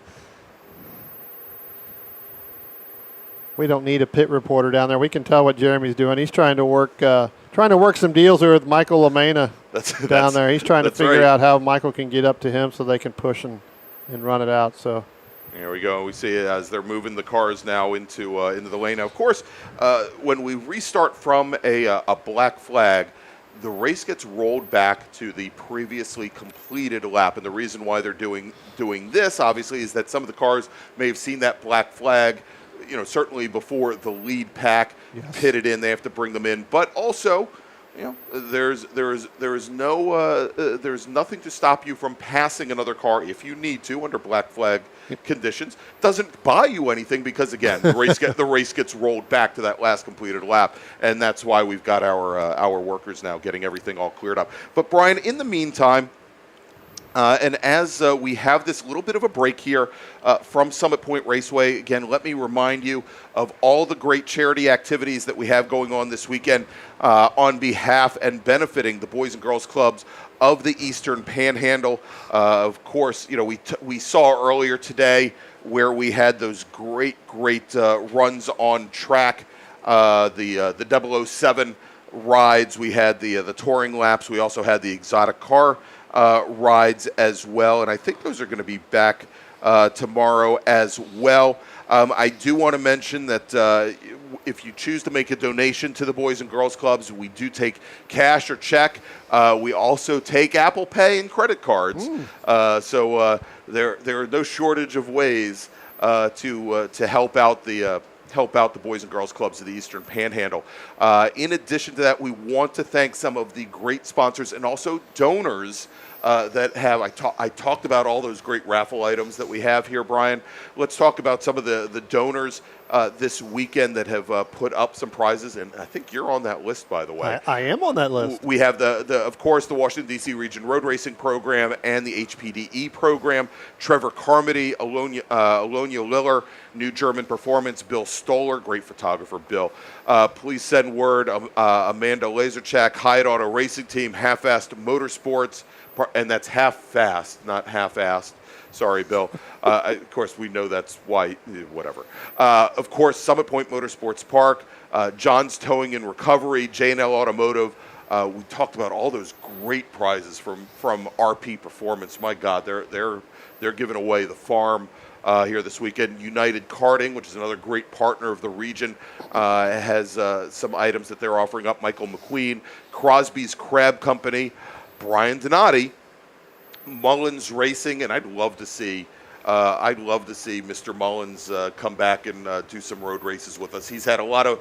We don't need a pit reporter down there. We can tell what Jeremy's doing. He's trying to work some deals with Michael LaMena down there. He's trying to figure out how Michael can get up to him so they can push and run it out. So. Here we go. We see it as they're moving the cars now into the lane. Now, of course, when we restart from a black flag, the race gets rolled back to the previously completed lap, and the reason why they're doing this, obviously, is that some of the cars may have seen that black flag, certainly before the lead pack pitted in. They have to bring them in, but also, there's nothing to stop you from passing another car if you need to under black flag conditions. Doesn't buy you anything because again, the race gets rolled back to that last completed lap, and that's why we've got our workers now getting everything all cleared up. But Brian, in the meantime, and as we have this little bit of a break here from Summit Point Raceway, again, let me remind you of all the great charity activities that we have going on this weekend on behalf and benefiting the Boys and Girls Clubs of the Eastern Panhandle. Of course, we saw earlier today where we had those great runs on track, the 007 rides. We had the touring laps. We also had the exotic car rides as well, and I think those are going to be back tomorrow as well. I do want to mention that if you choose to make a donation to the Boys and Girls Clubs, we do take cash or check. We also take Apple Pay and credit cards. So there are no shortage of ways to help out the Boys and Girls Clubs of the Eastern Panhandle. In addition to that, we want to thank some of the great sponsors and also donors that have. I talked about all those great raffle items that we have here, Brian. Let's talk about some of the donors this weekend that have put up some prizes, and I think you're on that list, by the way. I am on that list. We have of course, the Washington D.C. Region Road Racing Program and the HPDE program. Trevor Carmody, Alonia Liller, New German Performance, Bill Stoller, great photographer, Bill. Please send word. Amanda Laserchak, Hyatt Auto Racing Team, Half-Assed Motorsports, and that's half-fast, not half-assed. Sorry, Bill. Of course, we know that's why, whatever. Of course, Summit Point Motorsports Park, John's Towing and Recovery, J&L Automotive. We talked about all those great prizes from RP Performance. My God, they're giving away the farm here this weekend. United Karting, which is another great partner of the region, has some items that they're offering up. Michael McQueen, Crosby's Crab Company, Brian Donati, Mullins Racing, and I'd love to see Mr. Mullins come back and do some road races with us. He's had a lot of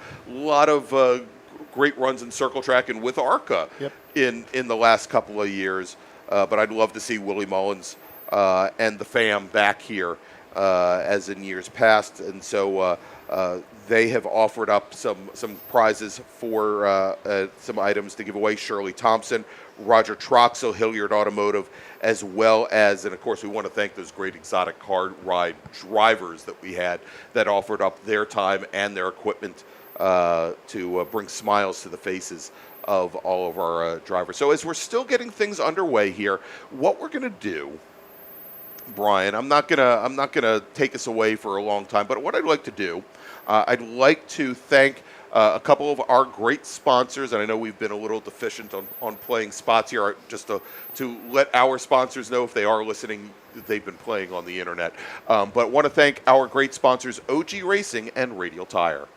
great runs in circle track and with ARCA in the last couple of years. But I'd love to see Willie Mullins and the fam back here as in years past. And so they have offered up some prizes for some items to give away. Shirley Thompson, Roger Troxel, Hilliard Automotive, as well as, and of course we want to thank those great exotic car ride drivers that we had that offered up their time and their equipment to bring smiles to the faces of all of our drivers. So as we're still getting things underway here, what we're going to do, Brian, I'm not gonna take us away for a long time, but what I'd like to do, I'd like to thank a couple of our great sponsors, and I know we've been a little deficient on playing spots here, just to let our sponsors know if they are listening, they've been playing on the internet. But I want to thank our great sponsors, OG Racing and Radial Tire.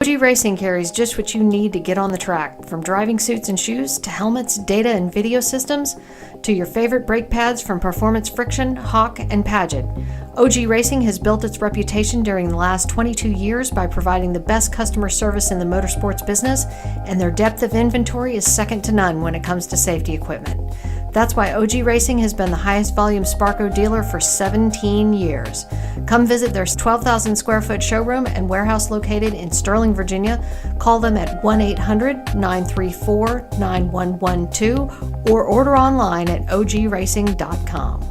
OG Racing carries just what you need to get on the track, from driving suits and shoes to helmets, data and video systems, to your favorite brake pads from Performance Friction, Hawk, and Paget. OG Racing has built its reputation during the last 22 years by providing the best customer service in the motorsports business, and their depth of inventory is second to none when it comes to safety equipment. That's why OG Racing has been the highest volume Sparco dealer for 17 years. Come visit their 12,000 square foot showroom and warehouse located in Sterling, Virginia. Call them at 1-800-934-9112 or order online at ogracing.com.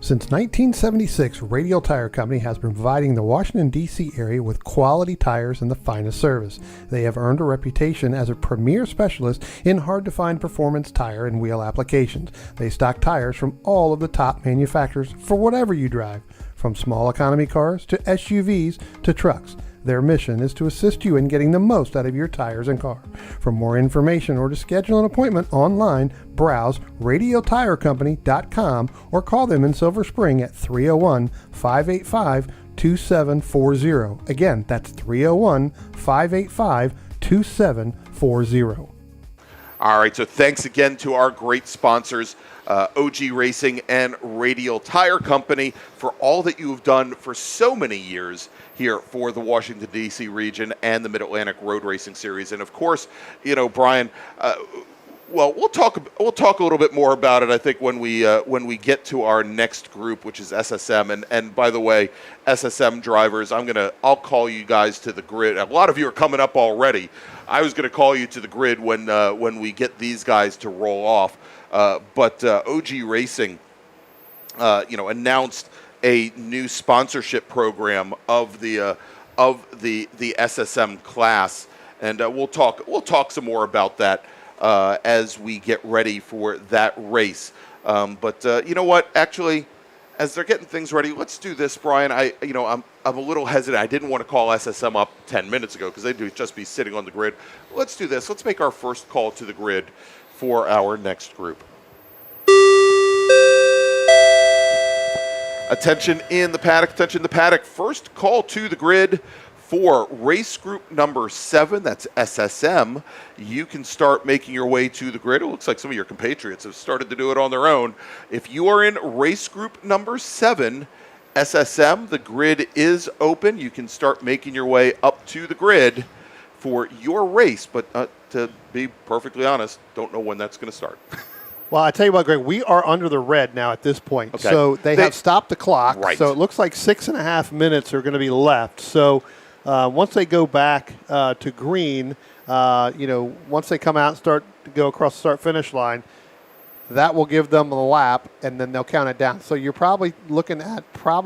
Since 1976, Radial Tire Company has been providing the Washington, D.C. area with quality tires and the finest service. They have earned a reputation as a premier specialist in hard-to-find performance tire and wheel applications. They stock tires from all of the top manufacturers for whatever you drive, from small economy cars to SUVs to trucks. Their mission is to assist you in getting the most out of your tires and car. For more information or to schedule an appointment online, browse radialtirecompany.com or call them in Silver Spring at 301-585-2740. Again, that's 301-585-2740. All right, so thanks again to our great sponsors, OG Racing and Radial Tire Company, for all that you have done for so many years here for the Washington, D.C. region and the Mid-Atlantic Road Racing Series. And of course, you know, Brian, well, we'll talk a little bit more about it, I think, when we get to our next group, which is SSM. And by the way, SSM drivers, I'll call you guys to the grid. A lot of you are coming up already. I was going to call you to the grid when we get these guys to roll off. But OG Racing, announced a new sponsorship program of the SSM class, and we'll talk some more about that as we get ready for that race. But you know what? Actually, as they're getting things ready, let's do this, Brian. I'm a little hesitant. I didn't want to call SSM up 10 minutes ago because they'd just be sitting on the grid. Let's do this. Let's make our first call to the grid for our next group. Attention in the paddock, attention in the paddock. First call to the grid for race group number 7, that's SSM. You can start making your way to the grid. It looks like some of your compatriots have started to do it on their own. If you are in race group number 7, SSM, the grid is open. You can start making your way up to the grid for your race, but to be perfectly honest, don't know when that's going to start. Well, I tell you what, Greg, we are under the red now at this point. Okay. So they have stopped the clock. Right. So it looks like 6.5 minutes are going to be left. So once they go back to green, once they come out and start to go across the start-finish line, that will give them a lap, and then they'll count it down. So you're probably looking at about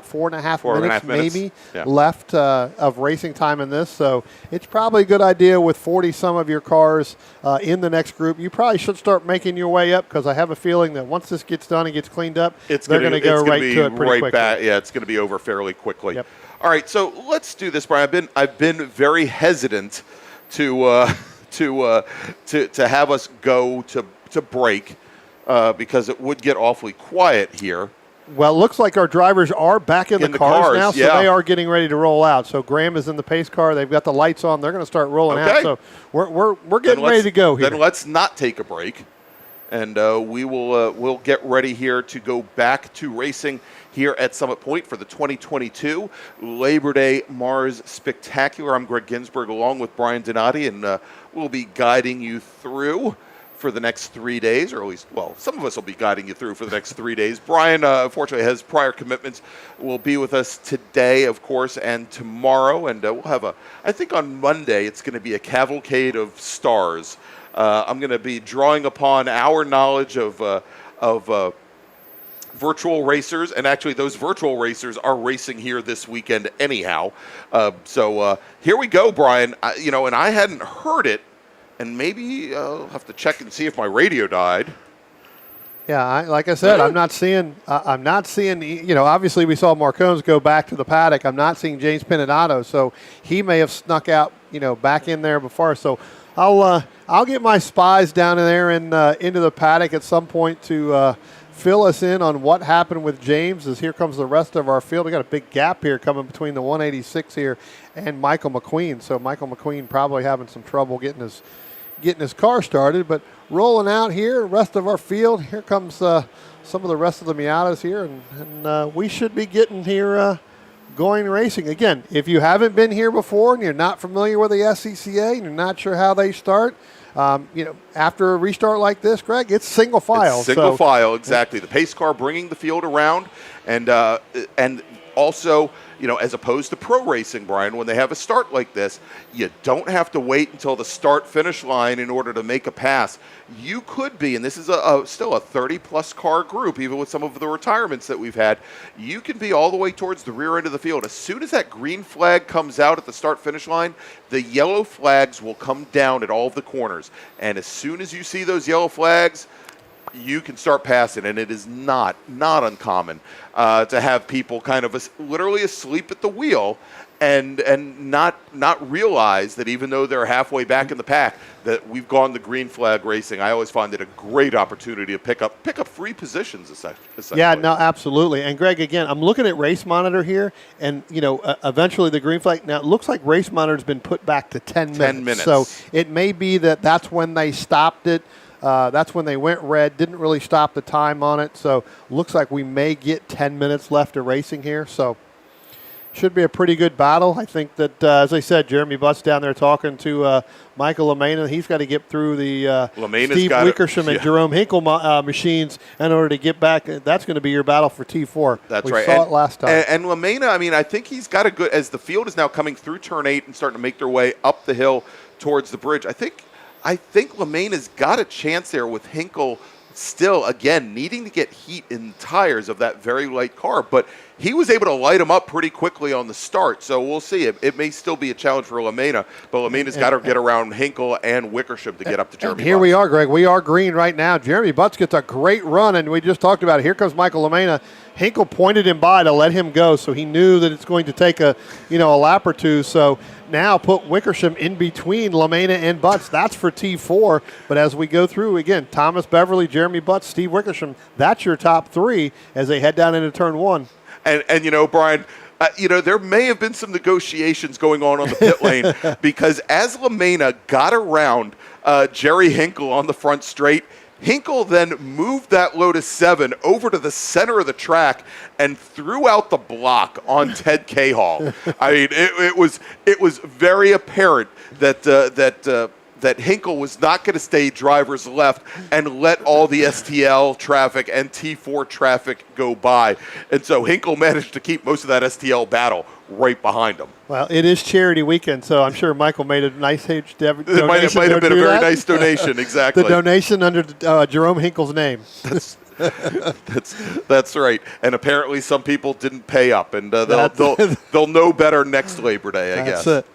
4.5 minutes maybe left of racing time in this. So it's probably a good idea with 40-some of your cars in the next group. You probably should start making your way up, because I have a feeling that once this gets done and gets cleaned up, they're going to go right to it pretty quickly. Yeah, it's going to be over fairly quickly. Yep. All right, so let's do this, Brian. I've been very hesitant to have us go to break because it would get awfully quiet here. Well, it looks like our drivers are back in the cars now, so they are getting ready to roll out. So Graham is in the pace car. They've got the lights on. They're going to start rolling out. So we're getting ready to go here. Then let's not take a break, and we'll get ready here to go back to racing here at Summit Point for the 2022 Labor Day MARRS Spectacular. I'm Greg Ginsburg along with Brian Donati, and we'll be guiding you through for the next 3 days, or at least, well, some of us will be guiding you through for the next 3 days. Brian, unfortunately, has prior commitments. Will be with us today, of course, and tomorrow, and we'll have I think on Monday, it's going to be a cavalcade of stars. I'm going to be drawing upon our knowledge of virtual racers, and actually those virtual racers are racing here this weekend anyhow. So here we go, Brian. And I hadn't heard it, and maybe I'll have to check and see if my radio died. Yeah, like I said, I'm not seeing. Obviously we saw Marcones go back to the paddock. I'm not seeing James Pinato, so he may have snuck out, back in there before. So I'll get my spies down in there and into the paddock at some point to fill us in on what happened with James, as here comes the rest of our field. We got a big gap here coming between the 186 here and Michael McQueen. So Michael McQueen probably having some trouble getting his car started, but rolling out here, rest of our field. Here comes some of the rest of the Miatas here, and we should be getting here going racing. Again, if you haven't been here before and you're not familiar with the SCCA and you're not sure how they start, after a restart like this, Greg, it's single file. It's single file, exactly. The pace car bringing the field around, and also, as opposed to pro racing, Brian, when they have a start like this, you don't have to wait until the start-finish line in order to make a pass. You could be, and this is still a 30-plus car group, even with some of the retirements that we've had, you can be all the way towards the rear end of the field. As soon as that green flag comes out at the start-finish line, the yellow flags will come down at all of the corners. And as soon as you see those yellow flags, you can start passing, and it is not uncommon to have people kind of literally asleep at the wheel and not realize that even though they're halfway back in the pack, that we've gone to green flag racing. I always find it a great opportunity to pick up free positions, essentially. Yeah, no, absolutely. And Greg, again, I'm looking at Race Monitor here, and eventually the green flag. Now it looks like Race Monitor's been put back to 10 minutes. 10 minutes. So it may be that's when they stopped it. That's when they went red, didn't really stop the time on it. So looks like we may get 10 minutes left of racing here. So should be a pretty good battle. I think that, as I said, Jeremy Butt's down there talking to Michael LaMena. He's got to get through the Steve Wickersham and Jerome Hinkle machines in order to get back. That's going to be your battle for T4. That's right. We saw it last time. And LaMena, I think he's got a good, as the field is now coming through turn 8 and starting to make their way up the hill towards the bridge, I think LaMena's got a chance there with Hinkle still, again, needing to get heat in the tires of that very light car. But he was able to light him up pretty quickly on the start. So we'll see. It may still be a challenge for Lamena, but Lamena's got to get around Hinkle and Wickersham to get up to Jeremy Here Butts. we are, Greg. We are green right now. Jeremy Butts gets a great run, and we just talked about it. Here comes Michael Lamena. Hinkle pointed him by to let him go, so he knew that it's going to take a lap or two. So now put Wickersham in between Lamena and Butts. That's for T4. But as we go through, again, Thomas Beverly, Jeremy Butts, Steve Wickersham, that's your top three as they head down into turn one. And Brian, there may have been some negotiations going on the pit lane because as Lamena got around Jerry Hinkle on the front straight, Hinkle then moved that Lotus 7 over to the center of the track and threw out the block on Ted Cahall. I mean, it was very apparent that Hinkle was not going to stay driver's left and let all the STL traffic and T4 traffic go by. And so Hinkle managed to keep most of that STL battle right behind him. Well, it is charity weekend, so I'm sure Michael made a nice huge donation. It might have been a very nice donation, exactly. The donation under Jerome Hinkle's name. That's right. And apparently some people didn't pay up, and they'll know better next Labor Day, I guess. That's it.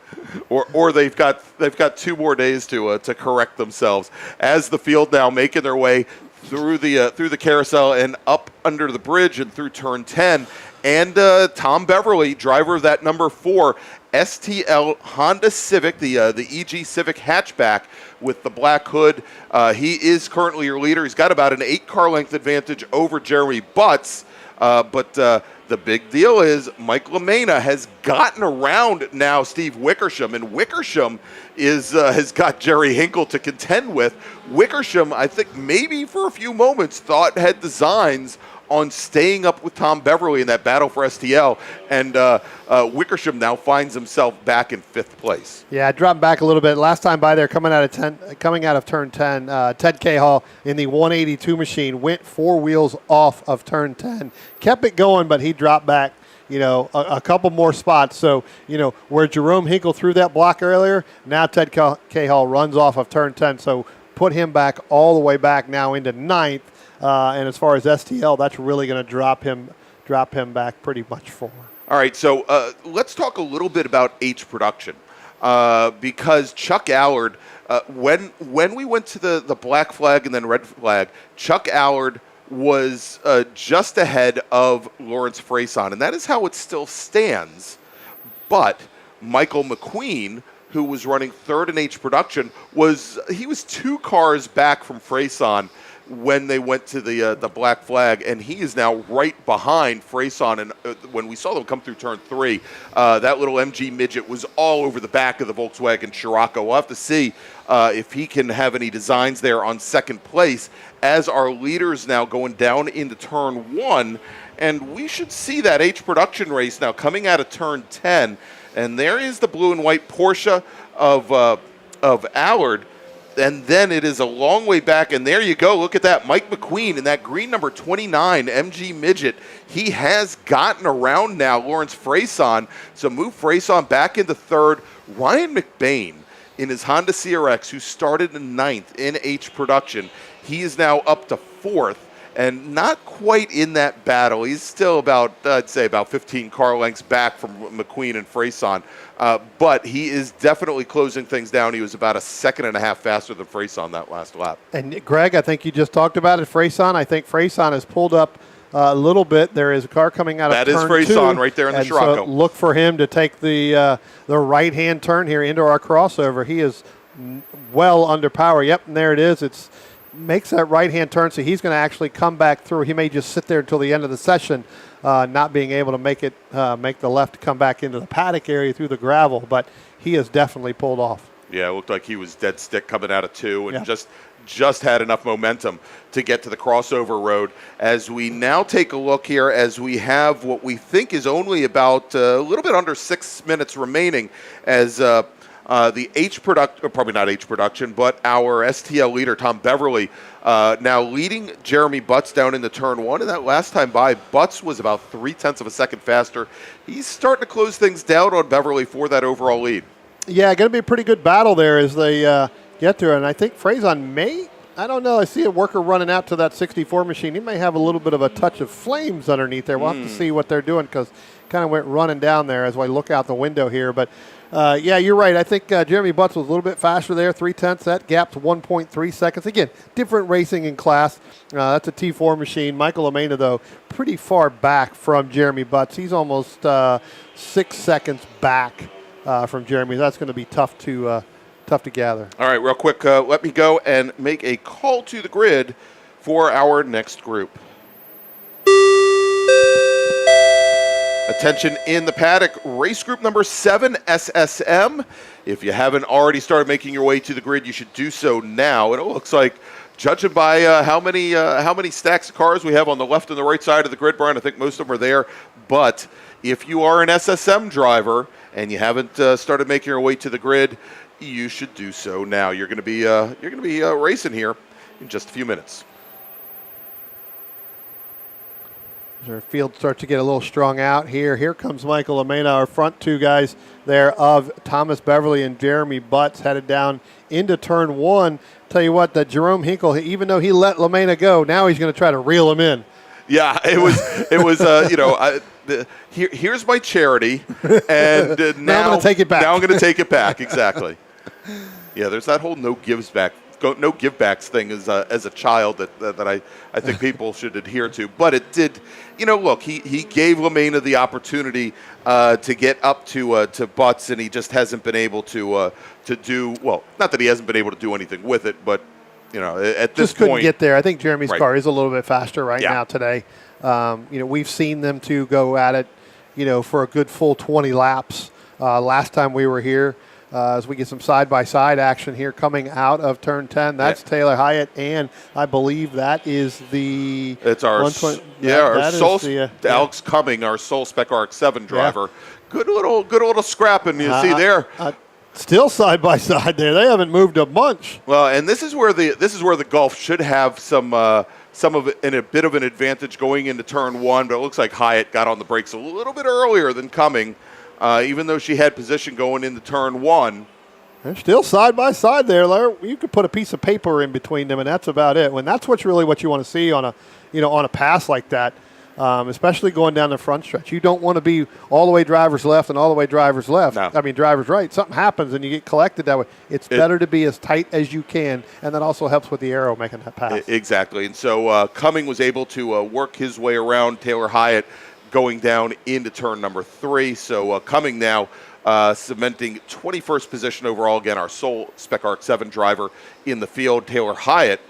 Or they've got 2 more days to correct themselves as the field now making their way through the carousel and up under the bridge and through turn 10. And Tom Beverly, driver of that number 4 STL Honda Civic, the EG Civic hatchback with the black hood. He is currently your leader. He's got about an 8-car length advantage over Jeremy Butts. But the big deal is Mike Lamena has gotten around now Steve Wickersham, and Wickersham has got Jerry Hinkle to contend with. Wickersham, I think maybe for a few moments, thought had designs on staying up with Tom Beverly in that battle for STL, and Wickersham now finds himself back in 5th place. Yeah, dropped back a little bit. Last time by there, coming out of turn 10, Ted Cahall in the 182 machine went 4 wheels off of turn 10, kept it going, but he dropped back a couple more spots. So, where Jerome Hinkle threw that block earlier, now Ted Cahall runs off of turn 10. So put him back all the way back now into 9th. And as far as STL, that's really going to drop him back pretty much 4. All right, so let's talk a little bit about H production because Chuck Allard, when we went to the black flag and then red flag, Chuck Allard was just ahead of Lawrence Freyson, and that is how it still stands. But Michael McQueen, who was running 3rd in H production, was 2 cars back from Freyson when they went to the black flag, and he is now right behind Freyson. And when we saw them come through turn 3, that little MG midget was all over the back of the Volkswagen Scirocco. We'll have to see if he can have any designs there on 2nd place as our leaders now going down into turn 1. And we should see that H production race now coming out of turn 10. And there is the blue and white Porsche of Allard. And then it is a long way back, and there you go. Look at that. Mike McQueen in that green number 29 MG midget. He has gotten around now Lawrence Freyson, so move Freyson back into 3rd. Ryan McBain in his Honda CRX, who started in 9th in H production, he is now up to 4th. And not quite in that battle. He's still I'd say about 15 car lengths back from McQueen and Freyson. But he is definitely closing things down. He was about a 2.5 seconds faster than Freyson that last lap. And Greg, I think you just talked about it, Freyson. I think Freyson has pulled up a little bit. There is a car coming out of turn 2. That is Freyson right there in the Scirocco. So look for him to take the right-hand turn here into our crossover. He is well under power. Yep, and there it is. It's makes that right-hand turn, so he's going to actually come back through. He may just sit there until the end of the session, not being able to make the left come back into the paddock area through the gravel, but he has definitely pulled off. Yeah, it looked like he was dead stick coming out of 2 and just had enough momentum to get to the crossover road. As we now take a look here, as we have what we think is only about a little bit under 6 minutes remaining, as the H production, probably not H production, but our STL leader, Tom Beverly, now leading Jeremy Butts down into turn 1. And that last time by, Butts was about 0.3 seconds faster. He's starting to close things down on Beverly for that overall lead. Yeah, going to be a pretty good battle there as they get there. And I think Freyson may I don't know. I see a worker running out to that 64 machine. He may have a little bit of a touch of flames underneath there. We'll have to see what they're doing because kind of went running down there as I look out the window here. But, yeah, you're right. I think Jeremy Butts was a little bit faster there, 0.3. That gap's 1.3 seconds. Again, different racing in class. That's a T4 machine. Michael Amena, though, pretty far back from Jeremy Butts. He's almost 6 seconds back from Jeremy. That's going to be tough to gather. All right, real quick, let me go and make a call to the grid for our next group. Attention in the paddock, race group number 7, SSM. If you haven't already started making your way to the grid, you should do so now. And it looks like, judging by how many stacks of cars we have on the left and the right side of the grid, Brian, I think most of them are there. But if you are an SSM driver and you haven't started making your way to the grid, you should do so now. You're going to be racing here in just a few minutes. Our field starts to get a little strung out here. Here comes Michael Amena, our front two guys there of Thomas Beverly and Jeremy Butts headed down into turn 1. Tell you what, that Jerome Hinkle, even though he let Lamena go, now he's going to try to reel him in. Yeah, it was here's my charity, and now I'm going to take it back. Now I'm going to take it back, exactly. Yeah, there's that whole no givebacks thing as a child that I think people should adhere to. But it did, look, he gave Lamena the opportunity to get up to Butts, and he just hasn't been able to do, well, not that he hasn't been able to do anything with it, but, at this just couldn't point. get there. I think Jeremy's Right. car is a little bit faster now today. We've seen them two go at it, for a good full 20 laps last time we were here. As we get some side-by-side action here coming out of turn 10. That's Taylor Hyatt, and I believe that is the... It's our, our Soul, Alex Cumming, our Soul Spec RX-7 driver. Yeah. Good little scrapping you see there. Still side-by-side there. They haven't moved a bunch. Well, and this is where the Gulf should have some of it in a bit of an advantage going into turn 1, but it looks like Hyatt got on the brakes a little bit earlier than Cumming. Even though she had position going into turn 1. They're still side by side there. You could put a piece of paper in between them, and that's about it. When that's what you want to see on a pass like that, especially going down the front stretch. You don't want to be all the way drivers left and all the way drivers left. No. I mean drivers right. Something happens and you get collected that way. It's better to be as tight as you can, and that also helps with the arrow making that pass. Exactly. And so Cumming was able to work his way around Taylor Hyatt, going down into turn number 3. So Cumming now cementing 21st position overall. Again, our sole Spec RX-7 driver in the field. Taylor Hyatt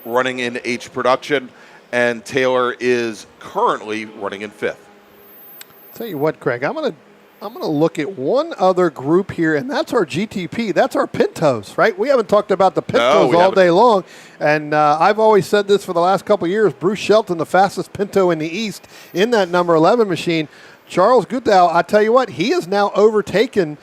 running in H production, and Taylor is currently running in 5th. Tell you what, Craig, I'm gonna look at one other group here, and that's our GTP. That's our Pintos, right? We haven't talked about the Pintos all day long, and I've always said this for the last couple of years. Bruce Shelton, the fastest Pinto in the East in that number 11 machine. Charles Goodall, I tell you what, he has now overtaken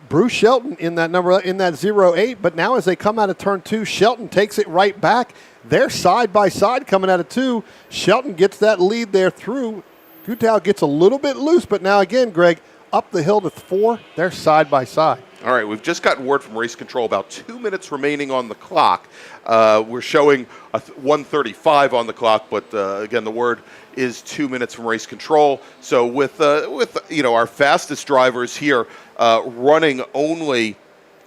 Bruce Shelton in that 08. But now as they come out of turn 2, Shelton takes it right back. They're side by side coming out of 2. Shelton gets that lead there through. Goodall gets a little bit loose, but now again, Greg, up the hill to 4, they're side by side. All right, we've just gotten word from race control, about 2 minutes remaining on the clock. We're showing 1:35 on the clock, but again, the word is 2 minutes from race control. So with our fastest drivers here running only,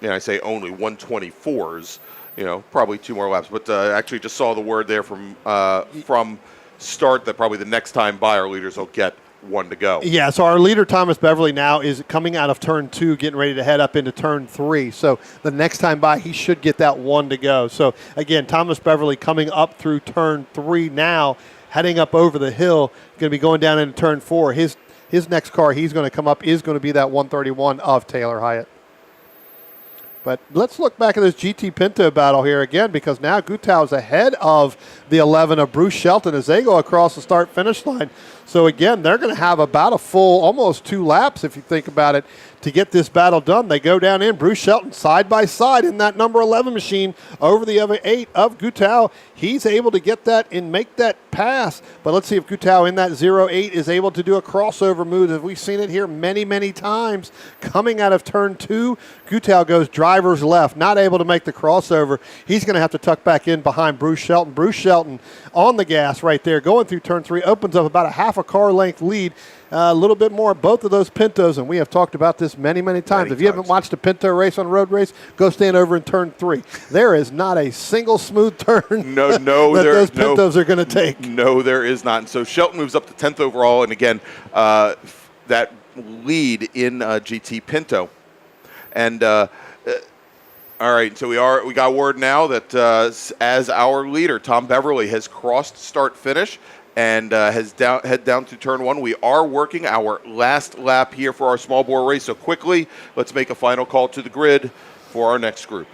I say only 124s, probably 2 more laps. But actually, just saw the word there from start that probably the next time by our leaders will get 1 to go. Yeah, so our leader, Thomas Beverly, now is coming out of turn 2, getting ready to head up into turn 3. So the next time by, he should get that 1 to go. So again, Thomas Beverly coming up through turn 3 now, heading up over the hill, going to be going down into turn 4. His next car he's going to come up is going to be that 131 of Taylor Hyatt. But let's look back at this GT Pinto battle here again, because now Goodall's ahead of the 11 of Bruce Shelton as they go across the start-finish line. So again, they're going to have about a full, almost 2 laps, if you think about it, to get this battle done. They go down in. Bruce Shelton side by side in that number 11 machine over the other 8 of Gutau. He's able to get that and make that pass. But let's see if Gutau in that 0-8 is able to do a crossover move. As we've seen it here many, many times. Coming out of turn 2, Gutau goes driver's left, not able to make the crossover. He's going to have to tuck back in behind Bruce Shelton. Bruce Shelton on the gas right there, going through turn 3, opens up about a half a car length lead. A little bit more, both of those Pintos, and we have talked about this many, many times. If you haven't watched a Pinto race on road race, go stand over in turn 3. There is not a single smooth turn that those Pintos are going to take. No, there is not. And so Shelton moves up to 10th overall, and again, that lead in GT Pinto. And all right, so we got word now that as our leader, Tom Beverly, has crossed start-finish and head down to turn 1. We are working our last lap here for our small bore race. So quickly, let's make a final call to the grid for our next group.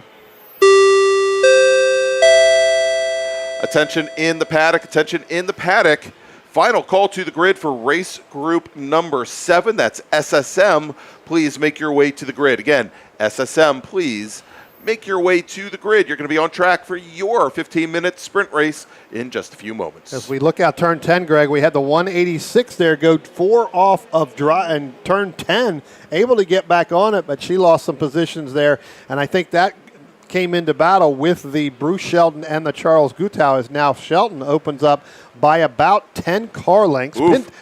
Attention in the paddock, attention in the paddock. Final call to the grid for race group number 7. That's SSM. Please make your way to the grid. Again, SSM, please make your way to the grid. You're going to be on track for your 15-minute sprint race in just a few moments. As we look out turn 10, Greg, we had the 186 there go 4 off of and turn 10, able to get back on it, but she lost some positions there, and I think that came into battle with the Bruce Shelton and the Charles Gutau, as now Shelton opens up by about 10 car lengths,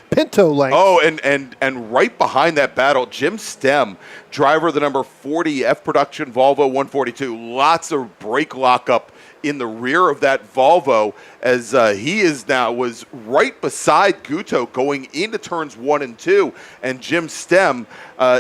Pinto lengths. Oh, and right behind that battle, Jim Stem, driver of the number 40 F Production Volvo 142. Lots of brake lockup in the rear of that Volvo, as he was right beside Gutau going into turns 1 and 2. And Jim Stem,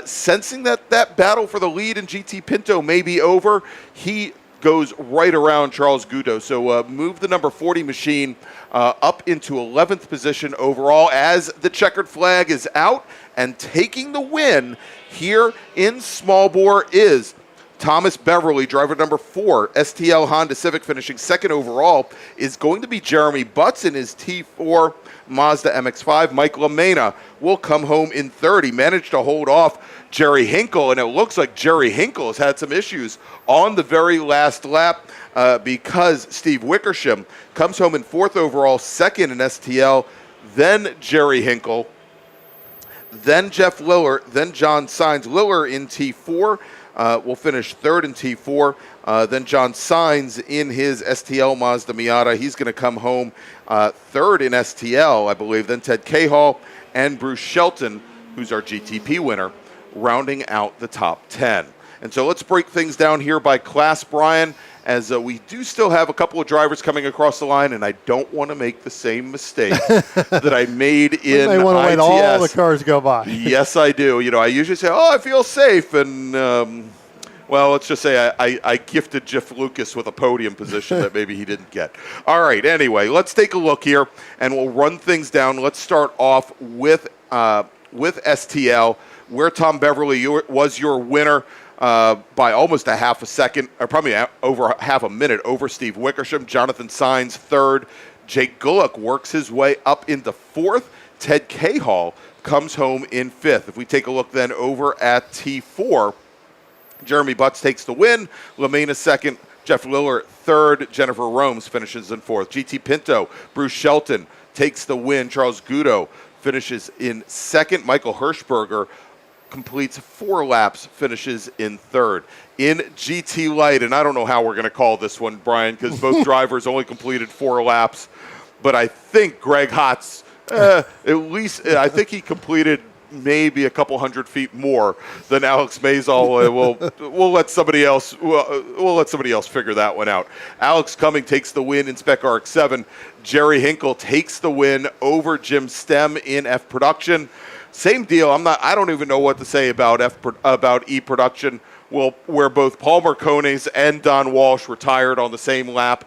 sensing that battle for the lead in GT Pinto may be over, he goes right around Charles Gutau. So move the number 40 machine up into 11th position overall as the checkered flag is out, and taking the win here in small bore is Thomas Beverly, driver number 4, STL Honda Civic, finishing 2nd overall, is going to be Jeremy Butts in his T4 Mazda MX-5. Mike LaMena will come home in 3rd. He managed to hold off Jerry Hinkle, and it looks like Jerry Hinkle has had some issues on the very last lap because Steve Wickersham comes home in 4th overall, 2nd in STL, then Jerry Hinkle, then Jeff Liller, then John Sainz. Liller in T4 will finish 3rd in T4. Then John Sainz in his STL Mazda Miata. He's going to come home 3rd in STL, I believe. Then Ted Cahall and Bruce Shelton, who's our GTP winner, rounding out the top 10. And so let's break things down here by class, Brian, as we do still have a couple of drivers coming across the line, and I don't want to make the same mistake that I made in you may want to ITS. wait all the cars go by. Yes, I do. I usually say, I feel safe, and well, let's just say I gifted Jeff Lucas with a podium position that maybe he didn't get. All right, anyway, let's take a look here, and we'll run things down. Let's start off with STL, where Tom Beverly was your winner by almost a half a second, or probably over half a minute over Steve Wickersham. Jonathan Sainz 3rd. Jake Gullick works his way up into 4th. Ted Cahall comes home in 5th. If we take a look then over at T4, Jeremy Butts takes the win. LaMena 2nd. Jeff Liller 3rd. Jennifer Romes finishes in 4th. GT Pinto, Bruce Shelton takes the win. Charles Gutau finishes in 2nd. Michael Hirschberger completes 4 laps, finishes in 3rd. In GT Light, and I don't know how we're going to call this one, Brian, because both drivers only completed 4 laps, but I think Greg Hotz, at least, I think he completed maybe a couple hundred feet more than Alex Mazal. We'll let somebody else. We'll let somebody else figure that one out. Alex Cumming takes the win in Spec RX-7. Jerry Hinkle takes the win over Jim Stem in F Production. Same deal. I don't even know what to say about E Production. Well, where both Paul Marcones and Don Walsh retired on the same lap.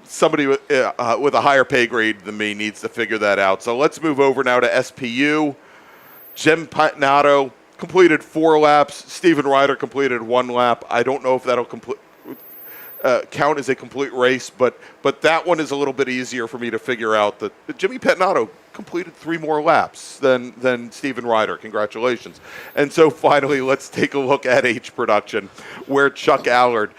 Somebody with a higher pay grade than me needs to figure that out. So let's move over now to SPU. Jim Patnato completed 4 laps. Steven Ryder completed 1 lap. I don't know if that'll count as a complete race, but that one is a little bit easier for me to figure out. That Jimmy Patnato completed 3 more laps than Steven Ryder. Congratulations. And so finally, let's take a look at H production, where Chuck Allard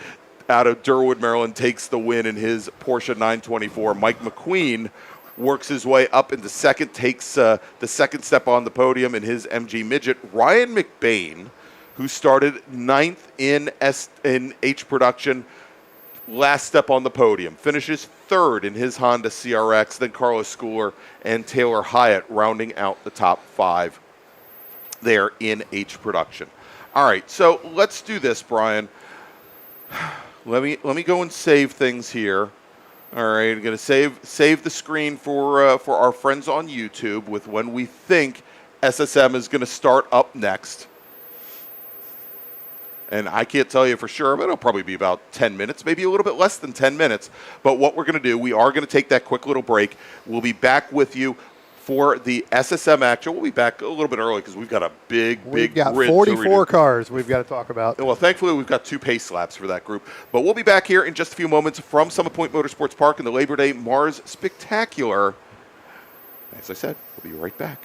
out of Durwood, Maryland, takes the win in his Porsche 924. Mike McQueen works his way up into second, takes the second step on the podium in his MG Midget. Ryan McBain, who started 9th in H production, last step on the podium, finishes 3rd in his Honda CRX, then Carlos Schooler and Taylor Hyatt rounding out the top 5 there in H production. All right, so let's do this, Brian. Let me go and save things here. All right, I'm going to save the screen for our friends on YouTube with when we think SSM is going to start up next. And I can't tell you for sure, but it'll probably be about 10 minutes, maybe a little bit less than 10 minutes. But what we're going to do, we are going to take that quick little break. We'll be back with you for the SSM action. We'll be back a little bit early because we've got a big We've got grid 44 cars we've got to talk about. Well, thankfully, we've got 2 pace laps for that group. But we'll be back here in just a few moments from Summit Point Motorsports Park in the Labor Day MARRS Spectacular. As I said, we'll be right back.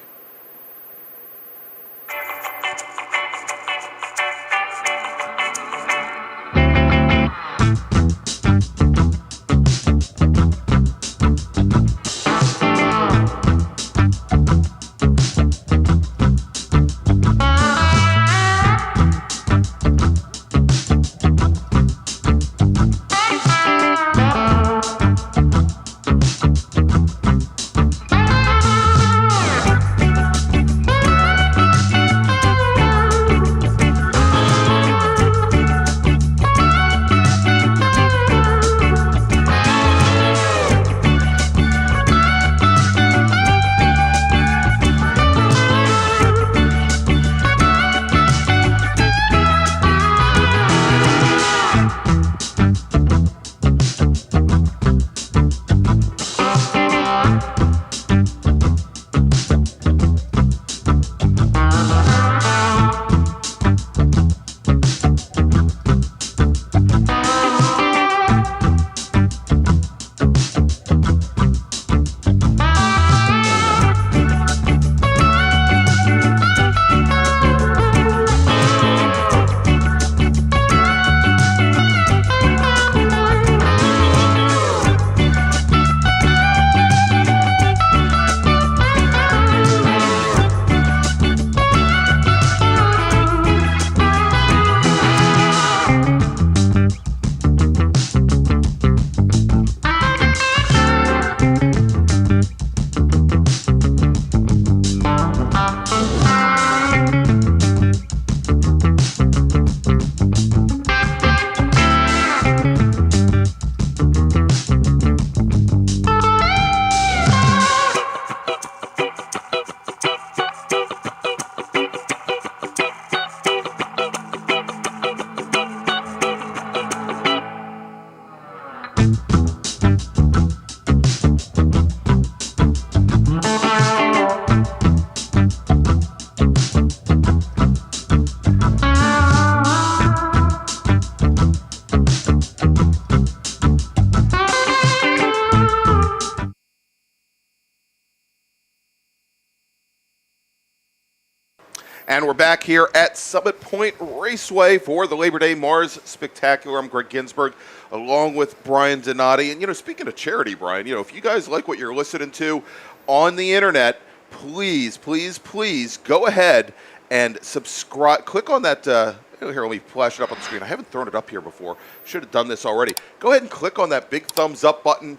And we're back here at Summit Point Raceway for the Labor Day MARRS Spectacular. I'm Greg Ginsburg, along with Brian Donati. And, speaking of charity, Brian, if you guys like what you're listening to on the internet, please, please, please go ahead and subscribe. Click on that. Here, let me flash it up on the screen. I haven't thrown it up here before. Should have done this already. Go ahead and click on that big thumbs up button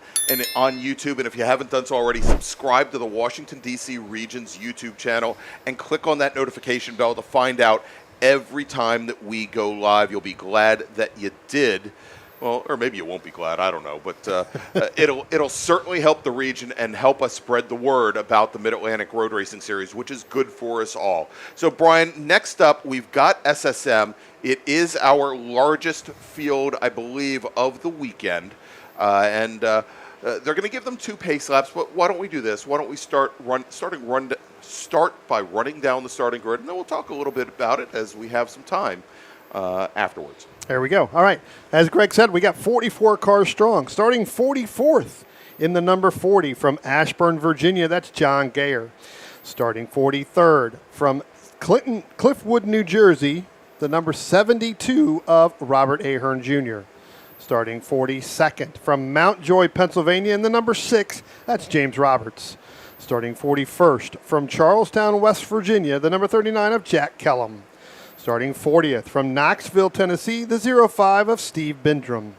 on YouTube. And if you haven't done so already, subscribe to the Washington, D.C. Region's YouTube channel and click on that notification bell to find out every time that we go live. You'll be glad that you did. Well, or maybe you won't be glad, I don't know, but it'll certainly help the region and help us spread the word about the Mid-Atlantic Road Racing Series, which is good for us all. So, Brian, next up, we've got SSM. It is our largest field, I believe, of the weekend, and they're going to give them 2 pace laps, but why don't we do this? Why don't we start by running down the starting grid, and then we'll talk a little bit about it as we have some time afterwards. There we go. All right. As Greg said, we got 44 cars strong. Starting 44th In the number 40 from Ashburn, Virginia, that's John Gayer. Starting 43rd from Cliffwood, New Jersey, the number 72 of Robert Ahern Jr. Starting 42nd from Mountjoy, Pennsylvania, in the number 6, that's James Roberts. Starting 41st from Charlestown, West Virginia, the number 39 of Jack Kellum. Starting 40th from Knoxville, Tennessee, the 05 of Steve Bindrum.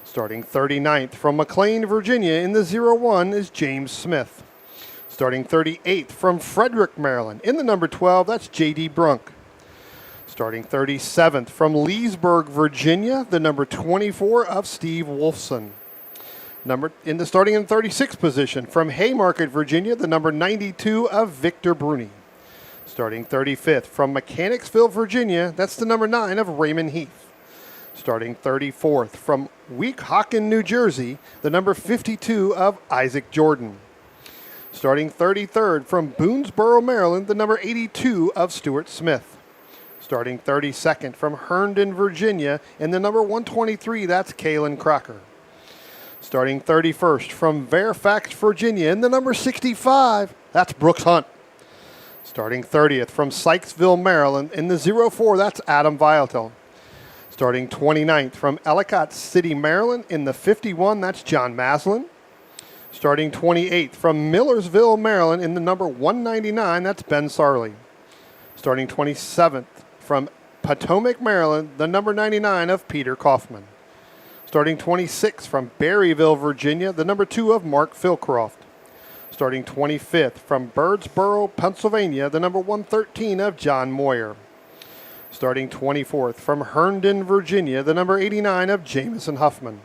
Starting 39th from McLean, Virginia, in the 01 is James Smith. Starting 38th from Frederick, Maryland, in the number 12, that's J.D. Brunk. Starting 37th from Leesburg, Virginia, the number 24 of Steve Wolfson. Starting in 36th position from Haymarket, Virginia, the number 92 of Victor Bruni. Starting 35th from Mechanicsville, Virginia, that's the number 9 of Raymond Heath. Starting 34th from Weehawken, New Jersey, the number 52 of Isaac Jordan. Starting 33rd from Boonesboro, Maryland, the number 82 of Stuart Smith. Starting 32nd from Herndon, Virginia, in the number 123, that's Kalen Crocker. Starting 31st from Fairfax, Virginia, in the number 65, that's Brooks Hunt. Starting 30th from Sykesville, Maryland, in the 04, that's Adam Viatel. Starting 29th from Ellicott City, Maryland, in the 51, that's John Maslin. Starting 28th from Millersville, Maryland, in the number 199, that's Ben Sarley. Starting 27th from Potomac, Maryland, the number 99 of Peter Kaufman. Starting 26th from Berryville, Virginia, the number 2 of Mark Philcroft. Starting 25th from Birdsboro, Pennsylvania, the number 113 of John Moyer. Starting 24th from Herndon, Virginia, the number 89 of Jamison Huffman.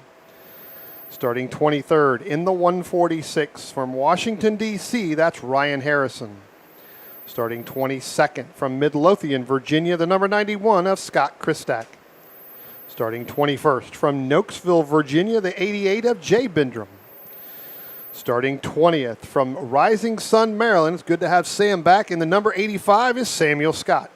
Starting 23rd in the 146 from Washington, D.C., that's Ryan Harrison. Starting 22nd from Midlothian, Virginia, the number 91 of Scott Christak. Starting 21st from Nokesville, Virginia, the 88 of Jay Bindrum. Starting 20th from Rising Sun, Maryland, it's good to have Sam back, and the number 85 is Samuel Scott.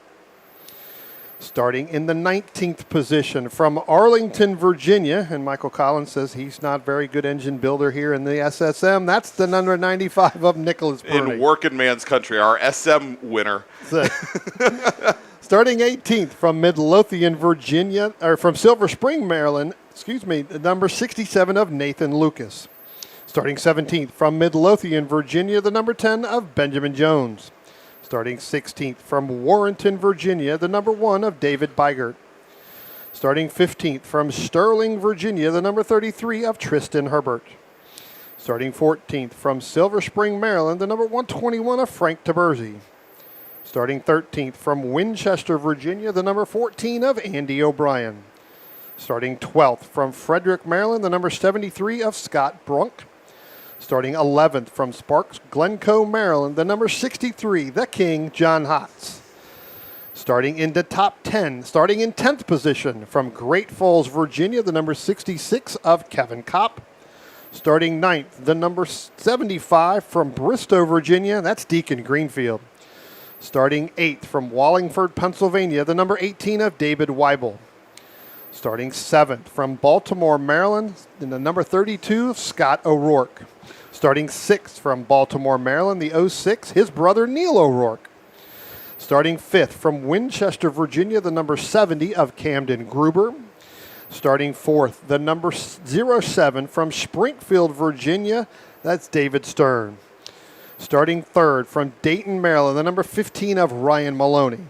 Starting in the 19th position from Arlington, Virginia, and Michael Collins says he's not very good engine builder here in the SSM. That's the number 95 of Nicholas Burney. In working man's country, our SM winner. Starting 18th from Midlothian, Virginia, or from Silver Spring, Maryland, the number 67 of Nathan Lucas. Starting 17th from Midlothian, Virginia, the number 10 of Benjamin Jones. Starting 16th from Warrenton, Virginia, the number 1 of David Bygert. Starting 15th from Sterling, Virginia, the number 33 of Tristan Herbert. Starting 14th from Silver Spring, Maryland, the number 121 of Frank Taberzi. Starting 13th from Winchester, Virginia, the number 14 of Andy O'Brien. Starting 12th from Frederick, Maryland, the number 73 of Scott Brunk. Starting 11th from Sparks, Glencoe, Maryland, the number 63, the King, John Hotz. Starting in the top 10, starting in 10th position from Great Falls, Virginia, the number 66 of Kevin Kopp. Starting 9th, the number 75 from Bristow, Virginia, that's Deacon Greenfield. Starting 8th from Wallingford, Pennsylvania, the number 18 of David Weibel. Starting 7th from Baltimore, Maryland, in the number 32 of Scott O'Rourke. Starting 6th from Baltimore, Maryland, the 06, his brother Neil O'Rourke. Starting 5th from Winchester, Virginia, the number 70 of Camden Gruber. Starting 4th, the number 07 from Springfield, Virginia, that's David Stern. Starting 3rd from Dayton, Maryland, the number 15 of Ryan Maloney.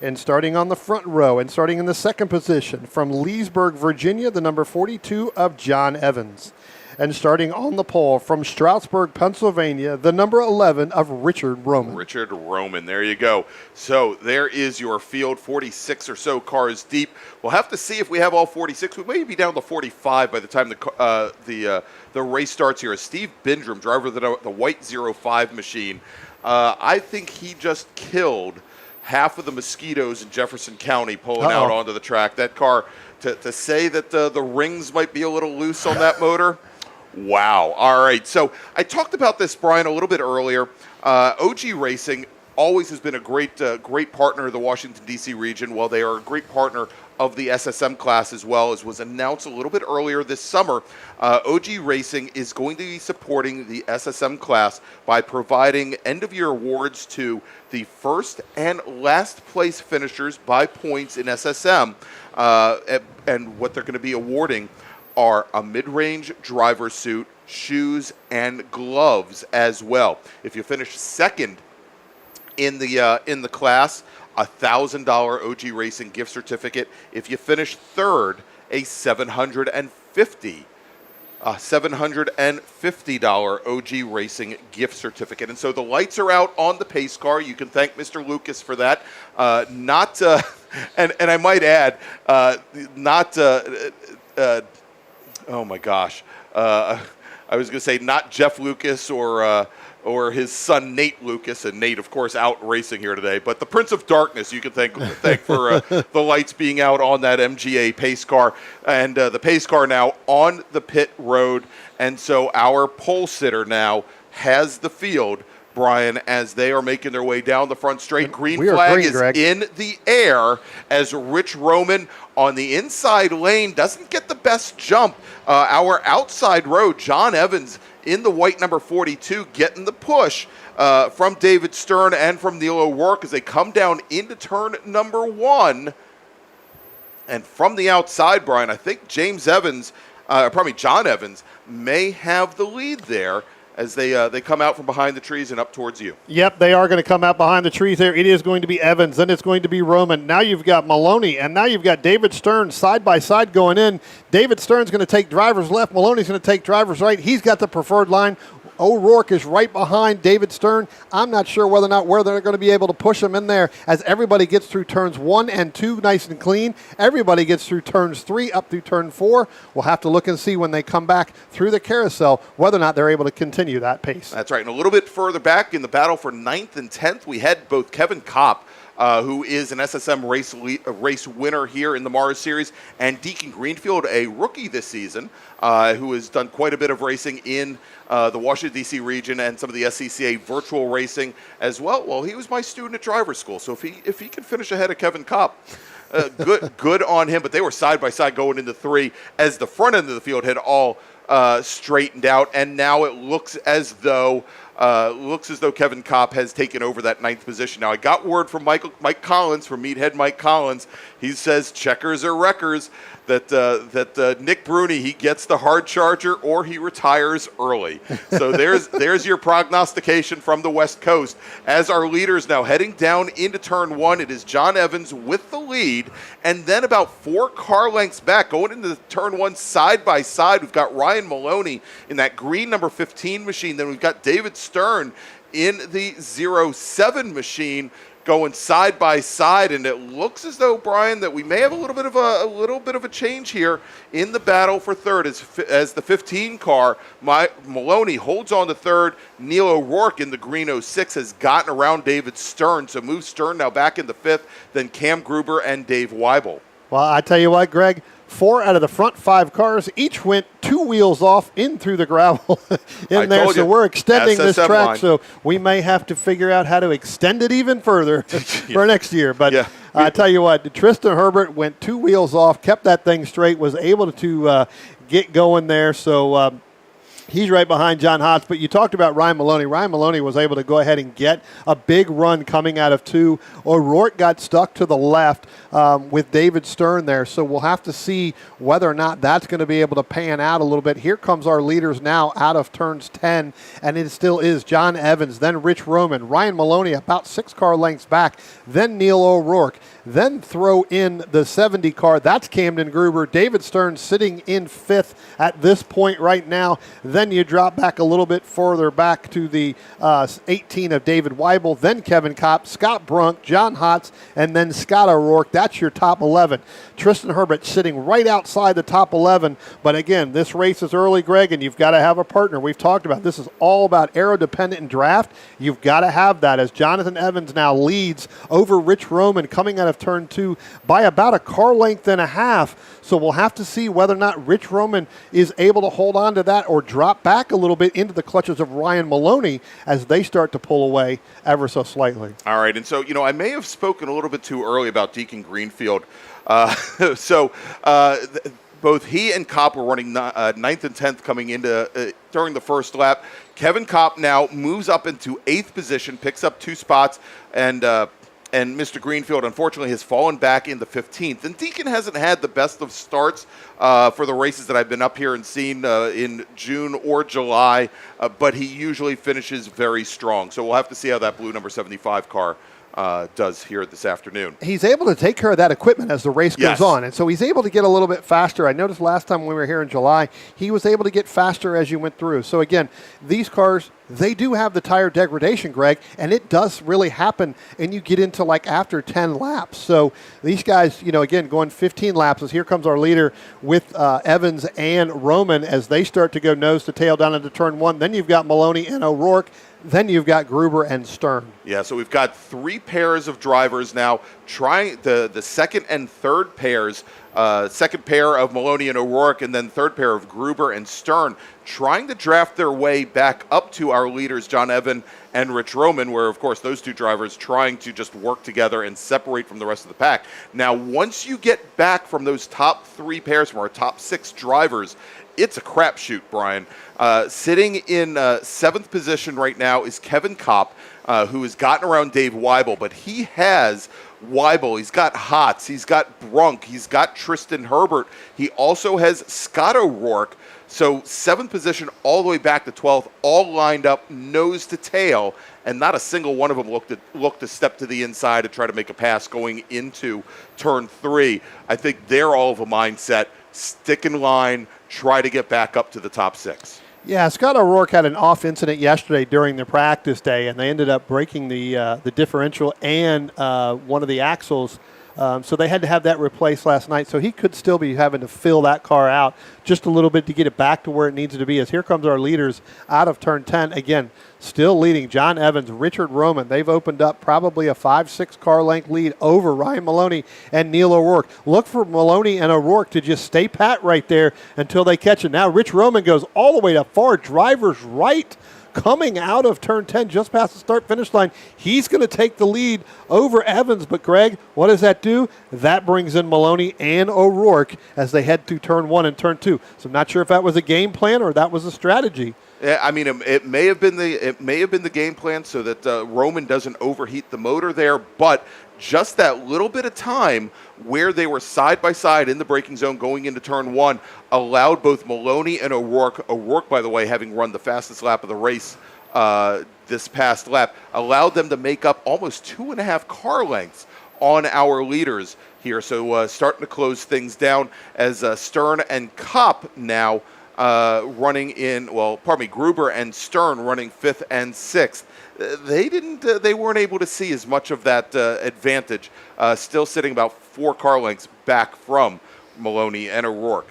And starting on the front row and starting in the second position from Leesburg, Virginia, the number 42 of John Evans. And starting on the pole from Stroudsburg, Pennsylvania, the number 11 of Richard Roman. Richard Roman, there you go. So there is your field, 46 or so cars deep. We'll have to see if we have all 46. We may be down to 45 by the time the race starts here. Steve Bindrum, driver of the white 05 machine, I think he just killed half of the mosquitoes in Jefferson County pulling out onto the track. That car, to say that the rings might be a little loose on that motor, wow. All right, so I talked about this, Brian, a little bit earlier. OG Racing always has been a great partner of the Washington, D.C. region. Well, they are a great partner of the SSM class as well, as was announced a little bit earlier this summer. OG Racing is going to be supporting the SSM class by providing end-of-year awards to the first and last place finishers by points in SSM. And what they're going to be awarding are a mid-range driver suit, shoes, and gloves as well. If you finish second in the class, a $1,000 OG Racing gift certificate. If you finish third, a $750 OG Racing gift certificate. And so the lights are out on the pace car. You can thank Mr. Lucas for that. And I might add, oh my gosh, I was going to say not Jeff Lucas or his son Nate Lucas, and Nate, of course, out racing here today. But the Prince of Darkness, you can thank for the lights being out on that MGA pace car, and the pace car now on the pit road. And so our pole sitter now has the field, Brian, as they are making their way down the front straight. Green flag is in the air as Rich Roman on the inside lane doesn't get the best jump. Our outside road, John Evans in the white number 42, getting the push from David Stern and from Neil O'Rourke as they come down into turn number 1. And from the outside, Brian, I think John Evans may have the lead there as they come out from behind the trees and up towards you. Yep, they are going to come out behind the trees there. It is going to be Evans, then it's going to be Roman. Now you've got Maloney, and now you've got David Stern side by side going in. David Stern's going to take drivers left. Maloney's going to take drivers right. He's got the preferred line. O'Rourke is right behind David Stern. I'm not sure whether they're going to be able to push him in there as everybody gets through turns 1 and 2 nice and clean. Everybody gets through turns 3 up through turn 4. We'll have to look and see when they come back through the carousel whether or not they're able to continue that pace. That's right. And a little bit further back in the battle for 9th and 10th, we had both Kevin Kopp, who is an SSM race winner here in the MARRS series, and Deacon Greenfield, a rookie this season, who has done quite a bit of racing in the Washington, D.C. region and some of the SCCA virtual racing as well. Well, he was my student at driver school, so if he can finish ahead of Kevin Kopp, good on him. But they were side by side going into 3 as the front end of the field had all straightened out, and now it looks as though Kevin Kopp has taken over that 9th position. Now, I got word from Mike Collins, from Meathead Mike Collins. He says checkers or wreckers, that Nick Bruni, he gets the hard charger or he retires early. So there's your prognostication from the West Coast. As our leaders now heading down into turn 1, it is John Evans with the lead, and then about 4 car lengths back, going into turn 1 side by side, we've got Ryan Maloney in that green number 15 machine. Then we've got David Stern in the 07 machine, going side by side, and it looks as though, Brian, that we may have a little bit of a change here in the battle for third as the 15 car. Maloney holds on to third. Neil O'Rourke in the green 06 has gotten around David Stern, so moves Stern now back into 5th, then Cam Gruber and Dave Weibel. Well, I tell you what, Greg, 4 out of the front 5 cars each went 2 wheels off in through the gravel in there. So we're extending this track, line. So we may have to figure out how to extend it even further for next year. But I tell you what, Tristan Herbert went 2 wheels off, kept that thing straight, was able to get going there. So he's right behind John Hotz. But you talked about Ryan Maloney. Ryan Maloney was able to go ahead and get a big run coming out of 2. O'Rourke got stuck to the left with David Stern there. So we'll have to see whether or not that's going to be able to pan out a little bit. Here comes our leaders now out of turns 10, and it still is John Evans, then Rich Roman, Ryan Maloney about 6 car lengths back, then Neil O'Rourke. Then throw in the 70 car. That's Camden Gruber. David Stern sitting in 5th at this point right now. Then you drop back a little bit further back to the 18 of David Weibel. Then Kevin Kopp, Scott Brunk, John Hotz, and then Scott O'Rourke. That's your top 11. Tristan Herbert sitting right outside the top 11. But again, this race is early, Greg, and you've got to have a partner. We've talked about this is all about aero-dependent and draft. You've got to have that as Jonathan Evans now leads over Rich Roman coming out of turn 2 by about a car length and a half. So we'll have to see whether or not Rich Roman is able to hold on to that or drive drop back a little bit into the clutches of Ryan Maloney as they start to pull away ever so slightly. All right, and so, I may have spoken a little bit too early about Deacon Greenfield. Both he and Kopp were running 9th and 10th coming into during the first lap. Kevin Kopp now moves up into 8th position, picks up 2 spots, and Mr. Greenfield, unfortunately, has fallen back into 15th. And Deacon hasn't had the best of starts for the races that I've been up here and seen in June or July, but he usually finishes very strong. So we'll have to see how that blue number 75 car does here this afternoon. He's able to take care of that equipment as the race Yes. goes on, and so he's able to get a little bit faster. I noticed last time we were here in July, he was able to get faster as you went through. So again, these cars, they do have the tire degradation, Greg, and it does really happen, and you get into like after 10 laps. So these guys, again, going 15 laps, as here comes our leader with Evans and Roman as they start to go nose to tail down into turn 1. Then you've got Maloney and O'Rourke. Then you've got Gruber and Stern. Yeah, so we've got 3 pairs of drivers now trying the second and third pairs, second pair of Maloney and O'Rourke, and then third pair of Gruber and Stern, trying to draft their way back up to our leaders, John Evan and Rich Roman, where, of course, those 2 drivers trying to just work together and separate from the rest of the pack. Now, once you get back from those top 3 pairs, from our top 6 drivers, it's a crapshoot, Brian. Sitting in 7th position right now is Kevin Kopp, who has gotten around Dave Weibel, but he has Weibel, he's got Hotz, he's got Brunk, he's got Tristan Herbert. He also has Scott O'Rourke. So 7th position all the way back to 12th, all lined up nose to tail, and not a single one of them looked to step to the inside to try to make a pass going into turn 3. I think they're all of a mindset, stick in line, try to get back up to the top 6. Yeah, Scott O'Rourke had an off incident yesterday during the practice day, and they ended up breaking the differential and one of the axles. So they had to have that replaced last night. So he could still be having to fill that car out just a little bit to get it back to where it needs to be. As here comes our leaders out of turn 10. Again, still leading John Evans, Richard Roman. They've opened up probably a 5-6 car length lead over Ryan Maloney and Neil O'Rourke. Look for Maloney and O'Rourke to just stay pat right there until they catch it. Now Rich Roman goes all the way to far driver's right, coming out of turn 10, just past the start-finish line. He's going to take the lead over Evans. But, Greg, what does that do? That brings in Maloney and O'Rourke as they head through turn 1 and turn 2. So I'm not sure if that was a game plan or that was a strategy. Yeah, I mean, it may have been the game plan so that Roman doesn't overheat the motor there, but just that little bit of time where they were side by side in the braking zone going into turn 1 allowed both Maloney and O'Rourke, by the way, having run the fastest lap of the race this past lap, allowed them to make up almost 2.5 car lengths on our leaders here. So starting to close things down as Stern and Kopp now running in, Gruber and Stern running 5th and 6th. They weren't able to see as much of that advantage, still sitting about 4 car lengths back from Maloney and O'Rourke.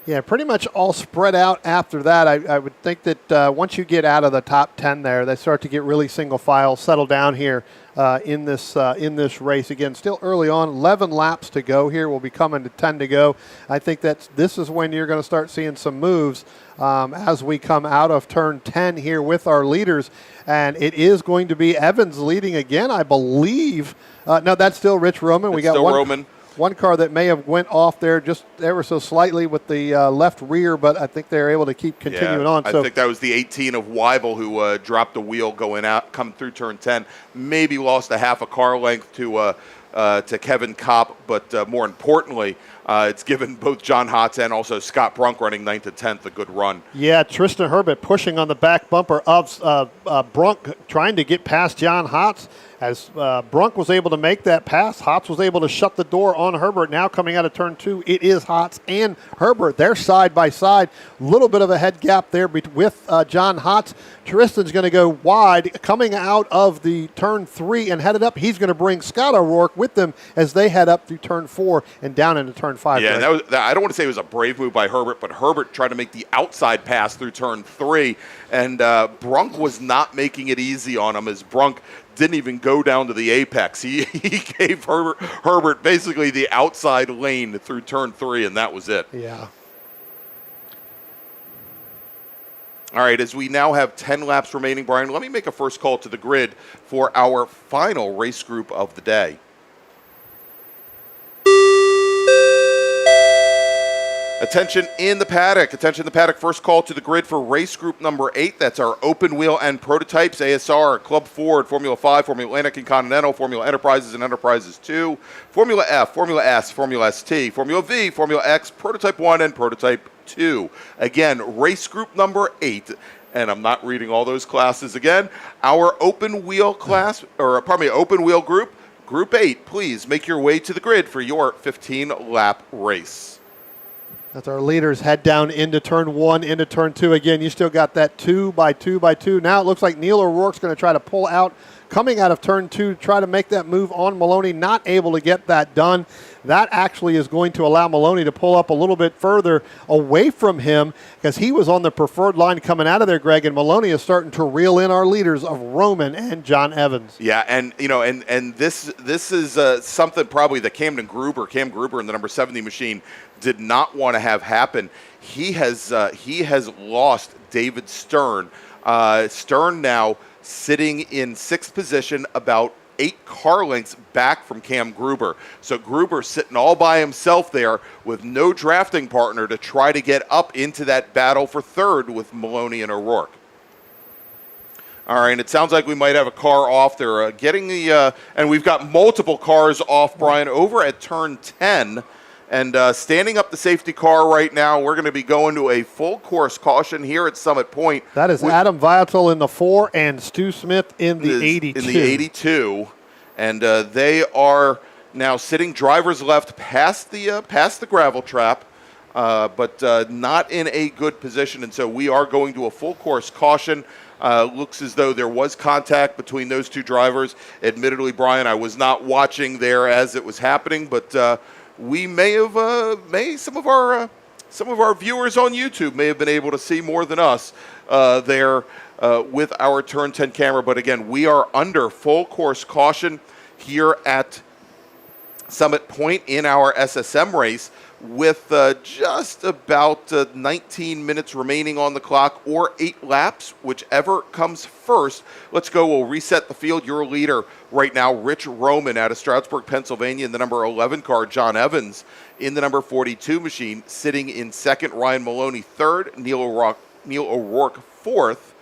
Yeah, pretty much all spread out after that. I would think that once you get out of the top 10 there, they start to get really single file, settle down here in this race. Again, still early on, 11 laps to go here. We'll be coming to 10 to go. I think this is when you're going to start seeing some moves as we come out of turn 10 here with our leaders. And it is going to be Evans leading again, I believe. No, that's still Rich Roman. We got Roman. One car that may have went off there just ever so slightly with the left rear, but I think they're able to keep continuing on. I think that was the 18 of Weibel who dropped the wheel coming through turn 10. Maybe lost a half a car length to Kevin Kopp, but more importantly, it's given both John Hotz and also Scott Brunk running 9th and 10th a good run. Yeah, Tristan Herbert pushing on the back bumper of Brunk, trying to get past John Hotz. As Brunk was able to make that pass, Hotz was able to shut the door on Herbert. Now coming out of turn 2, it is Hotz and Herbert. They're side by side. Little bit of a head gap there with John Hotz. Tristan's going to go wide. Coming out of the turn 3 and headed up, he's going to bring Scott O'Rourke with them as they head up through turn 4 and down into turn 5. Yeah, I don't want to say it was a brave move by Herbert, but Herbert tried to make the outside pass through turn 3, and Brunk was not making it easy on him as Brunk didn't even go down to the apex. He gave Herbert basically the outside lane through turn 3, and that was it. Yeah. All right, as we now have 10 laps remaining, Brian, let me make a first call to the grid for our final race group of the day. Attention in the paddock. Attention in the paddock. First call to the grid for race group number 8. That's our open wheel and prototypes. ASR, Club Ford, Formula 5, Formula Atlantic and Continental, Formula Enterprises and Enterprises 2, Formula F, Formula S, Formula ST, Formula V, Formula X, Prototype 1, and Prototype 2. Again, race group number 8. And I'm not reading all those classes again. Our open wheel class, open wheel group, Group 8. Please make your way to the grid for your 15-lap race. As our leaders head down into turn 1, into turn 2. Again, you still got that 2x2x2. Now it looks like Neil O'Rourke's going to try to pull out, coming out of turn 2, try to make that move on Maloney. Not able to get that done. That actually is going to allow Maloney to pull up a little bit further away from him, because he was on the preferred line coming out of there, Greg, and Maloney is starting to reel in our leaders of Roman and John Evans. Yeah, and this is something probably that Cam Gruber in the number 70 machine did not want to have happen. He has lost David Stern. Stern now sitting in 6th position, about 8 car lengths back from Cam Gruber. So Gruber sitting all by himself there with no drafting partner to try to get up into that battle for 3rd with Maloney and O'Rourke. All right, it sounds like we might have a car off there. And we've got multiple cars off, Brian, over at turn 10. And standing up the safety car right now, we're going to be going to a full course caution here at Summit Point. That is Adam Viatel in the 4 and Stu Smith in the 82. In the 82. And they are now sitting driver's left past the gravel trap, but not in a good position. And so we are going to a full course caution. Looks as though there was contact between those two drivers. Admittedly, Brian, I was not watching there as it was happening, but we may have, some of our viewers on YouTube may have been able to see more than us there with our turn 10 camera. But again, we are under full course caution here at Summit Point in our SSM race, with just about 19 minutes remaining on the clock, or 8 laps, whichever comes first. Let's go. We'll reset the field. Your leader right now, Rich Roman out of Stroudsburg, Pennsylvania, in the number 11 car. John Evans in the number 42 machine, sitting in 2nd. Ryan Maloney 3rd. Neil O'Rourke 4th.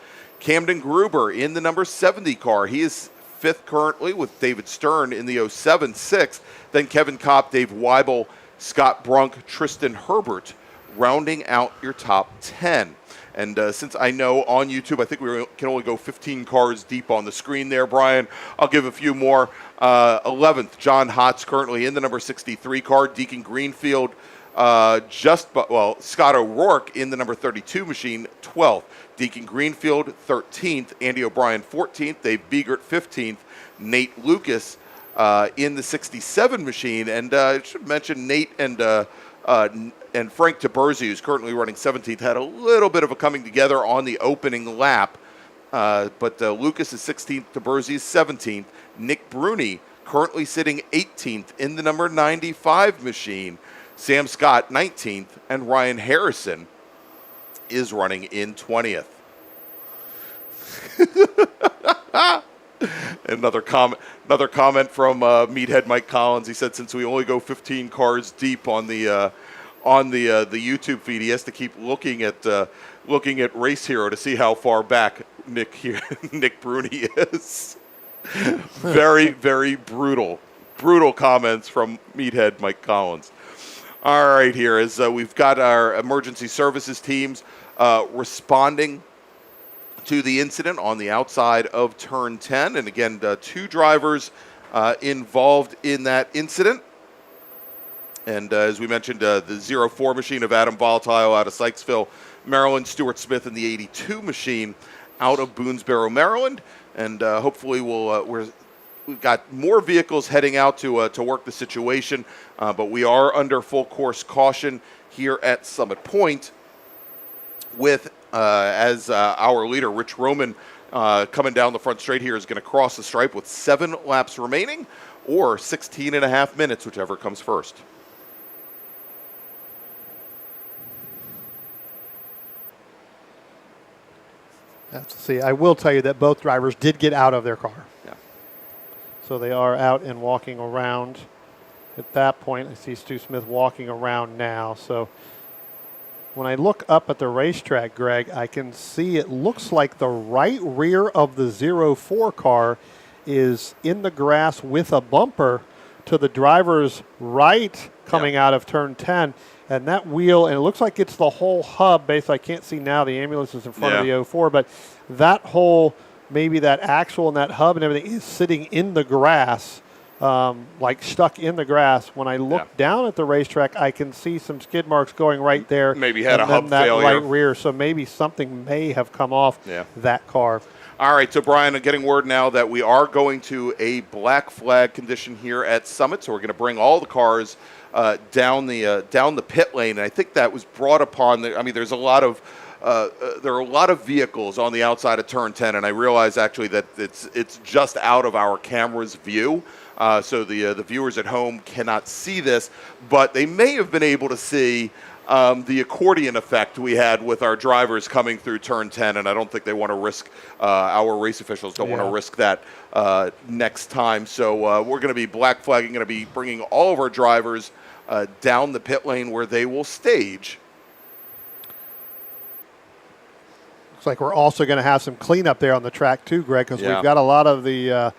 Camden Gruber in the number 70 car. He is 5th currently, with David Stern in the 07 6th. Then Kevin Kopp, Dave Weibel, Scott Brunk, Tristan Herbert, rounding out your top 10. And since I know on YouTube, I think we can only go 15 cars deep on the screen there, Brian, I'll give a few more. 11th, John Hotz, currently in the number 63 car. Deacon Greenfield, Scott O'Rourke in the number 32 machine, 12th. Deacon Greenfield, 13th. Andy O'Brien, 14th. Dave Biegert, 15th. Nate Lucas in the 67 machine. And I should mention Nate and Frank Taberzi, who's currently running 17th, had a little bit of a coming together on the opening lap. But Lucas is 16th, Taberzi is 17th. Nick Bruni currently sitting 18th in the number 95 machine. Sam Scott, 19th, and Ryan Harrison is running in 20th. Another comment from Meathead Mike Collins. He said, since we only go 15 cars deep on the YouTube feed, he has to keep looking at Race Hero to see how far back Nick Bruni is. Very, very brutal comments from Meathead Mike Collins. All right, here is we've got our emergency services teams responding to the incident on the outside of turn 10. And again, 2 drivers involved in that incident. And as we mentioned, the 04 machine of Adam Volatile out of Sykesville, Maryland. Stuart Smith in the 82 machine out of Boonesboro, Maryland. And hopefully we've got more vehicles heading out to work the situation. But we are under full course caution here at Summit Point, with as our leader, Rich Roman, coming down the front straight here, is going to cross the stripe with 7 laps remaining, or 16 and a half minutes, whichever comes first. have to see. I will tell you that both drivers did get out of their car. Yeah. So they are out and walking around at that point. I see Stu Smith walking around now. So when I look up at the racetrack, Greg, I can see it looks like the right rear of the 04 car is in the grass with a bumper to the driver's right coming out of turn 10. And that wheel, and it looks like it's the whole hub base. I can't see now. The ambulance is in front of the 04, but that whole, maybe that axle and that hub and everything is sitting in the grass, like stuck in the grass. When I look down at the racetrack, I can see some skid marks going right there. Maybe had a hub that failure. Right rear, so maybe something may have come off that car. All right, so Brian, I'm getting word now that we are going to a black flag condition here at Summit, so we're going to bring all the cars down the pit lane. And I think that was brought upon. There's a lot of there are a lot of vehicles on the outside of turn 10, and I realize actually that it's just out of our camera's view. So the viewers at home cannot see this, but they may have been able to see the accordion effect we had with our drivers coming through turn 10, and I don't think they want to risk, our race officials don't want to risk that next time. So we're going to be black flagging, going to be bringing all of our drivers down the pit lane where they will stage. Looks like we're also going to have some cleanup there on the track too, Greg, because we've got a lot of the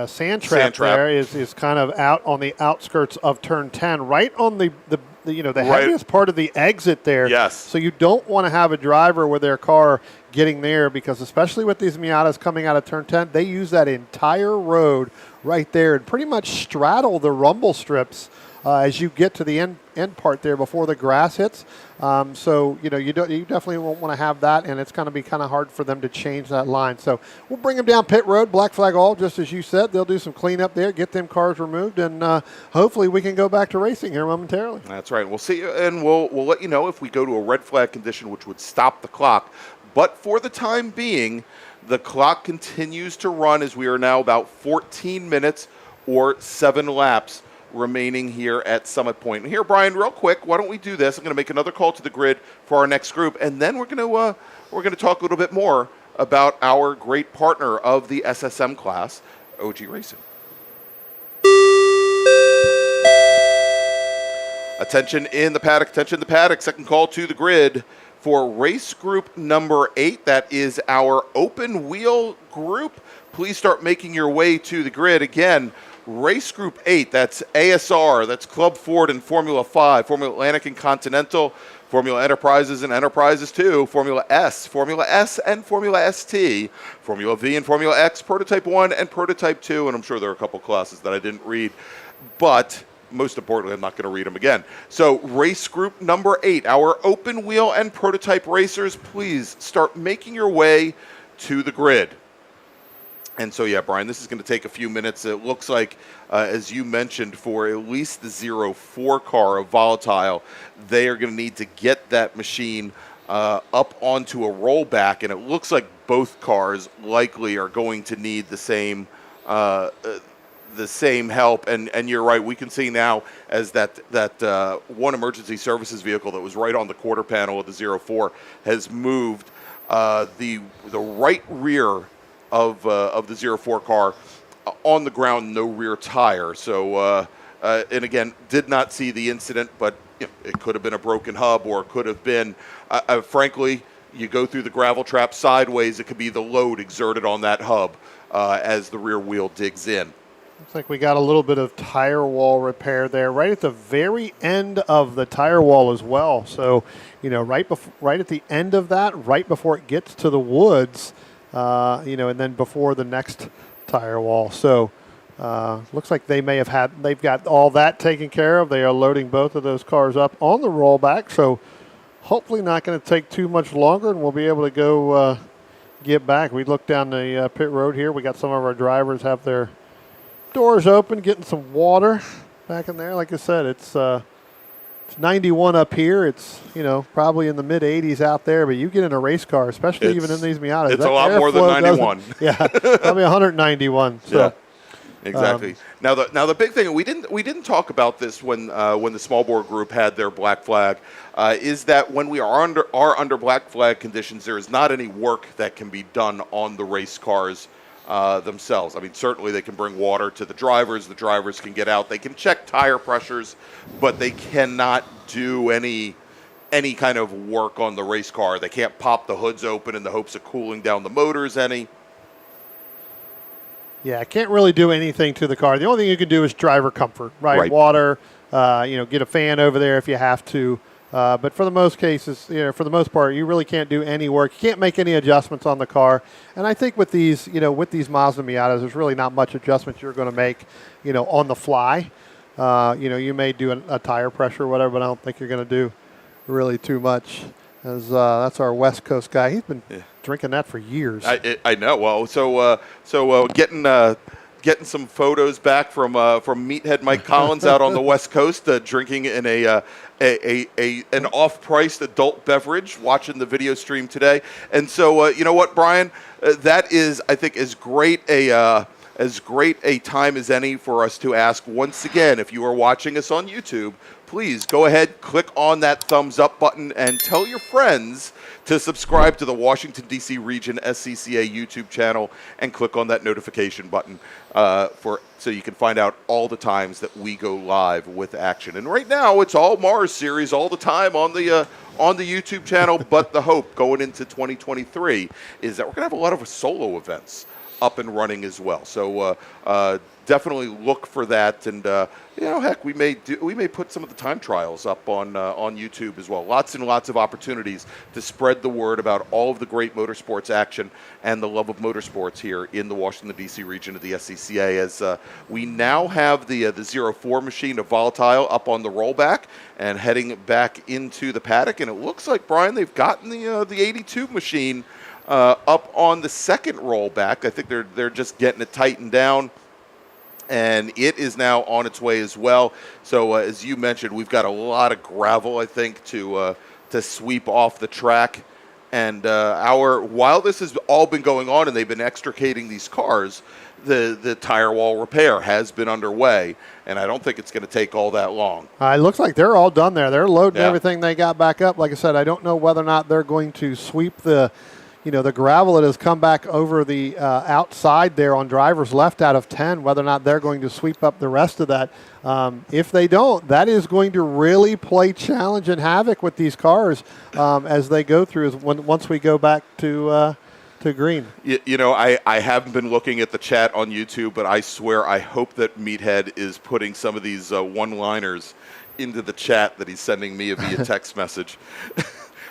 sand trap there is kind of out on the outskirts of turn 10, right on the heaviest part of the exit there. Yes. So you don't want to have a driver with their car getting there, because especially with these Miatas coming out of turn 10, they use that entire road right there and pretty much straddle the rumble strips as you get to the end part there before the grass hits. So you definitely won't want to have that, and it's going to be kind of hard for them to change that line. So we'll bring them down pit road, black flag all, just as you said. They'll do some cleanup there, get them cars removed, and hopefully we can go back to racing here momentarily. That's right. We'll see, and we'll let you know if we go to a red flag condition, which would stop the clock. But for the time being, the clock continues to run as we are now about 14 minutes or 7 laps remaining here at Summit Point. And here, Brian, real quick, why don't we do this? I'm going to make another call to the grid for our next group, and then we're going to talk a little bit more about our great partner of the SSM class, OG Racing. Attention in the paddock, attention in the paddock. Second call to the grid for race group number 8. That is our open wheel group. Please start making your way to the grid. Again, race group 8, that's ASR, that's Club Ford and Formula 5, Formula Atlantic and Continental, Formula Enterprises and Enterprises 2, Formula S and Formula ST, Formula V and Formula X, Prototype 1 and Prototype 2, and I'm sure there are a couple classes that I didn't read, but most importantly, I'm not going to read them again. So race group number 8, our open wheel and prototype racers, please start making your way to the grid. And so, yeah, Brian, this is going to take a few minutes. It looks like, as you mentioned, for at least the 04 car of Volatile, they are going to need to get that machine up onto a rollback, and it looks like both cars likely are going to need the same help. And you're right, we can see now as that one emergency services vehicle that was right on the quarter panel of the 04 has moved the right rear of the 04 car on the ground, no rear tire. So, and again, did not see the incident, but it could have been a broken hub, or it could have been, frankly, you go through the gravel trap sideways, it could be the load exerted on that hub as the rear wheel digs in. Looks like we got a little bit of tire wall repair there, right at the very end of the tire wall as well. So, right at the end of that, right before it gets to the woods, and then before the next tire wall. So looks like they've got all that taken care of. They are loading both of those cars up on the rollback. So hopefully not going to take too much longer, and we'll be able to go get back. We look down the pit road here. We got some of our drivers have their doors open, getting some water back in there. Like I said, it's 91 up here. It's, probably in the mid 80s out there, but you get in a race car, especially even in these Miatas. It's a lot more than 91. Yeah, probably 191. So, Exactly. Now the big thing, we didn't talk about this when the small bore group had their black flag, is that when we are under black flag conditions, there is not any work that can be done on the race cars themselves. I mean, certainly they can bring water to the drivers. The drivers can get out. They can check tire pressures, but they cannot do any kind of work on the race car. They can't pop the hoods open in the hopes of cooling down the motors any. Yeah, can't really do anything to the car. The only thing you can do is driver comfort, right? Water, get a fan over there if you have to. But for the most cases, for the most part, you really can't do any work. You can't make any adjustments on the car. And I think with these Mazda Miatas, there's really not much adjustments you're going to make, on the fly. You may do a tire pressure or whatever, but I don't think you're going to do really too much. As that's our West Coast guy. He's been drinking that for years. I know. Well, so getting some photos back from Meathead Mike Collins out on the West Coast, drinking in an off-priced adult beverage, watching the video stream today. And so, you know what, Brian, that is, I think, as great a time as any for us to ask once again, if you are watching us on YouTube, please go ahead, click on that thumbs up button, and tell your friends to subscribe to the Washington, D.C. Region SCCA YouTube channel, and click on that notification button so you can find out all the times that we go live with action. And right now, it's all MARRS series all the time on the YouTube channel, but the hope going into 2023 is that we're going to have a lot of solo events up and running as well. So definitely look for that, and heck, we may put some of the time trials up on YouTube as well. Lots and lots of opportunities to spread the word about all of the great motorsports action and the love of motorsports here in the Washington D.C. region of the SCCA. As we now have the 04 machine of Volatile up on the rollback and heading back into the paddock, and it looks like, Brian, they've gotten the 82 machine up on the second rollback. I think they're just getting it tightened down, and it is now on its way as well. So as you mentioned, we've got a lot of gravel, I think, to sweep off the track. And while this has all been going on and they've been extricating these cars, the tire wall repair has been underway, and I don't think it's going to take all that long. It looks like they're all done there. They're loading everything they got back up. Like I said, I don't know whether or not they're going to sweep the gravel that has come back over the outside there on driver's left out of 10, whether or not they're going to sweep up the rest of that. If they don't, that is going to really play challenge and havoc with these cars as they go through once we go back to green. I haven't been looking at the chat on YouTube, but I swear I hope that Meathead is putting some of these one-liners into the chat that he's sending me via text message.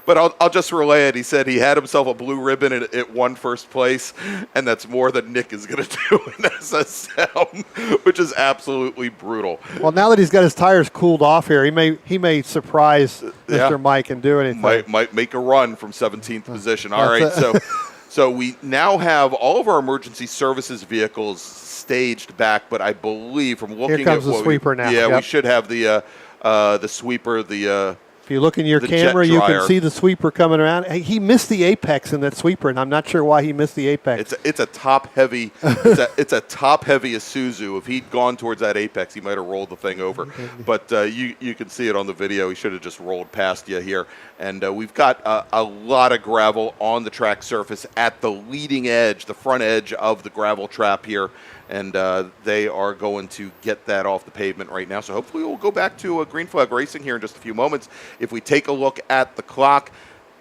But I'll just relay it. He said he had himself a blue ribbon and it won first place, and that's more than Nick is going to do in SSM, which is absolutely brutal. Well, now that he's got his tires cooled off here, he may surprise Mr. Mike and do anything. Might make a run from 17th position. All right, so we now have all of our emergency services vehicles staged back, but I believe from looking here comes at the sweeper now. Yeah, we should have the sweeper, if you look in your camera, you can see the sweeper coming around. He missed the apex in that sweeper, and I'm not sure why he missed the apex. It's a top heavy. it's a top heavy Isuzu. If he'd gone towards that apex, he might have rolled the thing over. But you can see it on the video. He should have just rolled past you here. And we've got a lot of gravel on the track surface at the leading edge, the front edge of the gravel trap here. And they are going to get that off the pavement right now. So hopefully we'll go back to green flag racing here in just a few moments. If we take a look at the clock,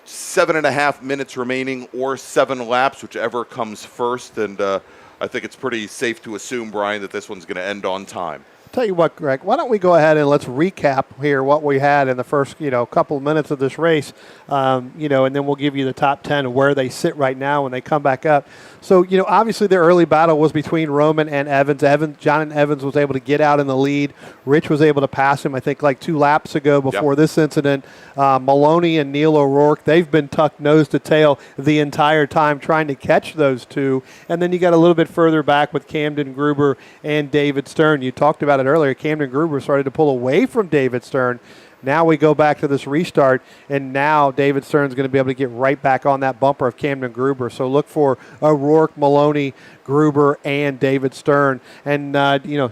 7.5 minutes remaining or 7 laps, whichever comes first. And I think it's pretty safe to assume, Brian, that this one's going to end on time. Tell you what, Greg, why don't we go ahead and let's recap here what we had in the first, couple of minutes of this race, and then we'll give you the top 10 of where they sit right now when they come back up. So, obviously the early battle was between Roman and Evans. John Evans was able to get out in the lead. Rich was able to pass him, I think, like 2 laps ago before this incident. Maloney and Neil O'Rourke, they've been tucked nose to tail the entire time trying to catch those two. And then you got a little bit further back with Camden Gruber and David Stern. You talked about it earlier. Camden Gruber started to pull away from David Stern. Now we go back to this restart, and now David Stern's going to be able to get right back on that bumper of Camden Gruber. So look for O'Rourke, Maloney, Gruber, and David Stern. And,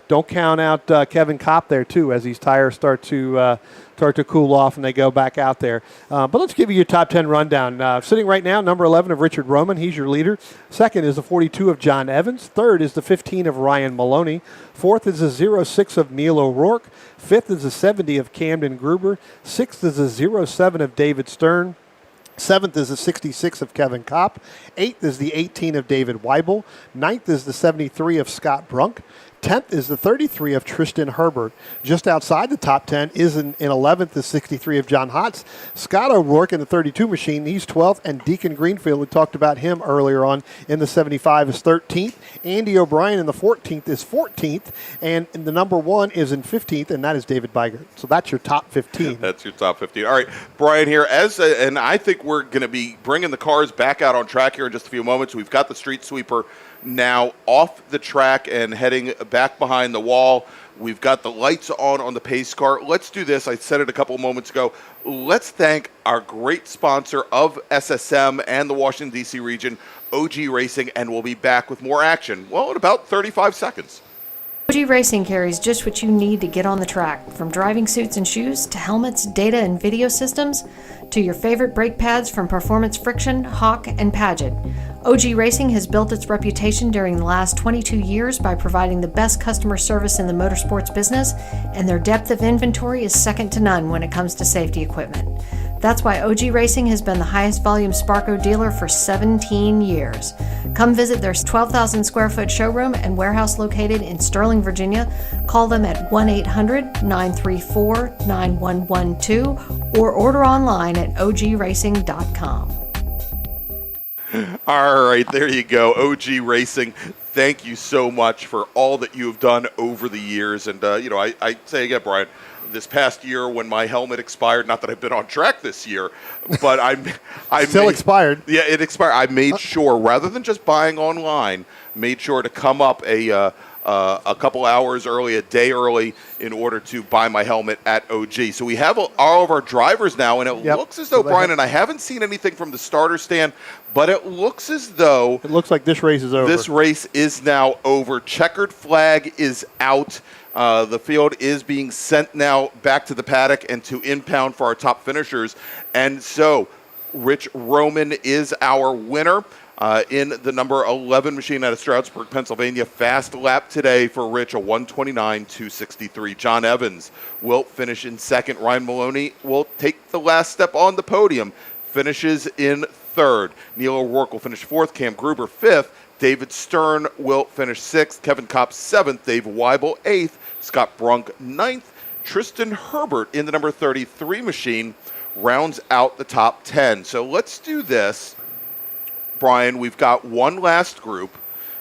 don't count out Kevin Kopp there, too, as these tires start to cool off and they go back out there. But let's give you your top 10 rundown. Sitting right now, number 11 of Richard Roman. He's your leader. Second is the 42 of John Evans. Third is the 15 of Ryan Maloney. Fourth is the 06 of Neil O'Rourke. Fifth is the 70 of Camden Gruber. Sixth is the 07 of David Stern. Seventh is the 66 of Kevin Kopp. Eighth is the 18 of David Weibel. Ninth is the 73 of Scott Brunk. 10th is the 33 of Tristan Herbert. Just outside the top 10 is in 11th, the 63 of John Hotz. Scott O'Rourke in the 32 machine, he's 12th. And Deacon Greenfield, we talked about him earlier on, in the 75 is 13th. Andy O'Brien in the 14th is 14th. And the number 1 is in 15th, and that is David Bygert. So that's your top 15. That's your top 15. All right, Brian here. And I think we're going to be bringing the cars back out on track here in just a few moments. We've got the street sweeper now off the track and heading back behind the wall. We've got the lights on the pace car. Let's do this. I said it a couple of moments ago. Let's thank our great sponsor of SSM and the Washington, D.C. region, OG Racing, and we'll be back with more action, well, in about 35 seconds. OG Racing carries just what you need to get on the track, from driving suits and shoes to helmets, data and video systems, to your favorite brake pads from Performance Friction, Hawk, and Paget. OG Racing has built its reputation during the last 22 years by providing the best customer service in the motorsports business, and their depth of inventory is second to none when it comes to safety equipment. That's why OG Racing has been the highest volume Sparco dealer for 17 years. Come visit their 12,000 square foot showroom and warehouse located in Sterling, Virginia. Call them at 1-800-934-9112 or order online at ogracing.com. All right, there you go. OG Racing, thank you so much for all that you have done over the years. And, I say again, Brian, this past year when my helmet expired, not that I've been on track this year, but I expired. Yeah, it expired. I made sure, rather than just buying online, made sure to come up a couple hours early, a day early, in order to buy my helmet at OG. So we have all of our drivers now, and it looks as though, Brian, and I haven't seen anything from the starter stand, but it looks as though... It looks like this race is over. This race is now over. Checkered flag is out. The field is being sent now back to the paddock and to impound for our top finishers. And so Rich Roman is our winner. In the number 11 machine out of Stroudsburg, Pennsylvania. Fast lap today for Rich, a 1:29.263. John Evans will finish in second. Ryan Maloney will take the last step on the podium, finishes in third. Neil O'Rourke will finish fourth. Cam Gruber fifth. David Stern will finish sixth. Kevin Kopp seventh. Dave Weibel eighth. Scott Brunk ninth. Tristan Herbert in the number 33 machine rounds out the top 10. So let's do this. Brian, we've got one last group,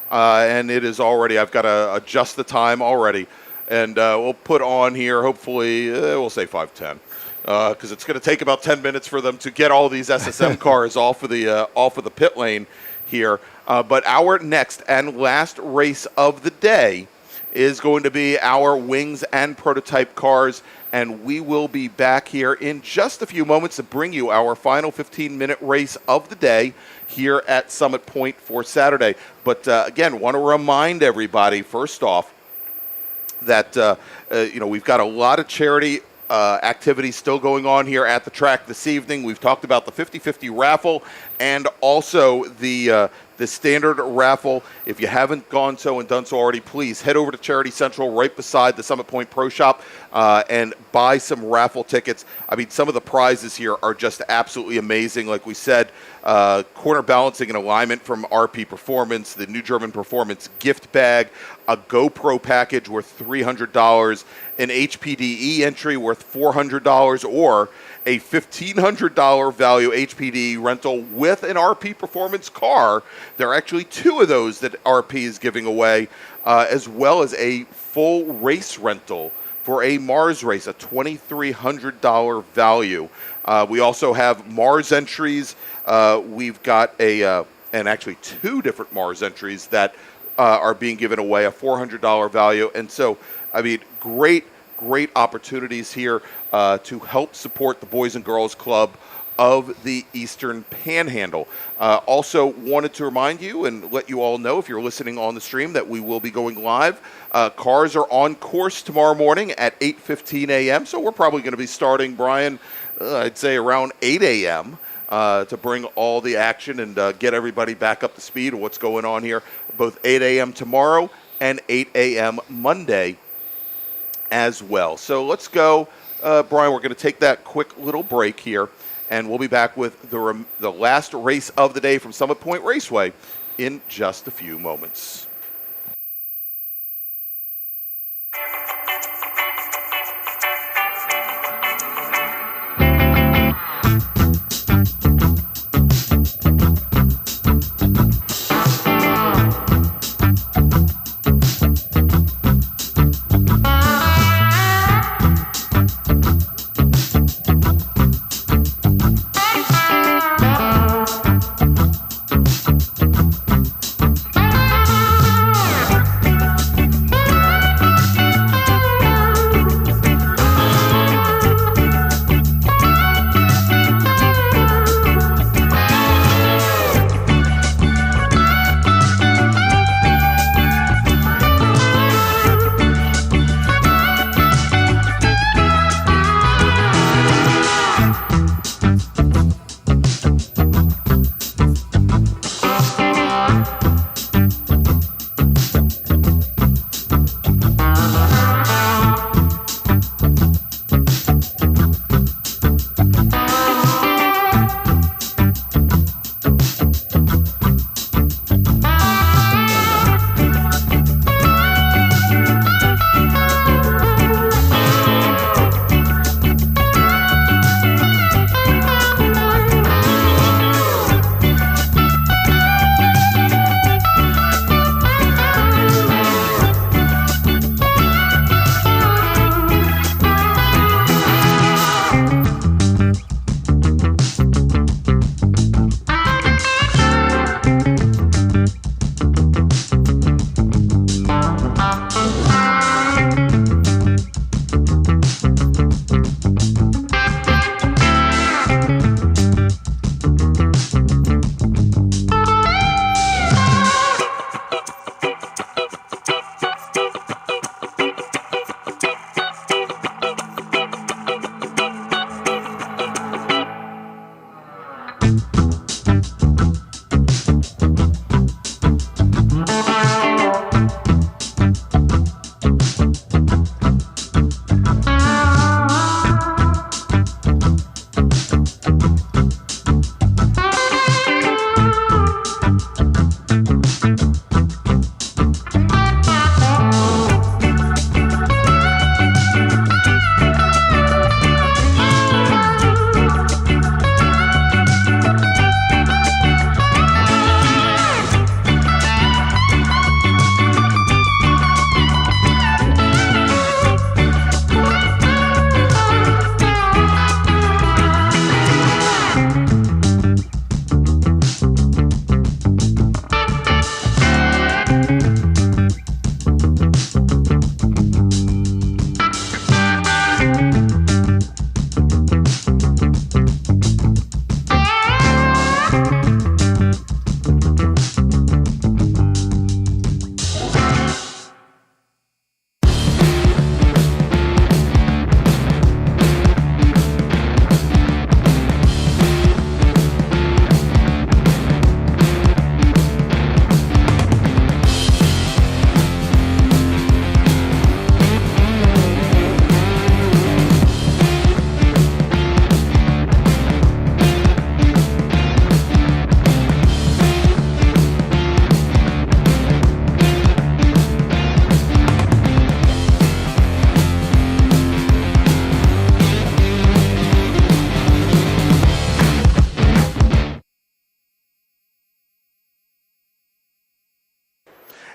and it is already, I've got to adjust the time already, and we'll put on here, hopefully, we'll say 5:10, because it's going to take about 10 minutes for them to get all these SSM cars off of the pit lane here. But our next and last race of the day is going to be our wings and prototype cars, and we will be back here in just a few moments to bring you our final 15-minute race of the day here at Summit Point for Saturday. But again, want to remind everybody, first off, that we've got a lot of charity activities still going on here at the track this evening. We've talked about the 50-50 raffle and also the standard raffle. If you haven't done so already, please head over to Charity Central right beside the Summit Point Pro Shop and buy some raffle tickets. I mean, some of the prizes here are just absolutely amazing. Like we said, corner balancing and alignment from RP Performance, the New German Performance gift bag, a GoPro package worth $300, an HPDE entry worth $400, or a $1,500 value HPDE rental with an RP Performance car. There are actually two of those that RP is giving away, as well as a full race rental for a MARRS race, a $2,300 value. We also have MARRS entries. We've got and actually two different MARRS entries that are being given away, a $400 value. And so, I mean, great opportunities here. to help support the Boys and Girls Club of the Eastern Panhandle. Also wanted to remind you and let you all know, if you're listening on the stream, that we will be going live. Cars are on course tomorrow morning at 8:15 a.m., so we're probably going to be starting, Brian, I'd say around 8 a.m., to bring all the action and get everybody back up to speed of what's going on here, both 8 a.m. tomorrow and 8 a.m. Monday as well. So let's go, Brian, we're going to take that quick little break here, and we'll be back with the last race of the day from Summit Point Raceway in just a few moments.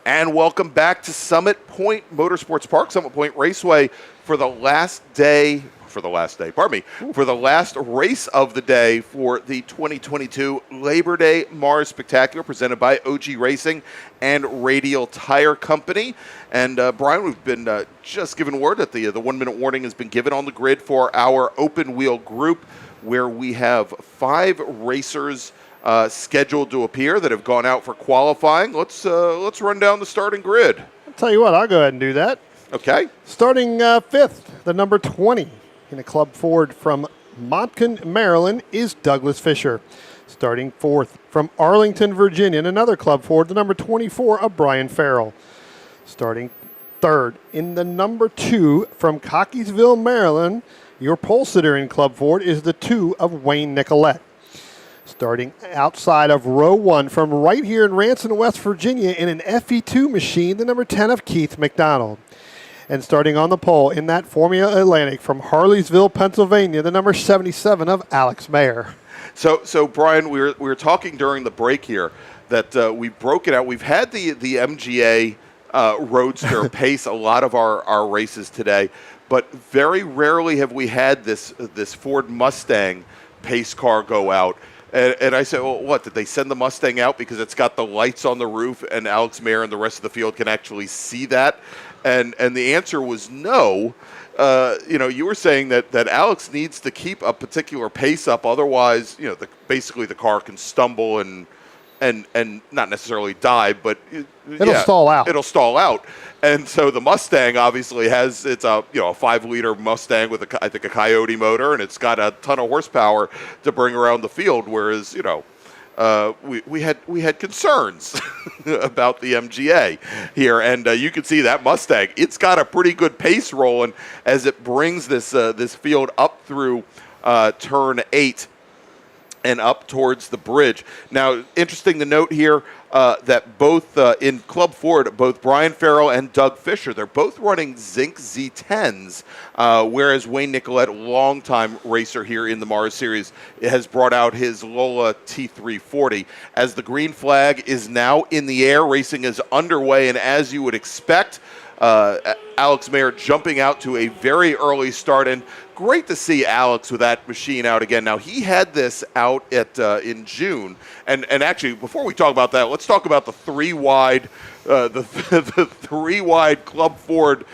And welcome back to Summit Point Motorsports Park, Summit Point Raceway, for the last day for the last day. Pardon me. For the last race of the day for the 2022 Labor Day MARRS Spectacular, presented by OG Racing and Radial Tire Company. And Brian, we've been just given word that the 1 minute warning has been given on the grid for our open wheel group, where we have 5 racers scheduled to appear that have gone out for qualifying. Let's run down the starting grid. I'll tell you what, I'll go ahead and do that. Okay. Starting 5th, the number 20 in a Club Ford from Montclair, Maryland, is Douglas Fisher. Starting 4th from Arlington, Virginia, in another Club Ford, the number 24 of Brian Farrell. Starting 3rd in the number 2 from Cockeysville, Maryland, your pole sitter in Club Ford is the 2 of Wayne Nicolette. Starting outside of row 1 from right here in Ranson, West Virginia, in an FE2 machine, the number 10 of Keith McDonald. And starting on the pole in that Formula Atlantic from Harleysville, Pennsylvania, the number 77 of Alex Mayer. So Brian, we were talking during the break here that we've broken out. We've had the MGA Roadster pace a lot of our races today, but very rarely have we had this Ford Mustang pace car go out. And I said, well, what, did they send the Mustang out because it's got the lights on the roof and Alex Mayer and the rest of the field can actually see that? And the answer was no. You were saying that Alex needs to keep a particular pace up, otherwise, basically the car can stumble and not necessarily die, but it'll stall out. It'll stall out. And so the Mustang obviously it's a 5-liter Mustang with I think a Coyote motor, and it's got a ton of horsepower to bring around the field. Whereas we had concerns about the MGA here, and you can see that Mustang. It's got a pretty good pace rolling as it brings this field up through turn 8. And up towards the bridge. Now, interesting to note here that both in Club Ford, both Brian Farrell and Doug Fisher, they're both running Zinc Z10s, whereas Wayne Nicolette, longtime racer here in the MARRS Series, has brought out his Lola T340. As the green flag is now in the air, racing is underway, and as you would expect, Alex Mayer jumping out to a very early start, and great to see Alex with that machine out again. Now, he had this out in June, and actually, before we talk about that, let's talk about the 3-wide the 3-wide Club Ford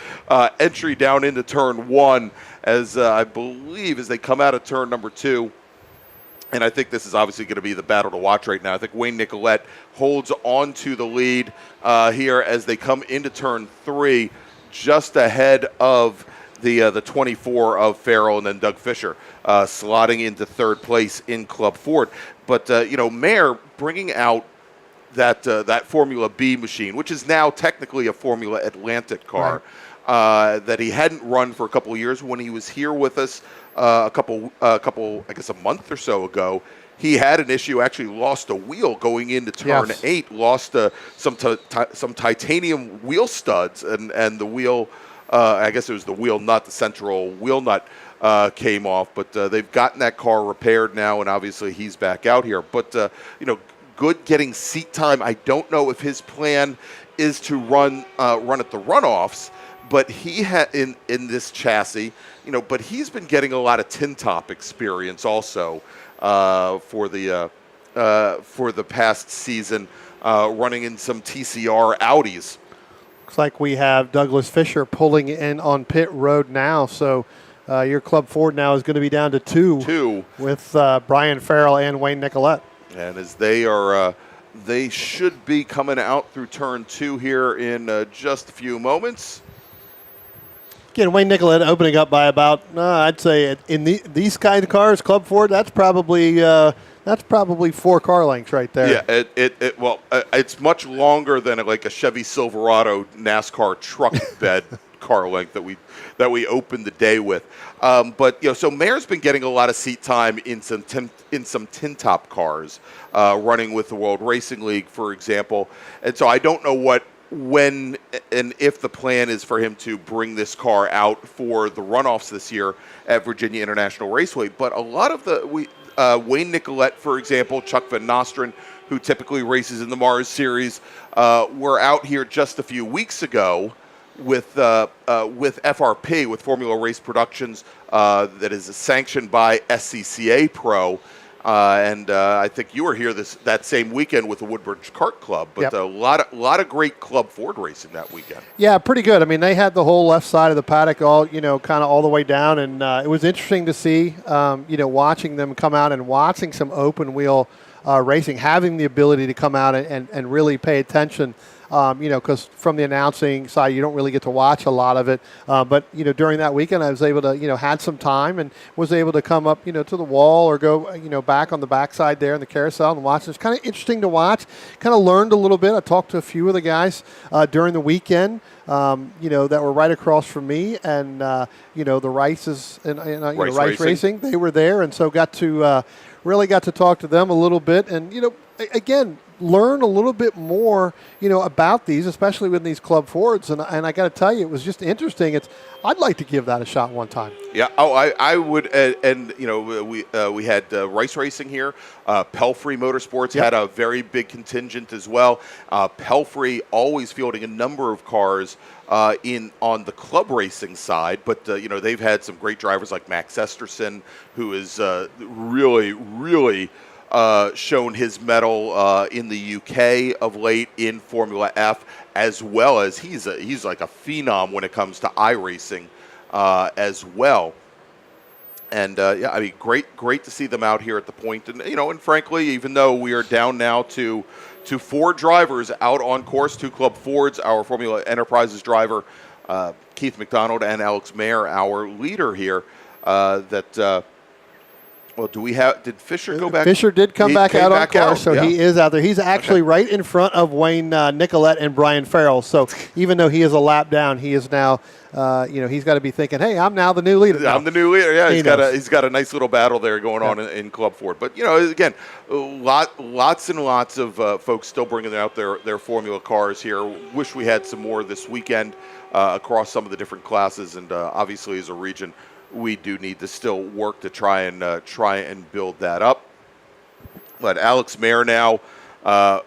entry down into turn 1, as I believe as they come out of turn number 2. And I think this is obviously going to be the battle to watch right now. I think Wayne Nicolette holds on to the lead here as they come into turn 3, just ahead of the 24 of Farrell and then Doug Fisher slotting into 3rd place in Club Ford. But, Mayer bringing out that Formula B machine, which is now technically a Formula Atlantic car, that he hadn't run for a couple of years. When he was here with us a couple, I guess a month or so ago, he had an issue, actually lost a wheel going into turn 8, lost some titanium wheel studs, and the wheel, I guess it was the wheel nut, the central wheel nut came off, but they've gotten that car repaired now, and obviously he's back out here. But, good getting seat time. I don't know if his plan is to run at the runoffs, but he had in this chassis, but he's been getting a lot of tin top experience also for the past season, running in some TCR Audis. Looks like we have Douglas Fisher pulling in on pit road now, so your Club Ford now is going to be down to two with Brian Farrell and Wayne Nicolette. And as they should be coming out through turn 2 here in just a few moments. Again, Wayne Nicolette opening up by about, I'd say in these kind of cars, Club Ford, that's probably 4 car lengths right there. Yeah, it's much longer than like a Chevy Silverado NASCAR truck bed car length that we opened the day with. So Mayer's been getting a lot of seat time in some tin top cars, running with the World Racing League, for example. And so I don't know when and if the plan is for him to bring this car out for the runoffs this year at Virginia International Raceway. But a lot of Wayne Nicolette, for example, Chuck Van Nostrand, who typically races in the MARRS Series, were out here just a few weeks ago with FRP, with Formula Race Productions, that is sanctioned by SCCA Pro. And I think you were here that same weekend with the Woodbridge Kart Club, but Yep. a lot of great Club Ford racing that weekend. Yeah, pretty good. I mean, they had the whole left side of the paddock all, kind of all the way down, and it was interesting to see, watching them come out and watching some open wheel racing, having the ability to come out and really pay attention. Because from the announcing side, you don't really get to watch a lot of it. But during that weekend, I was able to, had some time and was able to come up, to the wall or go, back on the backside there in the carousel and watch. It's kind of interesting to watch. Kind of learned a little bit. I talked to a few of the guys during the weekend, that were right across from me, and the Rices and Rice Racing. They were there, and so really got to talk to them a little bit, and again, learn a little bit more, about these, especially with these Club Fords. And I got to tell you, it was just interesting. I'd like to give that a shot one time. Yeah. Oh, I would. And we had Rice Racing here. Pelfrey Motorsports had a very big contingent as well. Pelfrey always fielding a number of cars on the club racing side, but they've had some great drivers like Max Esterson, who is really shown his mettle in the UK of late in Formula F, as well as he's like a phenom when it comes to iRacing as well. And I mean, great to see them out here at the point. And and frankly, even though we are down now to 4 drivers out on course, 2 Club Fords, our Formula Enterprises driver Keith McDonald and Alex Mayer, our leader here, well, did Fisher go back? Fisher did come back out on course, so yeah. he is out there. He's actually right in front of Wayne Nicolette and Brian Farrell. So even though he is a lap down, he is now, he's got to be thinking, hey, I'm now the new leader. I'm the new leader. Yeah, he's got a nice little battle there going on in Club Ford. But again, lots and lots of folks still bringing out their Formula cars here. Wish we had some more this weekend across some of the different classes, and obviously as a region, we do need to still work to try and build that up. But Alex Mayer now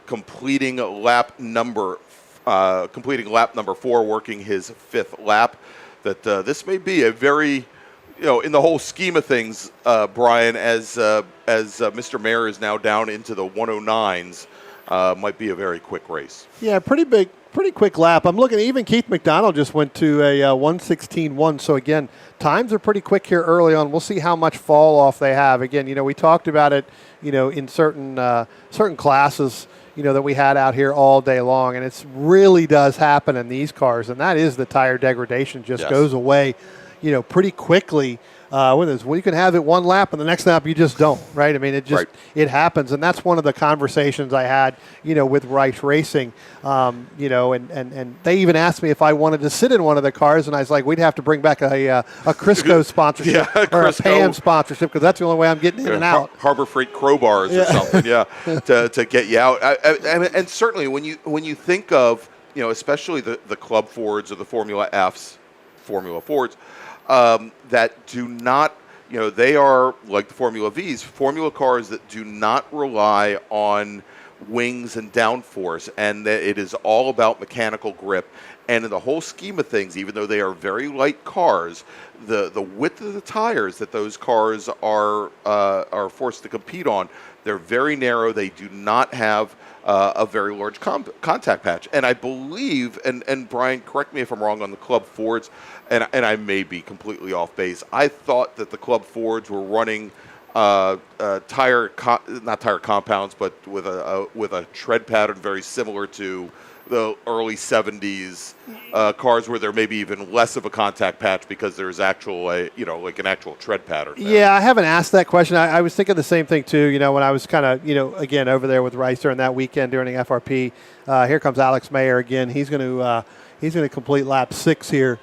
completing lap number 4, working his 5th lap. That this may be a very, in the whole scheme of things, Brian, as Mr. Mayer is now down into the 109s, might be a very quick race. Yeah, pretty quick lap. I'm looking, even Keith McDonald just went to a 1:16.1. So again, times are pretty quick here early on. We'll see how much fall off they have. Again, we talked about it, in certain classes, that we had out here all day long, and it really does happen in these cars, and that is the tire degradation just goes away, pretty quickly. With this, you can have it one lap, and the next lap you just don't, right? I mean, it happens, and that's one of the conversations I had, with Rice Racing, and they even asked me if I wanted to sit in one of the cars, and I was like, we'd have to bring back a Crisco sponsorship or a PAM sponsorship, because that's the only way I'm getting in and out. Harbor Freight crowbars or something, to get you out. And certainly when you think of, especially the Club Fords or the Formula Fs, Formula Fords, that do not, they are like the Formula Vs, Formula cars that do not rely on wings and downforce, and that it is all about mechanical grip. And in the whole scheme of things, even though they are very light cars, the width of the tires that those cars are forced to compete on, they're very narrow. They do not have a very large contact patch. And I believe, and Brian, correct me if I'm wrong on the Club Fords, and I may be completely off base, I thought that the Club Fords were running not tire compounds, but with a tread pattern very similar to the early 70s cars, where there may be even less of a contact patch because there's like an actual tread pattern there. Yeah, I haven't asked that question. I was thinking the same thing too, when I was kind of, again, over there with Rice during that weekend during the FRP. Here comes Alex Mayer again. He's going to complete lap 6 here.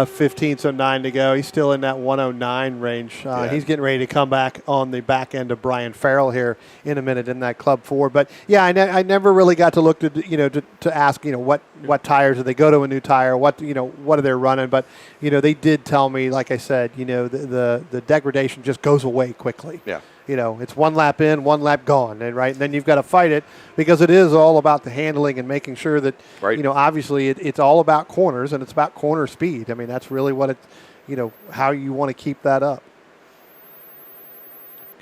15, so 9 to go. He's still in that 109 range. He's getting ready to come back on the back end of Brian Farrell here in a minute in that Club Ford. But yeah, I never really got to look to ask what tires do they go to a new tire, what are they running. But they did tell me, like I said, the degradation just goes away quickly. Yeah. it's one lap in, one lap gone, and right. And then you've got to fight it because it is all about the handling and making sure that, obviously it's all about corners and it's about corner speed. I mean, that's really what how you want to keep that up.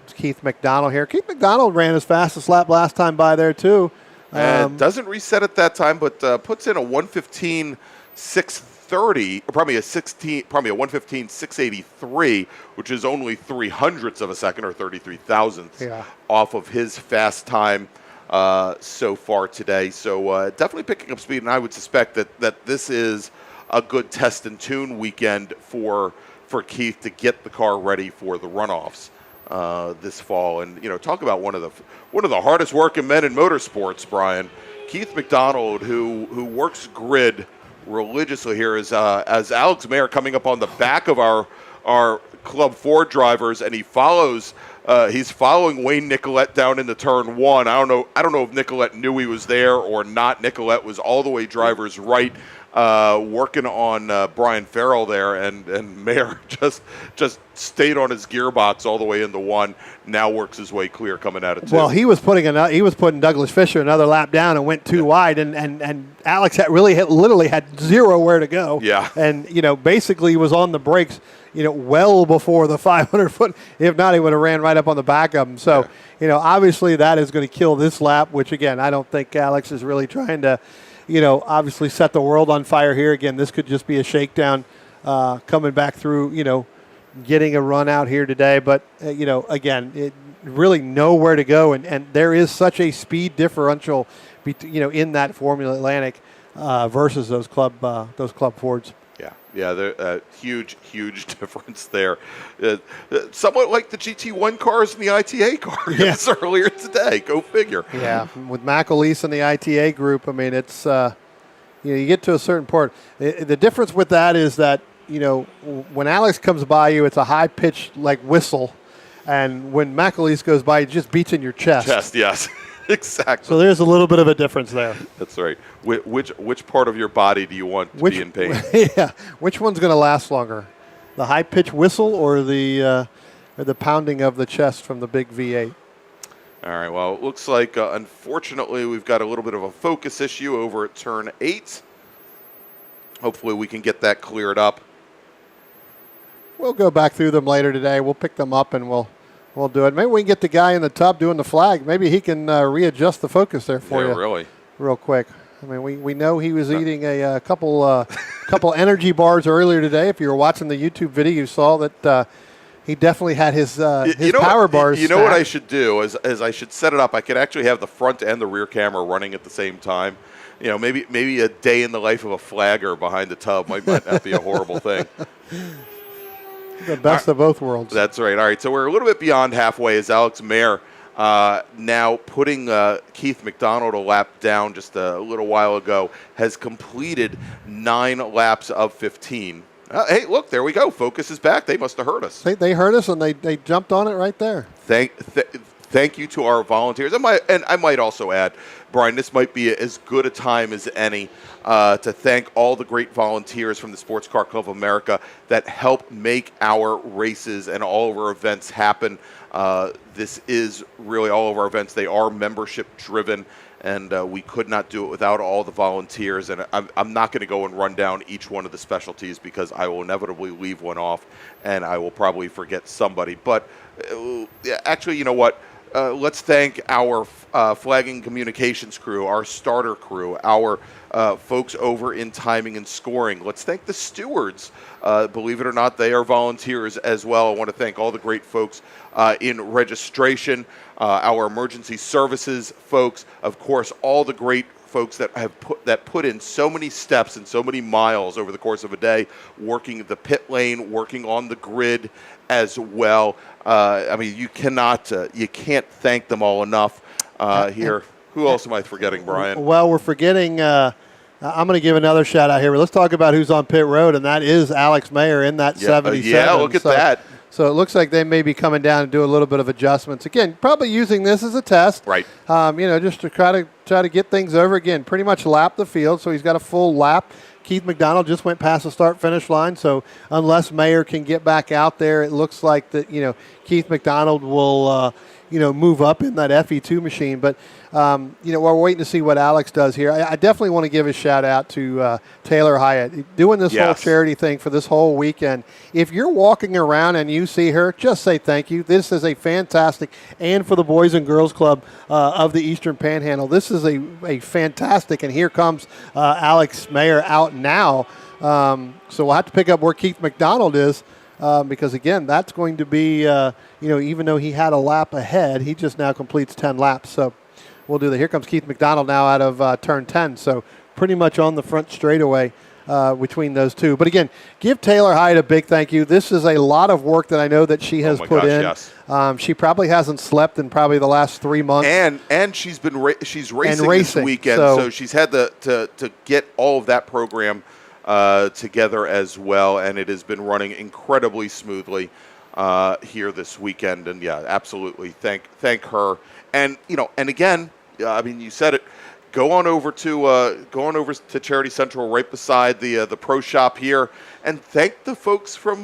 It's Keith McDonald here. Keith McDonald ran his fastest lap last time by there too. Doesn't reset at that time, but puts in a 1:15.630, or probably a 1:15.683, which is only 0.03 of a second, or 33 thousandths off of his fast time so far today. So definitely picking up speed, and I would suspect that this is a good test and tune weekend for Keith to get the car ready for the runoffs this fall. And talk about one of the hardest working men in motorsports, Brian. Keith McDonald, who works grid religiously here, as Alex Mayer coming up on the back of our Club 4 drivers, and he follows. He's following Wayne Nicolette down into turn 1. I don't know if Nicolette knew he was there or not. Nicolette was all the way driver's right, working on Brian Farrell there, and Mayer just stayed on his gearbox all the way into 1. Now works his way clear coming out of 2. Well, he was putting Douglas Fisher another lap down and went too wide, and Alex literally had zero where to go. Yeah, and basically was on the brakes. Well before the 500 foot. If not, he would have ran right up on the back of him. So, obviously that is going to kill this lap, which, again, I don't think Alex is really trying to, obviously set the world on fire here. Again, this could just be a shakedown coming back through, getting a run out here today. But, again, it really nowhere to go. And there is such a speed differential, in that Formula Atlantic versus those Club Fords. Yeah, there's huge difference there. Somewhat like the GT1 cars and the ITA cars earlier today. Go figure. Yeah, with McAleese and the ITA group, I mean, it's, you get to a certain part. The difference with that is that, when Alex comes by you, it's a high-pitched, whistle. And when McAleese goes by, it just beats in your chest. Chest, yes. Exactly. So there's a little bit of a difference there. That's right. Which part of your body do you want to be in pain? Yeah. Which one's going to last longer, the high pitch whistle or the pounding of the chest from the big V8? All right. Well, it looks like unfortunately we've got a little bit of a focus issue over at turn 8. Hopefully we can get that cleared up. We'll go back through them later today. We'll pick them up and we'll do it. Maybe we can get the guy in the tub doing the flag. Maybe he can readjust the focus there for you. Really, real quick. I mean, we know he was eating a couple energy bars earlier today. If you were watching the YouTube video, you saw that he definitely had his power bars. You know what I should do is I should set it up. I could actually have the front and the rear camera running at the same time. Maybe a day in the life of a flagger behind the tub might not be a horrible thing. The best of both worlds. That's right. All right, so we're a little bit beyond halfway as Alex Mayer now putting Keith McDonald a lap down just a little while ago, has completed 9 laps of 15. Hey, look, there we go. Focus is back. They must have heard us. They heard us, and they jumped on it right there. Thank you to our volunteers. I might also add, Brian, this might be as good a time as any to thank all the great volunteers from the Sports Car Club of America that help make our races and all of our events happen. This is really all of our events. They are membership driven, and we could not do it without all the volunteers. And I'm not going to go and run down each one of the specialties because I will inevitably leave one off, and I will probably forget somebody. But actually, you know what? Let's thank our flagging communications crew, our starter crew, our folks over in timing and scoring. Let's thank the stewards. Believe it or not, they are volunteers as well. I want to thank all the great folks in registration, our emergency services folks, of course, all the great folks that have put in so many steps and so many miles over the course of a day, working the pit lane, working on the grid as well. I mean, you can't thank them all enough here. Who else am I forgetting, Brian? Well, we're forgetting. I'm going to give another shout out here. Let's talk about who's on pit road, and that is Alex Mayer in that 77. Yeah, look at that. So it looks like they may be coming down and do a little bit of adjustments. Again, probably using this as a test. Right. Just to try to get things over again. Pretty much lap the field, so he's got a full lap. Keith McDonald just went past the start-finish line, so unless Mayer can get back out there, it looks like that, Keith McDonald will, move up in that FE2 machine. But, we're waiting to see what Alex does here. I definitely want to give a shout-out to Taylor Hyatt, doing this whole charity thing for this whole weekend. If you're walking around and you see her, just say thank you. This is a fantastic, and for the Boys and Girls Club of the Eastern Panhandle, this is a fantastic, and here comes Alex Mayer out now. So we'll have to pick up where Keith McDonald is. Because, again, that's going to be, even though he had a lap ahead, he just now completes 10 laps. So we'll do that. Here comes Keith McDonald now out of turn 10. So pretty much on the front straightaway between those two. But, again, give Taylor Hyatt a big thank you. This is a lot of work that I know that she has put in. Yes. She probably hasn't slept in probably the last 3 months. And she's been she's racing this weekend, so she's had to get all of that program together as well, and it has been running incredibly smoothly here this weekend. And absolutely thank her. And and again, you said it. Go on over to Charity Central, right beside the pro shop here, and thank the folks from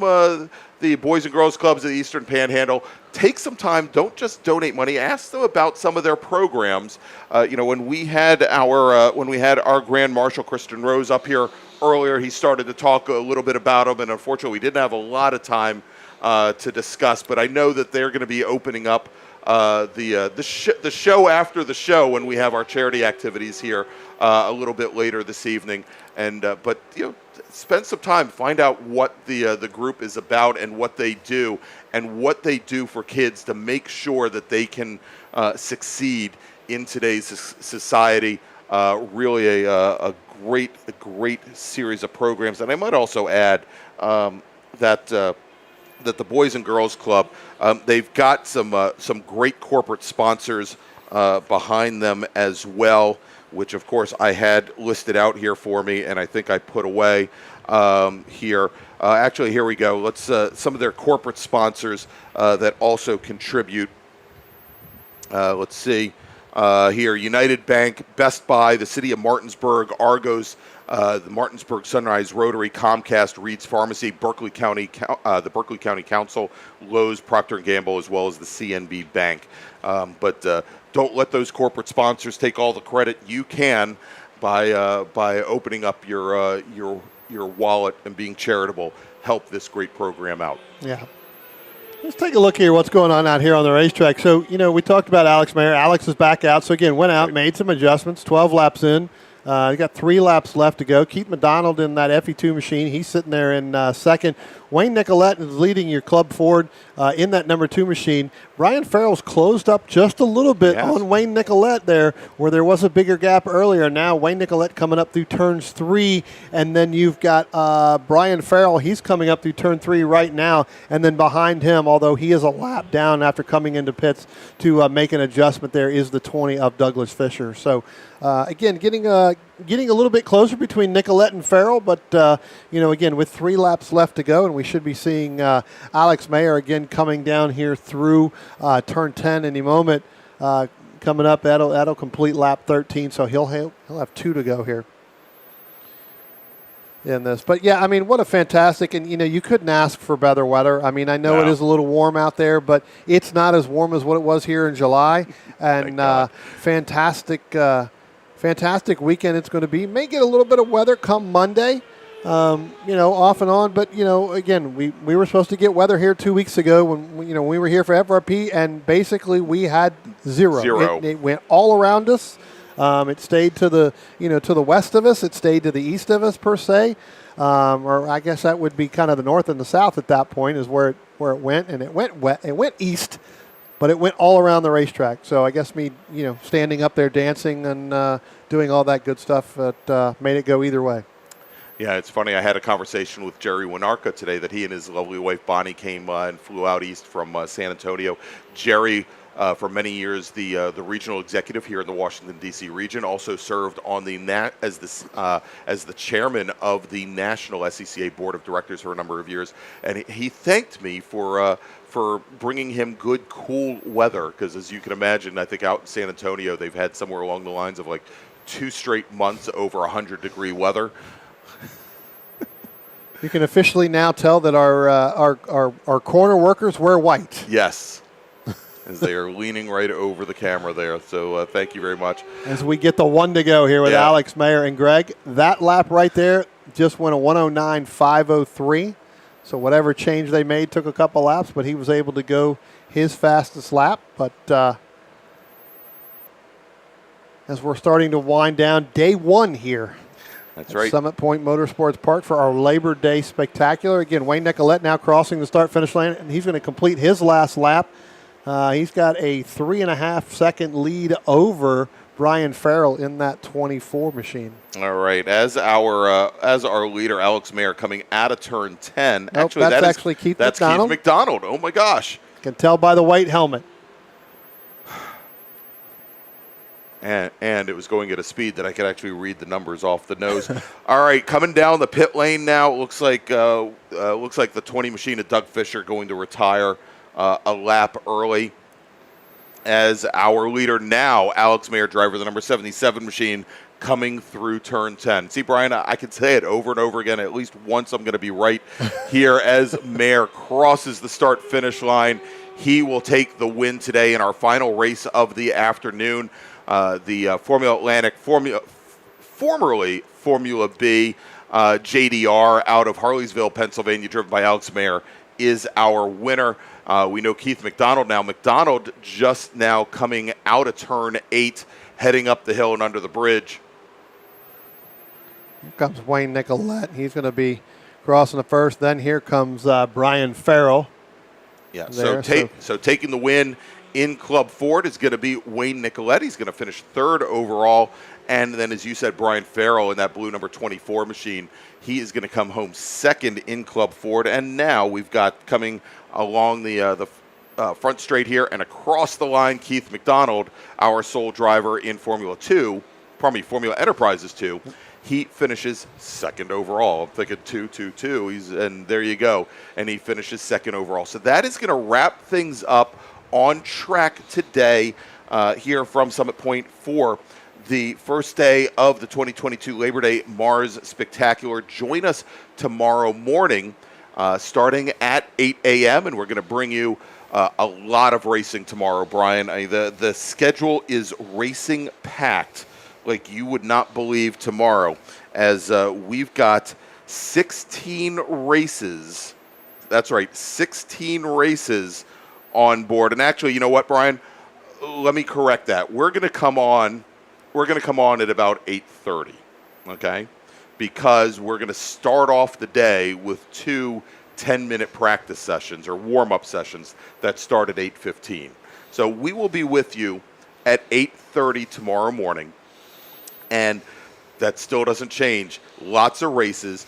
the Boys and Girls Clubs of the Eastern Panhandle. Take some time. Don't just donate money. Ask them about some of their programs. When we had our Grand Marshal Christian Rose up here earlier, he started to talk a little bit about them, and unfortunately, we didn't have a lot of time to discuss. But I know that they're going to be opening up the show after the show when we have our charity activities here a little bit later this evening. And but spend some time, find out what the group is about and what they do for kids to make sure that they can succeed in today's society. Really a great series of programs. And I might also add that the Boys and Girls Club, they've got some great corporate sponsors behind them as well, which of course I had listed out here for me, and I think I put away here. Actually, here we go. Let's some of their corporate sponsors that also contribute. Let's see. Here, United Bank, Best Buy, the City of Martinsburg, Argos, the Martinsburg Sunrise Rotary, Comcast, Reed's Pharmacy, Berkeley County, the Berkeley County Council, Lowe's, Procter & Gamble, as well as the CNB Bank. But don't let those corporate sponsors take all the credit. You can by opening up your wallet and being charitable. Help this great program out. Yeah. Let's take a look here what's going on out here on the racetrack. So, we talked about Alex Mayer. Alex is back out. So, again, went out, made some adjustments, 12 laps in. You got 3 laps left to go. Keith McDonald in that FE2 machine. He's sitting there in second. Wayne Nicolette is leading your club forward in that number 2 machine. Brian Farrell's closed up just a little bit on Wayne Nicolette there, where there was a bigger gap earlier. Now Wayne Nicolette coming up through turns 3, and then you've got Brian Farrell. He's coming up through turn 3 right now, and then behind him, although he is a lap down after coming into pits to make an adjustment there, is the 20 of Douglas Fisher. So, again, getting a little bit closer between Nicolette and Farrell, but, again, with 3 laps left to go, and we should be seeing Alex Mayer again coming down here through turn 10 any moment. Coming up, that'll complete lap 13, so he'll have 2 to go here in this. But, yeah, what a fantastic, and, you couldn't ask for better weather. I know it is a little warm out there, but it's not as warm as what it was here in July. And fantastic weekend it's going to be. May get a little bit of weather come Monday, off and on. But, again, we were supposed to get weather here 2 weeks ago when we were here for FRP, and basically we had zero. It went all around us. It stayed to the west of us. It stayed to the east of us, per se. Or I guess that would be kind of the north and the south at that point is where it went. And it went east, but it went all around the racetrack. So I guess me, standing up there dancing and doing all that good stuff that made it go either way. Yeah, it's funny. I had a conversation with Jerry Winarka today that he and his lovely wife Bonnie came and flew out east from San Antonio. Jerry, for many years, the regional executive here in the Washington D.C. region, also served on as the chairman of the National SCCA Board of Directors for a number of years, and he thanked me for bringing him good, cool weather. Because as you can imagine, I think out in San Antonio they've had somewhere along the lines of like 2 straight months over 100-degree weather. You can officially now tell that our corner workers wear white. Yes. As they are leaning right over the camera there. So thank you very much. As we get the one to go here with Alex Mayer and Greg, that lap right there just went a 109.503. So whatever change they made took a couple laps, but he was able to go his fastest lap. But as we're starting to wind down day one here. That's right. Summit Point Motorsports Park for our Labor Day Spectacular. Again, Wayne Nicolette now crossing the start-finish line, and he's going to complete his last lap. He's got a 3.5-second lead over Brian Farrell in that 24 machine. All right, as our leader Alex Mayer coming out of turn 10. Nope, that's Keith McDonald. Keith McDonald. Oh my gosh! Can tell by the white helmet. And it was going at a speed that I could actually read the numbers off the nose. All right, coming down the pit lane now. It looks like the 20 machine of Doug Fisher going to retire a lap early. As our leader now, Alex Mayer, driver of the number 77 machine, coming through turn 10. See, Brian, I can say it over and over again. At least once I'm going to be right here as Mayer crosses the start-finish line. He will take the win today in our final race of the afternoon. The Formula Atlantic, formerly Formula B, JDR out of Harleysville, Pennsylvania, driven by Alex Mayer, is our winner. We know Keith McDonald now. McDonald just now coming out of turn 8, heading up the hill and under the bridge. Here comes Wayne Nicolette. He's going to be crossing the first. Then here comes Brian Farrell. Yeah, so taking the win in Club Ford is going to be Wayne Nicolette. He's going to finish 3rd overall. And then, as you said, Brian Farrell in that blue number 24 machine, he is going to come home 2nd in Club Ford. And now we've got coming along the front straight here and across the line, Keith McDonald, our sole driver in Formula Enterprises 2. He finishes 2nd overall. I'm thinking 2-2-2. And there you go. And he finishes 2nd overall. So that is going to wrap things up on track today here from Summit Point for the first day of the 2022 Labor Day MARRS Spectacular. Join us tomorrow morning starting at 8 a.m. and we're going to bring you a lot of racing tomorrow, Brian. The schedule is racing packed like you would not believe tomorrow, as we've got 16 races. That's right, 16 races on board. And actually, you know what, Brian? Let me correct that. We're going to come on at about 8:30, okay? Because we're going to start off the day with 2 10-minute practice sessions or warm-up sessions that start at 8:15. So we will be with you at 8:30 tomorrow morning. And that still doesn't change. Lots of races.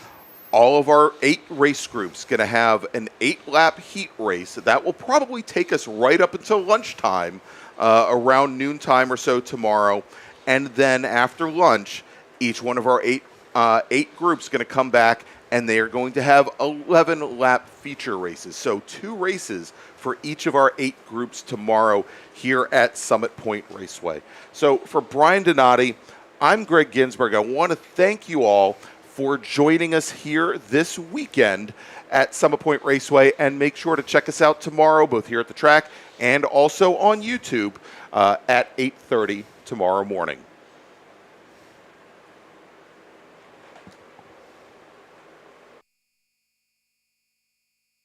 All of our 8 race groups going to have an 8-lap heat race. That will probably take us right up until lunchtime, around noontime or so tomorrow. And then after lunch, each one of our 8 groups going to come back, and they are going to have 11-lap feature races. So 2 races for each of our 8 groups tomorrow here at Summit Point Raceway. So for Brian Donati, I'm Greg Ginsberg. I want to thank you all for joining us here this weekend at Summit Point Raceway, and make sure to check us out tomorrow, both here at the track and also on YouTube at 8:30 tomorrow morning.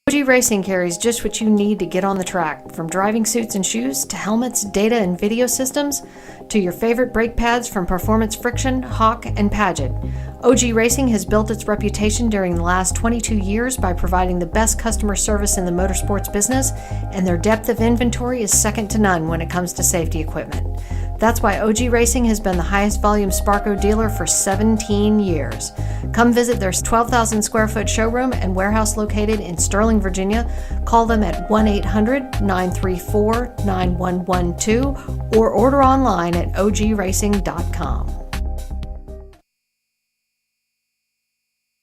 OG Racing carries just what you need to get on the track, from driving suits and shoes to helmets, data and video systems, to your favorite brake pads from Performance Friction, Hawk, and Paget. OG Racing has built its reputation during the last 22 years by providing the best customer service in the motorsports business, and their depth of inventory is second to none when it comes to safety equipment. That's why OG Racing has been the highest volume Sparco dealer for 17 years. Come visit their 12,000 square foot showroom and warehouse located in Sterling, Virginia. Call them at 1-800-934-9112 or order online at ogracing.com.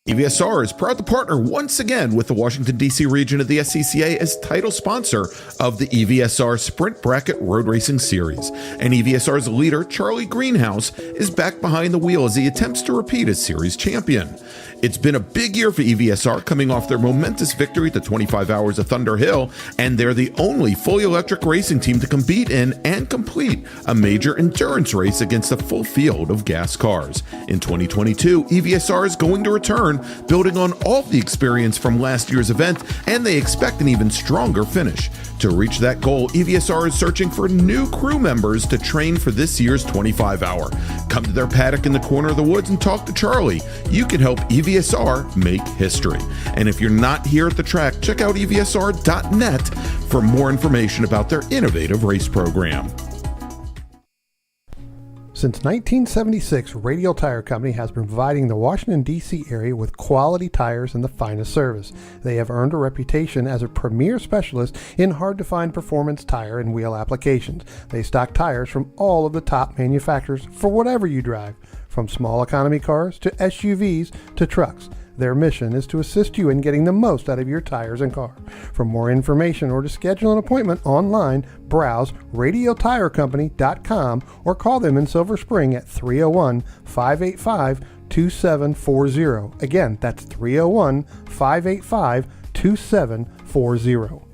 EVSR is proud to partner once again with the Washington, D.C. region of the SCCA as title sponsor of the EVSR Sprint Bracket Road Racing Series. And EVSR's leader, Charlie Greenhouse, is back behind the wheel as he attempts to repeat as series champion. It's been a big year for EVSR, coming off their momentous victory at the 25 Hours of Thunder Hill, and they're the only fully electric racing team to compete in and complete a major endurance race against a full field of gas cars. In 2022, EVSR is going to return, building on all the experience from last year's event, and they expect an even stronger finish. To reach that goal, EVSR is searching for new crew members to train for this year's 25 Hour. Come to their paddock in the corner of the woods and talk to Charlie. You can help EVSR make history. And if you're not here at the track, check out EVSR.net for more information about their innovative race program. Since 1976, Radial Tire Company has been providing the Washington, D.C. area with quality tires and the finest service. They have earned a reputation as a premier specialist in hard-to-find performance tire and wheel applications. They stock tires from all of the top manufacturers for whatever you drive, from small economy cars to SUVs to trucks. Their mission is to assist you in getting the most out of your tires and car. For more information or to schedule an appointment online, browse radialtirecompany.com or call them in Silver Spring at 301-585-2740. Again, that's 301-585-2740.